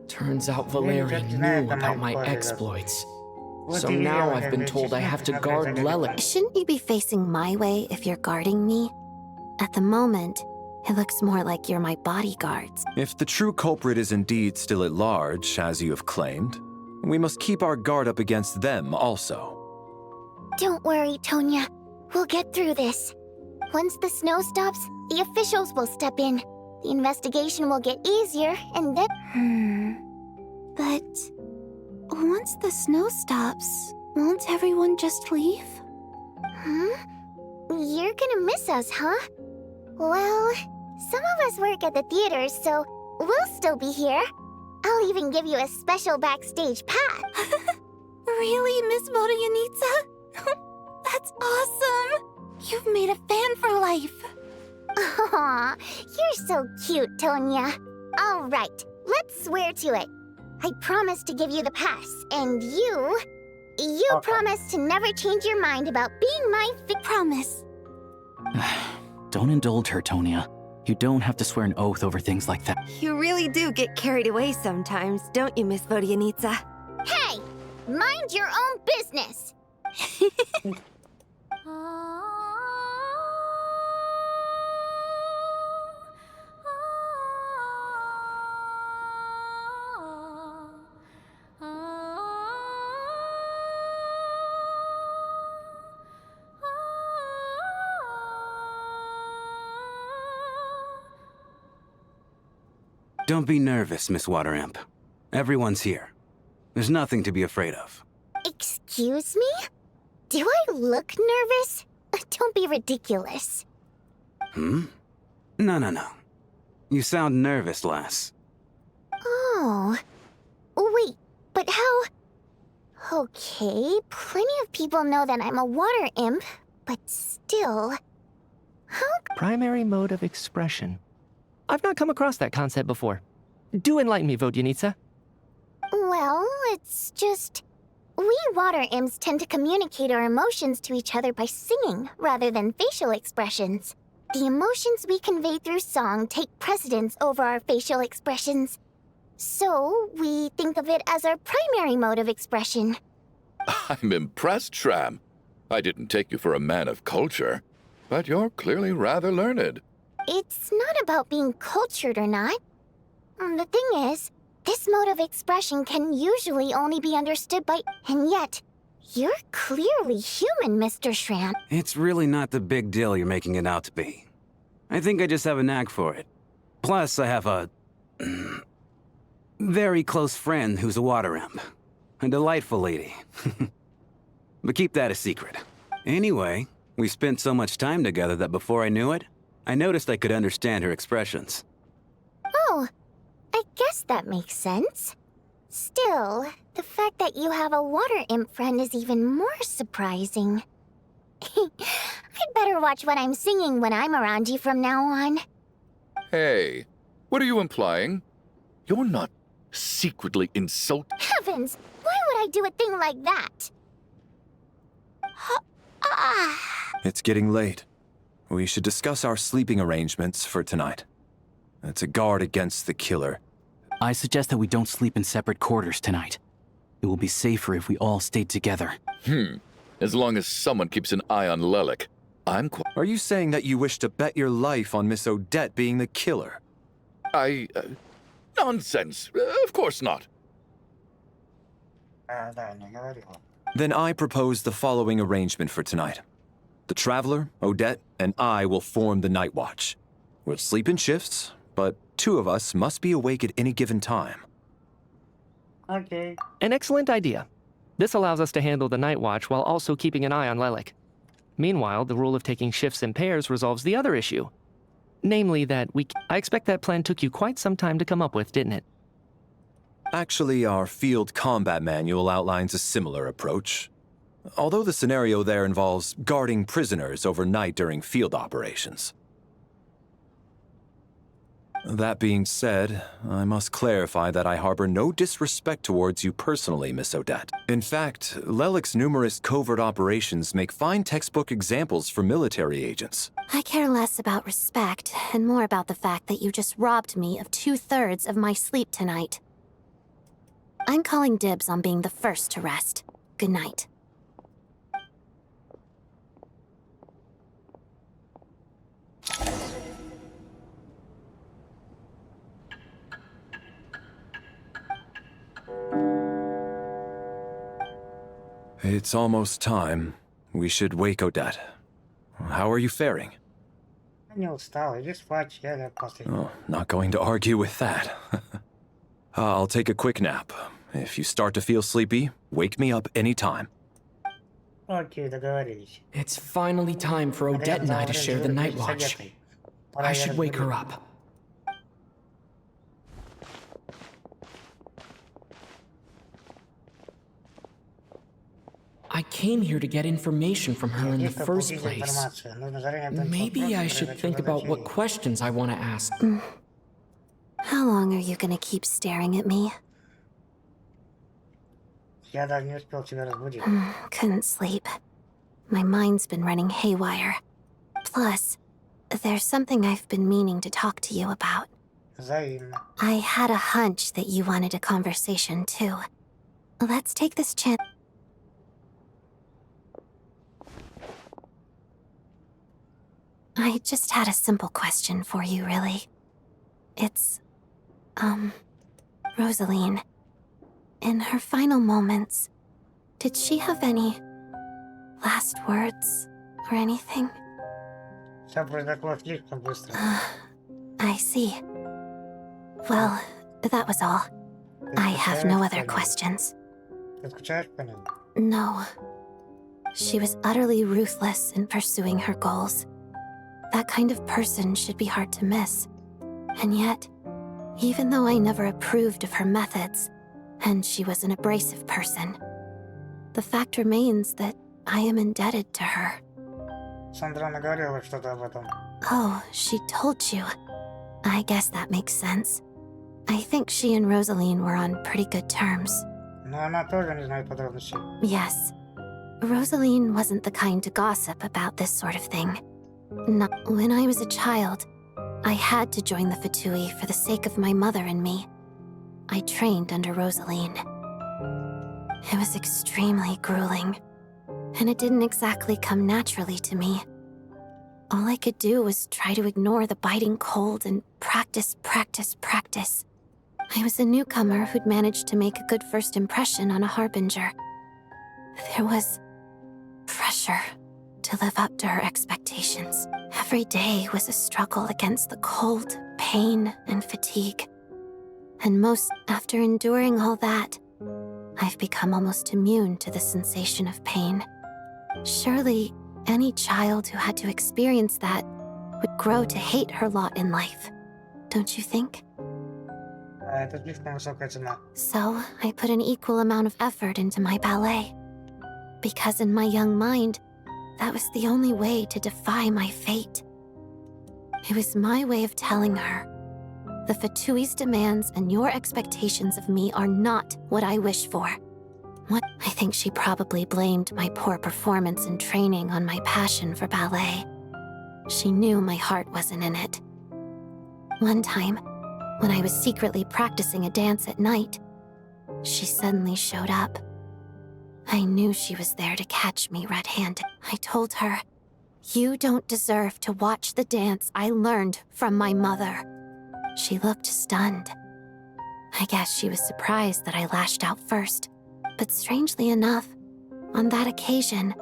Turns out Valerian knew about my exploits. So now I've been told I have to guard Lelik. Shouldn't you be facing my way if you're guarding me? At the moment, it looks more like you're my bodyguards. If the true culprit is indeed still at large, as you have claimed, we must keep our guard up against them also. Don't worry, Tonya. We'll get through this. Once the snow stops, the officials will step in. The investigation will get easier, and then... But... once the snow stops, won't everyone just leave? You're gonna miss us, huh? Well, some of us work at the theater, so we'll still be here. I'll even give you a special backstage pass. Really, Miss Vodyanitsa? That's awesome! You've made a fan for life. Aw, you're so cute, Tonya. All right, let's swear to it. I promise to give you the pass, and you promise to never change your mind about being my promise. Don't indulge her, Tonya. You don't have to swear an oath over things like that. You really do get carried away sometimes, don't you, Miss Vodyanitsa? Hey, mind your own business. Don't be nervous, Miss Wateramp. Everyone's here. There's nothing to be afraid of. Excuse me? Do I look nervous? Don't be ridiculous. Hmm? No. You sound nervous, lass. Oh. Wait, but how... Okay, plenty of people know that I'm a water imp, but still... How... Primary mode of expression. I've not come across that concept before. Do enlighten me, Vodyanitsa. Well, it's just... We water imps tend to communicate our emotions to each other by singing, rather than facial expressions. The emotions we convey through song take precedence over our facial expressions. So, we think of it as our primary mode of expression. I'm impressed, Shram. I didn't take you for a man of culture, but you're clearly rather learned. It's not about being cultured or not. The thing is, this mode of expression can usually only be understood by... And yet, you're clearly human, Mr. Shram. It's really not the big deal you're making it out to be. I think I just have a knack for it. Plus, I have a... very close friend who's a water imp. A delightful lady. But keep that a secret. Anyway, we spent so much time together that before I knew it, I noticed I could understand her expressions. Oh, I guess that makes sense. Still, the fact that you have a water imp friend is even more surprising. I'd better watch what I'm singing when I'm around you from now on. Hey, what are you implying? You're not secretly insulting... Heavens! Why would I do a thing like that? It's getting late. We should discuss our sleeping arrangements for tonight. To guard against the killer. I suggest that we don't sleep in separate quarters tonight. It will be safer if we all stay together. As long as someone keeps an eye on Lelik, I'm Are you saying that you wish to bet your life on Miss Odette being the killer? Nonsense. Of course not. Then I propose the following arrangement for tonight. The Traveler, Odette, and I will form the Night Watch. We'll sleep in shifts, but 2 of us must be awake at any given time. Okay. An excellent idea. This allows us to handle the Night Watch while also keeping an eye on Lelik. Meanwhile, the rule of taking shifts in pairs resolves the other issue. Namely that I expect that plan took you quite some time to come up with, didn't it? Actually, our field combat manual outlines a similar approach. Although the scenario there involves guarding prisoners overnight during field operations. That being said, I must clarify that I harbor no disrespect towards you personally, Miss Odette. In fact, Lelik's numerous covert operations make fine textbook examples for military agents. I care less about respect and more about the fact that you just robbed me of 2/3 of my sleep tonight. I'm calling dibs on being the first to rest. Good night. It's almost time. We should wake Odette. How are you faring? Oh, not going to argue with that. I'll take a quick nap. If you start to feel sleepy, wake me up anytime. It's finally time for Odette and I to share the night watch. I should wake her up. I came here to get information from her in the first place. Maybe I should think about what questions I want to ask. How long are you gonna keep staring at me? Couldn't sleep. My mind's been running haywire. Plus, there's something I've been meaning to talk to you about. I had a hunch that you wanted a conversation too. Let's take this chance. I just had a simple question for you, really. It's, Rosaline. In her final moments, did she have any last words or anything? I see. Well, that was all. I have no other questions. No. She was utterly ruthless in pursuing her goals. That kind of person should be hard to miss. And yet, even though I never approved of her methods, and she was an abrasive person, the fact remains that I am indebted to her. Сандрана говорила что-то об этом. Oh, she told you. I guess that makes sense. I think she and Rosaline were on pretty good terms. Но она тоже не знает подробностей. Yes. Rosaline wasn't the kind to gossip about this sort of thing. When I was a child, I had to join the Fatui for the sake of my mother and me. I trained under Rosaline. It was extremely grueling, and it didn't exactly come naturally to me. All I could do was try to ignore the biting cold and practice. I was a newcomer who'd managed to make a good first impression on a harbinger. There was pressure to live up to her expectations. Every day was a struggle against the cold, pain, and fatigue. And after enduring all that, I've become almost immune to the sensation of pain. Surely, any child who had to experience that would grow to hate her lot in life, don't you think? Это слишком высокая цена. So, I put an equal amount of effort into my ballet. Because in my young mind, that was the only way to defy my fate. It was my way of telling her, the Fatui's demands and your expectations of me are not what I wish for. I think she probably blamed my poor performance in training on my passion for ballet. She knew my heart wasn't in it. One time, when I was secretly practicing a dance at night, she suddenly showed up. I knew she was there to catch me red-handed. I told her, "You don't deserve to watch the dance I learned from my mother." She looked stunned. I guess she was surprised that I lashed out first. But strangely enough, on that occasion,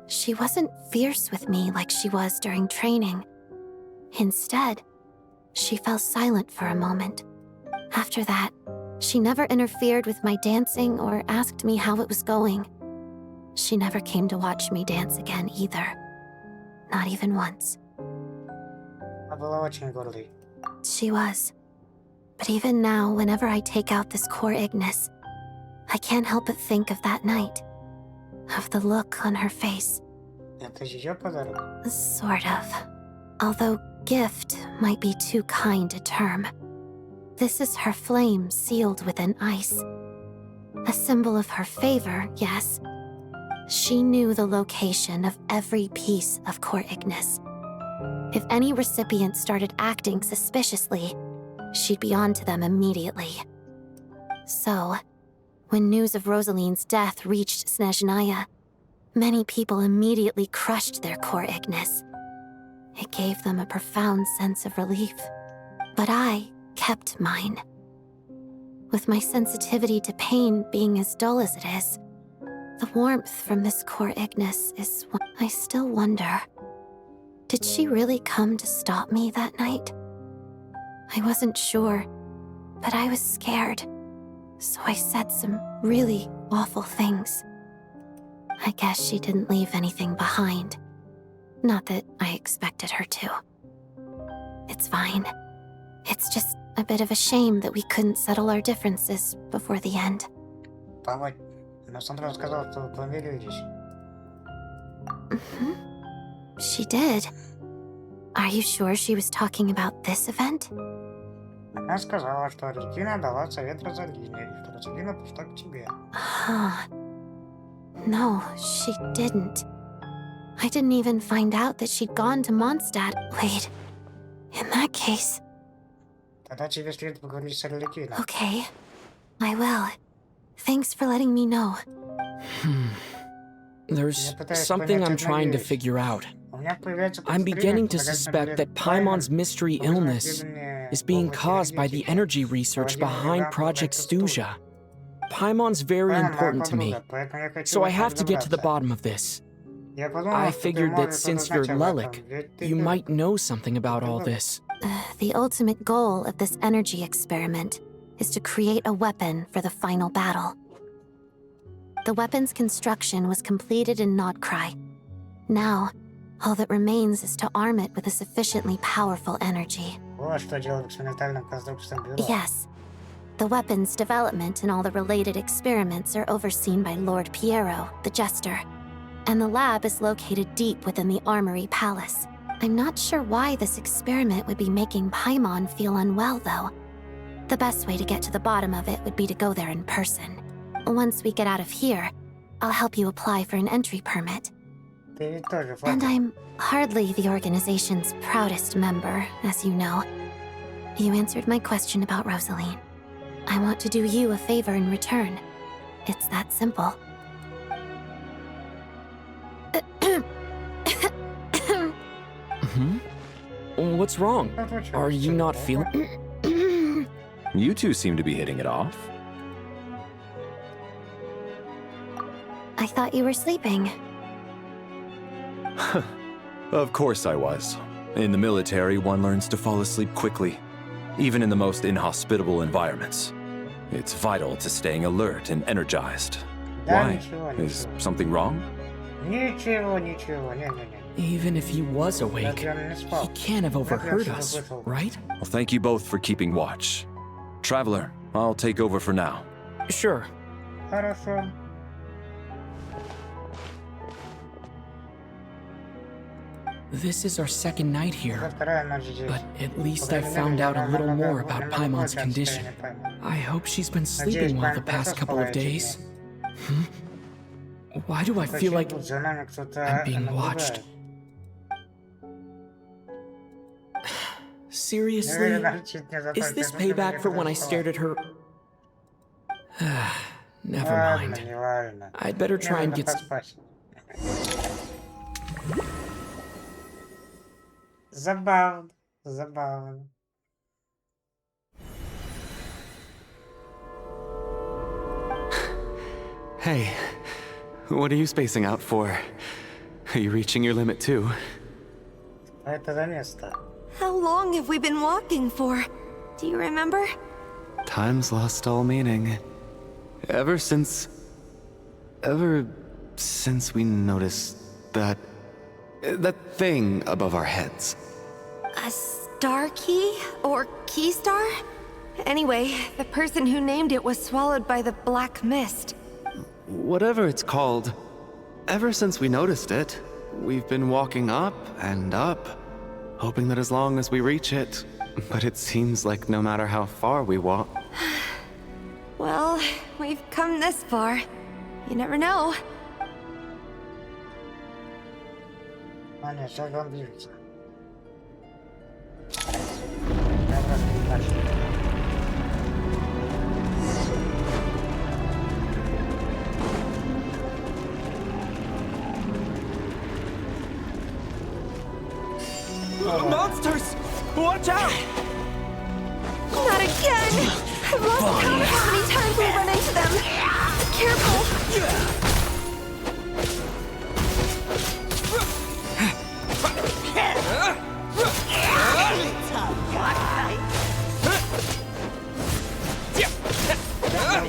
she wasn't fierce with me like she was during training. Instead, she fell silent for a moment. After that, she never interfered with my dancing or asked me how it was going. She never came to watch me dance again either. Not even once. Она была очень гордой. She was. But even now, whenever I take out this core Ignis, I can't help but think of that night. Of the look on her face. Это ее подарок? Sort of. Although gift might be too kind a term. This is her flame sealed within ice. A symbol of her favor, yes. She knew the location of every piece of core Ignis. If any recipient started acting suspiciously, she'd be on to them immediately. So, when news of Rosaline's death reached Snezhnaya, many people immediately crushed their core Ignis. It gave them a profound sense of relief. But I kept mine. With my sensitivity to pain being as dull as it is, the warmth from this core Ignis is what I still wonder. Did she really come to stop me that night? I wasn't sure, but I was scared. So I said some really awful things. I guess she didn't leave anything behind. Not that I expected her to. It's fine. It's just a bit of a shame that we couldn't settle our differences before the end. Папа, но Сандра сказала, что вы помирились. She did. Are you sure she was talking about this event? Она сказала, что Аргентина дала совет Розалине, и что Розалина пришла к тебе. No, she didn't. I didn't even find out that she'd gone to Mondstadt. Wait, in that case... Тогда тебе следует поговорить с Арлекиной. Okay, I will. Thanks for letting me know. There's something I'm trying to figure out. I'm beginning to suspect that Paimon's mystery illness is being caused by the energy research behind Project Stuja. Paimon's very important to me, so I have to get to the bottom of this. I figured that since you're Lelik, you might know something about all this. The ultimate goal of this energy experiment is to create a weapon for the final battle. The weapon's construction was completed in Nodkrai. Now, All that remains is to arm it with a sufficiently powerful energy. Вот что делает экспериментальным конструкторском бюро. Yes. The weapons development and all the related experiments are overseen by Lord Piero, the Jester. And the lab is located deep within the Armory Palace. I'm not sure why this experiment would be making Paimon feel unwell, though. The best way to get to the bottom of it would be to go there in person. Once we get out of here, I'll help you apply for an entry permit. And I'm hardly the organization's proudest member, as you know. You answered my question about Rosaline. I want to do you a favor in return. It's that simple. What's wrong? Are you not feeling... You two seem to be hitting it off. I thought you were sleeping. Of course I was. In the military, one learns to fall asleep quickly, even in the most inhospitable environments. It's vital to staying alert and energized. Why? Is something wrong? Even if he was awake, he can't have overheard us, right? Well, thank you both for keeping watch. Traveler, I'll take over for now. Sure. Хорошо. This is our second night here, but at least I found out a little more about Paimon's condition. I hope she's been sleeping well the past couple of days. Why do I feel like I'm being watched? Seriously? Is this payback for when I stared at her? Never mind. I'd better try and get... Забавно, забавно. Hey, what are you spacing out for? Are you reaching your limit too? Это за место. How long have we been walking for? Do you remember? Time's lost all meaning. Ever since we noticed that thing above our heads. A star key? Or key star? Anyway, the person who named it was swallowed by the black mist. Whatever it's called, ever since we noticed it, we've been walking up and up, hoping that as long as we reach it. But it seems like no matter how far we walk... Well, we've come this far. You never know. Аня, сейчас он движется. Monsters! Watch out! Not again! I've lost count of how many times we run into them. Careful!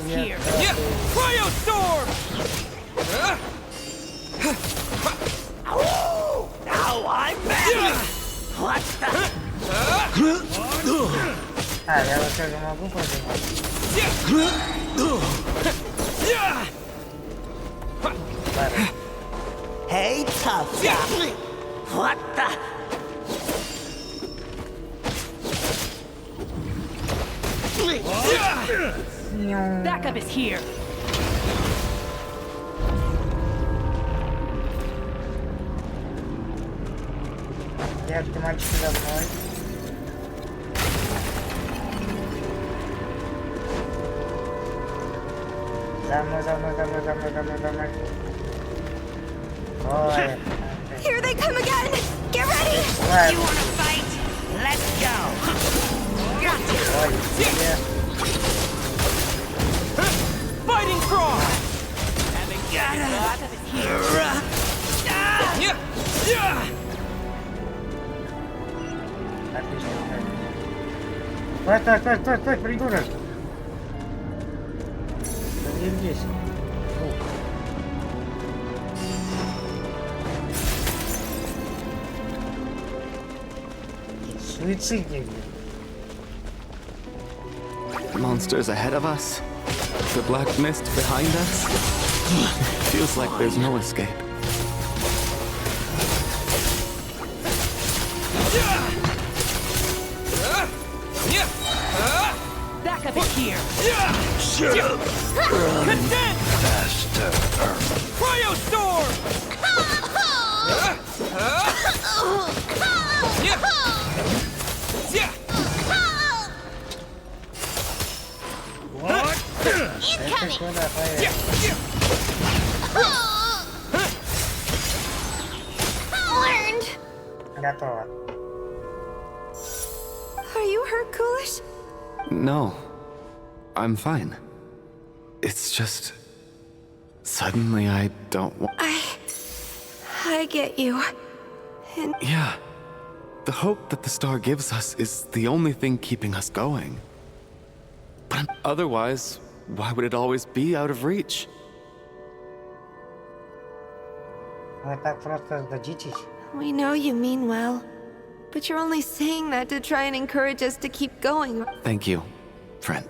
Here. Cryostorm! Now I'm back! What the? А, я вот тоже могу поднимать. Hey, tough guy. What the? Backup is here. Девочки, мальчики, за мной. За мной, за мной, за мной, за мной, за мной, за мной. Ой. Here they come again! Get ready! Right. You wanna fight? Let's go! Gotcha! Ой, Fighting cross! Haven't got a lot of it here. Отлично. Стой, стой, стой, стой, придурок! Подъедь здесь. суицидник. Monsters ahead of us. The black mist behind us. Feels like there's no escape. Back up here! Shut up! Condense! Faster! Cryostorm! What? Incoming! Learned! Готово. Are you hurt, Coolish? No. I'm fine. It's just... Suddenly I don't want... I get you. And Yeah. The hope that the star gives us is the only thing keeping us going. But otherwise, why would it always be out of reach? Вы так просто сдадитесь? we know you mean well. But you're only saying that to try and encourage us to keep going. Thank you, friend.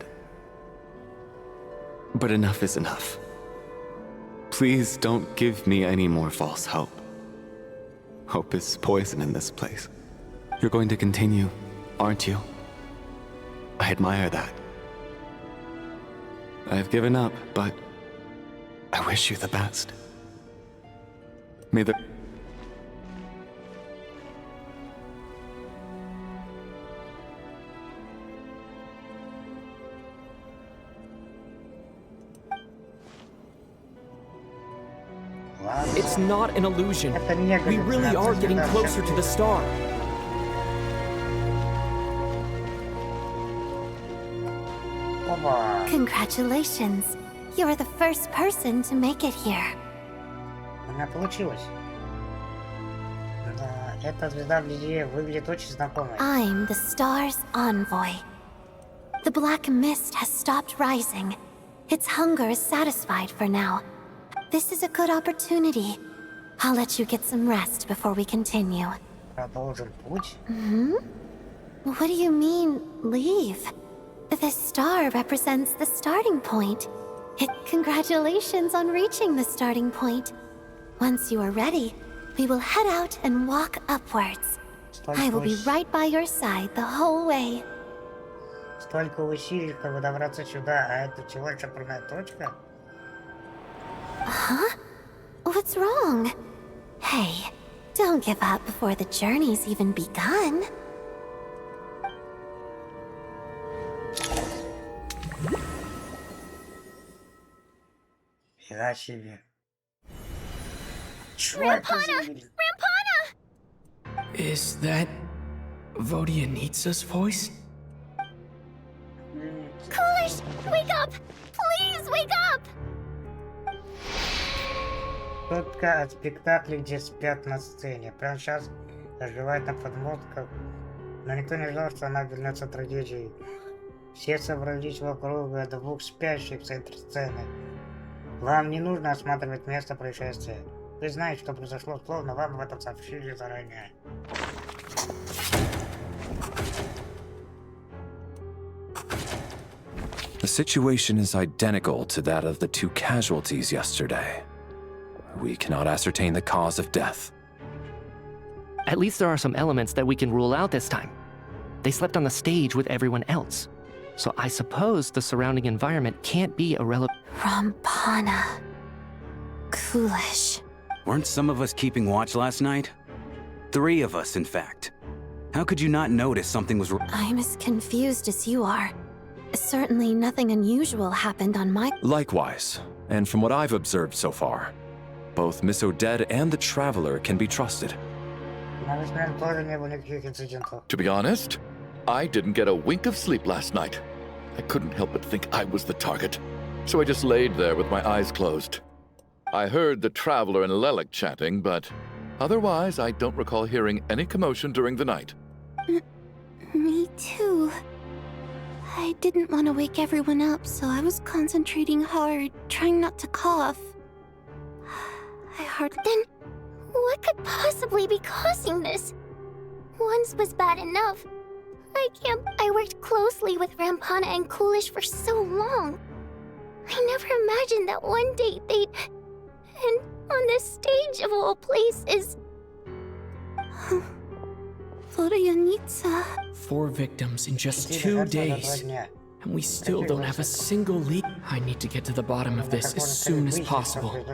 But enough is enough. Please don't give me any more false hope. Hope is poison in this place. You're going to continue, aren't you? I admire that. I've given up, but I wish you the best. May the... It's not an illusion. We really are getting closer to the star. Congratulations. You're the first person to make it here. У меня получилось. Эта звезда вблизи выглядит очень знакомой. I'm the star's envoy. The black mist has stopped rising. Its hunger is satisfied for now. This is a good opportunity. I'll let you get some rest before we continue. Продолжим путь. What do you mean, leave? The star represents the starting point. Congratulations on reaching the starting point. Once you are ready, we will head out and walk upwards. I will be right by your side the whole way. Столько усилий, чтобы добраться сюда, а это всего лишь отправная точка? Huh? What's wrong? Hey, don't give up before the journey's even begun. Фига себе. Rampana! Rampana! Is that Vodyanitsa's voice? Coolish, wake up! Please wake up! Шутка от спектакля, где спят на сцене. Прямо сейчас разбивает на подмостках. Но никто не ждал, что она обернется трагедией. Все собрались вокруг двух спящих в центре сцены. Вам не нужно осматривать место происшествия. Вы знаете, что произошло, словно вам об этом сообщили заранее. The situation is identical to that of the two casualties yesterday. We cannot ascertain the cause of death. At least there are some elements that we can rule out this time. They slept on the stage with everyone else. So I suppose the surrounding environment can't be irrelevant. Rampana. Coolish. Weren't some of us keeping watch last night? 3 of us, in fact. How could you not notice something was wrong? I'm as confused as you are. Certainly nothing unusual happened on my... Likewise, and from what I've observed so far, both Miss Odette and the Traveler can be trusted. To be honest, I didn't get a wink of sleep last night. I couldn't help but think I was the target, so I just laid there with my eyes closed. I heard the Traveler and Lelik chatting, but otherwise I don't recall hearing any commotion during the night. Me too. I didn't want to wake everyone up, so I was concentrating hard, trying not to cough. Then, what could possibly be causing this? Once was bad enough. I worked closely with Rampana and Coolish for so long. I never imagined that one day they'd... And on the stage of all places... Vodyanitsa... 4 victims in just 2 days. And we still don't have a single lead. I need to get to the bottom of this as soon as possible.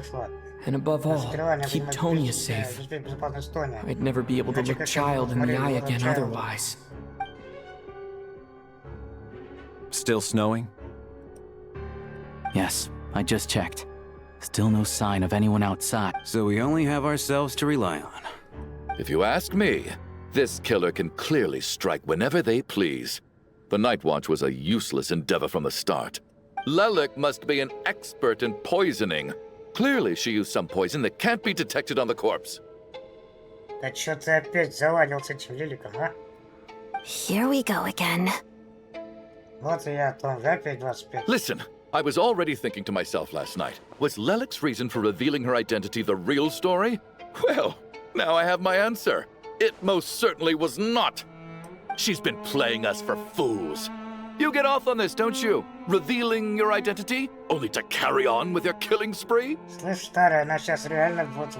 And above all, keep Tonya safe. I'd never be able to look Child in the eye again otherwise. Still snowing? Yes, I just checked. Still no sign of anyone outside. So we only have ourselves to rely on. If you ask me, this killer can clearly strike whenever they please. The Night Watch was a useless endeavor from the start. Lelik must be an expert in poisoning. Clearly she used some poison that can't be detected on the corpse. Да чё ты опять заладился этим Лиликом, а? Here we go again. Вот и я, Том, опять 25. Listen, I was already thinking to myself last night, was Lelik's reason for revealing her identity the real story? Well, now I have my answer. It most certainly was not. She's been playing us for fools. You get off on this, don't you? Revealing your identity, only to carry on with your killing spree? Слышь, старая, она сейчас реально вот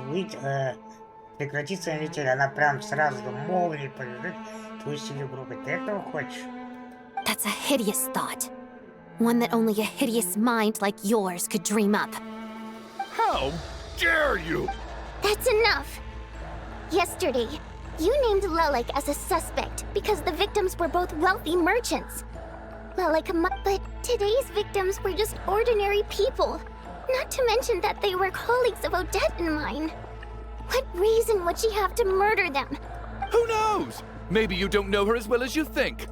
прекратится метель, она прям сразу молнией побежит твою семью группы. Ты этого хочешь? That's a hideous thought. One that only a hideous mind like yours could dream up. How dare you! That's enough! Yesterday, you named Lelik as a suspect because the victims were both wealthy merchants. But today's victims were just ordinary people. Not to mention that they were colleagues of Odette and mine. What reason would she have to murder them? Who knows? Maybe you don't know her as well as you think.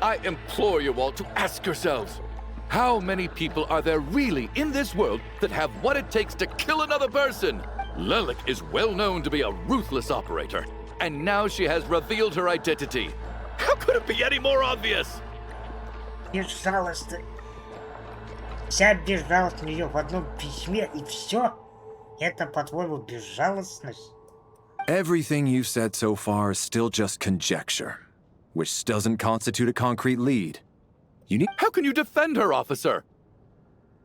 I implore you all to ask yourselves, how many people are there really in this world that have what it takes to kill another person? Lelik is well known to be a ruthless operator, and now she has revealed her identity. How could it be any more obvious? Безжалостный. Вся безжалостность у нее в одном письме, и все? Это, по-твоему, безжалостность? Everything you've said so far is still just conjecture, which doesn't constitute a concrete lead. You need— How can you defend her, officer?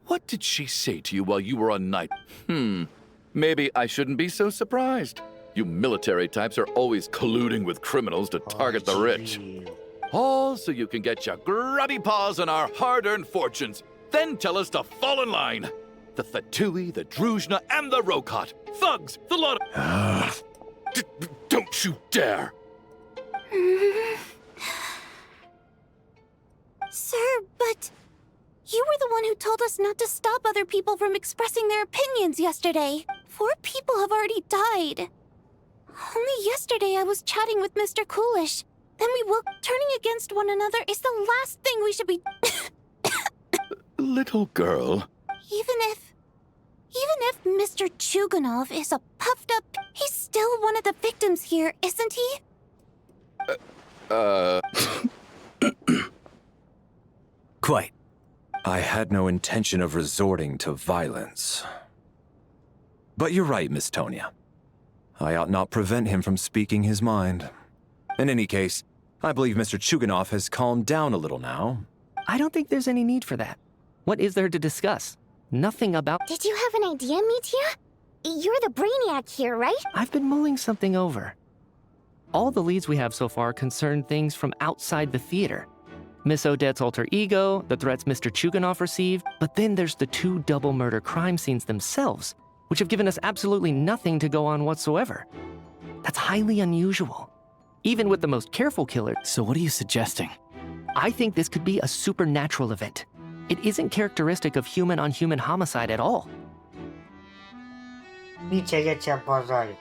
What did she say to you while you were on night? Maybe I shouldn't be so surprised. You military types are always colluding with criminals to target the rich. All so you can get your grubby paws on our hard-earned fortunes, then tell us to fall in line. The Fatui, the Druzhna, and the Rokot. Thugs, the lot of— Don't you dare! Sir, but... You were the one who told us not to stop other people from expressing their opinions yesterday. 4 people have already died. Only yesterday I was chatting with Mr. Coolish. Then we woke. Turning against one another is the last thing we should be... Little girl. Even if Mr. Chuganov is a puffed up... He's still one of the victims here, isn't he? Quite. I had no intention of resorting to violence. But you're right, Miss Tonya. I ought not prevent him from speaking his mind. In any case, I believe Mr. Chuganov has calmed down a little now. I don't think there's any need for that. What is there to discuss? Nothing about— Did you have an idea, Mitya? You're the brainiac here, right? I've been mulling something over. All the leads we have so far concern things from outside the theater. Miss Odette's alter ego, the threats Mr. Chuganov received, but then there's the 2 double murder crime scenes themselves, which have given us absolutely nothing to go on whatsoever. That's highly unusual, even with the most careful killer. So what are you suggesting? I think this could be a supernatural event. It isn't characteristic of human-on-human homicide at all. Митя, я тебя обожаю.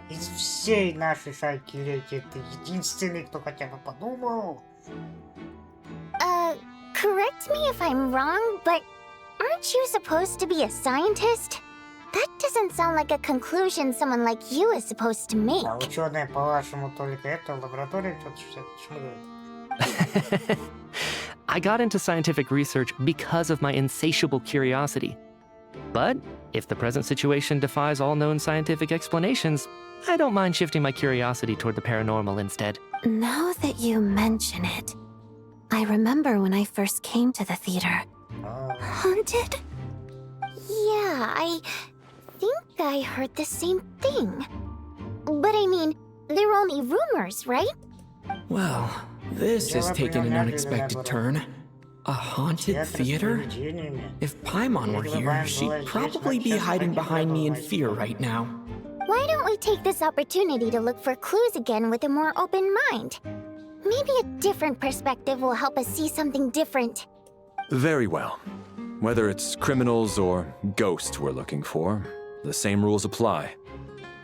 Из всей нашей шайки Лейки ты единственный, кто хотя бы подумал. Correct me if I'm wrong, but aren't you supposed to be a scientist? That doesn't sound like a conclusion someone like you is supposed to make. А ученые, по-вашему, только это в лаборатории что-то шмыгают. I got into scientific research because of my insatiable curiosity. But if the present situation defies all known scientific explanations, I don't mind shifting my curiosity toward the paranormal instead. Now that you mention it, I remember when I first came to the theater. Haunted? Yeah, I think I heard the same thing. But I mean, they're only rumors, right? Well, this has taken an unexpected turn. A haunted theater? If Paimon were here, she'd probably be hiding behind me in fear right now. Why don't we take this opportunity to look for clues again with a more open mind? Maybe a different perspective will help us see something different. Very well. Whether it's criminals or ghosts we're looking for, the same rules apply.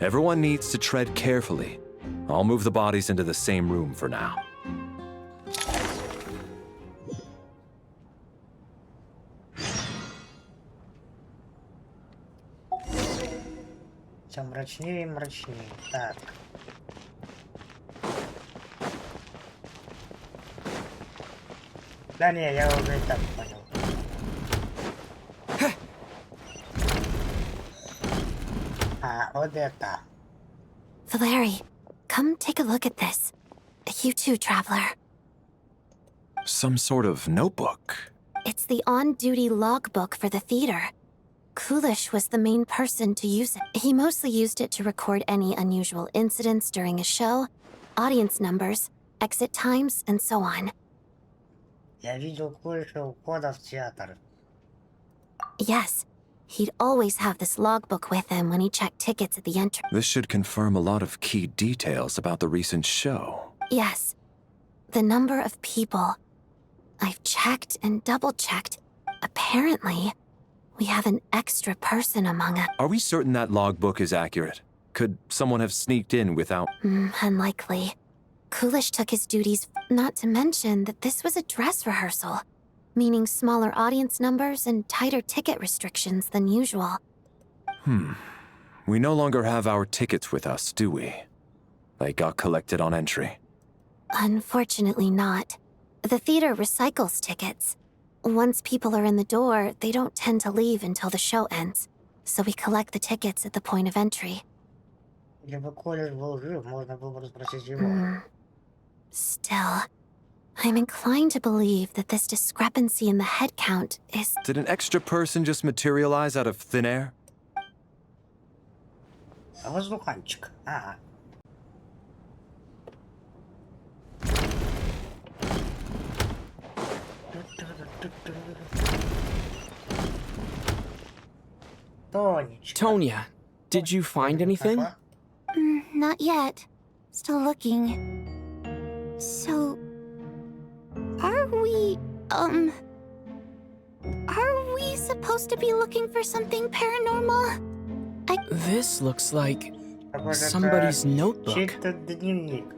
Everyone needs to tread carefully. I'll move the bodies into the same room for now. Все мрачнее и мрачнее. Так. Да не, я уже и так понял. А, вот это. Valeri, come take a look at this. You too, traveler. Some sort of notebook. It's the on-duty logbook for the theater. Kulish was the main person to use it. He mostly used it to record any unusual incidents during a show, audience numbers, exit times, and so on. Я видел кое-что у входа в театр. Yes, he'd always have this logbook with him when he checked tickets at the entrance. This should confirm a lot of key details about the recent show. Yes, the number of people. I've checked and double-checked. Apparently, we have an extra person among us. Are we certain that logbook is accurate? Could someone have sneaked in without... Unlikely. Kulish took his duties, not to mention that this was a dress rehearsal, meaning smaller audience numbers and tighter ticket restrictions than usual. We no longer have our tickets with us, do we? They got collected on entry. Unfortunately not. The theater recycles tickets. Once people are in the door, they don't tend to leave until the show ends, so we collect the tickets at the point of entry. Still, I'm inclined to believe that this discrepancy in the head count is... Did an extra person just materialize out of thin air? Воздуханчик. Ага. Tonya, did you find anything? Not yet. Still looking. So... Are we supposed to be looking for something paranormal? This looks like somebody's notebook.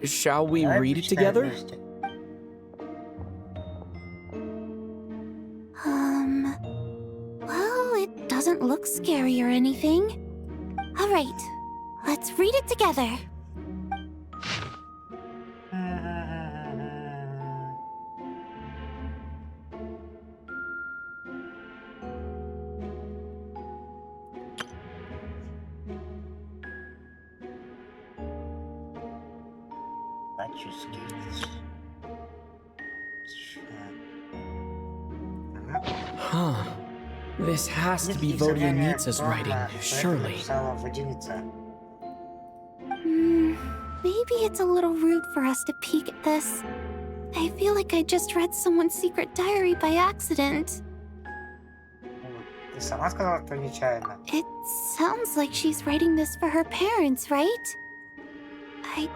Shall we read it together? Well, it doesn't look scary or anything. All right, let's read it together. Huh. This has to be Vodyanitsa's writing, surely. Maybe it's a little rude for us to peek at this. I feel like I just read someone's secret diary by accident. Ты сама сказала, что нечаянно. It sounds like she's writing this for her parents, right? I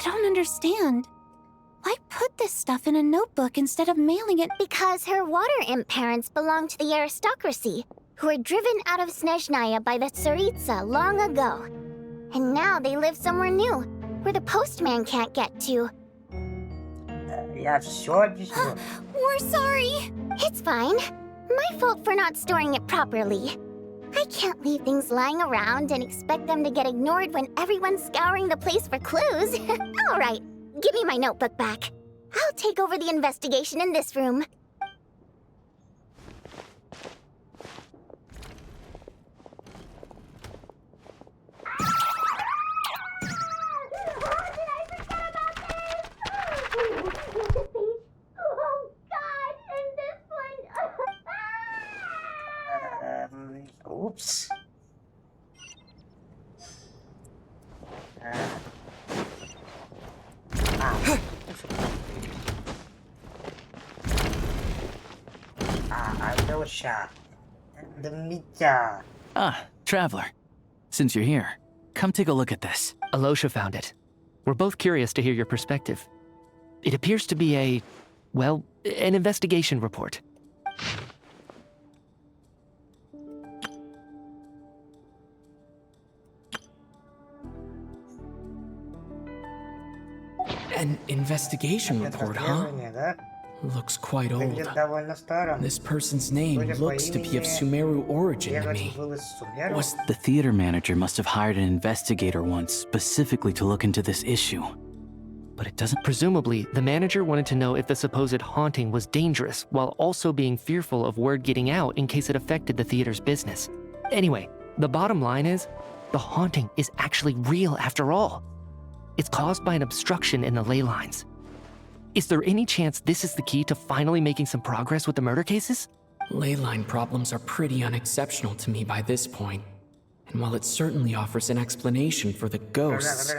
don't understand. Why put this stuff in a notebook instead of mailing it? Because her water imp parents belong to the aristocracy, who were driven out of Snezhnaya by the Tsaritsa long ago. And now they live somewhere new, where the postman can't get to. Я всё объясню. We're sorry. It's fine. My fault for not storing it properly. I can't leave things lying around and expect them to get ignored when everyone's scouring the place for clues. All right, give me my notebook back. I'll take over the investigation in this room. Упс. Ah, traveler. Since you're here, come take a look at this. Alosha found it. We're both curious to hear your perspective. It appears to be a, well, an investigation report. An investigation report, huh? Looks quite old. This person's name looks to be of Sumeru origin to me. The theater manager must have hired an investigator once specifically to look into this issue. But it doesn't... Presumably, the manager wanted to know if the supposed haunting was dangerous, while also being fearful of word getting out in case it affected the theater's business. Anyway, the bottom line is, the haunting is actually real after all. It's caused by an obstruction in the ley lines. Is there any chance this is the key to finally making some progress with the murder cases? Ley line problems are pretty unexceptional to me by this point. And while it certainly offers an explanation for the ghosts,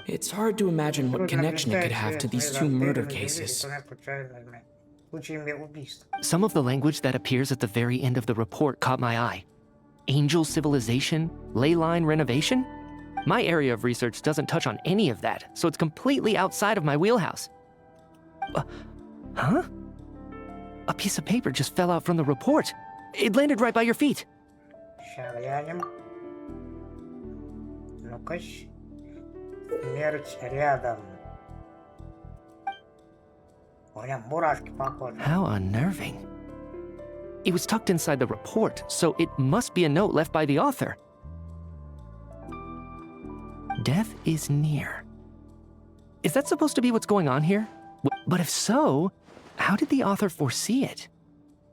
it's hard to imagine what connection it could have to these two murder cases. Some of the language that appears at the very end of the report caught my eye. Angel civilization, ley line renovation? My area of research doesn't touch on any of that, so it's completely outside of my wheelhouse. Huh? A piece of paper just fell out from the report. It landed right by your feet. How unnerving. It was tucked inside the report, so it must be a note left by the author. Death is near. Is that supposed to be what's going on here? But if so, how did the author foresee it?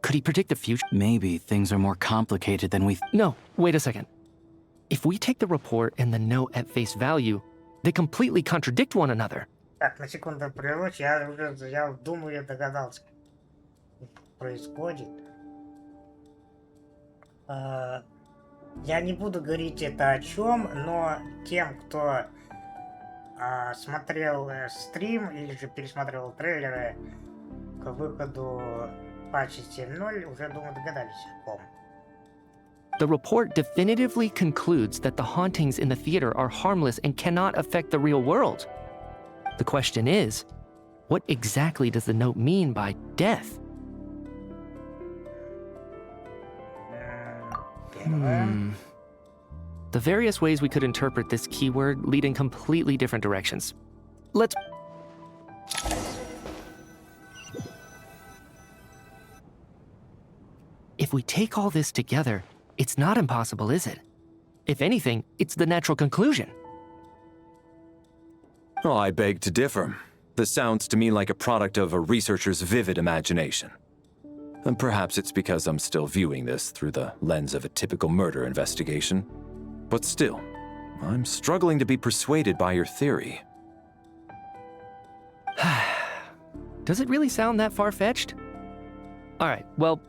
Could he predict the future? Maybe things are more complicated than we... No, wait a second. If we take the report and the note at face value, they completely contradict one another. Так, на секунду прервусь, я думаю, я догадался, что происходит. Я не буду говорить это о чем, но тем, кто смотрел стрим или же пересматривал трейлеры к выходу патча 7.0, уже, думаю, догадались о ком. The report definitively concludes that the hauntings in the theater are harmless and cannot affect the real world. The question is, what exactly does the note mean by death? The various ways we could interpret this keyword lead in completely different directions. Let's... If we take all this together, it's not impossible, is it? If anything, it's the natural conclusion. Oh, I beg to differ. This sounds to me like a product of a researcher's vivid imagination. And perhaps it's because I'm still viewing this through the lens of a typical murder investigation. But still, I'm struggling to be persuaded by your theory. Does it really sound that far-fetched? Alright, well,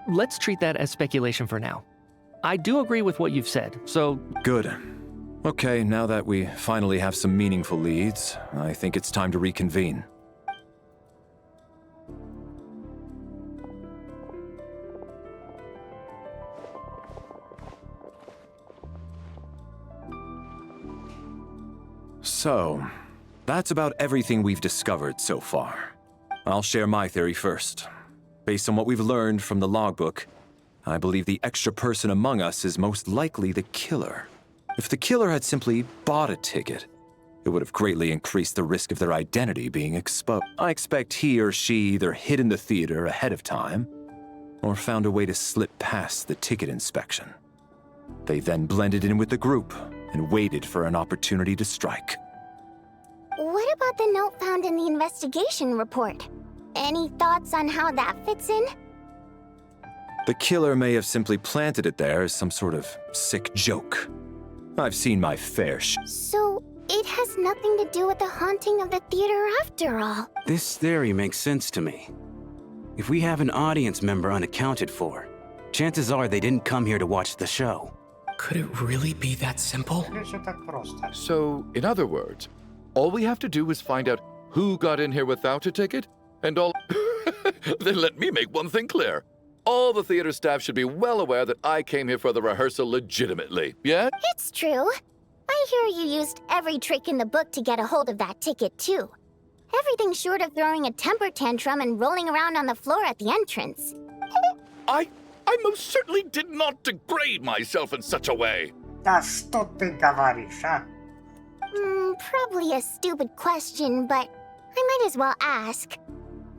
let's treat that as speculation for now. I do agree with what you've said, so... Good. Okay, now that we finally have some meaningful leads, I think it's time to reconvene. So, that's about everything we've discovered so far. I'll share my theory first. Based on what we've learned from the logbook, I believe the extra person among us is most likely the killer. If the killer had simply bought a ticket, it would have greatly increased the risk of their identity being exposed. I expect he or she either hid in the theater ahead of time, or found a way to slip past the ticket inspection. They then blended in with the group and waited for an opportunity to strike. What about the note found in the investigation report? Any thoughts on how that fits in? The killer may have simply planted it there as some sort of sick joke. I've seen my fair So, it has nothing to do with the haunting of the theater after all. This theory makes sense to me. If we have an audience member unaccounted for, chances are they didn't come here to watch the show. Could it really be that simple? So, in other words, all we have to do is find out who got in here without a ticket, and all... Then let me make one thing clear. All the theater staff should be well aware that I came here for the rehearsal legitimately, yeah? It's true. I hear you used every trick in the book to get a hold of that ticket, too. Everything short of throwing a temper tantrum and rolling around on the floor at the entrance. I most certainly did not degrade myself in such a way. Да что ты говоришь, а? Probably a stupid question, but I might as well ask.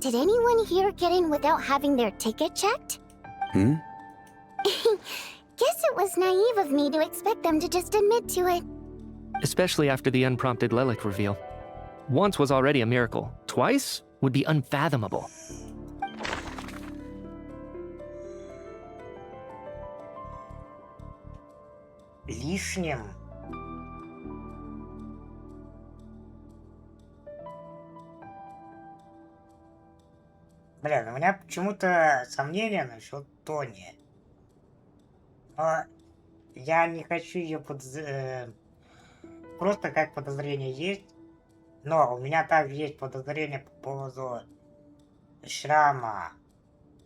Did anyone here get in without having their ticket checked? Guess it was naive of me to expect them to just admit to it. Especially after the unprompted Lelic reveal. Once was already a miracle. Twice would be unfathomable. Лишним. Блин, у меня почему-то сомнения насчет Тони. Но я не хочу ее просто как подозрение есть. Но у меня также есть подозрение по поводу Шрама.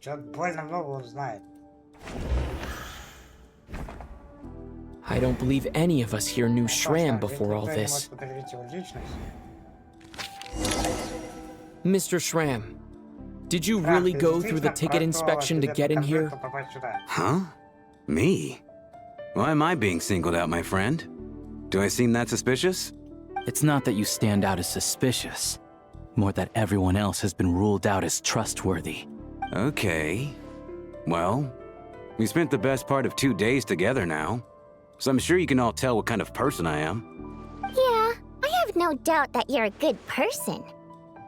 Чё-то больно много он знает. I don't believe any of us here knew Shram before all this. Mr. Shram, did you really go through the ticket inspection to get in here? Huh? Me? Why am I being singled out, my friend? Do I seem that suspicious? It's not that you stand out as suspicious, more that everyone else has been ruled out as trustworthy. Okay. Well, we spent the best part of 2 days together now, so I'm sure you can all tell what kind of person I am. Yeah, I have no doubt that you're a good person.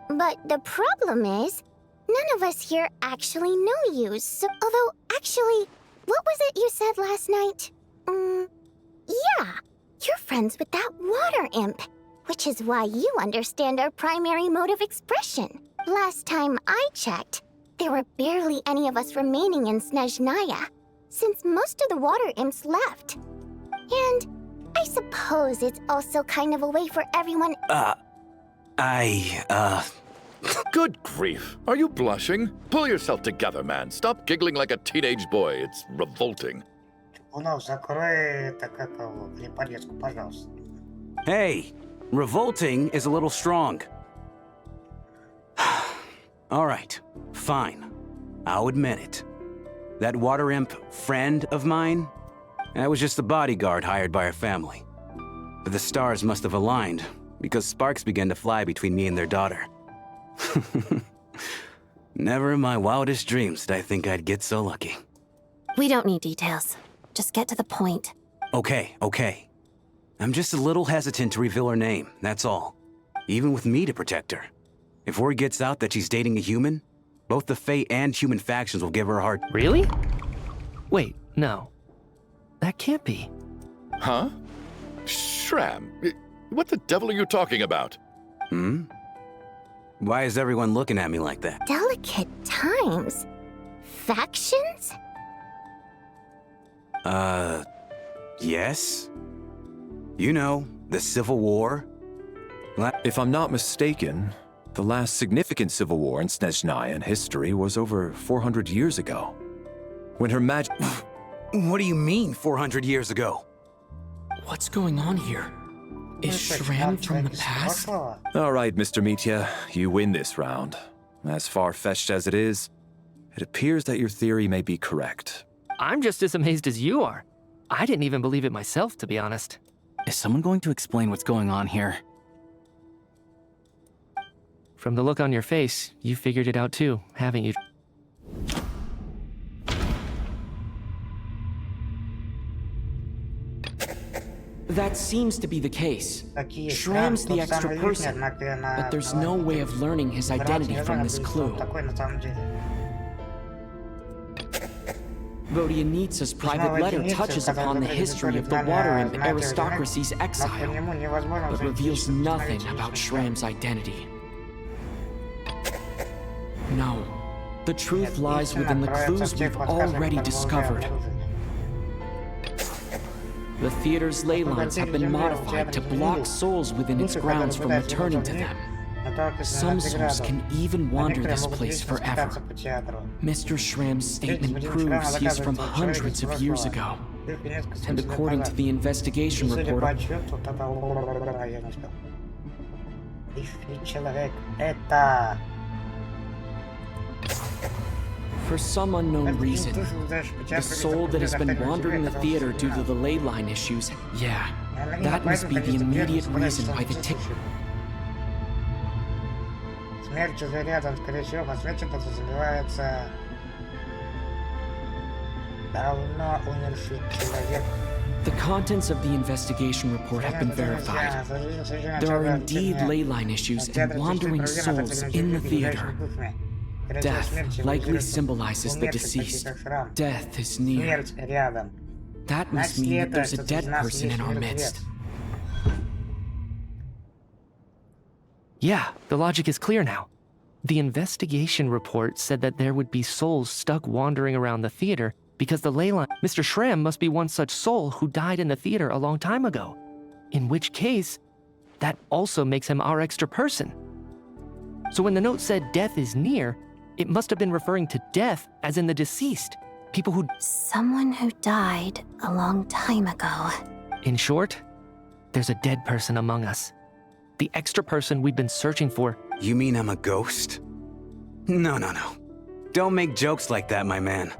But the problem is, none of us here actually know you, so... Although, actually, what was it you said last night? Yeah, you're friends with that water imp, which is why you understand our primary mode of expression. Last time I checked, there were barely any of us remaining in Snezhnaya, since most of the water imps left. And I suppose it's also kind of a way for everyone... Good grief. Are you blushing? Pull yourself together, man. Stop giggling like a teenage boy. It's revolting. Hey, revolting is a little strong. All right, fine. I'll admit it. That water imp friend of mine, I was just a bodyguard hired by her family. But the stars must have aligned, because sparks began to fly between me and their daughter. Never in my wildest dreams did I think I'd get so lucky. We don't need details. Just get to the point. Okay. I'm just a little hesitant to reveal her name, that's all. Even with me to protect her. If word gets out that she's dating a human, both the Fae and human factions will give her a hard... Really? Wait, no. That can't be. Huh? Shram, what the devil are you talking about? Why is everyone looking at me like that? Delicate times. Factions? Yes? You know, the Civil War? If I'm not mistaken, the last significant civil war in Snezhnayan history was over 400 years ago. When her What do you mean, 400 years ago? What's going on here? Is Shram from the past? All right, Mr. Mitya, you win this round. As far-fetched as it is, it appears that your theory may be correct. I'm just as amazed as you are. I didn't even believe it myself, to be honest. Is someone going to explain what's going on here? From the look on your face, you figured it out too, haven't you? That seems to be the case. Shram's the extra person, but there's no way of learning his identity from this clue. Vodyanitsa's private letter touches upon the history of the Water Imp aristocracy's exile, but reveals nothing about Shram's identity. No, The truth lies within the clues we've already discovered. The theater's ley lines have been modified to block souls within its grounds from returning to them. Some souls can even wander this place forever. Mr. Schramm's statement proves he is from hundreds of years ago. And according to the investigation report, for some unknown reason, the soul that has been wandering the theater due to the ley line issues, yeah, that must be the immediate reason why the tick... Смертью зарядом, скорее всего, по смерти подразумевается давно умерший человек. The contents of the investigation report have been verified. There are indeed ley line issues and wandering souls in the theater. Death likely symbolizes the deceased. Death is near. That must mean that there's a dead person in our midst. Yeah, the logic is clear now. The investigation report said that there would be souls stuck wandering around the theater because the ley line... Mr. Schramm must be one such soul who died in the theater a long time ago. In which case, that also makes him our extra person. So when the note said death is near, it must have been referring to death as in the deceased. People who... Someone who died a long time ago. In short, there's a dead person among us. The extra person we've been searching for. You mean I'm a ghost? No. Don't make jokes like that, my man.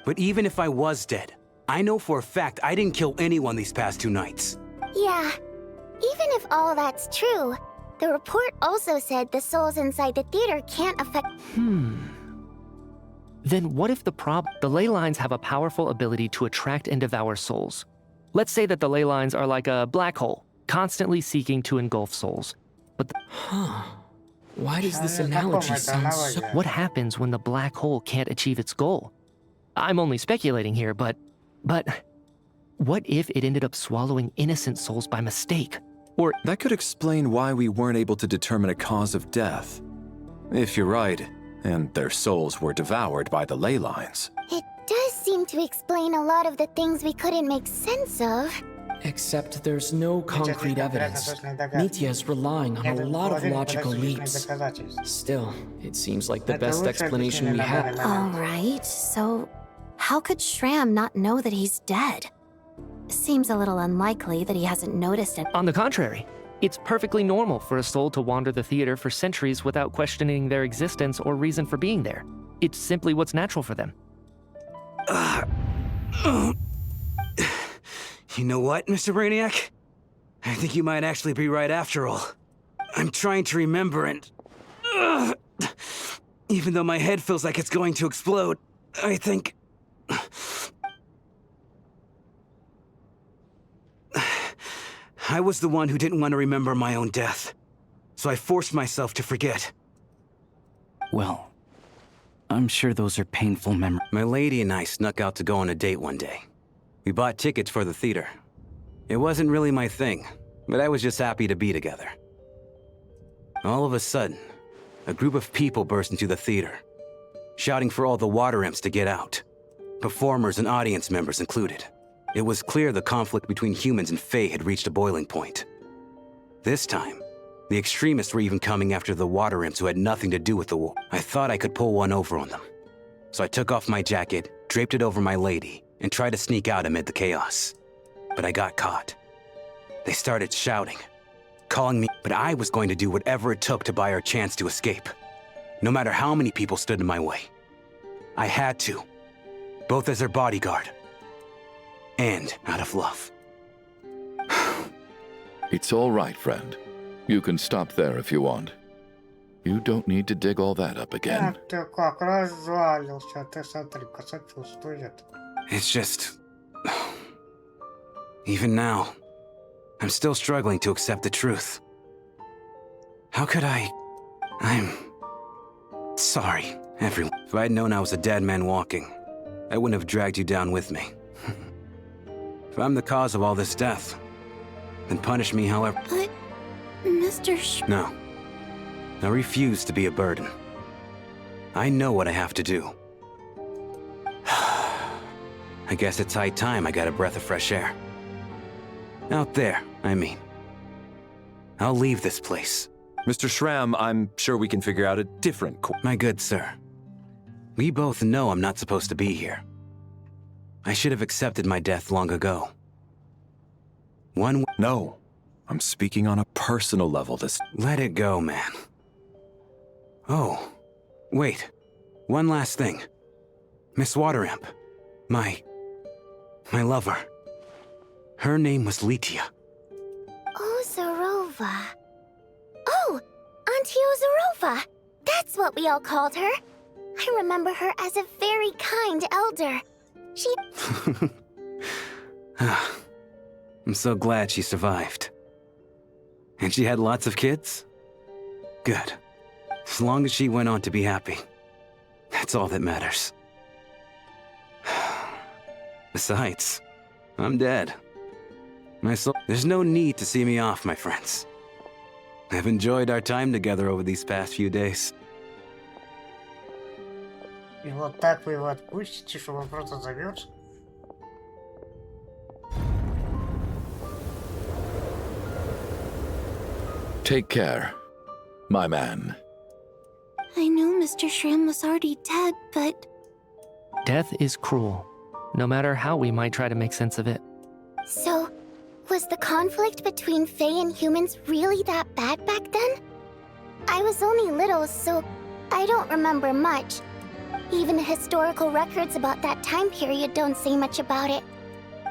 But even if I was dead, I know for a fact I didn't kill anyone these past 2 nights. Yeah, even if all that's true, the report also said the souls inside the theater can't affect... Then what if the ley lines have a powerful ability to attract and devour souls? Let's say that the ley lines are like a black hole, constantly seeking to engulf souls. But why does this analogy sound so... What happens when the black hole can't achieve its goal? I'm only speculating here, but what if it ended up swallowing innocent souls by mistake? Or that could explain why we weren't able to determine a cause of death. If you're right, and their souls were devoured by the ley lines. It does seem to explain a lot of the things we couldn't make sense of. Except there's no concrete evidence. Nitya is relying on a lot of logical leaps. Still, it seems like the best explanation we have. Alright, so how could Schramm not know that he's dead? Seems a little unlikely that he hasn't noticed it. On the contrary, it's perfectly normal for a soul to wander the theater for centuries without questioning their existence or reason for being there. It's simply what's natural for them. You know what, Mr. Brainiac? I think you might actually be right after all. I'm trying to remember and... even though my head feels like it's going to explode, I think... I was the one who didn't want to remember my own death, so I forced myself to forget. Well, I'm sure those are painful memories. My lady and I snuck out to go on a date one day. We bought tickets for the theater. It wasn't really my thing, but I was just happy to be together. All of a sudden, a group of people burst into the theater, shouting for all the water imps to get out, performers and audience members included. It was clear the conflict between humans and Fae had reached a boiling point. This time, the extremists were even coming after the water imps who had nothing to do with the war. I thought I could pull one over on them. So I took off my jacket, draped it over my lady, and tried to sneak out amid the chaos. But I got caught. They started shouting, calling me, but I was going to do whatever it took to buy our chance to escape. No matter how many people stood in my way. I had to, both as their bodyguard and out of love. It's all right, friend. You can stop there if you want. You don't need to dig all that up again. It's just... even now, I'm still struggling to accept the truth. How could I'm... sorry, everyone. If I'd known I was a dead man walking, I wouldn't have dragged you down with me. If I'm the cause of all this death, then punish me however... But, Mr. No. I refuse to be a burden. I know what I have to do. I guess it's high time I got a breath of fresh air. Out there, I mean. I'll leave this place. Mr. Schramm, I'm sure we can figure out a different course. My good sir, we both know I'm not supposed to be here. I should have accepted my death long ago. No, I'm speaking on a personal level this— Let it go, man. Oh, wait. One last thing. Miss Wateramp. My lover. Her name was Lytia. Ozarova. Oh, Auntie Ozarova. That's what we all called her. I remember her as a very kind elder. She... I'm so glad she survived. And she had lots of kids? Good. As long as she went on to be happy. That's all that matters. Besides, I'm dead. My soul... There's no need to see me off, my friends. I've enjoyed our time together over these past few days. И вот так вы его отпустите, чтобы он просто замерз? Take care, my man. I knew Mr. Schramm was already dead, but... Death is cruel, no matter how we might try to make sense of it. So, was the conflict between Fae and humans really that bad back then? I was only little, so I don't remember much. Even the historical records about that time period don't say much about it.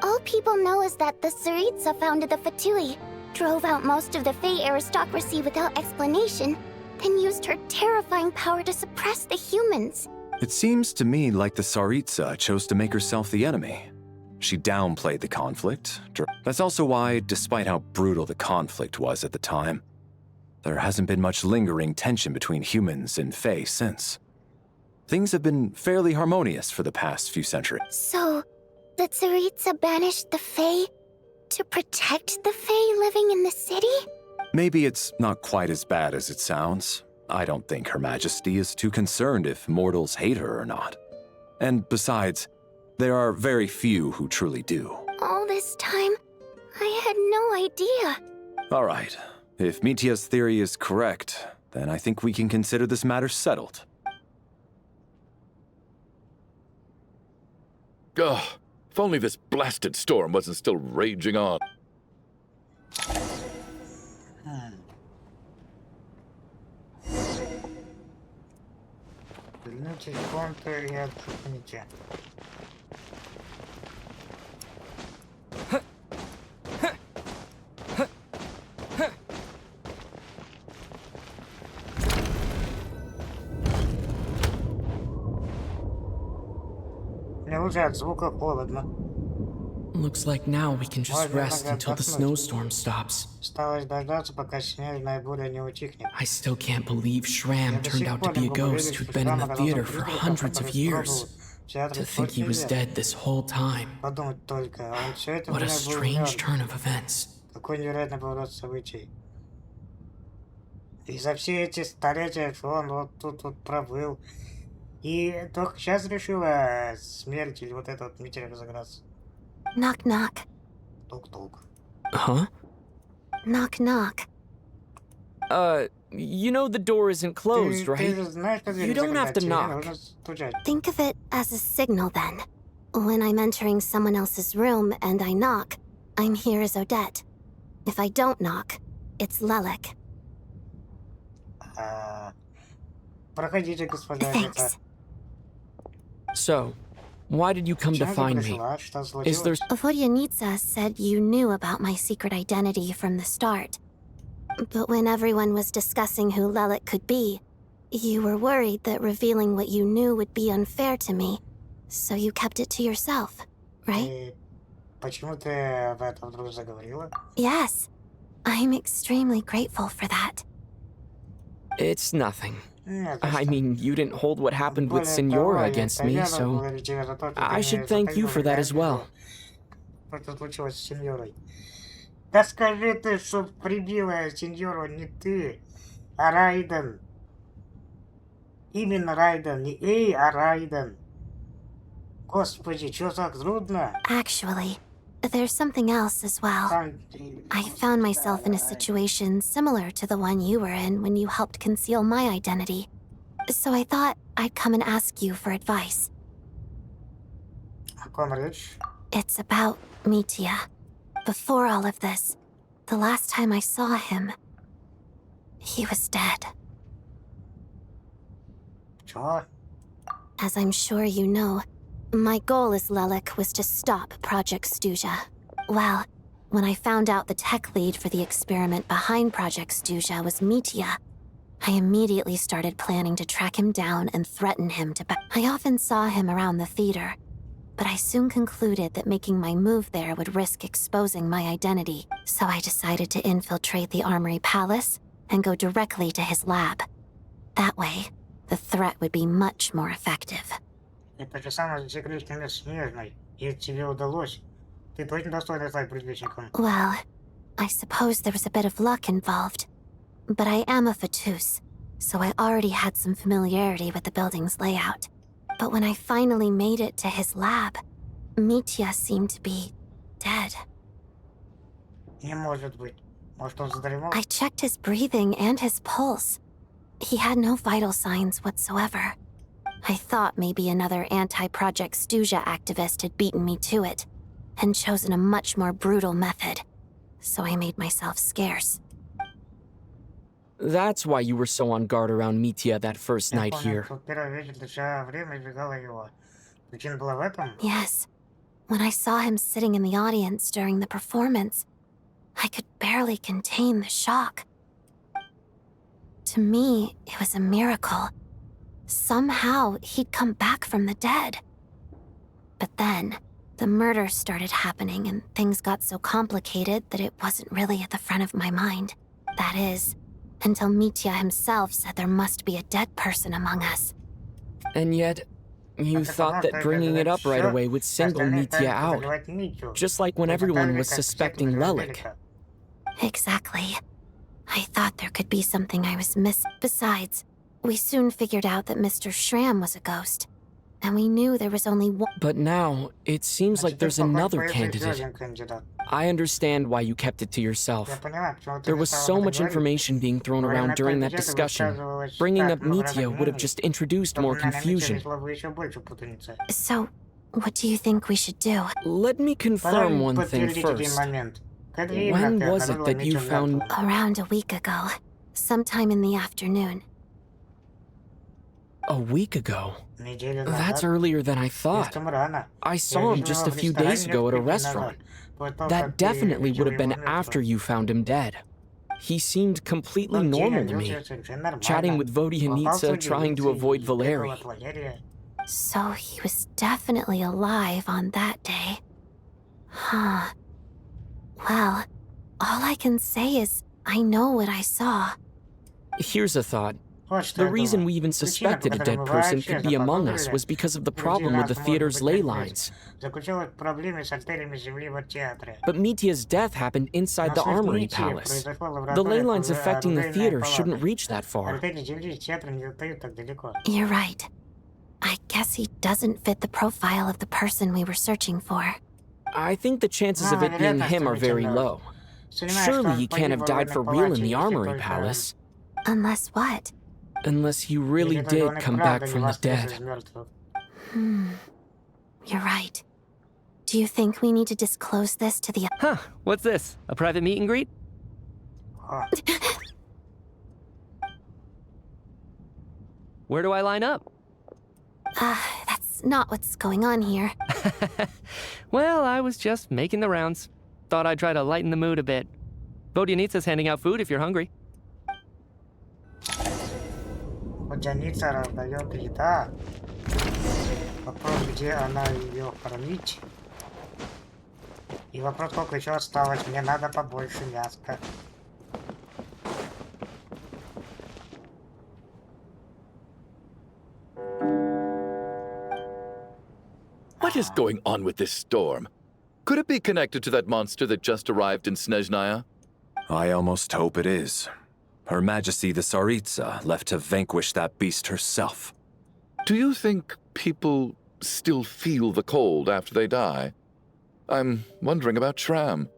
All people know is that the Tsaritsa founded the Fatui, drove out most of the Fae aristocracy without explanation, then used her terrifying power to suppress the humans. It seems to me like the Tsaritsa chose to make herself the enemy. She downplayed the conflict. That's also why, despite how brutal the conflict was at the time, there hasn't been much lingering tension between humans and Fae since. Things have been fairly harmonious for the past few centuries. So, the Tsaritsa banished the Fae to protect the Fae living in the city? Maybe it's not quite as bad as it sounds. I don't think Her Majesty is too concerned if mortals hate her or not. And besides, there are very few who truly do. All this time, I had no idea. All right. If Mitia's theory is correct, then I think we can consider this matter settled. Ugh, if only this blasted storm wasn't still raging on. Looks like now we can just rest until the snowstorm stops. I still can't believe Schramm turned out to be a ghost who'd been in the theater for hundreds of years. To think he was dead this whole time. What a strange turn of events. И за все эти столетия он вот тут вот пробыл. И только сейчас решила смерть или вот это вот метель разыграться. Knock, knock. Тук-тук. Huh? Knock, knock. You know the door isn't closed, right? You don't have to knock. Think of it as a signal then. When I'm entering someone else's room and I knock, I'm here as Odette. If I don't knock, it's Lelek. Проходите, господа. Thanks. So, why did you come to find me? Is there... Vodyanitsa said you knew about my secret identity from the start. But when everyone was discussing who Lelek could be, you were worried that revealing what you knew would be unfair to me, so you kept it to yourself, right? Почему ты об этом вдруг заговорила? Yes. I'm extremely grateful for that. It's nothing. I mean, you didn't hold what happened with Senora against me, so I should thank you for that as well. Что случилось с сеньорой? Да скажи ты, что прибила сеньору не ты, а Райден. Именно Райден, не Эй, а Райден. Господи, чё так трудно? Actually, there's something else as well. I found myself in a situation similar to the one you were in when you helped conceal my identity. So I thought I'd come and ask you for advice. О ком речь? It's about Mitya. Before all of this, the last time I saw him, he was dead. Чё? As I'm sure you know, my goal as Lelik was to stop Project Stuja. Well, when I found out the tech lead for the experiment behind Project Stuja was Mitya, I immediately started planning to track him down and threaten him to I often saw him around the theater, but I soon concluded that making my move there would risk exposing my identity, so I decided to infiltrate the Armory Palace and go directly to his lab. That way, the threat would be much more effective. Это же самое секретное место Снежной. Если тебе удалось, ты точно достойна стать приключенником. Well, I suppose there was a bit of luck involved. But I am a Fatus, so I already had some familiarity with the building's layout. But when I finally made it to his lab, Mitya seemed to be dead. Не может быть. Может, он задремал? I checked his breathing and his pulse. He had no vital signs whatsoever. I thought maybe another anti-Project Stuja activist had beaten me to it, and chosen a much more brutal method. So I made myself scarce. That's why you were so on guard around Mitya that first night here. Yes. When I saw him sitting in the audience during the performance, I could barely contain the shock. To me, it was a miracle. Somehow, he'd come back from the dead. But then, the murder started happening and things got so complicated that it wasn't really at the front of my mind. That is, until Mitya himself said there must be a dead person among us. And yet, you thought that bringing it up right away would single Mitya out. Just like when everyone was suspecting Lelik. Exactly. I thought there could be something I was missing. Besides, we soon figured out that Mr. Schramm was a ghost. And we knew there was only one. But now, it seems like there's another candidate. I understand why you kept it to yourself. There was so much information being thrown around during that discussion. Bringing up Mitya would have just introduced more confusion. So, what do you think we should do? Let me confirm one thing first. When was it that you found... Around a week ago. Sometime in the afternoon. A week ago? That's earlier than I thought. I saw him just a few days ago at a restaurant. That definitely would have been after you found him dead. He seemed completely normal to me, chatting with Vodyanitsa, trying to avoid Valeri. So he was definitely alive on that day. Huh. Well, all I can say is I know what I saw. Here's a thought. The reason we even suspected a dead person could be among us was because of the problem with the theater's ley lines. But Mitya's death happened inside the Armory Palace. The ley lines affecting the theater shouldn't reach that far. You're right. I guess he doesn't fit the profile of the person we were searching for. I think the chances of it being him are very low. Surely he can't have died for real in the Armory Palace. Unless what? Unless he really did come back from the dead. You're right. Do you think we need to disclose this to the... Huh, what's this? A private meet and greet? Where do I line up? That's not what's going on here. Well, I was just making the rounds. Thought I'd try to lighten the mood a bit. Vodyanitsa's handing out food if you're hungry. Vodyanitsa раздает еда. Вопрос, где она ее кормить. И вопрос, сколько еще осталось. Мне надо побольше мяска. What is going on with this storm? Could it be connected to that monster that just arrived in Snezhnaya? I almost hope it is. Her Majesty the Tsaritsa left to vanquish that beast herself. Do you think people still feel the cold after they die? I'm wondering about Shram.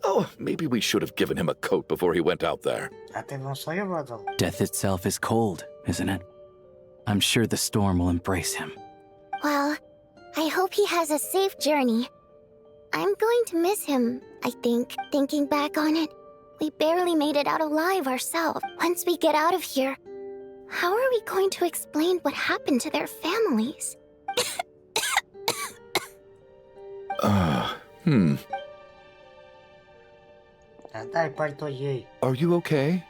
Oh, maybe we should have given him a coat before he went out there. Death itself is cold, isn't it? I'm sure the storm will embrace him. Well, I hope he has a safe journey. I'm going to miss him, I think, thinking back on it. We barely made it out alive ourselves. Once we get out of here, how are we going to explain what happened to their families? Are you okay?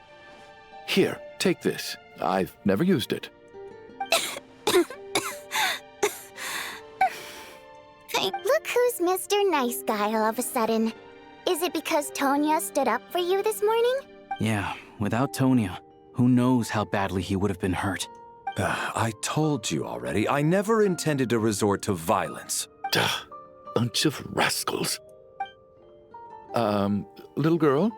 Here, take this. I've never used it. Look who's Mr. Nice Guy all of a sudden. Is it because Tonya stood up for you this morning? Yeah, without Tonya, who knows how badly he would have been hurt. I told you already, I never intended to resort to violence. Bunch of rascals. Little girl?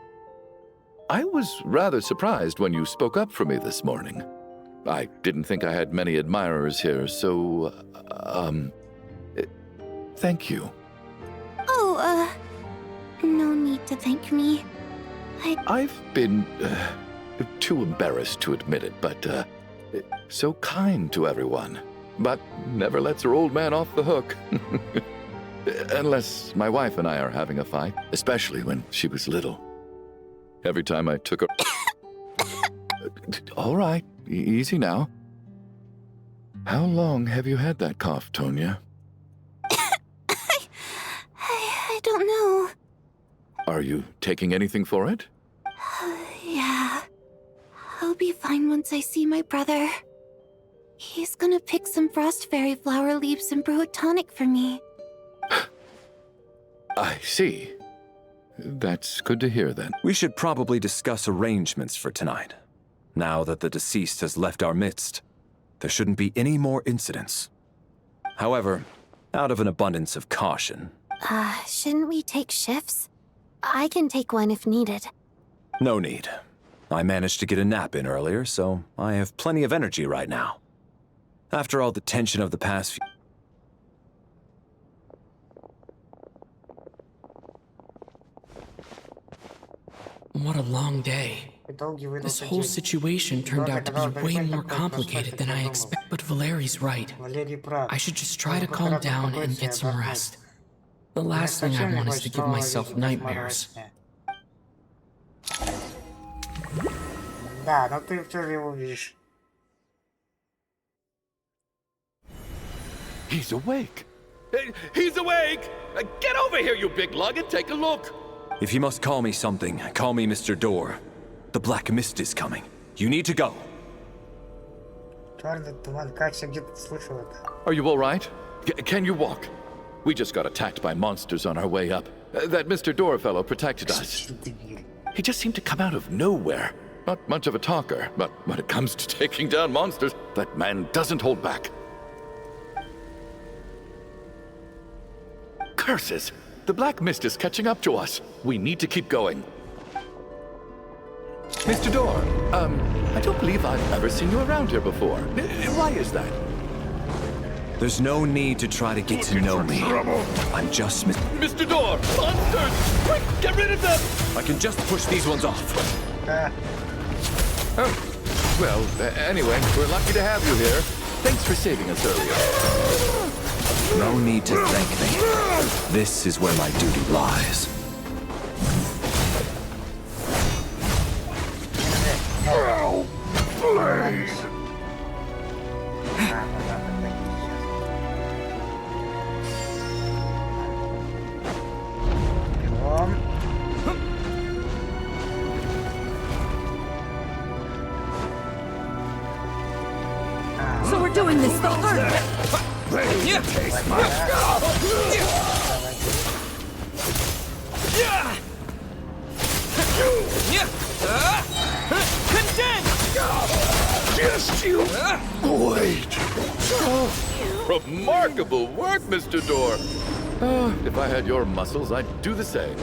I was rather surprised when you spoke up for me this morning. I didn't think I had many admirers here, so, thank you. Oh, no need to thank me. I've been, too embarrassed to admit it, but, so kind to everyone. But never lets her old man off the hook. Unless my wife and I are having a fight, especially when she was little. Every time I took her... All right, easy now. How long have you had that cough, Tonya? I don't know. Are you taking anything for it? Yeah. I'll be fine once I see my brother. He's gonna pick some frost fairy flower leaves and brew a tonic for me. I see. That's good to hear, then. We should probably discuss arrangements for tonight. Now that the deceased has left our midst, there shouldn't be any more incidents. However, out of an abundance of caution... Shouldn't we take shifts? I can take one if needed. No need. I managed to get a nap in earlier, so I have plenty of energy right now. After all the tension of the past few... What a long day. This whole situation turned out to be way more complicated than I expect, but Valeri's right. I should just try to calm down and get some rest. The last thing I want is to give myself nightmares. Да, но ты все же увидишь. He's awake! He's awake! Get over here, you big lug, and take a look! If you must call me something, call me Mr. Door. The Black Mist is coming. You need to go. Are you all right? Can you walk? We just got attacked by monsters on our way up. That Mr. Door fellow protected us. He just seemed to come out of nowhere. Not much of a talker, but when it comes to taking down monsters, that man doesn't hold back. Curses! The Black Mist is catching up to us. We need to keep going. Mr. Door, I don't believe I've ever seen you around here before. Why is that? There's no need to try to get to know me. I'm just Mr. Door! Monsters! Quick, get rid of them! I can just push these ones off. Oh, well, anyway, we're lucky to have you here. Thanks for saving us earlier. No need to thank me. This is where my duty lies. Oh, please! So we're doing this the hard way. Taste my Just you wait. Remarkable work, Mr. Door. If I had your muscles, I'd do the same.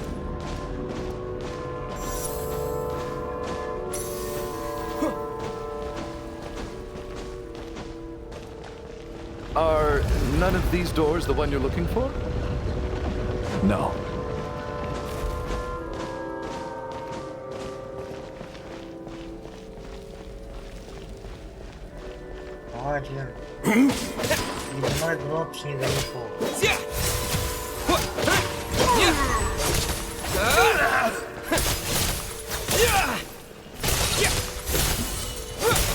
Are none of these doors the one you're looking for? No. Один. Ледяной гроб снеговиков.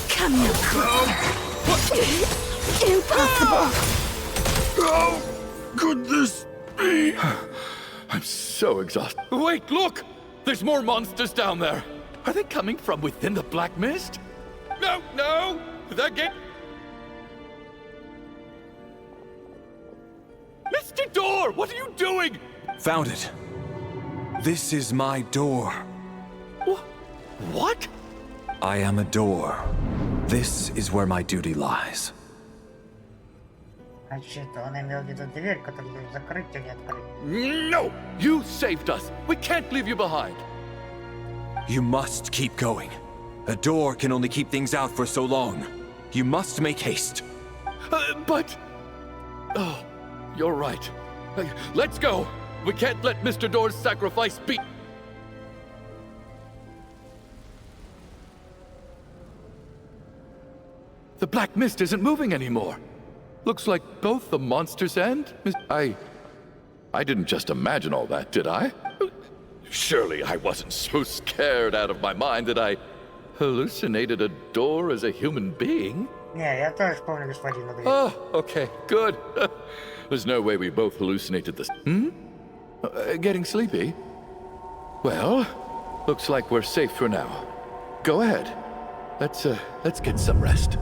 Come here, impossible! How could this be? I'm so exhausted. Wait, look! There's more monsters down there. Are they coming from within the black mist? No, no! They're Mr. Door, what are you doing? Found it. This is my door. What? I am a door. This is where my duty lies. Он имел в виду дверь, которую закрыть или открыть. No! You saved us. We can't leave you behind. You must keep going. A door can only keep things out for so long. You must make haste. But... Oh, you're right. Let's go. We can't let Mr. Door's sacrifice be... The black mist isn't moving anymore. Looks like both the monsters and... I didn't just imagine all that, did I? Surely I wasn't so scared out of my mind that I hallucinated a door as a human being? Не, я тоже помню господина Дрейка. Oh, okay, good. There's no way we both hallucinated this. Getting sleepy? Well, looks like we're safe for now. Go ahead. Let's get some rest.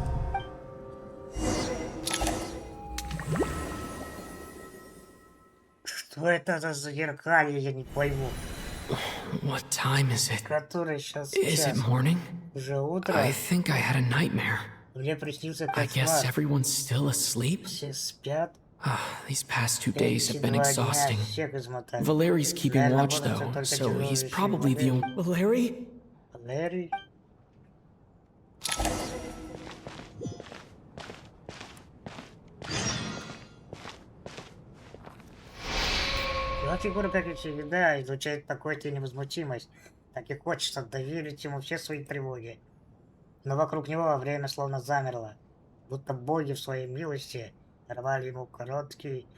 Что это за зеркалье, я не пойму. What time is it? Который сейчас Is it morning? Уже утро. I think I had a nightmare. Мне приснился I guess кошмар. everyone's still asleep? Все спят. These past 2 days have been Эти 2 дня exhausting. всех измотали. Valeri's keeping Реально watch, работает though, только so тяжелые he's вещи. probably the only... Valeri? Валерий? Его фигура, как и всегда, излучает такую-то невозмутимость. Так и хочется доверить ему все свои тревоги. Но вокруг него время словно замерло. Будто боги в своей милости даровали ему краткий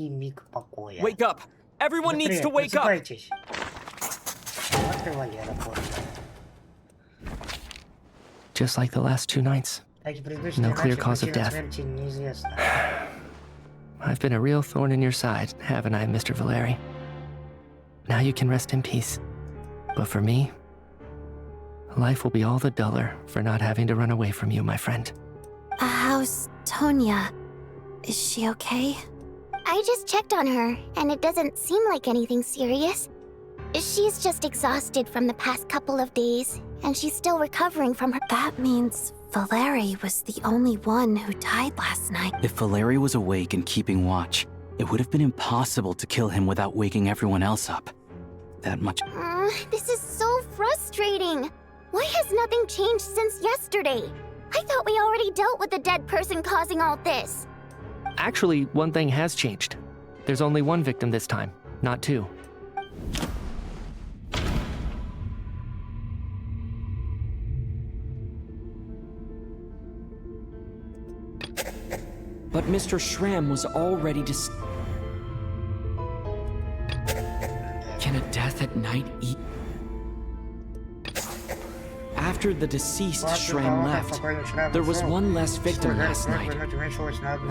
миг покоя. Wake up! Everyone needs to wake up! Просыпайтесь. Вот и Валера понял. Just like the last 2 nights. Как и предыдущие No clear ночи, cause of причина death. смерти неизвестна. I've been a real thorn in your side, haven't I, Mr. Valeri? Now you can rest in peace. But for me, life will be all the duller for not having to run away from you, my friend. How's Tonya? Is she okay? I just checked on her, and it doesn't seem like anything serious. She's just exhausted from the past couple of days, and she's still recovering from her... That means Valeri was the only one who died last night. If Valeri was awake and keeping watch, it would have been impossible to kill him without waking everyone else up. That much... This is so frustrating. Why has nothing changed since yesterday? I thought we already dealt with the dead person causing all this. Actually, one thing has changed. There's only 1 victim this time, not 2. But Mr. Schramm was already Can a death at night eat? After the deceased Schramm left, there was 1 less victim last night.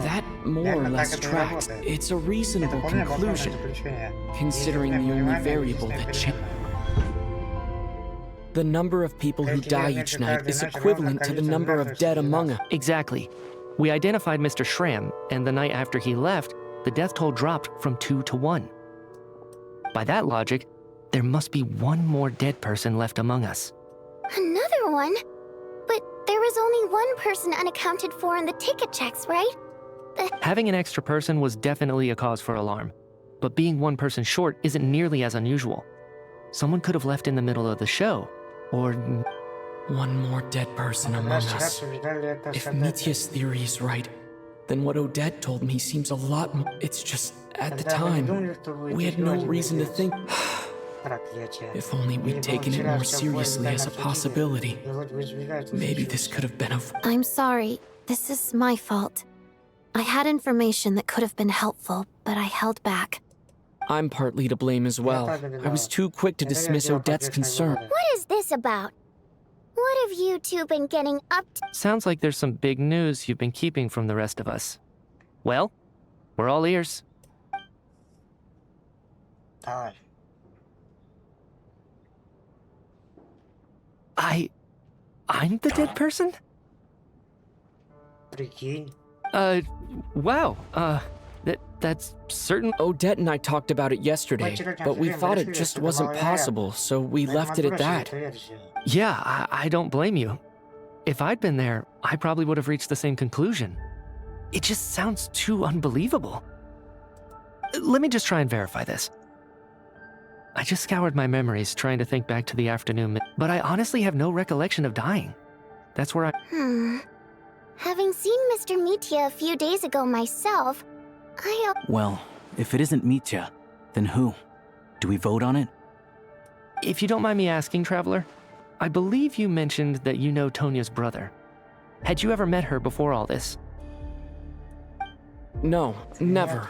That more or less tracks. It's a reasonable conclusion, considering the only variable that changed. The number of people who die each night is equivalent to the number of dead among us. Exactly. We identified Mr. Schramm, and the night after he left, the death toll dropped from 2 to 1. By that logic, there must be 1 more dead person left among us. Another one? But there was only 1 person unaccounted for in the ticket checks, right? Having an extra person was definitely a cause for alarm, but being 1 person short isn't nearly as unusual. Someone could have left in the middle of the show, or... 1 more dead person among us. If Mitya's theory is right, then what Odette told me seems a lot more. It's just, at the time, we had no reason to think. If only we'd taken it more seriously as a possibility. Maybe this could have been a... I'm sorry. This is my fault. I had information that could have been helpful, but I held back. I'm partly to blame as well. I was too quick to dismiss Odette's concern. What is this about? What have you two been getting up to? Sounds like there's some big news you've been keeping from the rest of us. Well, we're all ears. I'm the dead person? Wow, that's certain. Odette and I talked about it yesterday, but we thought it just wasn't possible, so we left it at that. Yeah, I don't blame you. If I'd been there, I probably would have reached the same conclusion. It just sounds too unbelievable. Let me just try and verify this. I just scoured my memories trying to think back to the afternoon, but I honestly have no recollection of dying. That's where I... Having seen Mr. Mitya a few days ago myself, Well, if it isn't Mitya, then who? Do we vote on it? If you don't mind me asking, Traveler, I believe you mentioned that you know Tonya's brother. Had you ever met her before all this? No, never.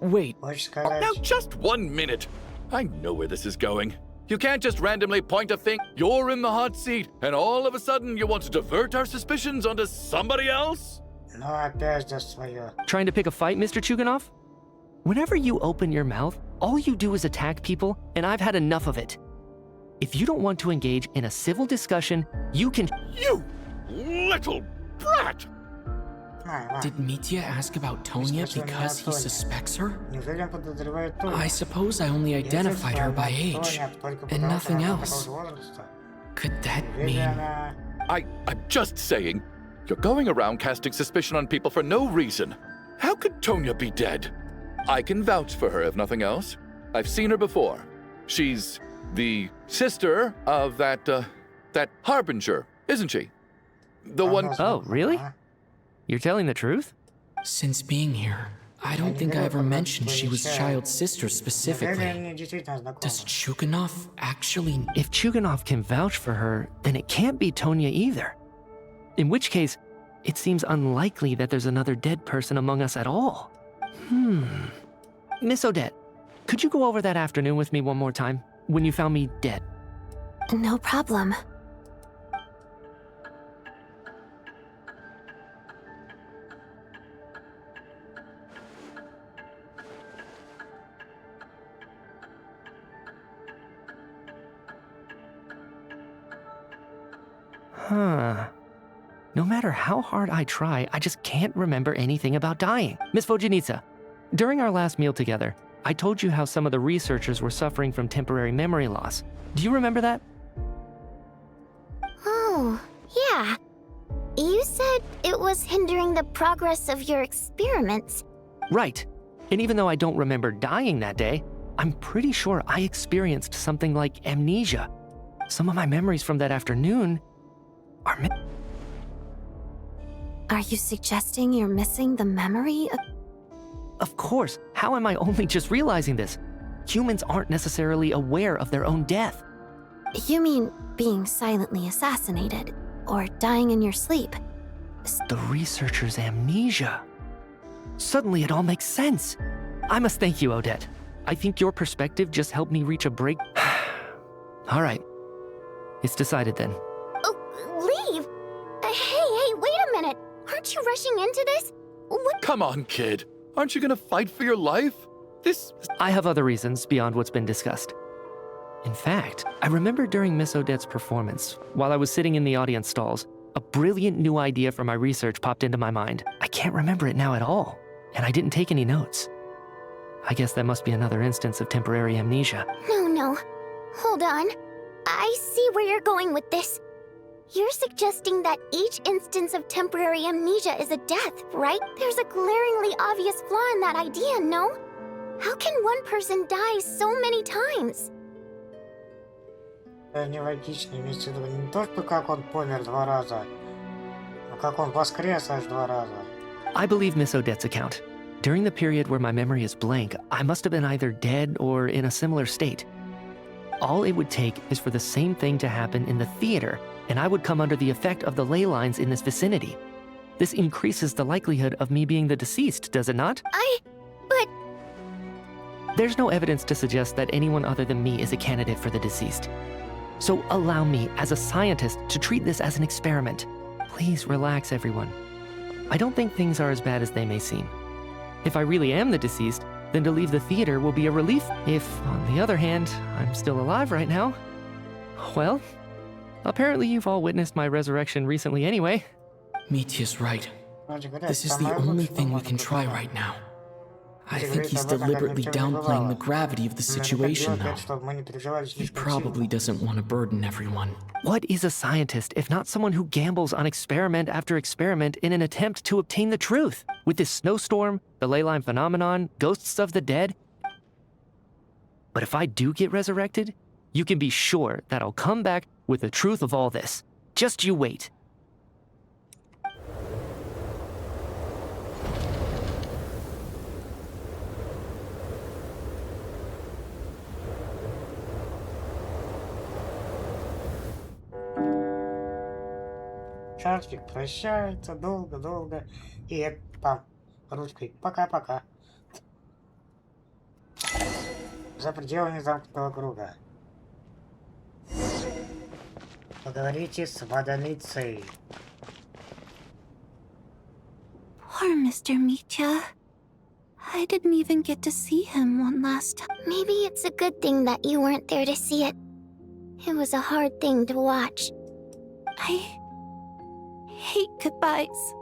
Wait. Now just 1 minute. I know where this is going. You can't just randomly point a thing. You're in the hot seat, and all of a sudden you want to divert our suspicions onto somebody else? Trying to pick a fight, Mr. Chuganov? Whenever you open your mouth, all you do is attack people, and I've had enough of it. If you don't want to engage in a civil discussion, you can— You little brat! Did Mitya ask about Tonya because he suspects her? I suppose I only identified her by age, and nothing else. Could that mean... I'm just saying, you're going around casting suspicion on people for no reason. How could Tonya be dead? I can vouch for her if nothing else. I've seen her before. She's the sister of that Harbinger, isn't she? The one... Oh, really? You're telling the truth? Since being here, I don't think I ever mentioned she was Child's sister specifically. Does Chuganov actually... If Chuganov can vouch for her, then it can't be Tonya either. In which case, it seems unlikely that there's another dead person among us at all. Miss Odette, could you go over that afternoon with me one more time, when you found me dead? No problem. No matter how hard I try, I just can't remember anything about dying. Miss Vojanitsa, during our last meal together, I told you how some of the researchers were suffering from temporary memory loss. Do you remember that? Oh, yeah. You said it was hindering the progress of your experiments. Right. And even though I don't remember dying that day, I'm pretty sure I experienced something like amnesia. Some of my memories from that afternoon are... Are you suggesting you're missing the memory of... Of course. How am I only just realizing this? Humans aren't necessarily aware of their own death. You mean being silently assassinated, or dying in your sleep? The researcher's amnesia. Suddenly it all makes sense. I must thank you, Odette. I think your perspective just helped me reach a break. All right. It's decided then. Oh, leave! Hey, wait a minute! Aren't you rushing into this? What? Come on, kid. Aren't you gonna fight for your life? I have other reasons beyond what's been discussed. In fact, I remember during Miss Odette's performance, while I was sitting in the audience stalls, a brilliant new idea for my research popped into my mind. I can't remember it now at all, and I didn't take any notes. I guess that must be another instance of temporary amnesia. No. Hold on. I see where you're going with this. You're suggesting that each instance of temporary amnesia is a death, right? There's a glaringly obvious flaw in that idea, no? How can one person die so many times? Нелогично, имеется в виду не то, что как он помер 2 раза, а как он воскрес аж 2 раза. I believe Miss Odette's account. During the period where my memory is blank, I must have been either dead or in a similar state. All it would take is for the same thing to happen in the theater, and I would come under the effect of the ley lines in this vicinity. This increases the likelihood of me being the deceased, does it not? But... There's no evidence to suggest that anyone other than me is a candidate for the deceased. So allow me, as a scientist, to treat this as an experiment. Please relax, everyone. I don't think things are as bad as they may seem. If I really am the deceased, then to leave the theater will be a relief. If, on the other hand, I'm still alive right now, well, apparently you've all witnessed my resurrection recently anyway. Mitia's right. This is the only thing we can try right now. I think he's deliberately downplaying the gravity of the situation, though. He probably doesn't want to burden everyone. What is a scientist if not someone who gambles on experiment after experiment in an attempt to obtain the truth? With this snowstorm, the ley line phenomenon, ghosts of the dead. But if I do get resurrected, you can be sure that I'll come back with the truth of all this. Just you wait. Чарчик прощается долго-долго и пам, ручкой пока-пока. За пределами замкнутого круга. Поговорите с водяницей. Poor Mr. Mitia. I didn't even get to see him one last time. Maybe it's a good thing that you weren't there to see it. It was a hard thing to watch. I hate goodbyes.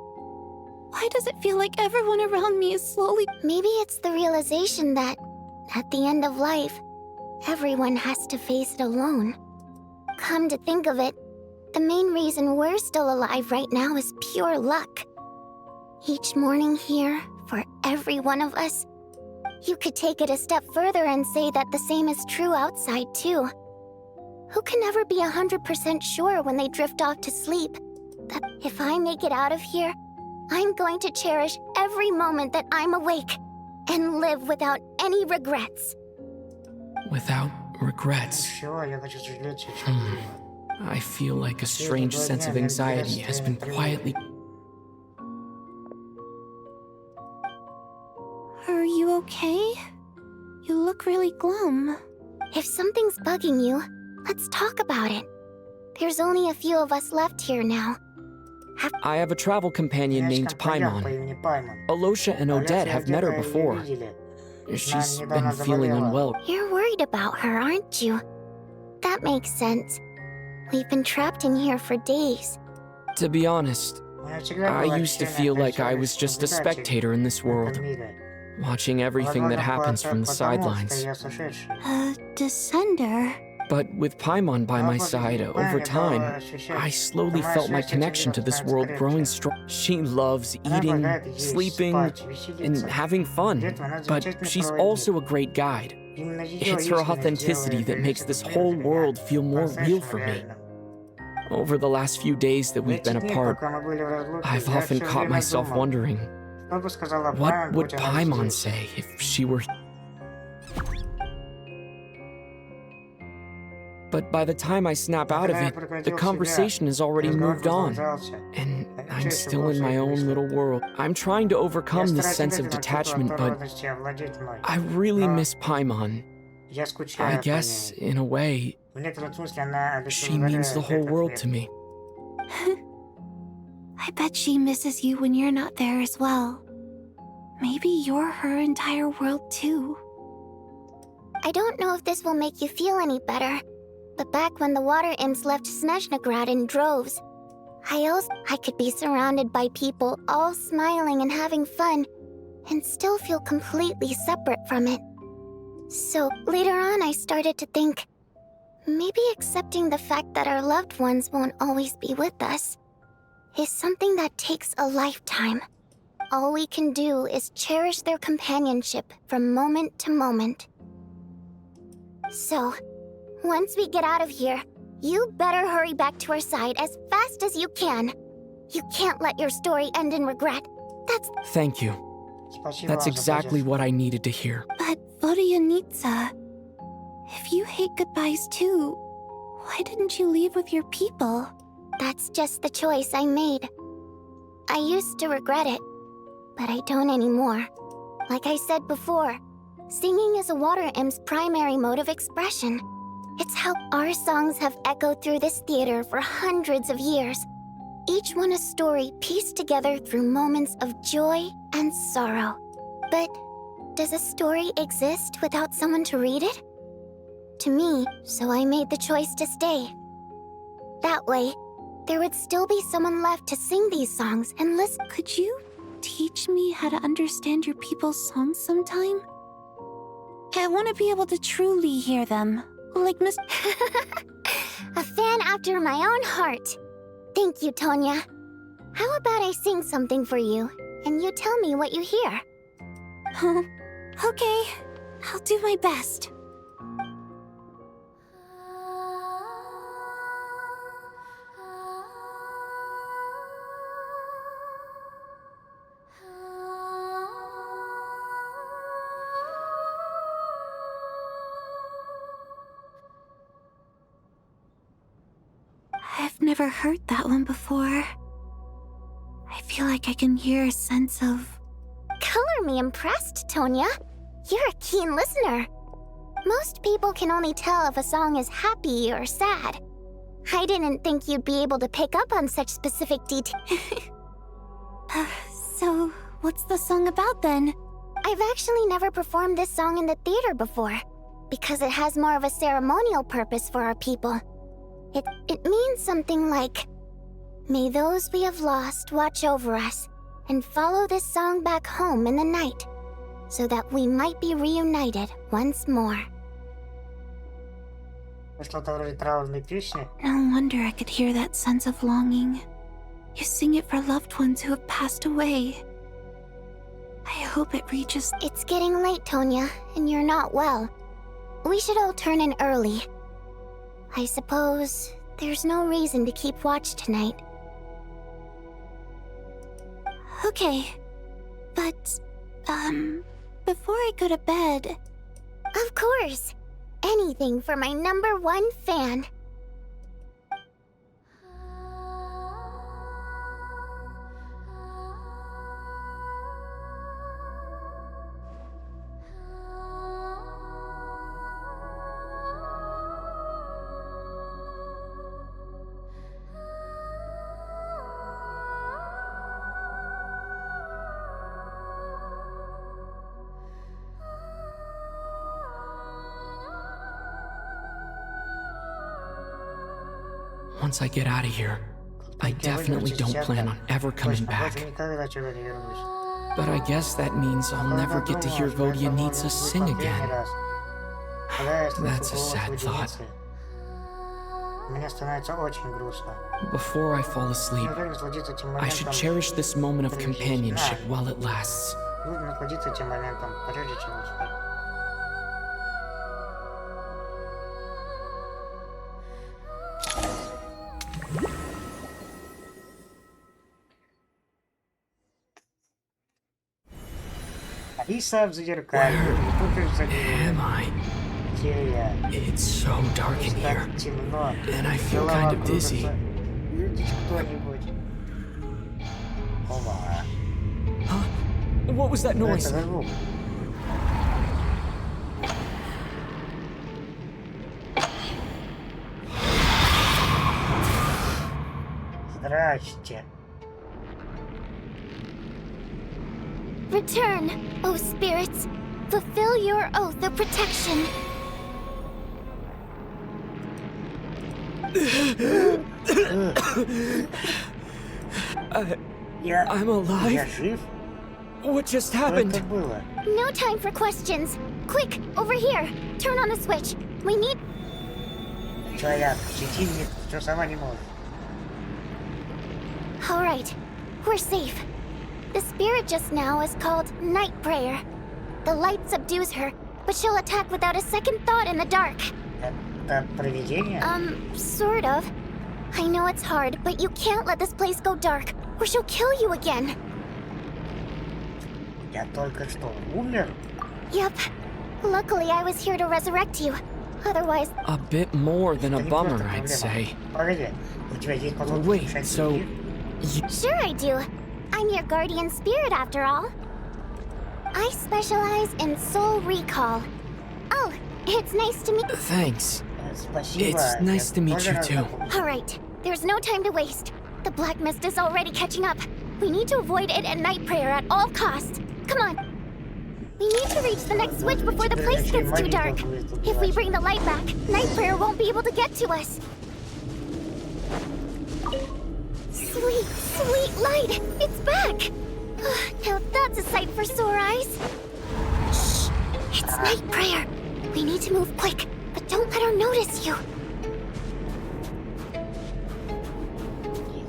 Why does it feel like everyone around me is slowly... Maybe it's the realization that, at the end of life, everyone has to face it alone. Come to think of it, the main reason we're still alive right now is pure luck. Each morning here, for every one of us, you could take it a step further and say that the same is true outside too. Who can never be 100% sure when they drift off to sleep that if I make it out of here, I'm going to cherish every moment that I'm awake and live without any regrets. Without regrets. I feel like a strange sense of anxiety has been quietly... Are you okay? You look really glum. If something's bugging you, let's talk about it. There's only a few of us left here now. I have a travel companion named Paimon. Alosha and Odette have met her before. She's been feeling unwell. You're worried about her, aren't you? That makes sense. We've been trapped in here for days. To be honest, I used to feel like I was just a spectator in this world, watching everything that happens from the sidelines. A descender? But with Paimon by my side, over time, I slowly felt my connection to this world growing strong. She loves eating, sleeping, and having fun, but she's also a great guide. It's her authenticity that makes this whole world feel more real for me. Over the last few days that we've been apart, I've often caught myself wondering, what would Paimon say if she were... But by the time I snap out of it, the conversation has already moved on, and I'm still in my own little world. I'm trying to overcome this sense of detachment, but I really miss Paimon. I guess, in a way, she means the whole world to me. I bet she misses you when you're not there as well. Maybe you're her entire world too. I don't know if this will make you feel any better, but back when the water imps left Snezhnegrad in droves, I could be surrounded by people all smiling and having fun, and still feel completely separate from it. So later on I started to think, maybe accepting the fact that our loved ones won't always be with us is something that takes a lifetime. All we can do is cherish their companionship from moment to moment. So, once we get out of here, you better hurry back to our side as fast as you can. You can't let your story end in regret. Thank you. That's exactly what I needed to hear. But Vodyanitsa, if you hate goodbyes too, why didn't you leave with your people? That's just the choice I made. I used to regret it, but I don't anymore. Like I said before, singing is a water imp's primary mode of expression. It's how our songs have echoed through this theater for hundreds of years. Each one a story pieced together through moments of joy and sorrow. But does a story exist without someone to read it? To me, so I made the choice to stay. That way, there would still be someone left to sing these songs and listen. Could you teach me how to understand your people's songs sometime? I want to be able to truly hear them, like Miss... A fan after my own heart. Thank you, Tonya. How about I sing something for you, and you tell me what you hear? Okay, I'll do my best. I've never heard that one before. I feel like I can hear a sense of... Color me impressed, Tonya. You're a keen listener. Most people can only tell if a song is happy or sad. I didn't think you'd be able to pick up on such specific details. So, what's the song about then? I've actually never performed this song in the theater before, because it has more of a ceremonial purpose for our people. It means something like, may those we have lost watch over us, and follow this song back home in the night, so that we might be reunited once more. No wonder I could hear that sense of longing. You sing it for loved ones who have passed away. I hope it reaches... It's getting late, Tonya, and you're not well. We should all turn in early. I suppose there's no reason to keep watch tonight. Okay, but, before I go to bed... Of course! Anything for my #1 fan. Once I get out of here, I definitely don't plan on ever coming back. But I guess that means I'll never get to hear Vodyanitsa sing again. That's a sad thought. Before I fall asleep, I should cherish this moment of companionship while it lasts. Where am I? It's so dark in here, and I feel kind of dizzy. Huh? What was that noise? Здрасте. Return, O spirits. Fulfill your oath of protection. I'm alive? What just happened? No time for questions. Quick, over here. Turn on the switch. We need... Alright, we're safe. The spirit just now is called Night Prayer. The light subdues her, but she'll attack without a second thought in the dark. Sort of. I know it's hard, but you can't let this place go dark, or she'll kill you again. Я только что умер? Yep. Luckily, I was here to resurrect you. Otherwise... A bit more than a bummer, I'd say. Погоди, у тебя есть способность Wait, решать so... судьбы? Sure I do. I'm your guardian spirit after all. I specialize in soul recall. Oh, it's nice to meet... Thanks. Спасибо. It's nice to meet you too. Alright, there's no time to waste. The black mist is already catching up. We need to avoid it at night prayer at all costs. Come on. We need to reach the next switch before the place gets too dark. If we bring the light back, night prayer won't be able to get to us. Sweet, sweet light! It's back! Now that's a sight for sore eyes. Shh! It's night prayer. We need to move quick, but don't let her notice you.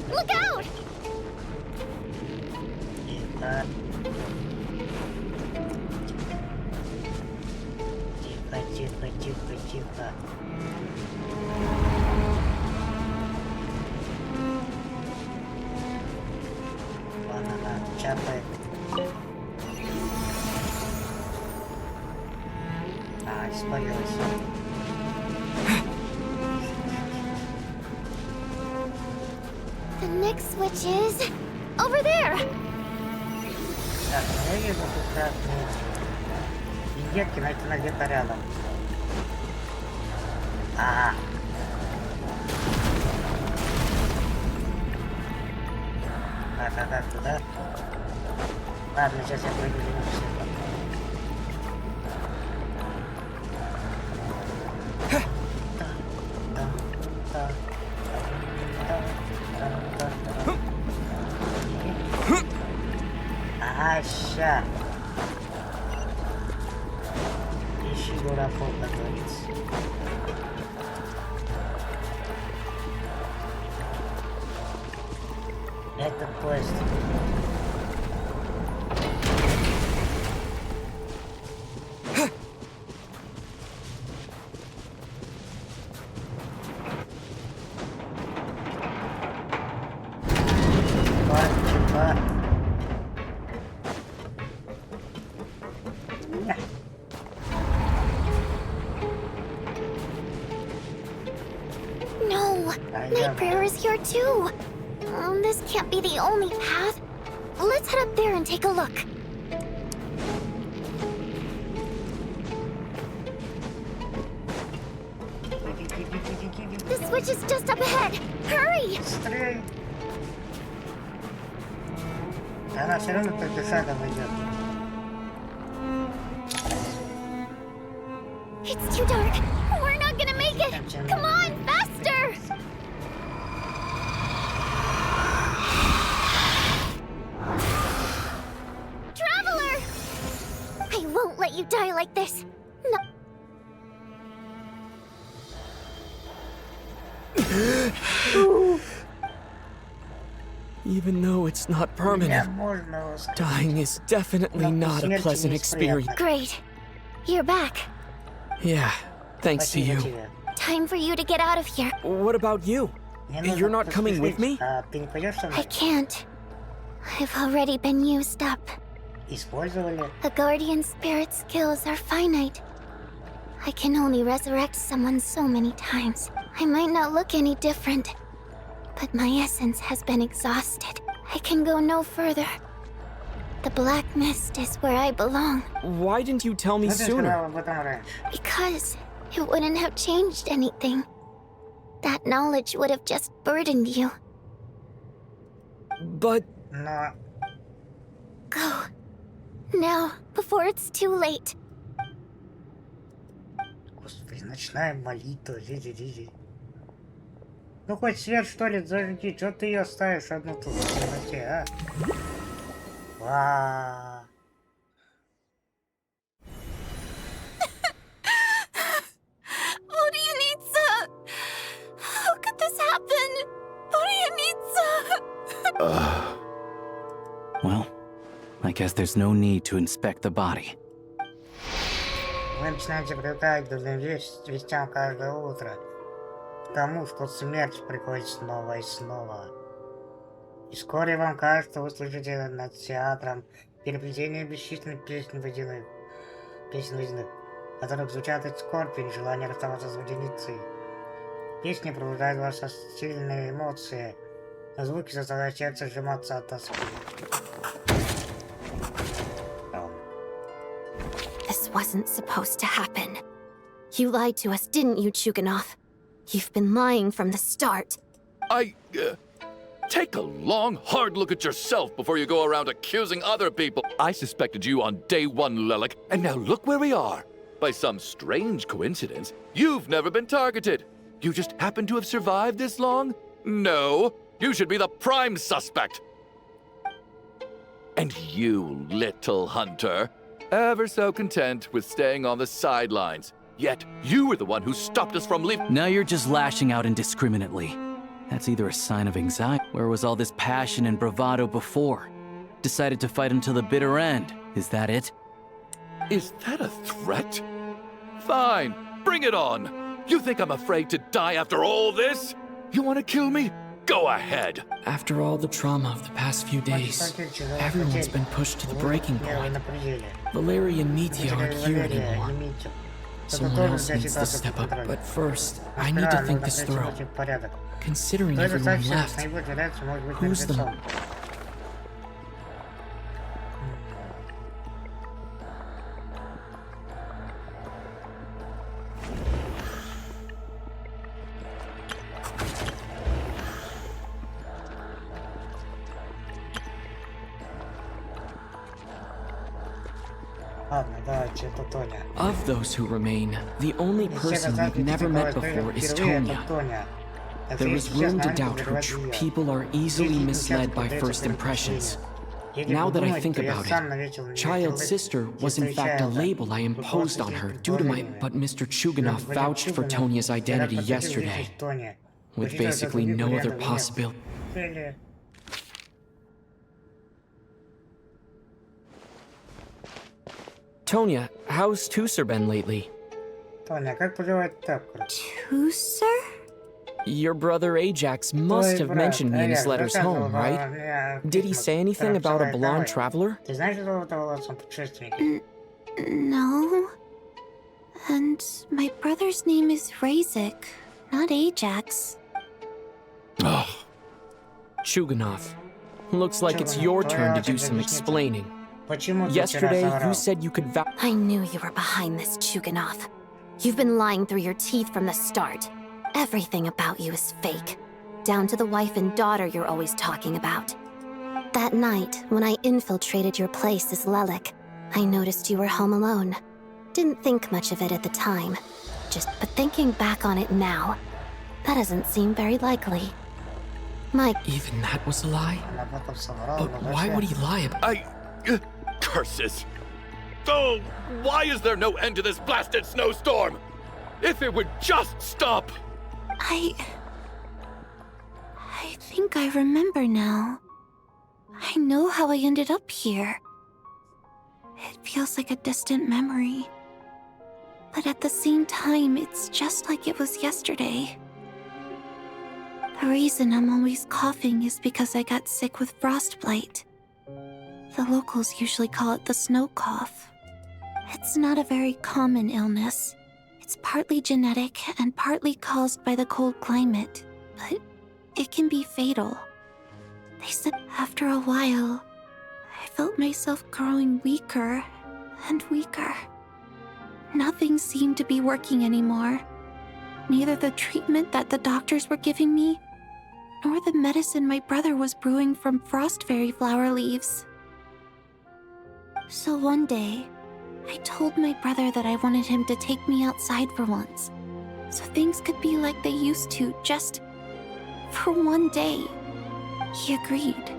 Look out! Тихо. Ладно, чапает. Испарилась. The next switch is over there. Так, я вижу тут красные виньетки, но это где-то рядом. Ага. Так, туда. Ладно, сейчас я пройду все. Ща. Ищи дураков, как говорится. Это поезд. Night prayer is here too. This can't be the only path. Let's head up there and take a look. The switch is just up ahead. Hurry! Она все равно только шагом идет. It's too dark. We're not gonna make it. Come on, faster! Traveler! I won't let you die like this. No. Even though it's not permanent, dying is definitely not a pleasant experience. Great. You're back. Yeah, thanks to you. Time for you to get out of here. What about you? You're not coming with me? I can't. I've already been used up. A guardian spirit's skills are finite. I can only resurrect someone so many times. I might not look any different, but my essence has been exhausted. I can go no further. The black mist is where I belong. Why didn't you tell me sooner? Because it wouldn't have changed anything. That knowledge would have just burdened you. But... Go. Now, before it's too late. Господи, ночная молитва, Ну хоть свет, что ли, зажги, чё ты ее ставишь одну тут в темноте, а? Vodyanitsa! How could this happen? Vodyanitsa! Well, I guess there's no need to inspect the body. Вы начинаете привыкать к дурным вестям каждое утро. К тому, что смерть приходит снова и снова. И вскоре вам кажется, вы слышите над театром переплетение бесчисленных песен водяных, в которых звучат и скорбь, и желание расставаться с водяницей. Песни пробуждают в вас сильные эмоции, но звуки заставляют сердце сжиматься от тоски. This wasn't supposed to happen. You lied to us, didn't you, Chuganov? You've been lying from the start. Take a long, hard look at yourself before you go around accusing other people. I suspected you on day one, Lelik, and now look where we are. By some strange coincidence, you've never been targeted. You just happen to have survived this long? No, you should be the prime suspect. And you, little hunter, ever so content with staying on the sidelines. Yet, you were the one who stopped us from leaving. Now you're just lashing out indiscriminately. That's either a sign of anxiety. Where was all this passion and bravado before? Decided to fight until the bitter end. Is that it? Is that a threat? Fine, bring it on. You think I'm afraid to die after all this? You want to kill me? Go ahead. After all the trauma of the past few days, everyone's been pushed to the breaking point. Valeria and Mitya aren't here anymore. Someone else needs to step up. But first, I need to think this through. Considering everyone left, who's the... Of those who remain, the only person we've never met before is Tonya. There is room to doubt her people are easily misled by first impressions. Now that I think about it, child sister was in fact a label I imposed on her due to my... But Mr. Chuganov vouched for Tonya's identity yesterday, with basically no other possibility. Tonya, how's Tusser been lately? Tusser? Your brother Ajax must have mentioned me in his letters home, right? Did he say anything about a blonde traveler? No. And my brother's name is Razik, not Ajax. Chuganov, looks like it's your turn to do some explaining. Yesterday, you said you could I knew you were behind this, Chuganov. You've been lying through your teeth from the start. Everything about you is fake. Down to the wife and daughter you're always talking about. That night, when I infiltrated your place as Lelik, I noticed you were home alone. Didn't think much of it at the time. But thinking back on it now, that doesn't seem very likely. Even that was a lie? But why would he lie about... Curses! Oh, why is there no end to this blasted snowstorm? If it would just stop! I think I remember now. I know how I ended up here. It feels like a distant memory. But at the same time, it's just like it was yesterday. The reason I'm always coughing is because I got sick with frostbite. The locals usually call it the snow cough. It's not a very common illness. It's partly genetic and partly caused by the cold climate, but it can be fatal. They said after a while, I felt myself growing weaker and weaker. Nothing seemed to be working anymore. Neither the treatment that the doctors were giving me, nor the medicine my brother was brewing from frost fairy flower leaves. So one day, I told my brother that I wanted him to take me outside for once, so things could be like they used to, just for one day. He agreed.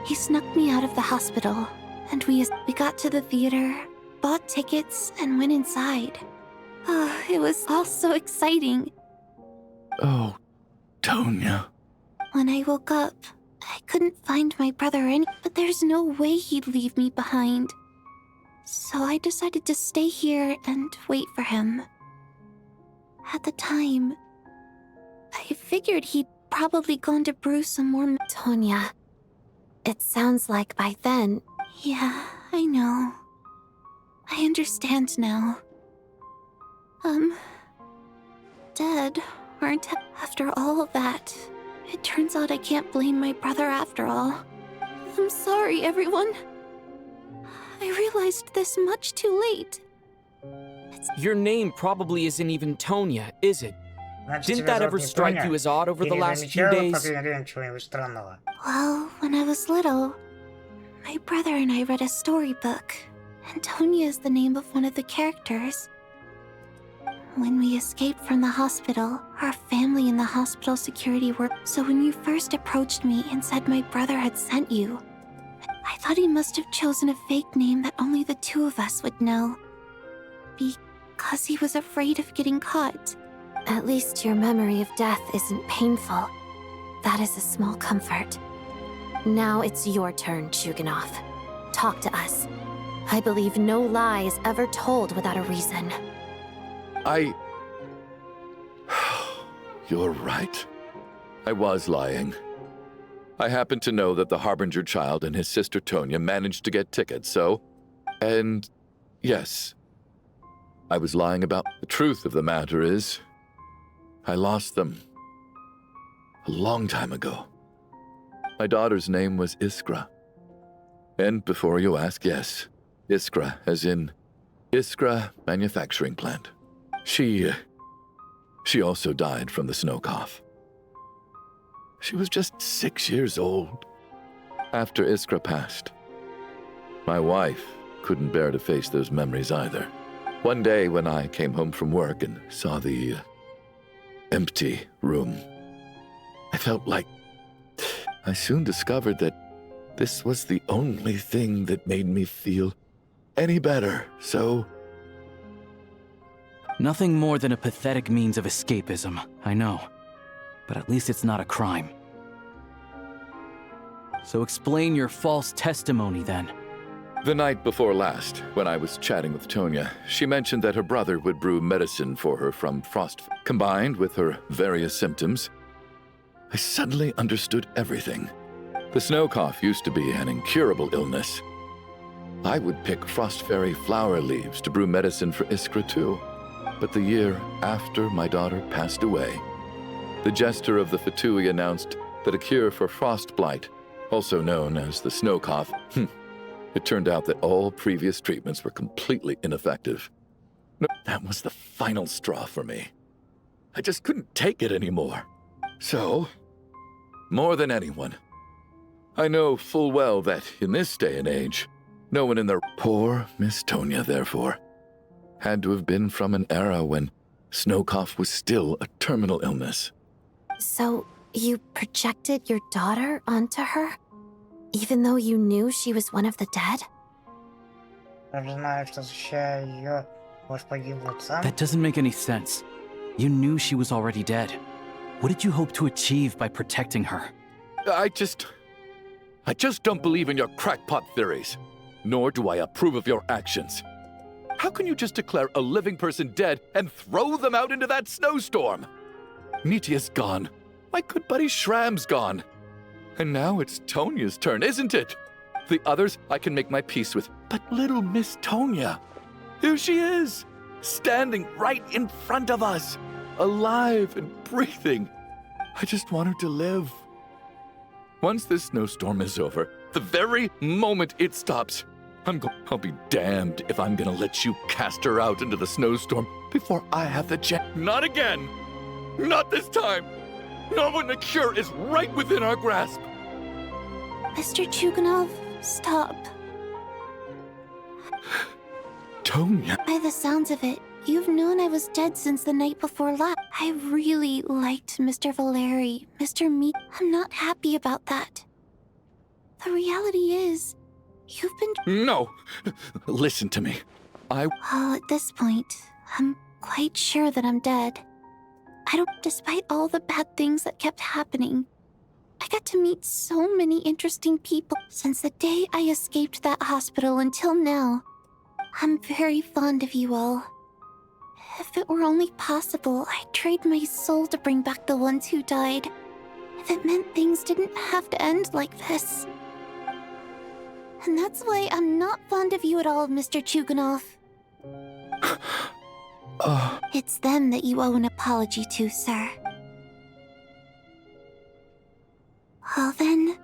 He snuck me out of the hospital, and we got to the theater, bought tickets, and went inside. It was all so exciting. Oh, Tonya. When I woke up, I couldn't find my brother but there's no way he'd leave me behind. So I decided to stay here and wait for him. At the time, I figured he'd probably gone to brew some more... Tonya, it sounds like by then, Yeah, I know. I understand now. Dead, aren't I? After all of that, it turns out I can't blame my brother after all. I'm sorry, everyone. I realized this much too late. Your name probably isn't even Tonya, is it? Didn't that ever strike you as odd over the last few days? Well, when I was little, my brother and I read a storybook, and Tonya is the name of one of the characters. When we escaped from the hospital, our family and the hospital security were... So when you first approached me and said my brother had sent you, I thought he must have chosen a fake name that only the two of us would know. Because he was afraid of getting caught. At least your memory of death isn't painful. That is a small comfort. Now it's your turn, Chuganov. Talk to us. I believe no lie is ever told without a reason. You're right. I was lying. I happen to know that the Harbinger child and his sister Tonya managed to get tickets, so... And... yes. I was lying about... The truth of the matter is... I lost them. A long time ago. My daughter's name was Iskra. And before you ask, yes. Iskra, as in... Iskra Manufacturing Plant. She also died from the snow cough. She was just 6 years old. After Iskra passed, my wife couldn't bear to face those memories either. One day when I came home from work and saw the empty room, I felt like I soon discovered that this was the only thing that made me feel any better, so... Nothing more than a pathetic means of escapism, I know. But at least it's not a crime. So explain your false testimony, then. The night before last, when I was chatting with Tonya, she mentioned that her brother would brew medicine for her from frost. Combined with her various symptoms, I suddenly understood everything. The snow cough used to be an incurable illness. I would pick frost fairy flower leaves to brew medicine for Iskra too. But the year after my daughter passed away, the jester of the Fatui announced that a cure for frost blight, also known as the snow cough, it turned out that all previous treatments were completely ineffective. That was the final straw for me. I just couldn't take it anymore. So, more than anyone, I know full well that in this day and age, no one in their... Poor Miss Tonya, therefore, had to have been from an era when snow cough was still a terminal illness. So, you projected your daughter onto her? Even though you knew she was one of the dead? That doesn't make any sense. You knew she was already dead. What did you hope to achieve by protecting her? I just don't believe in your crackpot theories. Nor do I approve of your actions. How can you just declare a living person dead and throw them out into that snowstorm? Nitia's gone. My good buddy Shram's gone. And now it's Tonya's turn, isn't it? The others I can make my peace with. But little Miss Tonya, here she is, standing right in front of us, alive and breathing. I just want her to live. Once this snowstorm is over, the very moment it stops, I'll be damned if I'm gonna let you cast her out into the snowstorm before I have the chance. Not again! Not this time! Not when the cure is right within our grasp! Mr. Chuganov, stop. Tonya. By the sounds of it, you've known I was dead since the night before last. I really liked Mr. Valeri, Mr. Me. I'm not happy about that. The reality is, you've been... No! Listen to me. Well, at this point, I'm quite sure that I'm dead. Despite all the bad things that kept happening, I got to meet so many interesting people since the day I escaped that hospital until now. I'm very fond of you all. If it were only possible, I'd trade my soul to bring back the ones who died. If it meant things didn't have to end like this. And that's why I'm not fond of you at all, Mr. Chuganov. It's them that you owe an apology to, sir. Well then,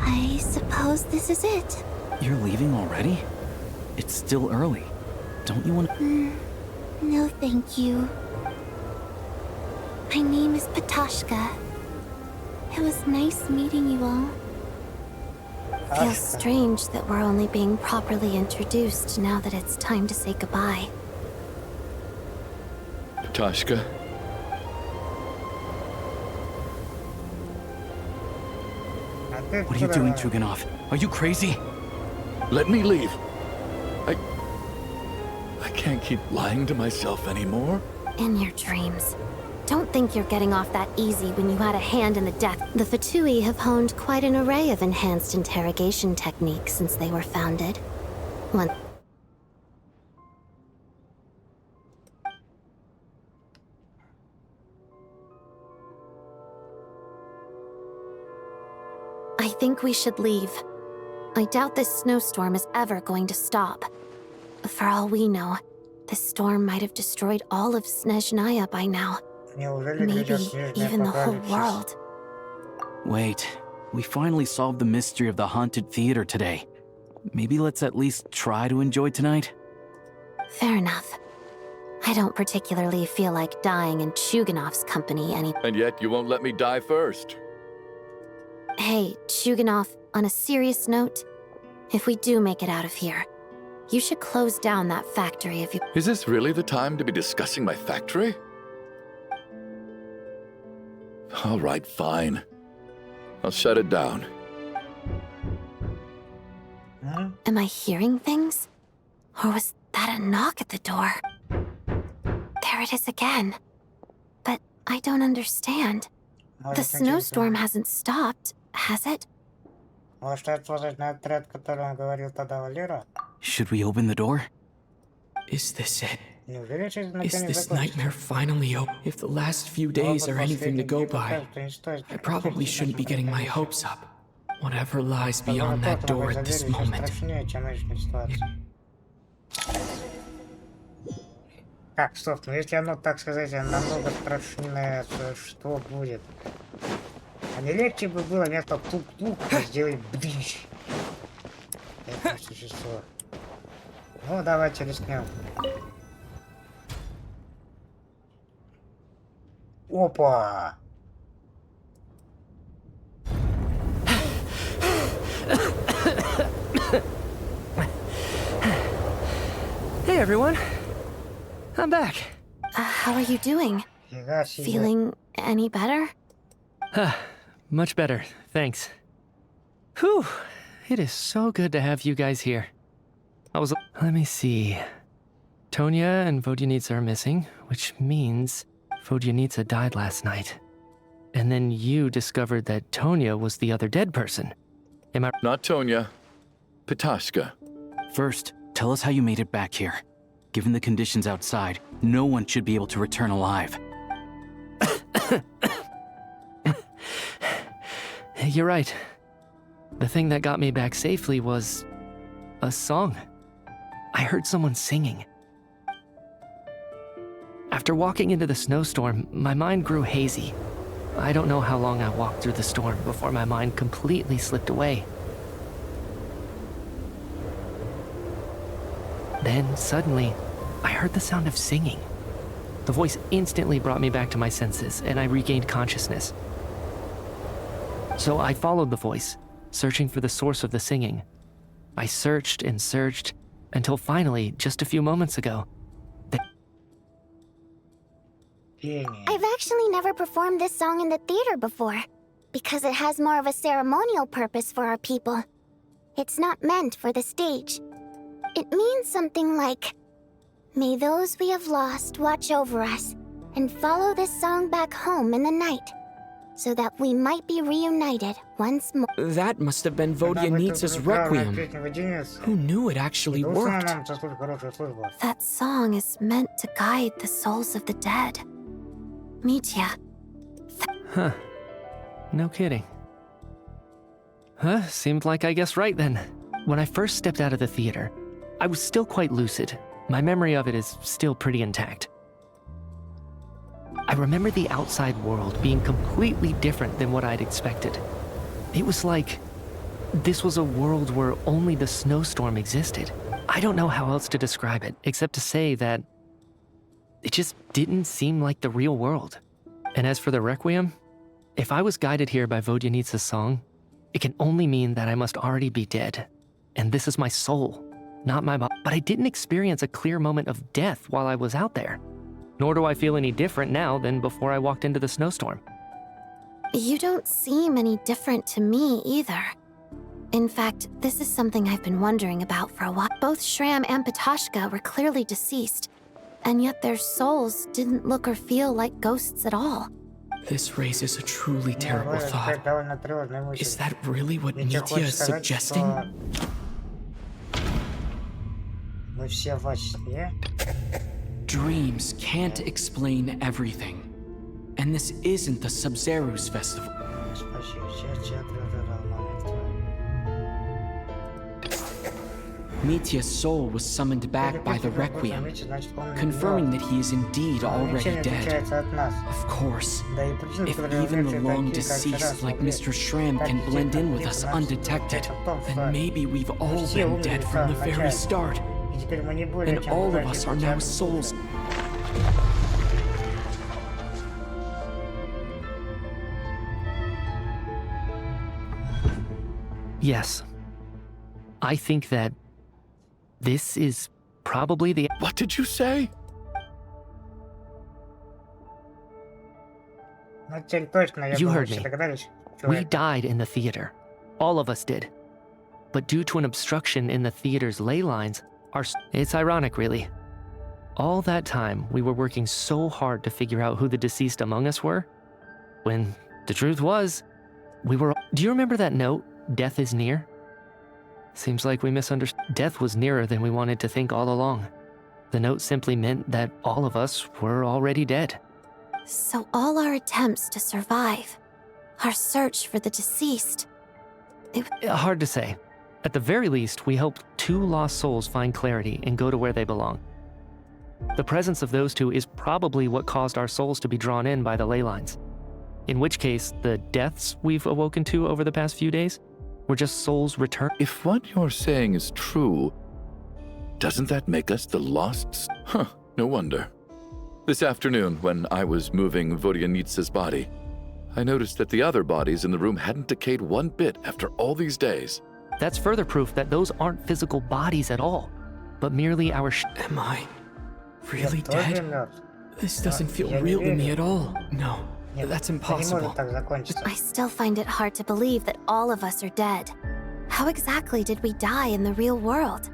I suppose this is it. You're leaving already? It's still early. Don't you want to... No, thank you. My name is Patoshka. It was nice meeting you all. Feels strange that we're only being properly introduced now that it's time to say goodbye. Patoshka? What are you doing, Chuganov? Are you crazy? Let me leave. I can't keep lying to myself anymore. In your dreams. Don't think you're getting off that easy when you had a hand in the death. The Fatui have honed quite an array of enhanced interrogation techniques since they were founded. One. I think we should leave. I doubt this snowstorm is ever going to stop. For all we know, this storm might have destroyed all of Snezhnaya by now. Maybe even the whole world. Wait, we finally solved the mystery of the haunted theater today. Maybe let's at least try to enjoy tonight? Fair enough. I don't particularly feel like dying in Chuganov's company any— And yet you won't let me die first. Hey, Chuganov, on a serious note, if we do make it out of here, you should close down that factory if you— Is this really the time to be discussing my factory? All right, fine. I'll shut it down. Am I hearing things? Or was that a knock at the door? There it is again. But I don't understand. The snowstorm hasn't stopped, has it? Should we open the door? Is this it? Is this nightmare finally over? If the last few days are anything to go by, I probably shouldn't be getting my hopes up. Whatever lies beyond that door at this moment. Так, стоп, ну если оно, так сказать, намного страшнее, то что будет? А не легче бы было вместо тук-тук сделать бдыщ. Это существо. Ну, давайте рискнем. Опа! Hey everyone, I'm back. How are you doing? Feeling any better? Much better, thanks. Whew, it is so good to have you guys here. Let me see. Tonya and Vodyanitsa are missing, which means Vodyanitsa died last night. And then you discovered that Tonya was the other dead person. Am I— Not Tonya. Patoshka. First, tell us how you made it back here. Given the conditions outside, no one should be able to return alive. You're right. The thing that got me back safely was a song. I heard someone singing. After walking into the snowstorm, my mind grew hazy. I don't know how long I walked through the storm before my mind completely slipped away. Then, suddenly, I heard the sound of singing. The voice instantly brought me back to my senses, and I regained consciousness. So I followed the voice, searching for the source of the singing. I searched and searched, until finally, just a few moments ago, I've actually never performed this song in the theater before, because it has more of a ceremonial purpose for our people. It's not meant for the stage. It means something like, "May those we have lost watch over us, and follow this song back home in the night, so that we might be reunited once more." That must have been Vodyanitsa's requiem. Who knew it actually worked? That song is meant to guide the souls of the dead. Mitya. Huh. No kidding. Huh, seemed like I guessed right then. When I first stepped out of the theater, I was still quite lucid. My memory of it is still pretty intact. I remember the outside world being completely different than what I'd expected. It was like this was a world where only the snowstorm existed. I don't know how else to describe it, except to say that it just didn't seem like the real world. And as for the Requiem, if I was guided here by Vodyanitsa's song, it can only mean that I must already be dead. And this is my soul, not my body. But I didn't experience a clear moment of death while I was out there. Nor do I feel any different now than before I walked into the snowstorm. You don't seem any different to me either. In fact, this is something I've been wondering about for a while. Both Shram and Patoshka were clearly deceased, and yet their souls didn't look or feel like ghosts at all. This raises a truly terrible thought. Is that really what Nitya is suggesting? Dreams can't explain everything. And this isn't the Sub-Zeru's festival. Mitya's soul was summoned back by the Requiem, confirming that he is indeed already dead. Of course, if even the long deceased like Mr. Shram can blend in with us undetected, then maybe we've all been dead from the very start. And all of us are now souls. Yes. I think that this is probably the... What did you say? You heard me. We died in the theater. All of us did. But due to an obstruction in the theater's ley lines, it's ironic, really. All that time, we were working so hard to figure out who the deceased among us were, when the truth was, we were... Do you remember that note, "Death is near"? Seems like we misunderstood. Death was nearer than we wanted to think all along. The note simply meant that all of us were already dead. So all our attempts to survive, our search for the deceased... Hard to say. At the very least, we helped 2 lost souls find clarity and go to where they belong. The presence of those 2 is probably what caused our souls to be drawn in by the ley lines. In which case, the deaths we've awoken to over the past few days were just souls returned. If what you're saying is true, doesn't that make us the Losts? Huh, no wonder. This afternoon, when I was moving Vodyanitsa's body, I noticed that the other bodies in the room hadn't decayed one bit after all these days. That's further proof that those aren't physical bodies at all, but merely our Am I really dead? This doesn't feel real to me at all. No, that's impossible. I still find it hard to believe that all of us are dead. How exactly did we die in the real world?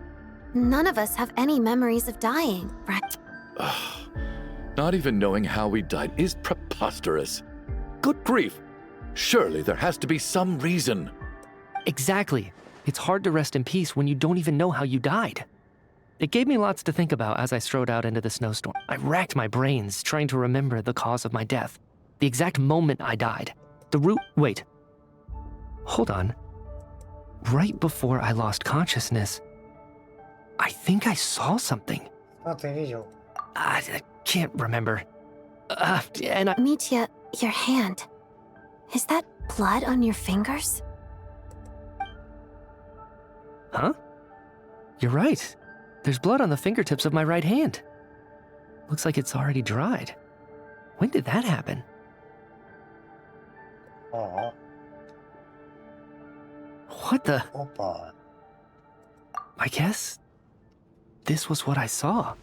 None of us have any memories of dying, right? Not even knowing how we died is preposterous. Good grief! Surely there has to be some reason. Exactly. It's hard to rest in peace when you don't even know how you died. It gave me lots to think about as I strode out into the snowstorm. I racked my brains trying to remember the cause of my death, the exact moment I died, the root... Wait. Hold on. Right before I lost consciousness, I think I saw something. I can't remember. Mitya, your hand. Is that blood on your fingers? Huh? You're right. There's blood on the fingertips of my right hand. Looks like it's already dried. When did that happen? What the? I guess this was what I saw.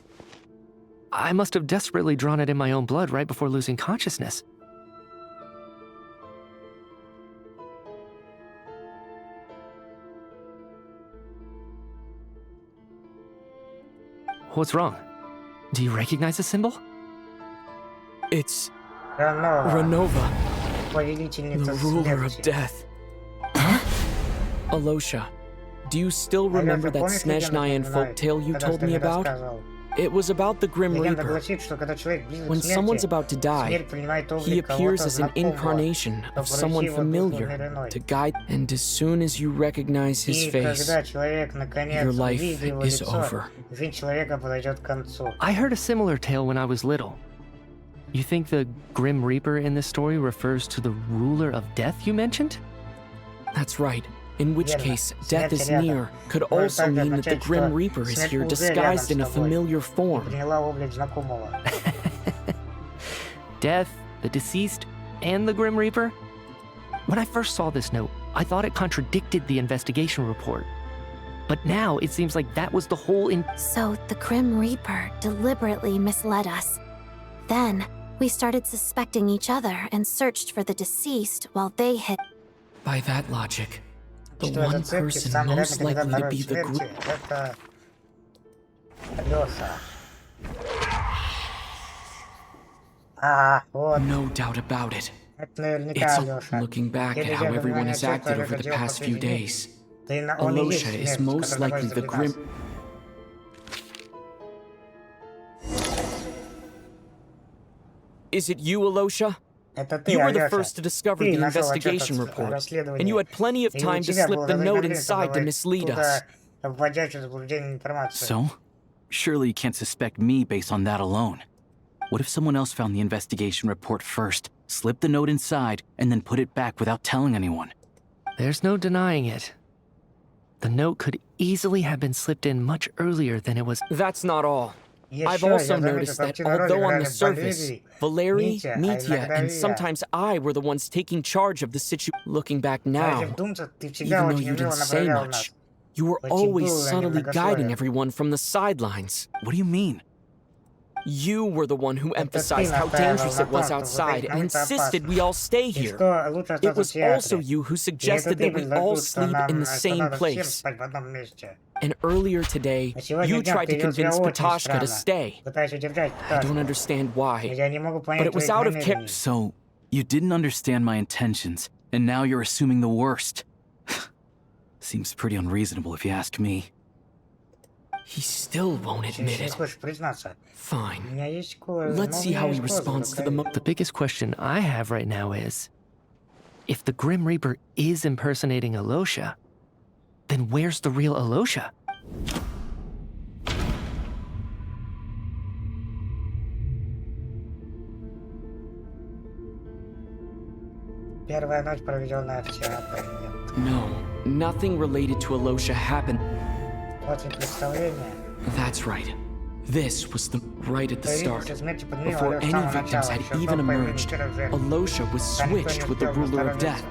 I must have desperately drawn it in my own blood right before losing consciousness. What's wrong? Do you recognize the symbol? It's Renova, the ruler of death. Huh? Alosha, do you still remember that Snezhnayan folktale you told me about? It was about the Grim Легенда Reaper. гласит, что когда человек близок к When someone's смерти, about to die, смерть принимает облик he appears кого-то as an знакомого, incarnation кто of someone поручил его душу familiar мир иной. to guide. And as soon as you recognize his И face, когда человек наконец your life увидит его is лицо, over. жизнь человека подойдет к концу. I heard a similar tale when I was little. You think the Grim Reaper in this story refers to the ruler of death you mentioned? That's right. In which Верно. case, death is Смерть рядом. near could Может also также mean that the означать, Grim что Reaper is смерть here уже disguised in рядом a с тобой familiar и form. приняла облик знакомого. Death, the deceased, and the Grim Reaper? When I first saw this note, I thought it contradicted the investigation report. But now it seems like that was the whole So the Grim Reaper deliberately misled us. Then, we started suspecting each other and searched for the deceased while they hid. By that logic, the Что one зацепки, person самый most реальный likely кандидат to на be роль the смерти group. это Лёша. Вот. No doubt about it. Это наверняка It's Лёша. looking back Я at how друзья, everyone внимание has тех, acted кто over the хотел past few последний. days. Да и он и есть Alosha is смерть, most которая likely the находится Grim. Is it you, Alosha? Это ты, You were the Алёша. first to discover Ты the нашел отчет investigation о report, расследовании. and you had plenty of И у time to тебя slip было the note возможность inside to добавить mislead туда us. вводящую в заблуждение информацию. So? Surely you can't suspect me based on that alone. What if someone else found the investigation report first, slipped the note inside, and then put it back without telling anyone? There's no denying it. The note could easily have been slipped in much earlier than it was. That's not all. I've Еще also я заметил, noticed что that активную роль although on играли the surface, Валерий, Valeri, Mitya, а Mitya, иногда и and я. sometimes I were the ones taking charge of the situation. Looking back А now, если вдуматься, ты всегда even though очень you умело didn't say направлял much, нас. you were Очень always было subtly guiding немногословие. everyone from the sidelines. What do you mean? You were the one who Это ты emphasized how настаивал dangerous на it was том, что outside выходить на and улицу insisted опасно. we all stay И here. что лучше It остаться в was also театре. you who И это suggested ты that we all предложил, что sleep in нам the что same надо всем place. спать в одном месте. And earlier today, А сегодня you днем tried ты to вел себя convince очень Patashka to странно, stay. пытаясь удержать I don't Пташку. understand Но why, я не могу but понять it was твоих out of намерений. So, you didn't understand my intentions, and now you're assuming the worst. Seems pretty unreasonable if you ask me. He still won't admit Не it. хочешь признаться? У Fine. меня есть кое... Let's ну, у see меня how he есть козырь в responds to the рукаве. The biggest question I have right now is, if the Grim Reaper is impersonating Alosha, then where's the real Alosha? Первая ночь, проведенная в театре. Нет. No, nothing related to Alosha happened. После представления... That's right. This was the right at the start. Появившись смерти подмигивал Before Алёша с any самого victims начала, had еще even до появления emerged, первых жертв. Alosha was Пока никто не switched with the успел ruler of death. посторониться.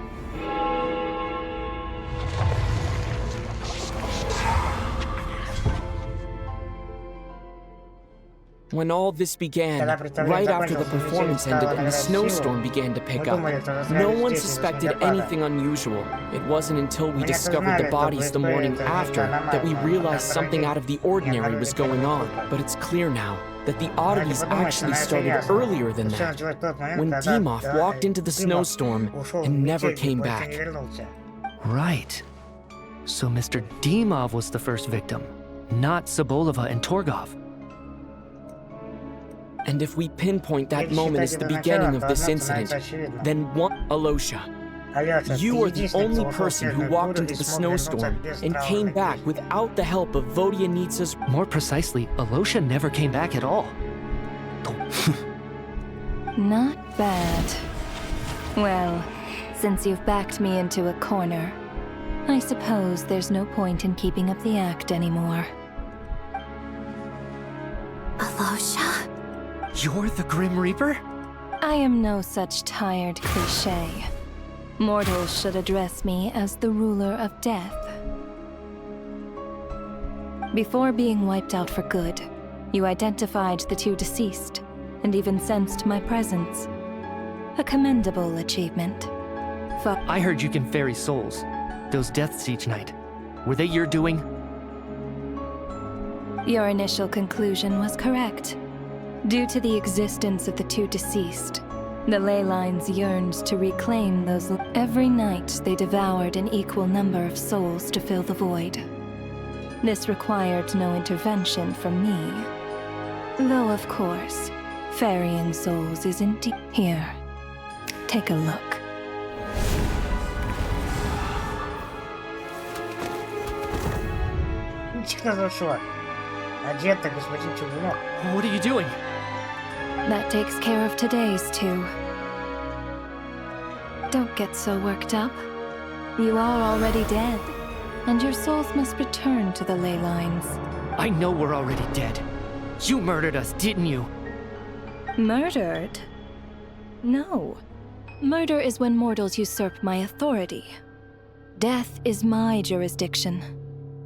When all this began, Когда представление right after the закончилось, performance стало ended and the набирать snowstorm силу, began to pick мы up, думали, что no застряли one здесь из-за suspected снегопада. anything unusual. It wasn't until we Мы не discovered the осознали, что bodies the morning происходит after нечто that we аномальное, realized пока something враги out of the не ordinary обнаружили was going on. тело. But it's clear now that the Давайте oddities подумаем, что actually на это started ясно. earlier than Всё that, началось в тот момент, when когда Dimov walked into the Димов snowstorm ушел в and never метель и came больше back. не вернулся. Right. So Mr. Dimov was the first victim, not Sobolova and Torgov. And if we pinpoint that Если moment as считать the это beginning началом, of то this одно incident, становится очевидным. then one, Alosha, Алёша, you ты are the единственный, only кто ушел в person who снежную walked бурю into и the смог вернуться snowstorm без and came травм back ноги. without the help of Vodyanitsa's. More precisely, Alosha never came back at all. Not bad. Well, since you've backed me into a corner, I suppose there's no point in keeping up the act anymore. Alosha? You're the Grim Reaper? I am no such tired cliché. Mortals should address me as the ruler of death. Before being wiped out for good, you identified the two deceased, and even sensed my presence. A commendable achievement. I heard you can ferry souls. Those deaths each night. Were they your doing? Your initial conclusion was correct. Due to the existence of the two deceased, the ley lines yearned to reclaim those. Every night they devoured an equal number of souls to fill the void. This required no intervention from me. Though, of course, ferrying souls is indeed... Here, take a look. What are you doing? That takes care of today's too. Don't get so worked up. You are already dead, and your souls must return to the ley lines. I know we're already dead. You murdered us, didn't you? Murdered? No. Murder is when mortals usurp my authority. Death is my jurisdiction.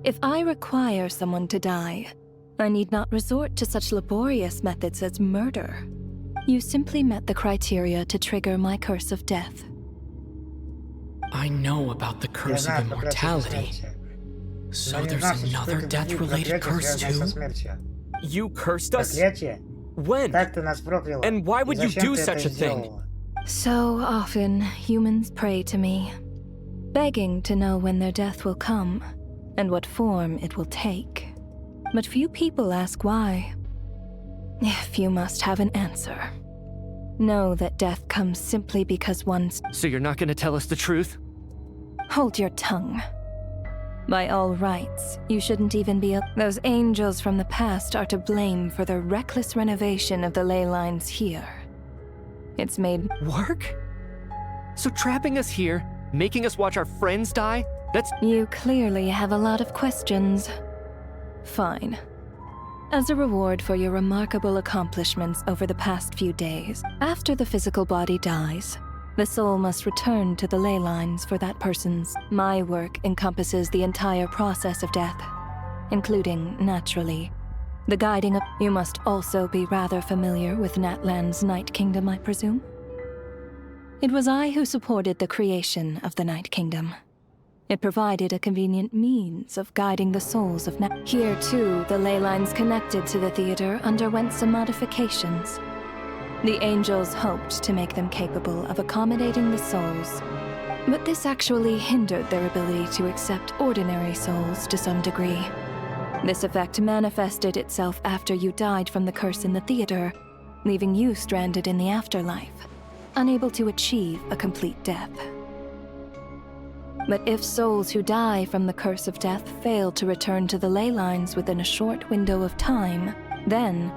If I require someone to die, I need not resort to such laborious methods as murder. You simply met the criteria to trigger my curse of death. I know about the curse of immortality. So there's another death-related curse too? You cursed us? When? And why would you do such a thing? So often, humans pray to me, begging to know when their death will come, and what form it will take. But few people ask why. If you must have an answer, know that death comes simply because one's... So you're not gonna tell us the truth? Hold your tongue. By all rights, you shouldn't even be Those angels from the past are to blame for the reckless renovation of the ley lines here. It's made... Work? So trapping us here, making us watch our friends die, that's... You clearly have a lot of questions. Fine. As a reward for your remarkable accomplishments over the past few days, after the physical body dies, the soul must return to the ley lines for that person's. My work encompasses the entire process of death, including, naturally, the guiding of... You must also be rather familiar with Natlan's Night Kingdom, I presume? It was I who supported the creation of the Night Kingdom. It provided a convenient means of guiding the souls of Here, too, the ley lines connected to the theater underwent some modifications. The angels hoped to make them capable of accommodating the souls, but this actually hindered their ability to accept ordinary souls to some degree. This effect manifested itself after you died from the curse in the theater, leaving you stranded in the afterlife, unable to achieve a complete death. But if souls who die from the curse of death fail to return to the ley lines within a short window of time, then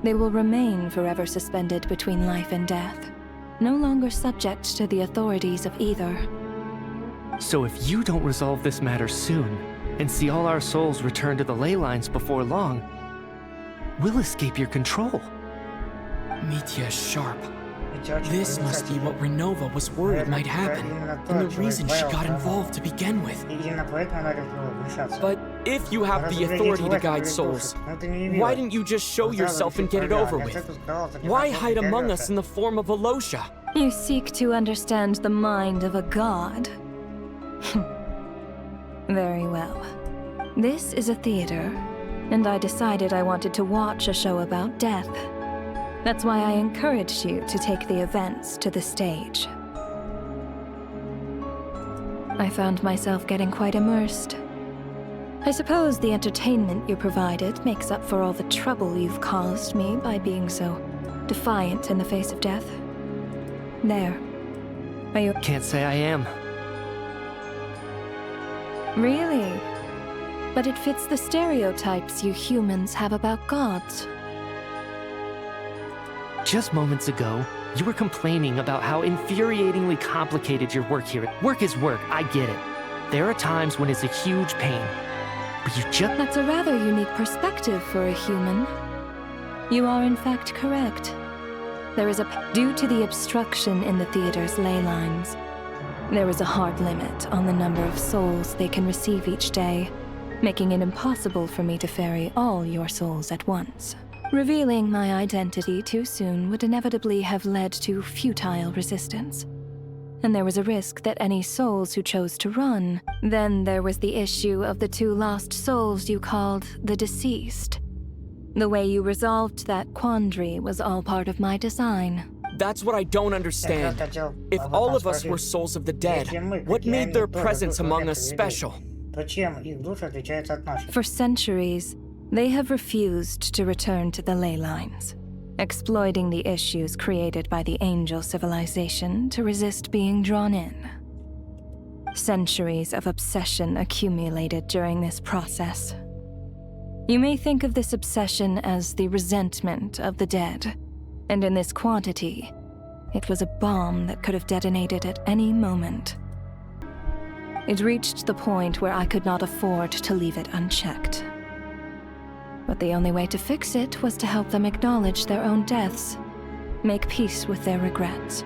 they will remain forever suspended between life and death, no longer subject to the authorities of either. So if you don't resolve this matter soon, and see all our souls return to the ley lines before long, we'll escape your control. Mitya is sharp. This must be what Renova was worried might happen, and the reason she got involved to begin with. But if you have the authority to guide souls, why didn't you just show yourself and get it over with? Why hide among us in the form of a Losha? You seek to understand the mind of a god. Very well. This is a theater, and I decided I wanted to watch a show about death. That's why I encouraged you to take the events to the stage. I found myself getting quite immersed. I suppose the entertainment you provided makes up for all the trouble you've caused me by being so defiant in the face of death. There. Are you... Can't say I am. Really? But it fits the stereotypes you humans have about gods. Just moments ago, you were complaining about how infuriatingly complicated your work here. Work is work, I get it. There are times when it's a huge pain, but you just... That's a rather unique perspective for a human. You are in fact correct. There is due to the obstruction in the theater's ley lines, there is a hard limit on the number of souls they can receive each day, making it impossible for me to ferry all your souls at once. Revealing my identity too soon would inevitably have led to futile resistance. And there was a risk that any souls who chose to run. Then there was the issue of the 2 lost souls you called the deceased. The way you resolved that quandary was all part of my design. That's what I don't understand. If all of us were souls of the dead, what made their presence among us special? For centuries, They have refused to return to the ley lines, exploiting the issues created by the angel civilization to resist being drawn in. Centuries of obsession accumulated during this process. You may think of this obsession as the resentment of the dead, and in this quantity, it was a bomb that could have detonated at any moment. It reached the point where I could not afford to leave it unchecked. But the only way to fix it was to help them acknowledge their own deaths, make peace with their regrets,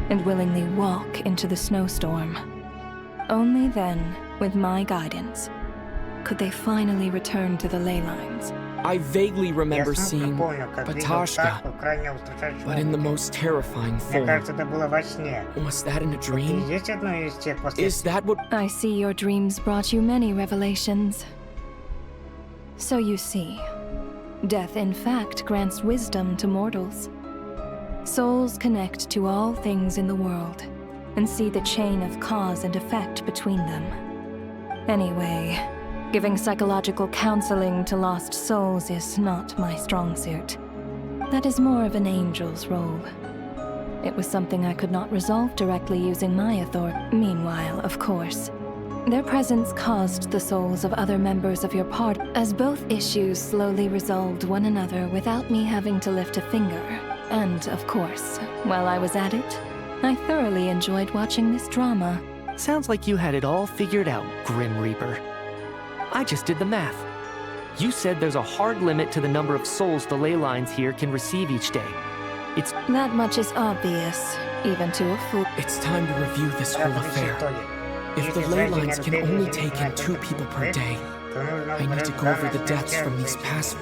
and willingly walk into the snowstorm. Only then, with my guidance, could they finally return to the ley lines. I vaguely remember seeing Batashka, but in the most terrifying form. Was that in a dream? Is that what— I see your dreams brought you many revelations. So you see, death in fact grants wisdom to mortals. Souls connect to all things in the world, and see the chain of cause and effect between them. Anyway, giving psychological counseling to lost souls is not my strong suit. That is more of an angel's role. It was something I could not resolve directly using my authority. Meanwhile, of course, their presence caused the souls of other members of your party, as both issues slowly resolved one another without me having to lift a finger. And, of course, while I was at it, I thoroughly enjoyed watching this drama. Sounds like you had it all figured out, Grim Reaper. I just did the math. You said there's a hard limit to the number of souls the ley lines here can receive each day. It's— That much is obvious, even to a fool. It's time to review this whole affair. If the ley lines can only take in 2 people per day, I need to go over the deaths from these past—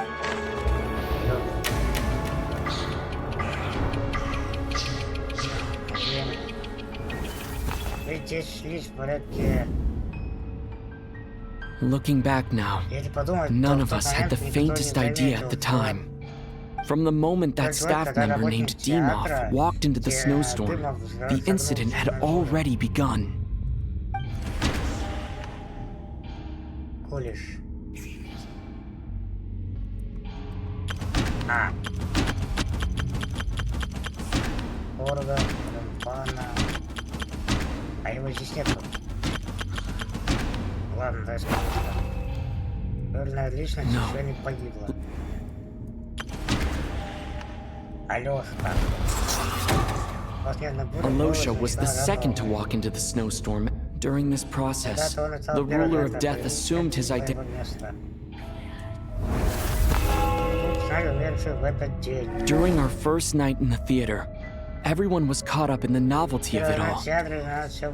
Looking back now, none of us had the faintest idea at the time. From the moment that staff member named Dimov walked into the snowstorm, the incident had already begun. А его здесь нет. Ладно, дай скажу. Реальная личность еще не погибла. Алёшка. Alosha was the second to walk into the snowstorm. During this process, the ruler of death assumed his identity. During our first night in the theater, everyone was caught up in the novelty of it all.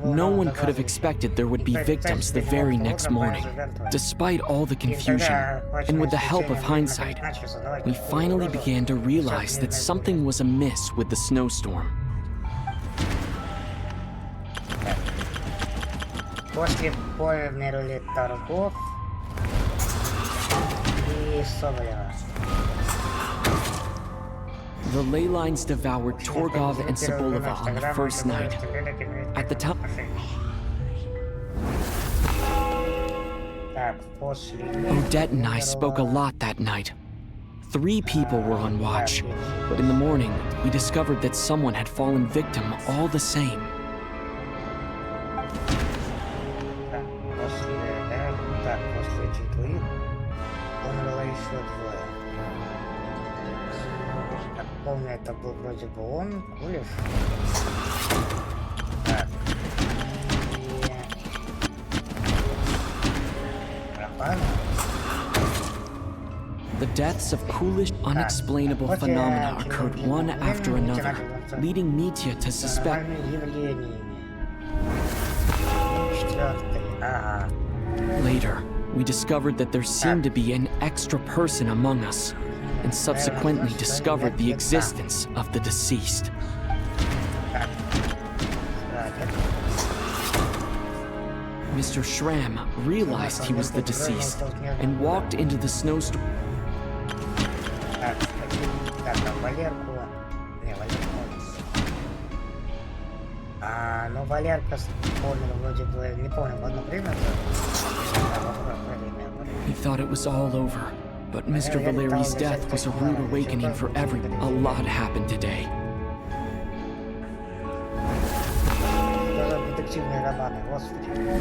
No one could have expected there would be victims the very next morning. Despite all the confusion, and with the help of hindsight, we finally began to realize that something was amiss with the snowstorm. После померли торгов и Соболева. The ley lines devoured Torgov and Soboleva on the first night. At the time, Odette and I spoke a lot that night. 3 people were on watch, but in the morning, we discovered that someone had fallen victim all the same. Помню, это был вроде бы он, Кулиш. Так. The deaths of Kulish unexplainable phenomena occurred one after another, leading Mitya to suspect. Later, we discovered that there seemed to be an extra person among us, and subsequently discovered the existence of the deceased. Mr. Schramm realized he was the deceased and walked into the snowstorm. Ну, Валерка помнил, вроде бы, не помню, в одно время. He thought it was all over, But Mr. Valeri's death was a rude awakening for everyone. A lot happened today.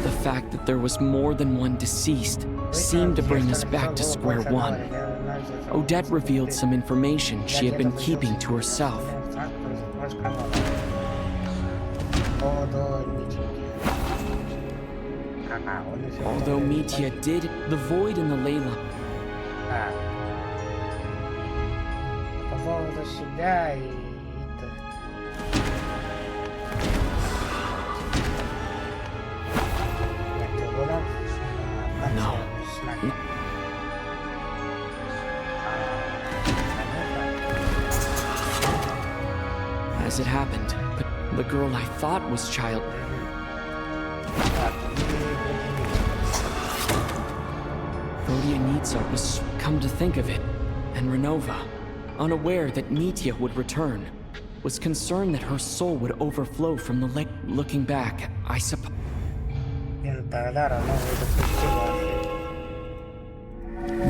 The fact that there was more than one deceased seemed to bring us back to square one. Odette revealed some information she had been keeping to herself. Although Mitya did, the void in the ley line. No. As it happened, but the girl I thought was child. Vodyanitsa was, come to think of it, and Renova, unaware that Mitya would return, was concerned that her soul would overflow from the lake. Looking back, I suppose.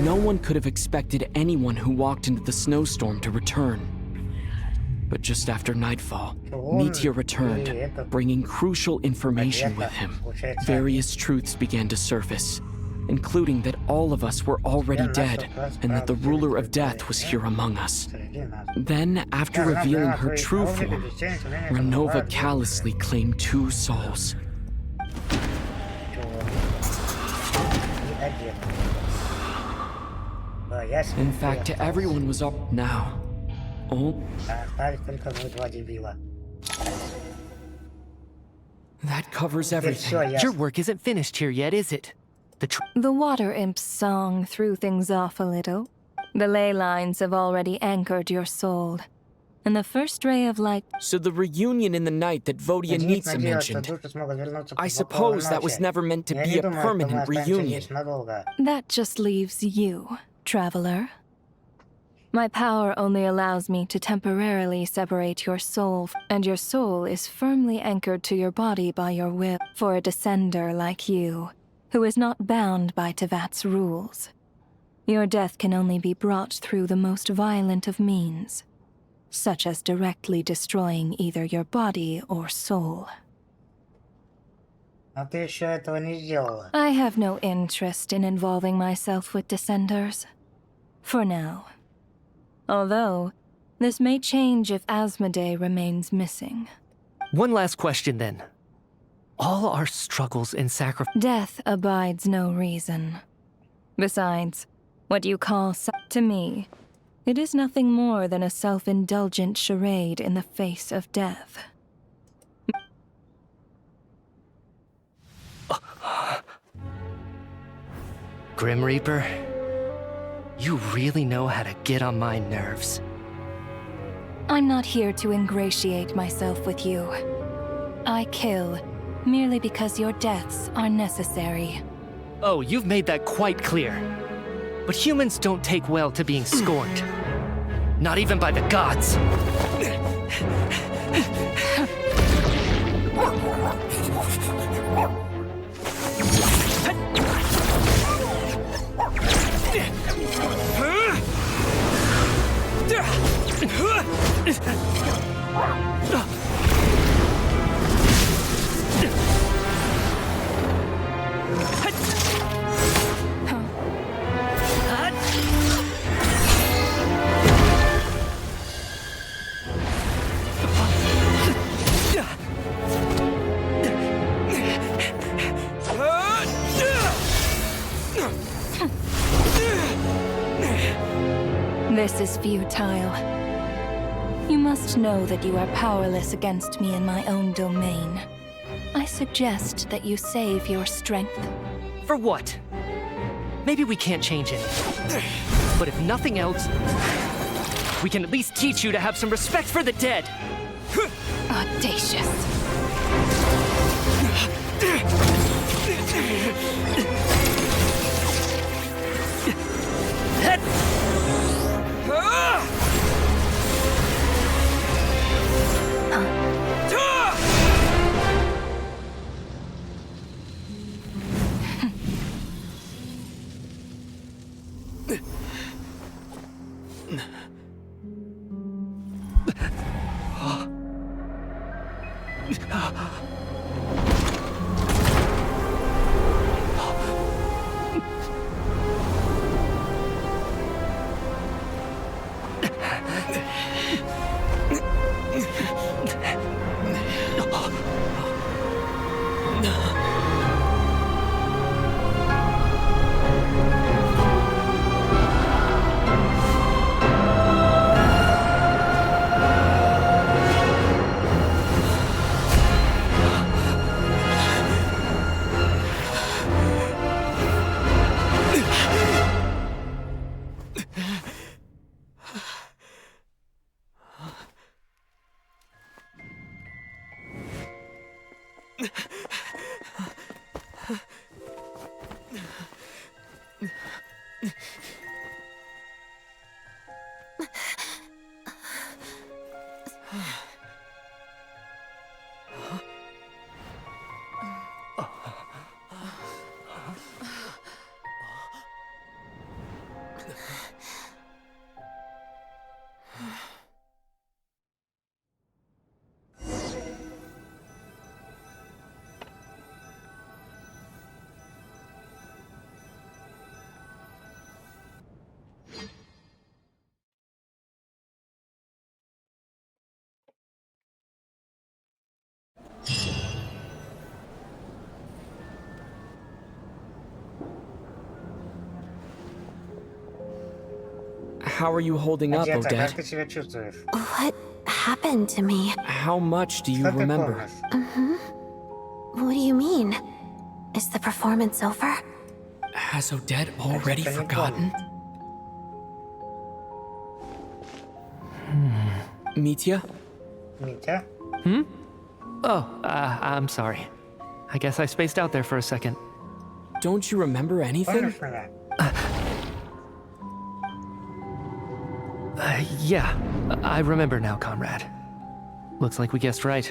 No one could have expected anyone who walked into the snowstorm to return. But just after nightfall, Mitya returned, bringing crucial information with him. Various truths began to surface, including that all of us were already dead, and that the ruler of death was here among us. Then, after revealing her true form, Renova callously claimed 2 souls. In fact, everyone was up now. Oh. That covers everything. Your work isn't finished here yet, is it? The water imp's song threw things off a little. The ley lines have already anchored your soul. And the first ray of light... So the reunion in the night that Vodyanitsa mentioned, I suppose that was never meant to be a permanent reunion. That just leaves you, traveler. My power only allows me to temporarily separate your soul, and your soul is firmly anchored to your body by your will. For a descender like you, who is not bound by Tevat's rules, your death can only be brought through the most violent of means, such as directly destroying either your body or soul. I have no interest in involving myself with descenders. For now. Although, this may change if Asmodee remains missing. One last question then. All our struggles and sacrifice... Death abides no reason. Besides, what you call to me, it is nothing more than a self-indulgent charade in the face of death. Grim Reaper, you really know how to get on my nerves. I'm not here to ingratiate myself with you. I kill merely because your deaths are necessary. Oh, you've made that quite clear. But humans don't take well to being scorned. Not even by the gods. This is futile. You must know that you are powerless against me in my own domain. I suggest that you save your strength. For what? Maybe we can't change it. But if nothing else, we can at least teach you to have some respect for the dead. Audacious. How are you holding up, Одета, Odette? как ты себя чувствуешь? What happened to me? How much do you Что ты remember? помнишь? What do you mean? Is the performance over? Has Odette already что не forgotten? Mitya? Митя? Oh, I'm sorry. I guess I spaced out there for a second. Don't you remember anything? Помнишь меня? Yeah, I remember now, comrade. Looks like we guessed right.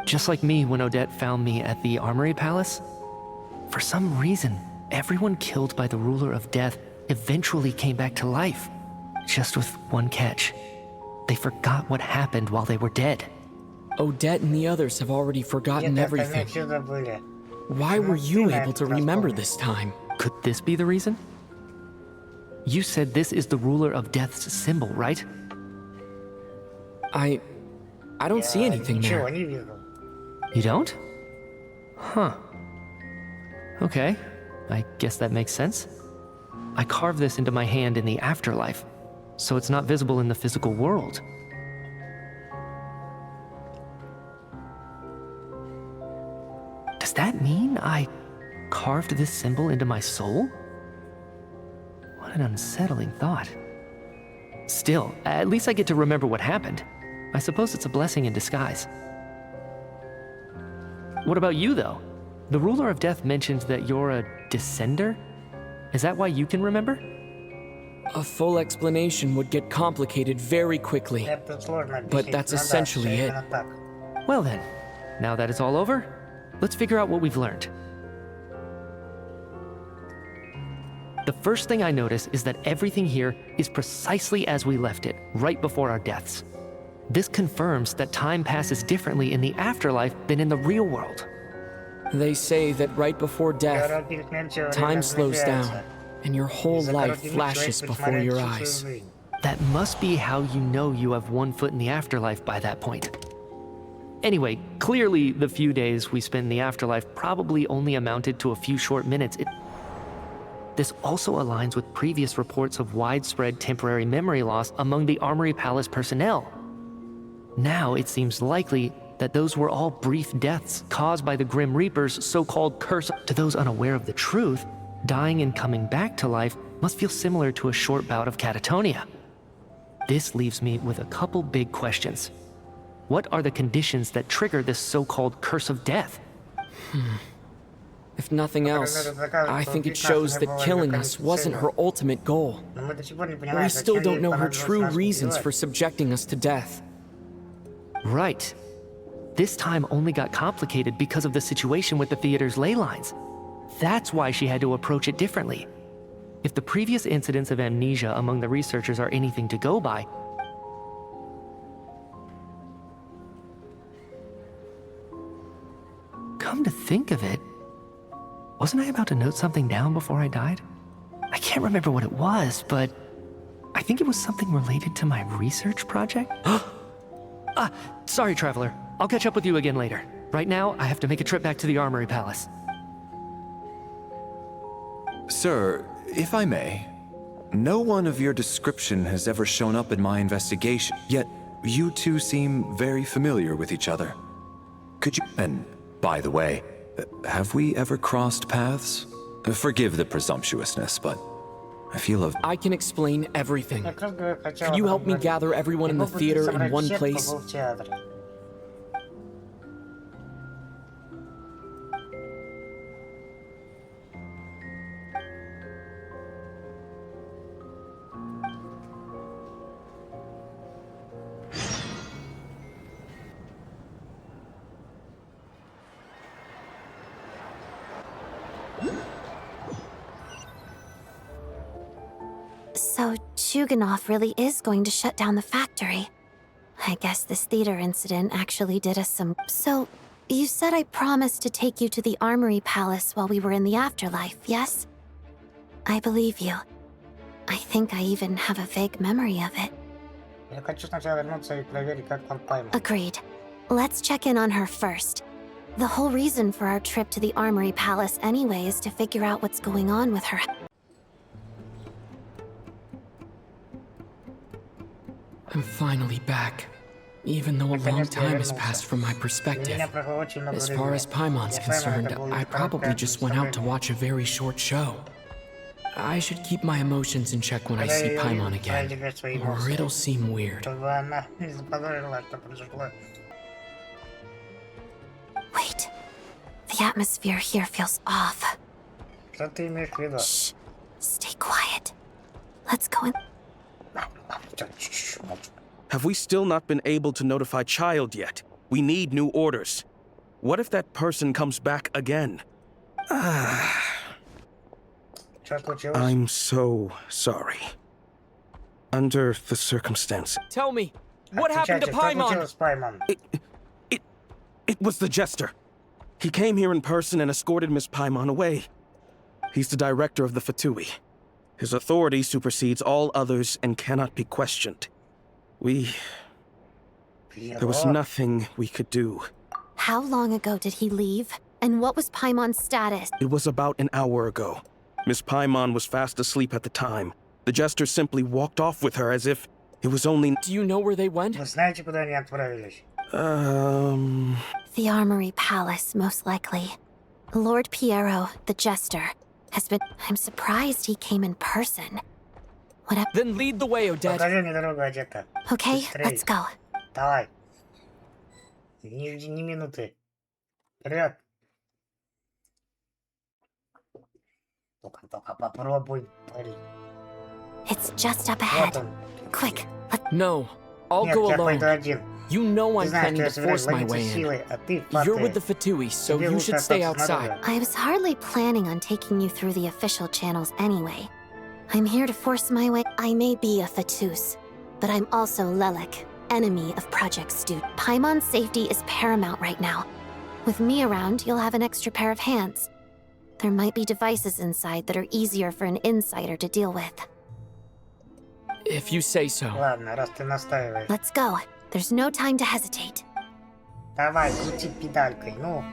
Just like me when Odette found me at the Armory Palace. For some reason, everyone killed by the ruler of death eventually came back to life. Just with one catch. They forgot what happened while they were dead. Odette and the others have already forgotten Нет, everything. остальные все забыли. Why were you ты на able to этот раз remember помнишь. this time? Could this be the reason? You said this is the ruler of death's symbol, right? I don't see anything Ничего there. не вижу. You don't? Huh. Okay, I guess that makes sense. I carved this into my hand in the afterlife, so it's not visible in the physical world. Does that mean I carved this symbol into my soul? What an unsettling thought. Still, at least I get to remember what happened. I suppose it's a blessing in disguise. What about you, though? The ruler of death mentioned that you're a descender? Is that why you can remember? A full explanation would get complicated very quickly. Это сложно объяснить, But that's но да, essentially всё it. именно так. Well then, now that it's all over, let's figure out what we've learned. The first thing I notice is that everything here is precisely as we left it, right before our deaths. This confirms that time passes differently in the afterlife than in the real world. They say that right before death, Перед смертью время time slows down, замедляется. and your whole Из-за life коротких flashes человек before your посмотрит всю eyes. свою жизнь. That must be how you know you have one foot in the afterlife by that point. Anyway, clearly the few days we spend in the afterlife probably only amounted to a few short minutes. This also aligns with previous reports of widespread temporary memory loss among the Armory Palace personnel. Now it seems likely that those were all brief deaths caused by the Grim Reaper's so-called curse. To those unaware of the truth, dying and coming back to life must feel similar to a short bout of catatonia. This leaves me with a couple big questions. What are the conditions that trigger this so-called curse of death? If nothing else, I think it shows that killing us wasn't her ultimate goal. Но мы до сих пор не But понимаем, we still зачем ей don't know her понадобилось true нас reasons убивать. for subjecting us to death. Right. This time only got complicated because of the situation with the theater's ley lines. That's why she had to approach it differently. If the previous incidents of amnesia among the researchers are anything to go by, come to think of it, wasn't I about to note something down before I died? I can't remember what it was, but I think it was something related to my research project. Sorry, Traveler. I'll catch up with you again later. Right now, I have to make a trip back to the Armory Palace. Sir, if I may, no one of your description has ever shown up in my investigation, yet you two seem very familiar with each other. Could you... And by the way, have we ever crossed paths? Forgive the presumptuousness, but I feel I can explain everything. Could you help me gather everyone in the theater in one place? So, Chuganov really is going to shut down the factory. I guess this theater incident actually did us some... So, you said I promised to take you to the Armory Palace while we were in the afterlife, yes? I believe you. I think I even have a vague memory of it. Agreed. Let's check in on her first. The whole reason for our trip to the Armory Palace anyway is to figure out what's going on with her. I'm finally back, even though a long time has passed from my perspective. As far as Paimon's concerned, I probably just went out to watch a very short show. I should keep my emotions in check when I see Paimon again, or it'll seem weird. Wait. The atmosphere here feels off. Shh. Stay quiet. Let's go in. Have we still not been able to notify Child yet? We need new orders. What if that person comes back again? I'm so sorry. Under the circumstances. Tell me, what happened to Paimon? It was the Jester. He came here in person and escorted Miss Paimon away. He's the director of the Fatui. His authority supersedes all others and cannot be questioned. There was nothing we could do. How long ago did he leave? And what was Paimon's status? It was about an hour ago. Miss Paimon was fast asleep at the time. The Jester simply walked off with her as if it was only... Do you know where they went? The Armory Palace, most likely. Lord Piero, the Jester, has been... I'm surprised he came in person. Then lead the way, Odette. Okay, let's go. Давай. Не жди ни минуты. Вперед. Только попробуй, парень. It's just up ahead. Quick. No, I'll go alone. You know I'm planning to force my way in. You're with the Fatui, so you should stay outside. I was hardly planning on taking you through the official channels anyway. I'm here to force my way. I may be a Fatus, but I'm also Lelik, enemy of Project Stute. Paimon's safety is paramount right now. With me around, you'll have an extra pair of hands. There might be devices inside that are easier for an insider to deal with. If you say so. Ладно, раз ты настаиваешь. Let's go. There's no time to hesitate. Давай, крути педалькой, ну.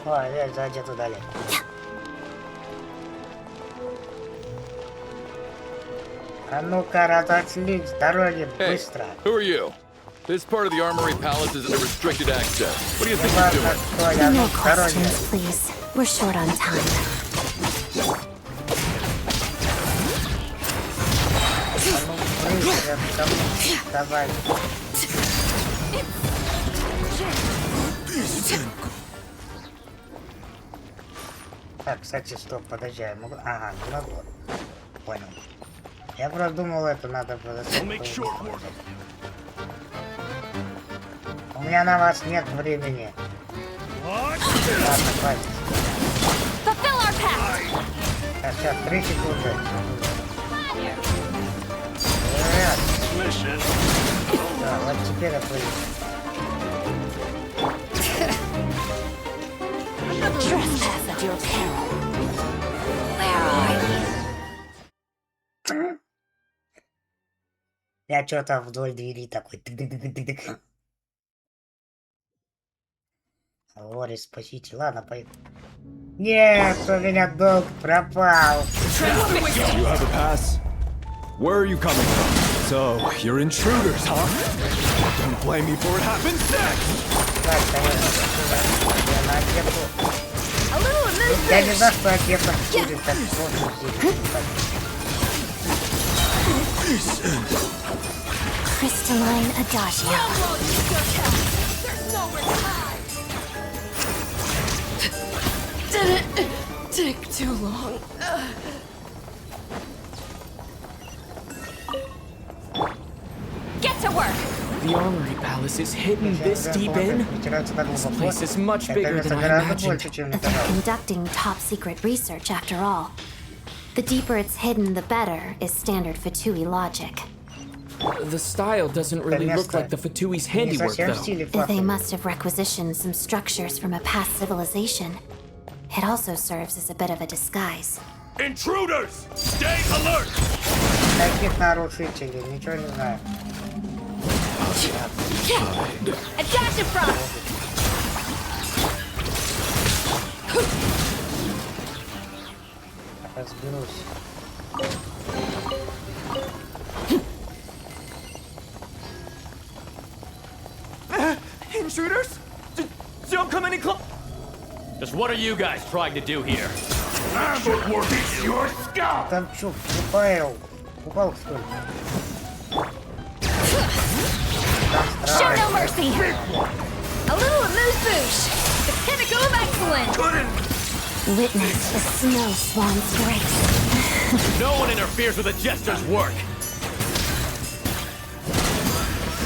Ой, я где-то далеко. А ну-ка, разошлись с дороги быстро. Who are you? This part of the Armory Palace isn't restricted access. What do you think you're doing? No questions, please. We're short on time. Давай. Так, кстати, стоп, подожди, я могу... Ага, не могу. Понял. Я просто думал, это надо было... У меня на вас нет времени. Ладно, хватит. Fulfill our pact! Сейчас, 3 секунды. Да, вот теперь отвали. Trespass at your peril. Where are you? Я что-то вдоль двери такой. Тык-тык-тык-тык-тык. Горе, спасите. Ладно, поехали. Нет, у меня долг пропал. You have a pass? Where are you coming from? So, you're intruders, huh? Don't blame me for what happens next! A little amuse Я не знаю, что одета будет так сложно здесь. Crystalline Adagio. Didn't take too long. Get to work! The Armory Palace is hidden this deep in? This place is much bigger than I imagined. They're conducting top-secret research after all. The deeper it's hidden, the better, is standard Fatui logic. The style doesn't really look like the Fatui's handiwork, though. They must have requisitioned some structures from a past civilization. It also serves as a bit of a disguise. Intruders! Stay alert! Каких нарушителей? Ничего не знаю. Attack the front! Разберусь. Intruders? Don't come any close. Just what are you guys trying to do here? Ambush is your scalp! Там что, упал? Упал, что ли? Show no mercy! A little amuse-bouche! The pinnacle of excellence! Witness the snow swan's grace. No one interferes with a jester's work.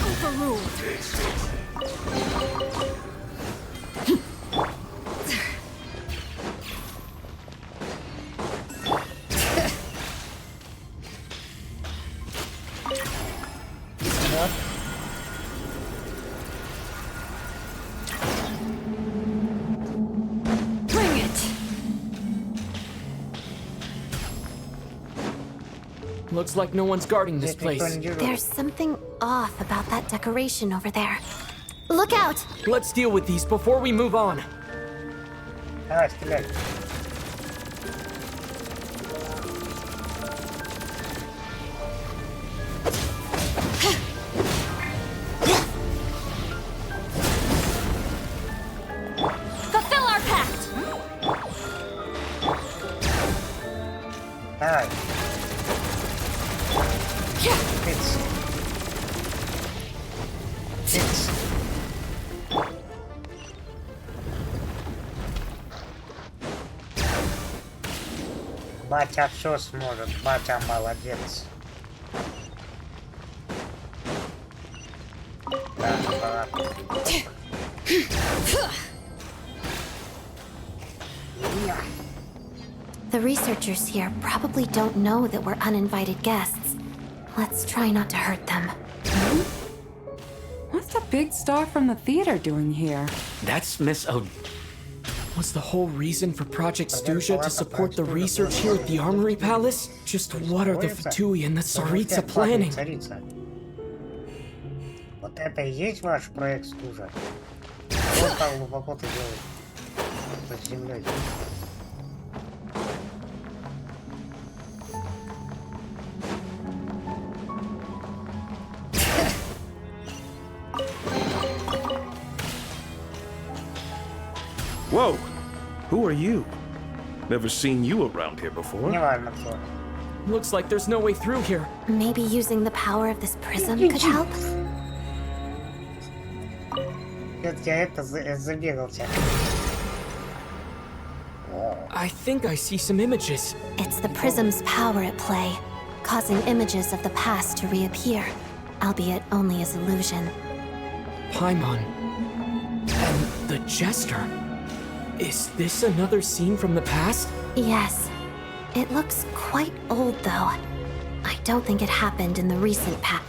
Overruled. Bring it! Looks like no one's guarding this place. There's something off about that decoration over there. Look out! Let's deal with these before we move on. Давай, стреляй. Fulfill our pact! Давай. Тыц. Тыц. Батя все сможет, батя молодец. Так, ладно. The researchers here probably don't know that we're uninvited guests. Let's try not to hurt them. What's the big star from the theater doing here? That's Miss O. Was the whole reason for Project Stuja to support the research here at the Armory Palace? Just what are the Fatui and the Tsaritsa planning? Вот это и есть ваш проект Стужа? Вот так глубоко ты делаешь под землей. Whoa! Who are you? Never seen you around here before. Неважно кто. Looks like there's no way through here. Maybe using the power of this prism could help? Все-таки это забегался. I think I see some images. It's the prism's power at play, causing images of the past to reappear, albeit only as illusion. Paimon. And the Jester. Is this another scene from the past? Yes. It looks quite old, though. I don't think it happened in the recent past.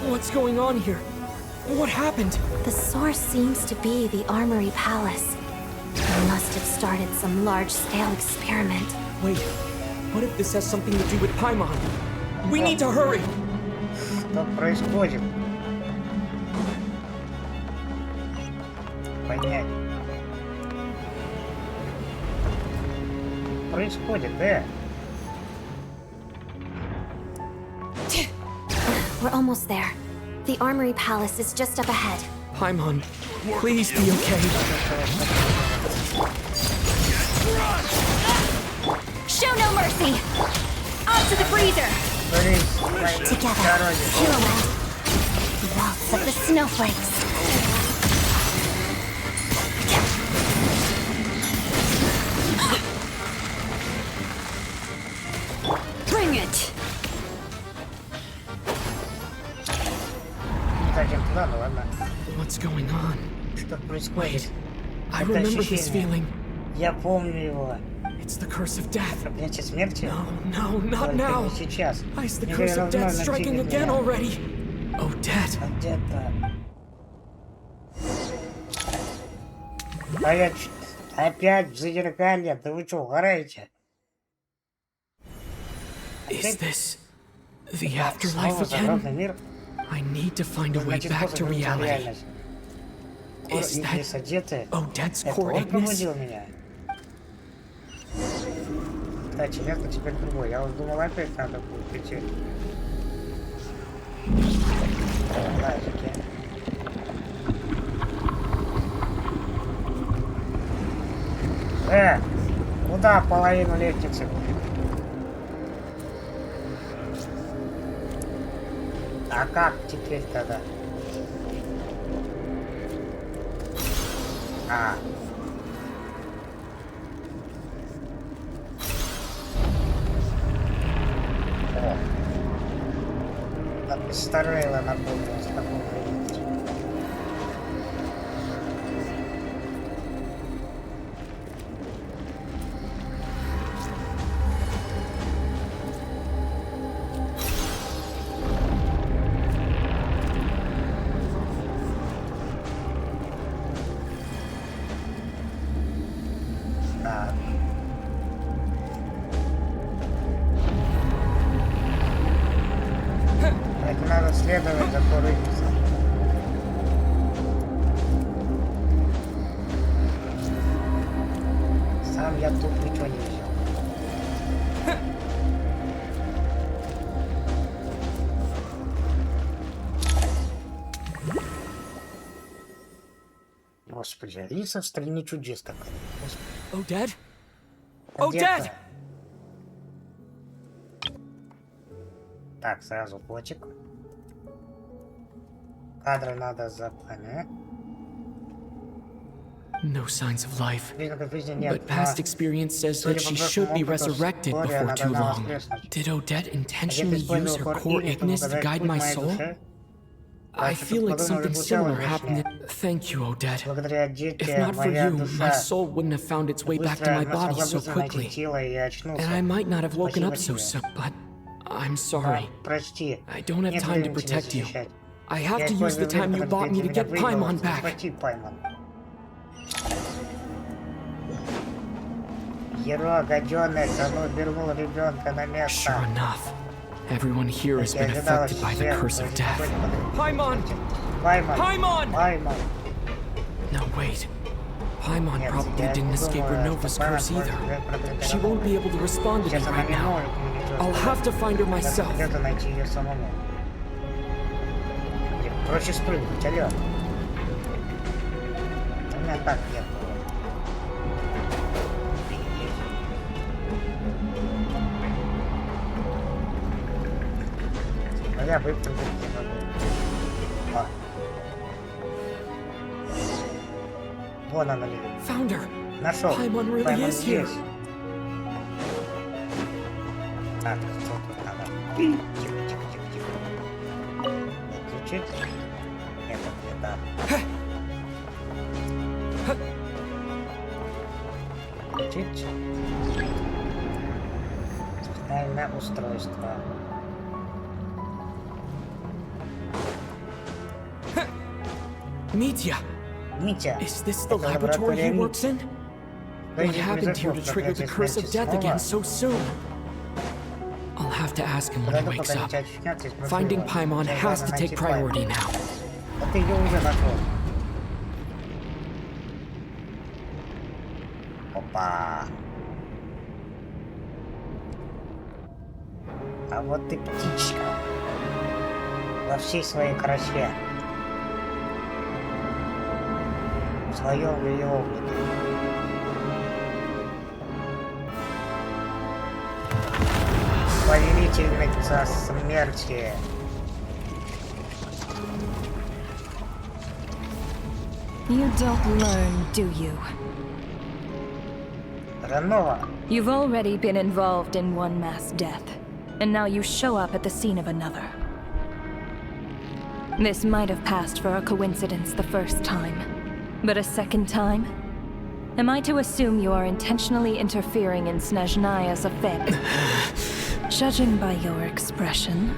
What's going on here? What happened? The source seems to be the Armory Palace. They must have started some large-scale experiment. Wait, what if this has something to do with Paimon? We need to hurry! Что происходит? Понять. Происходит, We're almost there. The Armory Palace is just up ahead. Paimon, please be okay. Show no mercy! On to the freezer! Together, human. Waltz of the snowflakes. Bring it! What's going on? Что происходит? I remember this feeling. Я помню его. It's the curse of death. Проклятие смерти? No, not now. Сейчас. Is the curse of death striking again already? Odette. Опять зазеркалье. Да вы что, угораете? Is this the afterlife again? I need to find a way back to reality. Is that Odette's core Ignis? Кстати, место теперь другое. Я вот думал, опять надо будет прийти. Лазики. Куда половину лестницы? А как теперь тогда? Старела напомнилась, как он выглядит. Надо следовать за порывом. Сам я тут ничего не видел. Господи, Алиса в стране чудес такая. Odette? Odette! Так, сразу котик. Кадры надо запомнить. No signs of life, but past experience says that she should be resurrected before too long. Did Odette intentionally use her core Ignis to guide my soul? I feel like something similar happened. Thank you, Odette. If not for you, my soul wouldn't have found its way back to my body so quickly. And I might not have woken up so soon, but I'm sorry. I don't have time to protect you. I have to use the time you bought me to get Paimon back. Sure enough, everyone here has been affected by the curse of death. Paimon! Paimon! No, wait. Paimon probably didn't escape Renova's curse either. She won't be able to respond to me right now. I'll have to find her myself. Проще спрыгнуть, алло. У меня так нет. А я выпрыгнуть не могу. Вон она лежит. Found her. Нашел. Paimon really is here. Так, что тут надо? Тихо. Выключить. Это не так. Включить. Специальное устройство. Mitya! Mitya! Is this the laboratory he works in? What happened here to trigger the curse of death again so soon? I'll have to ask him when he wakes up. Finding Paimon has to take priority now. Это ее уже нашел. Опа. А вот и птичка. Во всей своей красе. В своем ее облике. Повелительница смерти. You don't learn, do you? Ранова. You've already been involved in one mass death, and now you show up at the scene of another. This might have passed for a coincidence the first time, but a second time? Am I to assume you are intentionally interfering in Snezhnaya's affairs? Judging by your expression,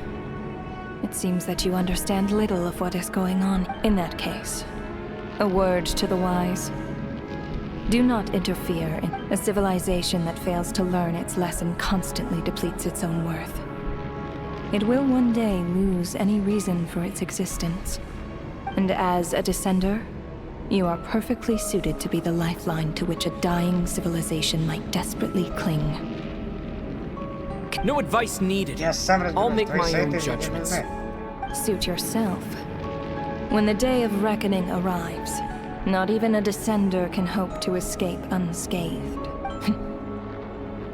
it seems that you understand little of what is going on. In that case, a word to the wise. Do not interfere in a civilization that fails to learn its lesson constantly depletes its own worth. It will one day lose any reason for its existence. And as a descender, you are perfectly suited to be the lifeline to which a dying civilization might desperately cling. No advice needed. I'll make my own judgments. Suit yourself. When the day of reckoning arrives, not even a descender can hope to escape unscathed.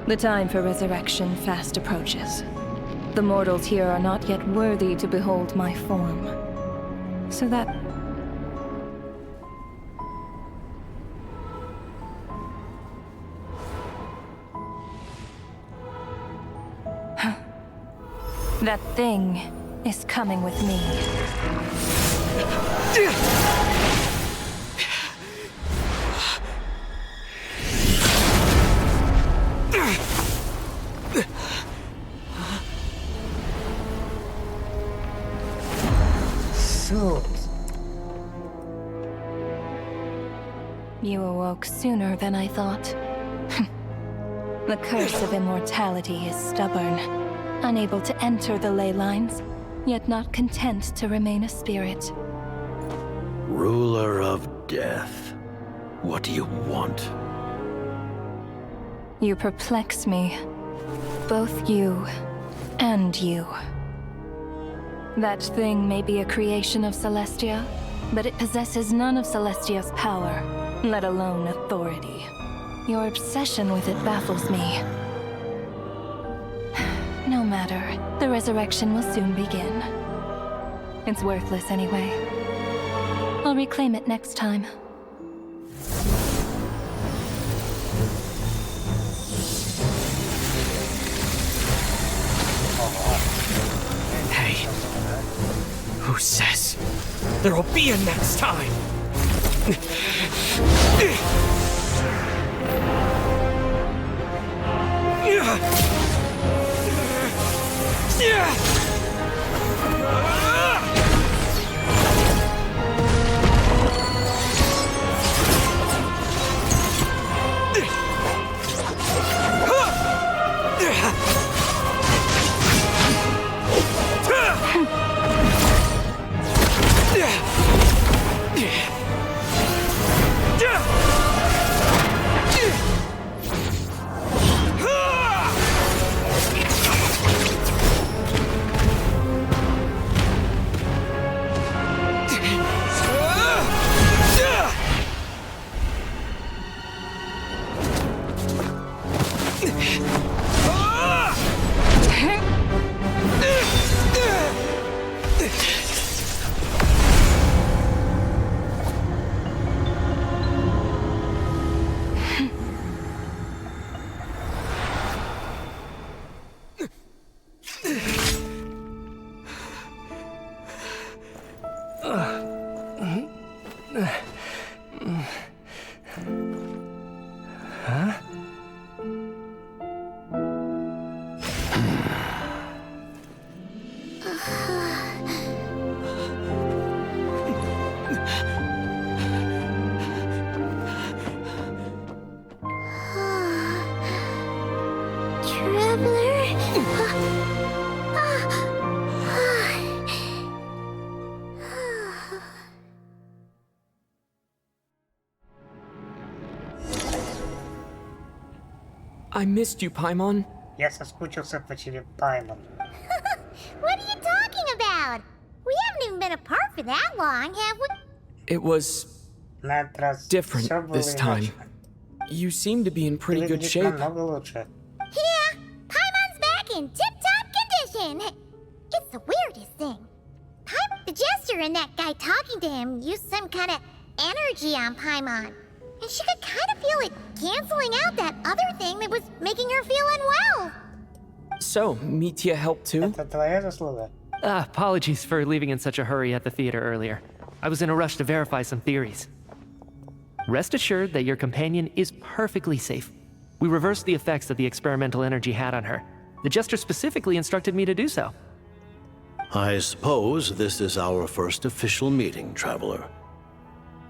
The time for resurrection fast approaches. The mortals here are not yet worthy to behold my form. So that... that thing is coming with me. You awoke sooner than I thought. The curse of immortality is stubborn, unable to enter the ley lines, yet not content to remain a spirit. Ruler of death, what do you want? You perplex me. Both you and you. That thing may be a creation of Celestia, but it possesses none of Celestia's power, let alone authority. Your obsession with it baffles me. No matter, the resurrection will soon begin. It's worthless anyway. I'll reclaim it next time. Hey, who says there will be a next time? I missed you, Paimon. Я соскучился по тебе, Паймон. What are you talking about? We haven't even been apart for that long, have we? It was different this time. You seem to be in pretty good shape. Yeah, Paimon's back in tip-top condition. It's the weirdest thing. The Jester and that guy talking to him used some kind of energy on Paimon. And she could kind of feel it canceling out that other thing that was making her feel unwell. So, Mitya helped too? Apologies for leaving in such a hurry at the theater earlier. I was in a rush to verify some theories. Rest assured that your companion is perfectly safe. We reversed the effects that the experimental energy had on her. The Jester specifically instructed me to do so. I suppose this is our first official meeting, Traveler.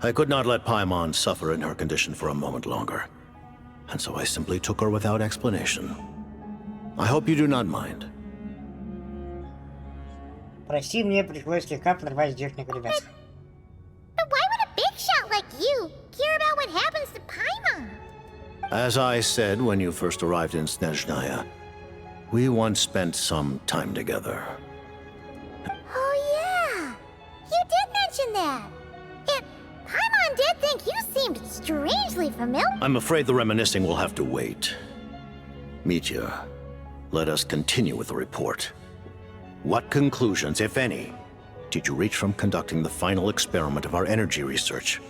I could not let Paimon suffer in her condition for a moment longer, and so I simply took her without explanation. I hope you do not mind. Прости, мне пришлось слегка подорвать здешних ребят. But why would a big shot like you care about what happens to Paimon? As I said when you first arrived in Snezhnaya, we once spent some time together. Oh yeah, you did mention that. And Paimon did think you seemed strangely familiar. I'm afraid the reminiscing will have to wait. Mitya, let us continue with the report. What conclusions, if any, did you reach from conducting the final experiment of our energy research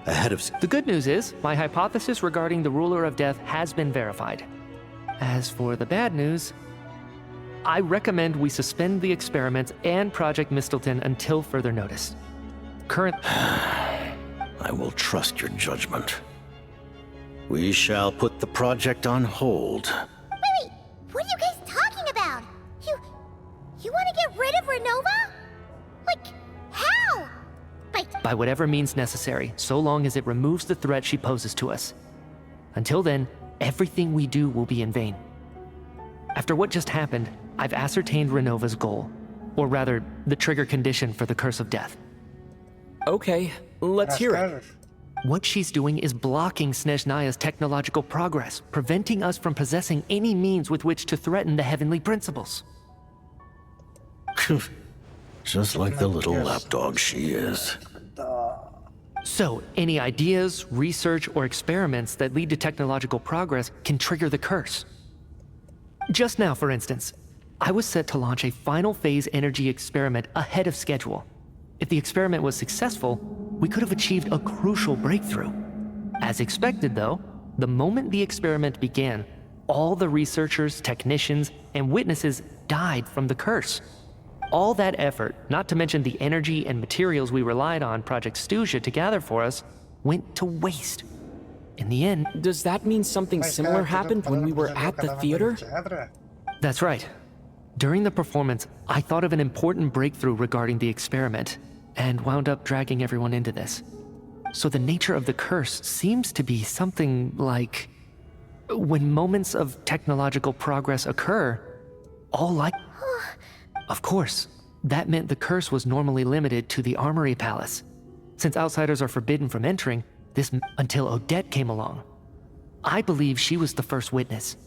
ahead of... The good news is, my hypothesis regarding the Ruler of Death has been verified. As for the bad news, I recommend we suspend the experiments and Project Mistleton until further notice. I will trust your judgment. We shall put the project on hold. Wait, what are you guys talking about? You want to get rid of Renova? Like, how? By whatever means necessary, so long as it removes the threat she poses to us. Until then, everything we do will be in vain. After what just happened, I've ascertained Renova's goal. Or rather, the trigger condition for the Curse of Death. Okay, let's hear it. What she's doing is blocking Snezhnaya's technological progress, preventing us from possessing any means with which to threaten the heavenly principles. Just like the little lapdog she is. So, any ideas, research, or experiments that lead to technological progress can trigger the curse. Just now, for instance, I was set to launch a final phase energy experiment ahead of schedule. If the experiment was successful, we could have achieved a crucial breakthrough. As expected, though, the moment the experiment began, all the researchers, technicians, and witnesses died from the curse. All that effort, not to mention the energy and materials we relied on Project Stuja to gather for us, went to waste. In the end... Does that mean something similar happened when we were at the theater? That's right. During the performance, I thought of an important breakthrough regarding the experiment, and wound up dragging everyone into this. So the nature of the curse seems to be something like... when moments of technological progress occur, all like... Of course, that meant the curse was normally limited to the Armory Palace. Since outsiders are forbidden from entering, this until Odette came along. I believe she was the first witness.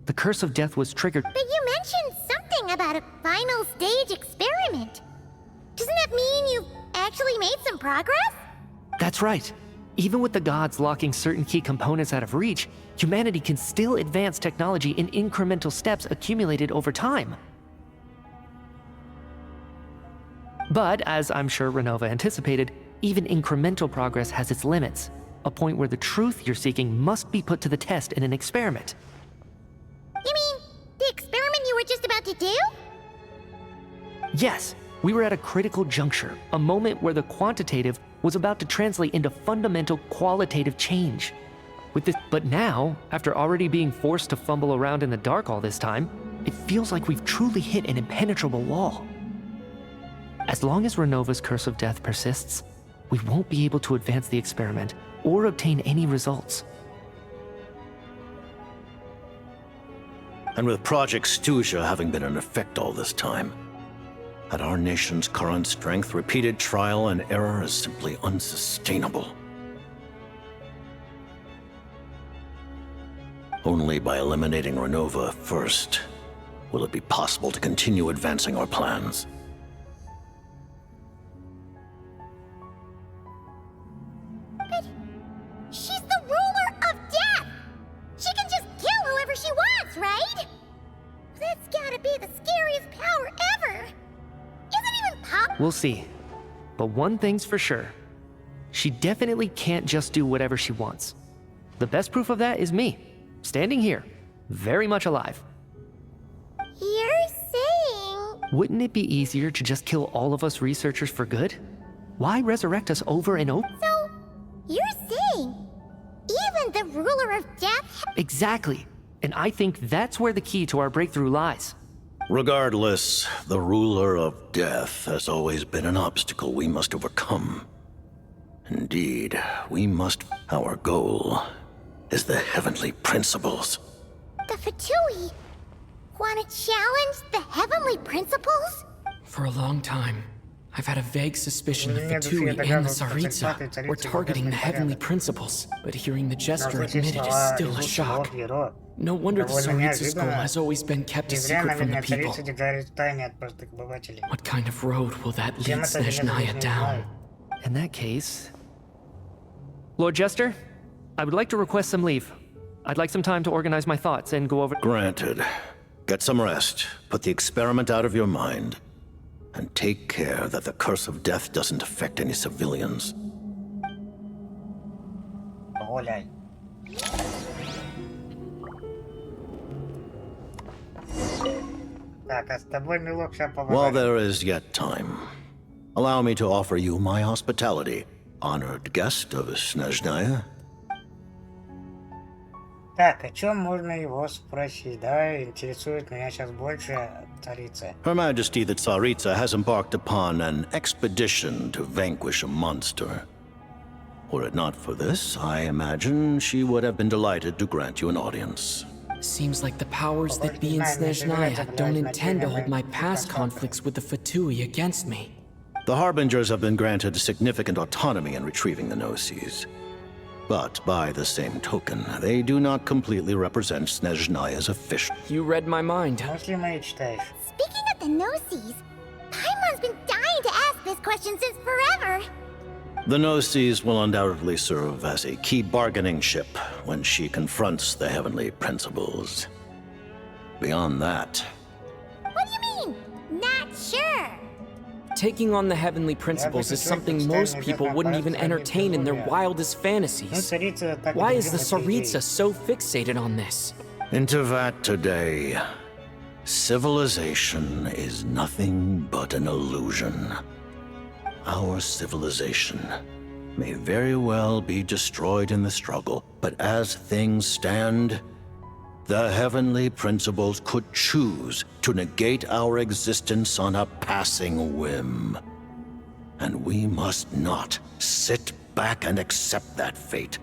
The Curse of Death was triggered... But you mentioned something about a final stage experiment. Doesn't that mean you actually made some progress? That's right. Even with the gods locking certain key components out of reach, humanity can still advance technology in incremental steps accumulated over time. But, as I'm sure Renova anticipated, even incremental progress has its limits, a point where the truth you're seeking must be put to the test in an experiment. You mean, the experiment you were just about to do? Yes, we were at a critical juncture, a moment where the quantitative was about to translate into fundamental qualitative change. But now, after already being forced to fumble around in the dark all this time, it feels like we've truly hit an impenetrable wall. As long as Renova's Curse of Death persists, we won't be able to advance the experiment or obtain any results. And with Project Stuja having been in effect all this time, at our nation's current strength, repeated trial and error is simply unsustainable. Only by eliminating Renova first will it be possible to continue advancing our plans. But she's the ruler of death! She can just kill whoever she wants, right? That's gotta be the scariest power ever! Isn't even pop- We'll see. But one thing's for sure. She definitely can't just do whatever she wants. The best proof of that is me, standing here, very much alive. You're saying... Wouldn't it be easier to just kill all of us researchers for good? Why resurrect us over and over? So, you're saying even the ruler of death... Exactly. And I think that's where the key to our breakthrough lies. Regardless, the ruler of death has always been an obstacle we must overcome. Indeed, we must... Our goal is the heavenly principles. The Fatui want to challenge the heavenly principles? For a long time, I've had a vague suspicion the Fatui and the Tsaritsa were targeting the heavenly principles, but hearing the Jester admit it is still a shock. No wonder the Tsaritsa's goal has always been kept a secret from the people. What kind of road will that lead Snezhnaya down? In that case... Lord Jester, I would like to request some leave. I'd like some time to organize my thoughts and go over... Granted. Get some rest, put the experiment out of your mind, and take care that the curse of death doesn't affect any civilians. While there is yet time, allow me to offer you my hospitality, honored guest of Snezhnaya. Так, о чем можно его спросить, да? Интересует меня сейчас больше царица. Her Majesty the Tsaritsa has embarked upon an expedition to vanquish a monster. Were it not for this, I imagine she would have been delighted to grant you an audience. Seems like the powers that be in Snezhnaya don't intend to hold my past conflicts with the Fatui against me. The Harbingers have been granted significant autonomy in retrieving the Gnosis. But by the same token, they do not completely represent Snezhnaya's official. You read my mind. Speaking of the Gnosis, Paimon's been dying to ask this question since forever. The Gnosis will undoubtedly serve as a key bargaining chip when she confronts the heavenly principles. Beyond that... What do you mean? Not sure. Taking on the heavenly principles is something most people wouldn't even entertain in their wildest fantasies. Why is the Tsaritsa so fixated on this? Into that today, civilization is nothing but an illusion. Our civilization may very well be destroyed in the struggle, but as things stand, the heavenly principles could choose to negate our existence on a passing whim. And we must not sit back and accept that fate.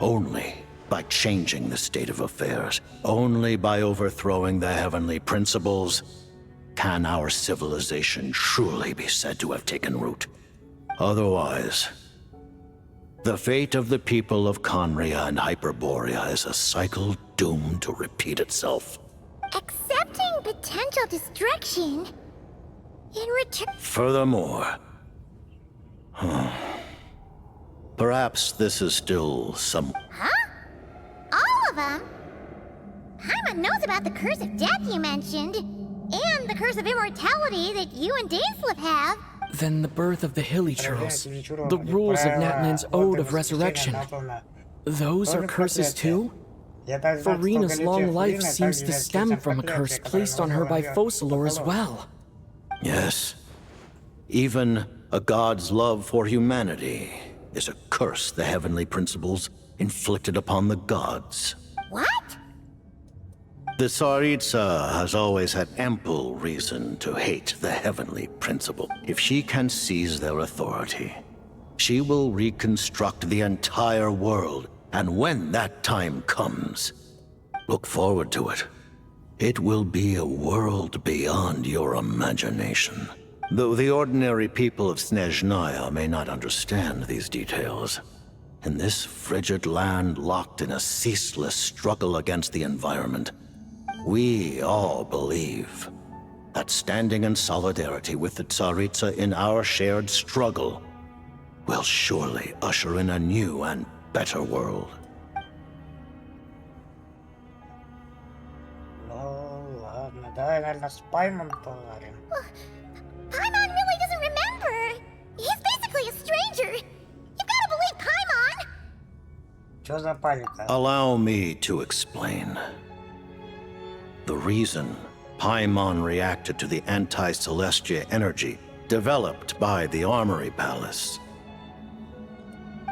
Only by changing the state of affairs, only by overthrowing the heavenly principles, can our civilization truly be said to have taken root. Otherwise, the fate of the people of Conria and Hyperborea is a cycle doomed to repeat itself. Accepting potential destruction in return... Furthermore... Perhaps this is still some... Huh? All of them? Paimon knows about the curse of death you mentioned, and the curse of immortality that you and Dainsleif have. Then the birth of the Hilichurls, the rules of Natlan's Ode of Resurrection, those are curses too? Farina's long life seems to stem from a curse placed on her by Focalor as well. Yes. Even a god's love for humanity is a curse the heavenly principles inflicted upon the gods. What? The Tsaritsa has always had ample reason to hate the heavenly principle. If she can seize their authority, she will reconstruct the entire world. And when that time comes, look forward to it It will be a world beyond your imagination. Though the ordinary people of Snezhnaya may not understand these details, in this frigid land locked in a ceaseless struggle against the environment, we all believe that standing in solidarity with the Tsaritsa in our shared struggle will surely usher in a new and better world. Paimon really doesn't remember. He's basically a stranger. You've got to believe Paimon. Чё за паника? Allow me to explain. The reason Paimon reacted to the anti-Celestia energy developed by the Armory Palace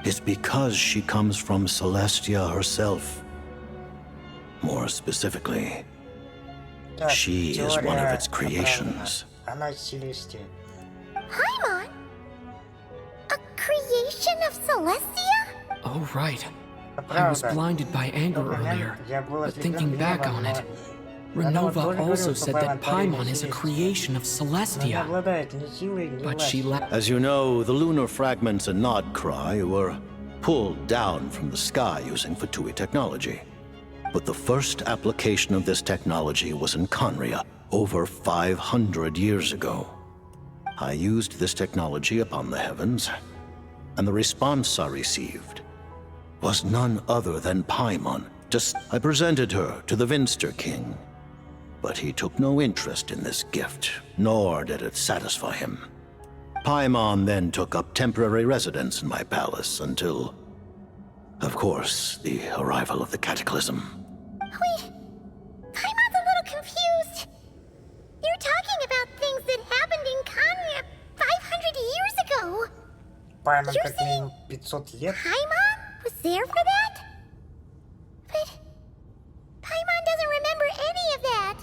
is because she comes from Celestia herself. More specifically, she is one of its creations. Она Celestia. Paimon? A creation of Celestia? Oh, right. I was blinded by anger earlier, but thinking back on it, Renova also said that Paimon is a creation of Celestia. But she left. As you know, the lunar fragments in Nodcry were pulled down from the sky using Fatui technology. But the first application of this technology was in Conria over 500 years ago. I used this technology upon the heavens, and the response I received was none other than Paimon. I presented her to the Vinster King, but he took no interest in this gift, nor did it satisfy him. Paimon then took up temporary residence in my palace until, of course, the arrival of the Cataclysm. Wait, Paimon's a little confused. You're talking about things that happened in Conria 500 years ago. Paimon You're как saying минимум 500 лет. Paimon was there for that? But Paimon doesn't remember any of that.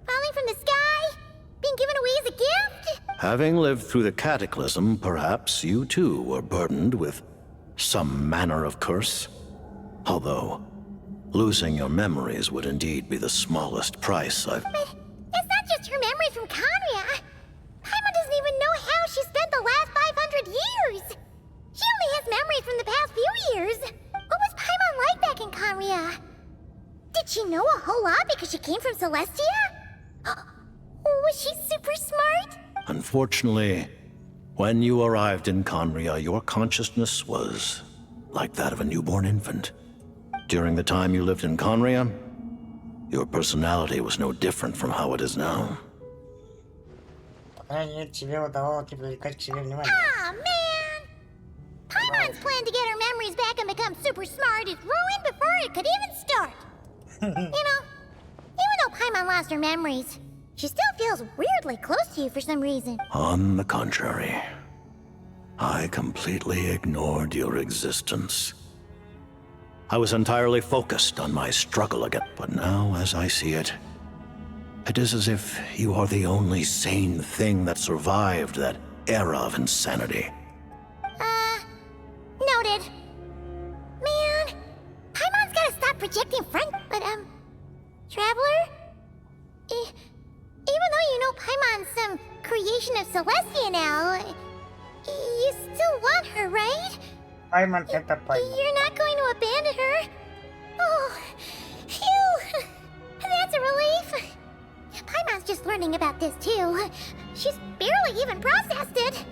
Falling from the sky? Being given away as a gift? Having lived through the Cataclysm, perhaps you too were burdened with some manner of curse. Although, losing your memories would indeed be the smallest price I've... But it's not just her memories from Conria. Paimon doesn't even know how she spent the last 500 years. She only has memories from the past few years. What was Paimon like back in Conria? Did she know a whole lot because she came from Celestia? Was she super smart? Unfortunately, when you arrived in Conria, your consciousness was like that of a newborn infant. During the time you lived in Conria, your personality was no different from how it is now. По крайней мере, тебе удавалось привлекать к себе внимание. Aw, man! Paimon's plan to get her memories back and become super smart is ruined before it could even start. You know, even though Paimon lost her memories, she still feels weirdly close to you for some reason. On the contrary, I completely ignored your existence. I was entirely focused on my struggle again, but now, as I see it, it is as if you are the only sane thing that survived that era of insanity. Noted. Man, Paimon's gotta stop projecting front, but, Traveler? Even though you know Paimon's some creation of Celestia now, you still want her, right? Paimon это Paimon. You're not going to abandon her? Oh, phew! That's a relief. Paimon's just learning about this, too. She's barely even processed it.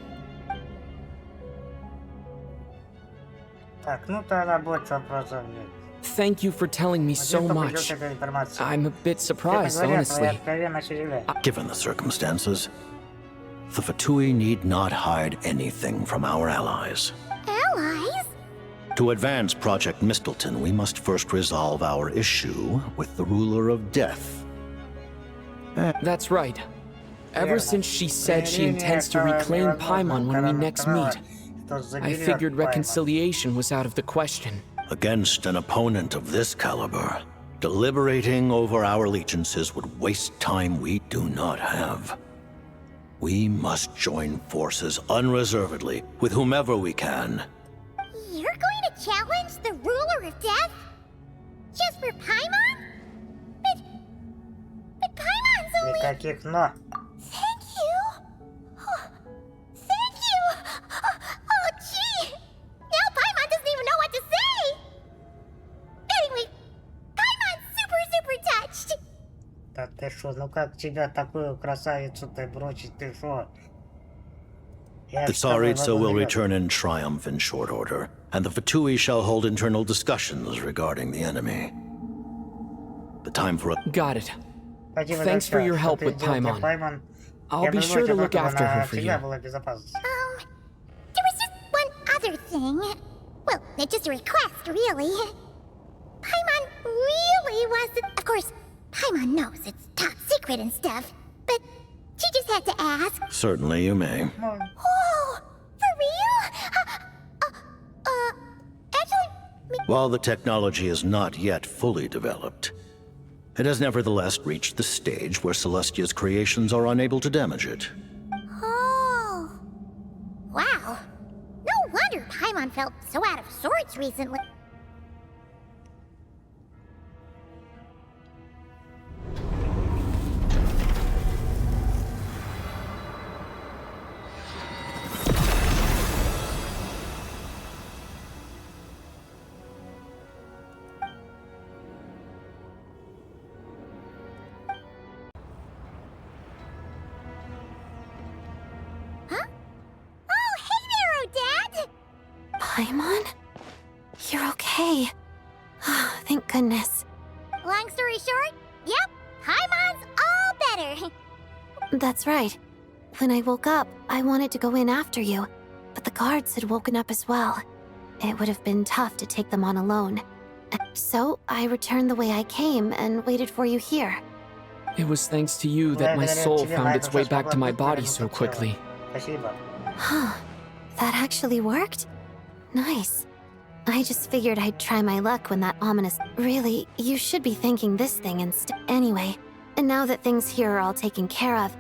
Так, ну тогда больше вопросов нет. Thank you for telling me so much. I'm a bit surprised, honestly. Given the circumstances, the Fatui need not hide anything from our allies. Allies? To advance Project Mistleton, we must first resolve our issue with the ruler of death. That's right. Ever since she said she intends to reclaim Paimon when we next meet, I figured reconciliation was out of the question. Against an opponent of this caliber, deliberating over our allegiances would waste time we do not have. We must join forces unreservedly with whomever we can. You're going to challenge the ruler of death? Just for Paimon? But Никаких но. Thank you. Oh, thank you. Oh, gee. Now Paimon doesn't even know what to say. Anyway, Paimon's super touched. Да ты шо, ну как тебя такую красавицу-то бросить, ты шо? The Tsaritsa will return in triumph in short order, and the Fatui shall hold internal discussions regarding the enemy. The time for a... Got it. Thanks for your help with Paimon. I'll be sure to look after her for you. There was just one other thing. Well, it's just a request, really. Paimon really wants to... Of course, Paimon knows it's top secret and stuff, but she just had to ask. Certainly you may. Oh, for real? Actually... While the technology is not yet fully developed, it has nevertheless reached the stage where Celestia's creations are unable to damage it. Oh. Wow. No wonder Paimon felt so out of sorts recently. Paimon? You're okay. Oh, thank goodness. Long story short, yep, Paimon's all better. That's right. When I woke up, I wanted to go in after you, but the guards had woken up as well. It would have been tough to take them on alone. So I returned the way I came and waited for you here. It was thanks to you that my soul found its way back to my body so quickly. Huh. That actually worked? Nice. I just figured I'd try my luck when that ominous... Really, you should be thanking this thing instead. Anyway, and now that things here are all taken care of...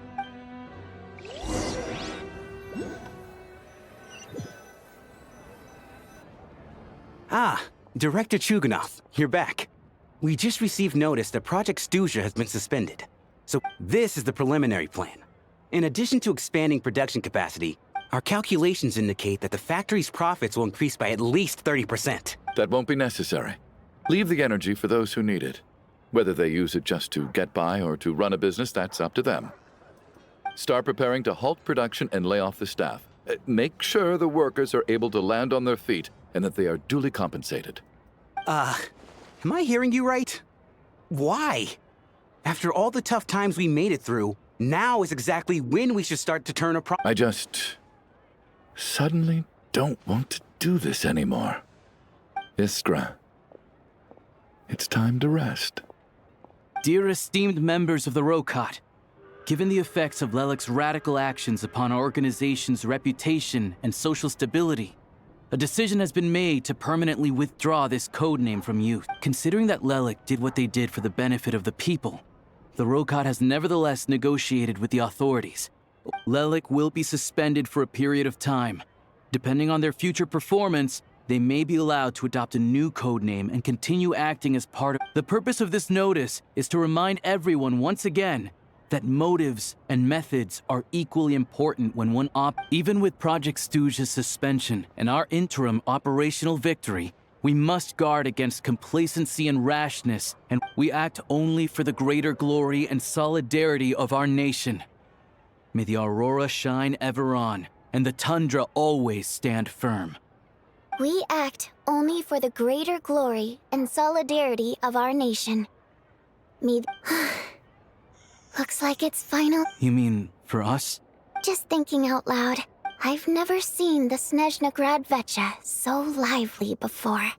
Ah, Director Chuganov, you're back. We just received notice that Project Stuja has been suspended. So this is the preliminary plan. In addition to expanding production capacity, our calculations indicate that the factory's profits will increase by at least 30%. That won't be necessary. Leave the energy for those who need it. Whether they use it just to get by or to run a business, that's up to them. Start preparing to halt production and lay off the staff. Make sure the workers are able to land on their feet and that they are duly compensated. Am I hearing you right? Why? After all the tough times we made it through, now is exactly when we should start to turn a I just... suddenly don't want to do this anymore. Iskra, it's time to rest. Dear esteemed members of the Rokot, given the effects of Lelik's radical actions upon our organization's reputation and social stability, a decision has been made to permanently withdraw this codename from use. Considering that Lelik did what they did for the benefit of the people, the Rokot has nevertheless negotiated with the authorities. Lelik will be suspended for a period of time. Depending on their future performance, they may be allowed to adopt a new codename and continue acting as part of... The purpose of this notice is to remind everyone once again that motives and methods are equally important when one Even with Project Stuja's suspension and our interim operational victory, we must guard against complacency and rashness, and we act only for the greater glory and solidarity of our nation. May the aurora shine ever on, and the tundra always stand firm. We act only for the greater glory and solidarity of our nation. Looks like it's final. You mean for us? Just thinking out loud, I've never seen the Snezhnegrad Vecha so lively before.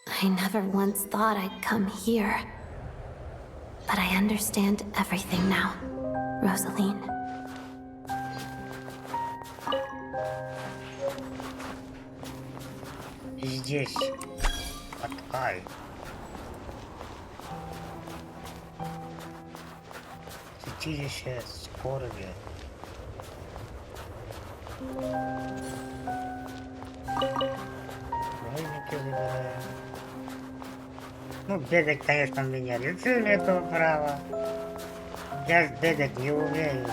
I never once thought I'd come here. But I understand everything now, Rosaline. Здесь. Откай. Святилище скорби. Войники забираем. Ну, бегать, конечно, мне не решили этого права. Я сбегать не умею.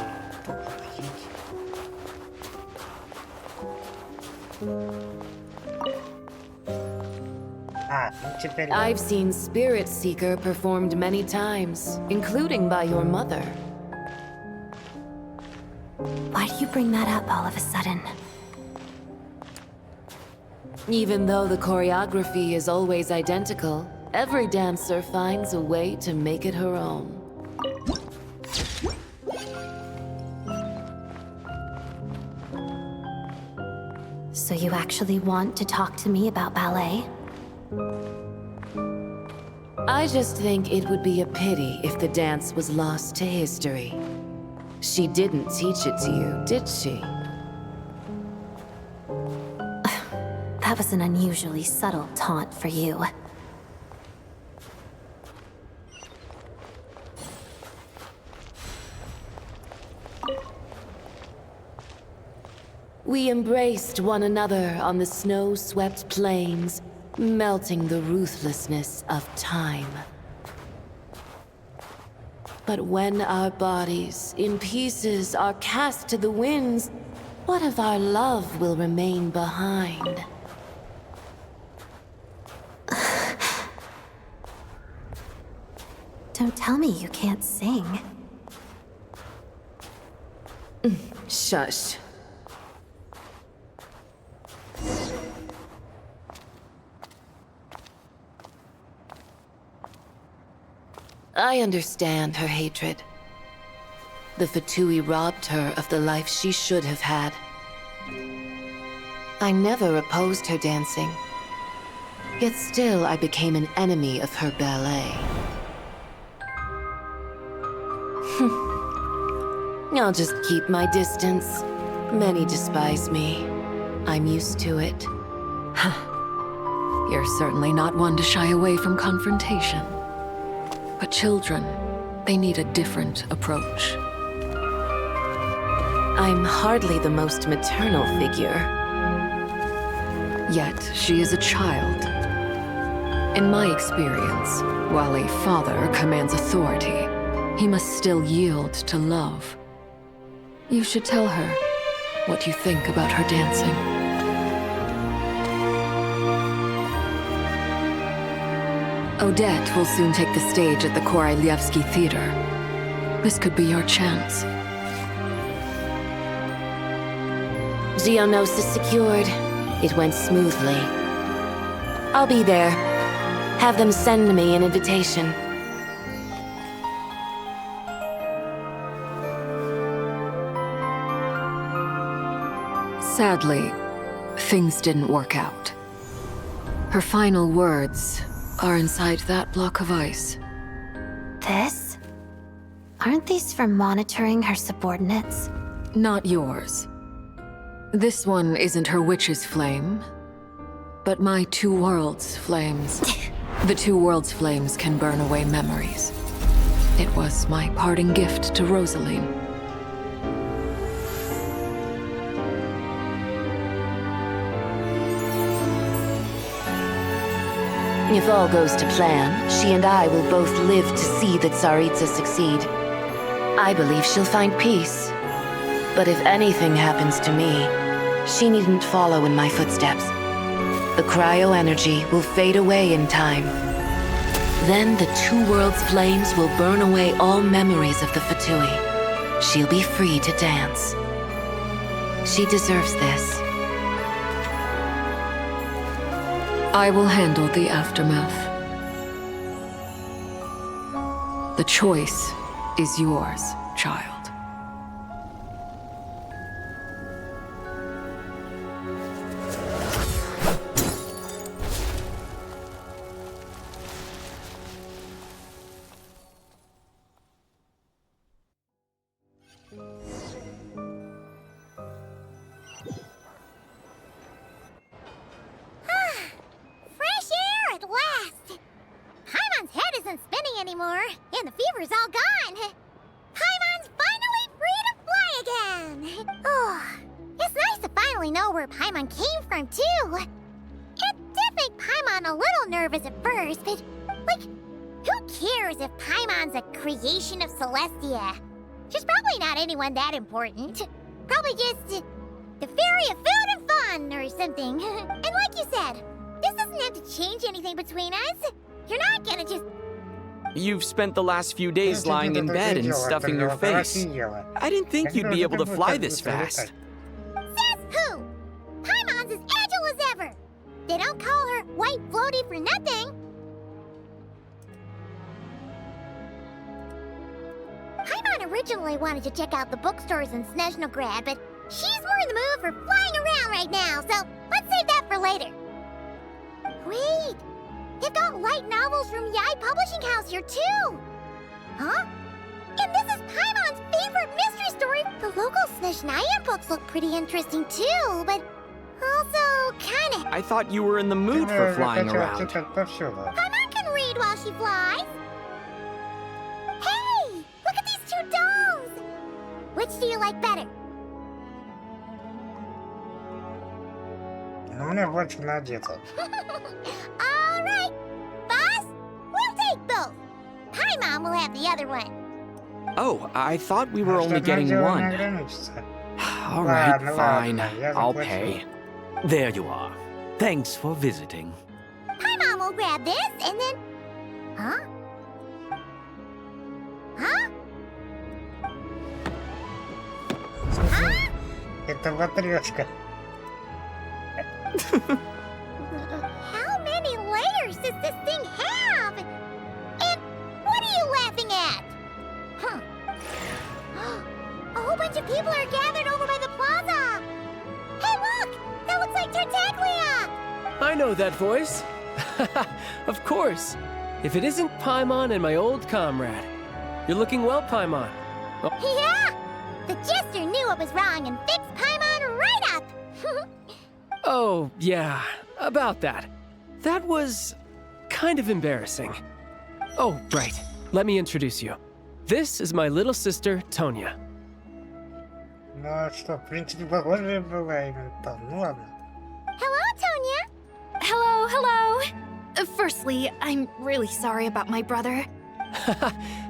I've seen Spirit Seeker performed many times, including by your mother. Why do you bring that up all of a sudden? Even though the choreography is always identical, every dancer finds a way to make it her own. So you actually want to talk to me about ballet? I just think it would be a pity if the dance was lost to history. She didn't teach it to you, did she? That was an unusually subtle taunt for you. We embraced one another on the snow-swept plains, melting the ruthlessness of time. But when our bodies, in pieces, are cast to the winds, what of our love will remain behind? Don't tell me you can't sing. Shush. I understand her hatred. The Fatui robbed her of the life she should have had. I never opposed her dancing. Yet still I became an enemy of her ballet. I'll just keep my distance. Many despise me. I'm used to it. You're certainly not one to shy away from confrontation. But children, they need a different approach. I'm hardly the most maternal figure. Yet, she is a child. In my experience, while a father commands authority, he must still yield to love. You should tell her what you think about her dancing. Odette will soon take the stage at the Koralyevsky Theater. This could be your chance. Geonosis secured. It went smoothly. I'll be there. Have them send me an invitation. Sadly, things didn't work out. Her final words are inside that block of ice. This? Aren't these for monitoring her subordinates? Not yours. This one isn't her witch's flame, but my two worlds' flames. The two worlds' flames can burn away memories. It was my parting gift to Rosaline. If all goes to plan, she and I will both live to see the Tsaritsa succeed. I believe she'll find peace. But if anything happens to me, she needn't follow in my footsteps. The cryo-energy will fade away in time. Then the two worlds' flames will burn away all memories of the Fatui. She'll be free to dance. She deserves this. I will handle the aftermath. The choice is yours, child. Fresh air at last! Paimon's head isn't spinning anymore, and the fever's all gone. Paimon's finally free to fly again! Oh, it's nice to finally know where Paimon came from, too. It did make Paimon a little nervous at first, but, like, who cares if Paimon's a creation of Celestia. She's probably not anyone that important. Probably just the fairy of food and fun or something. And like you said, this doesn't have to change anything between us. You're not gonna just... You've spent the last few days lying in bed and stuffing your face. I didn't think you'd be able to fly this fast. Says who? Paimon's as agile as ever. They don't call her White Floaty for nothing. Paimon originally wanted to check out the bookstores in Snezhnograd, but she's more in the mood for flying around right now, so let's save that for later. Wait, they've got light novels from Yai Publishing House here too. Huh? And this is Paimon's favorite mystery story. The local Snezhnayan books look pretty interesting too, but also kinda... I thought you were in the mood for flying around. Paimon can read while she flies. Hey, look at these two dolls. Which do you like better? Мне больше на одето. All right, boss, we'll take both. Paimon will have the other one. Oh, I thought we were only getting one. All right, fine. I'll pay. There you are. Thanks for visiting. Paimon will grab this and then... Huh? Huh? Huh? Это матрешка. How many layers does this thing have? And what are you laughing at? Huh. A whole bunch of people are gathered over by the plaza. Hey, look! That looks like Tartaglia! I know that voice. Of course. If it isn't Paimon and my old comrade. You're looking well, Paimon. Oh. Yeah! The jester knew what was wrong and fixed Paimon right up! Oh, yeah, about that. That was kind of embarrassing. Oh, right. Let me introduce you. This is my little sister, Tonya. Ну что, в принципе, похоже была именно там. Ну ладно. Hello, Tonya. Hello, hello. Firstly, I'm really sorry about my brother.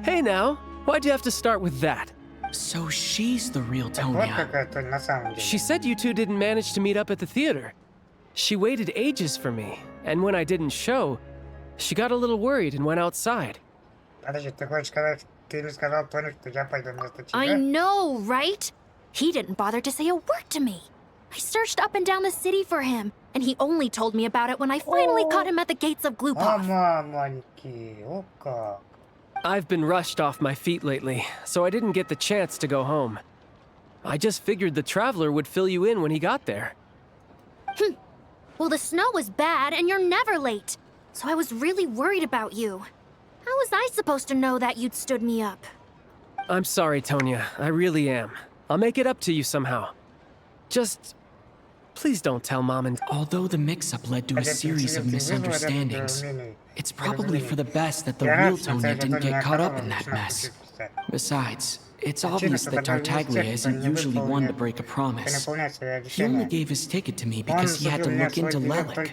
Hey now, why'd you have to start with that? So she's the real Вот Tonya. какая Тоня на самом деле. She said you two didn't manage to meet up at the theater. She waited ages for me, and when I didn't show, she got a little worried and went outside. Подожди, ты хочешь сказать, ты не сказал Тоне, что я пойду вместо тебя? I know, right? He didn't bother to say a word to me. I searched up and down the city for him, and he only told me about it when I finally caught him at the gates of Glupov. Мамоньки, о как. I've been rushed off my feet lately, so I didn't get the chance to go home. I just figured the Traveler would fill you in when he got there. Well, the snow was bad, and you're never late. So I was really worried about you. How was I supposed to know that you'd stood me up? I'm sorry, Tonya. I really am. I'll make it up to you somehow. Just... please don't tell Mom and... Although the mix-up led to a series of misunderstandings, it's probably for the best that the real Tonya didn't get caught up in that mess. Besides, it's obvious that Tartaglia isn't usually one to break a promise. He only gave his ticket to me because he had to look into Lelik.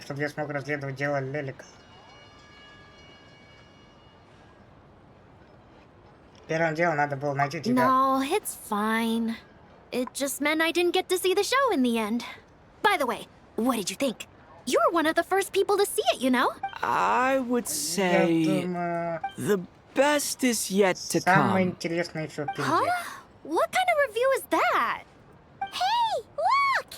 No, it's fine. It just meant I didn't get to see the show in the end. By the way, what did you think? You were one of the first people to see it, you know? I would say the best is yet to come. Huh? What kind of review is that? Hey, look!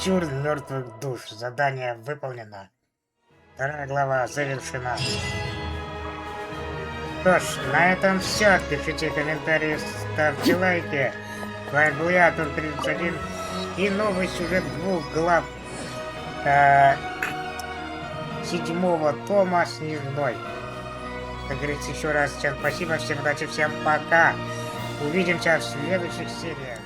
Ноктюрн мёртвых душ. Задание выполнено. 2 глава завершена. Что ж, на этом все. Пишите комментарии, ставьте лайки. С вами был я, Том 31. И новый сюжет 2 глав 7-го тома «Снежной». Как говорится, еще раз всем спасибо, всем удачи, всем пока. Увидимся в следующих сериях.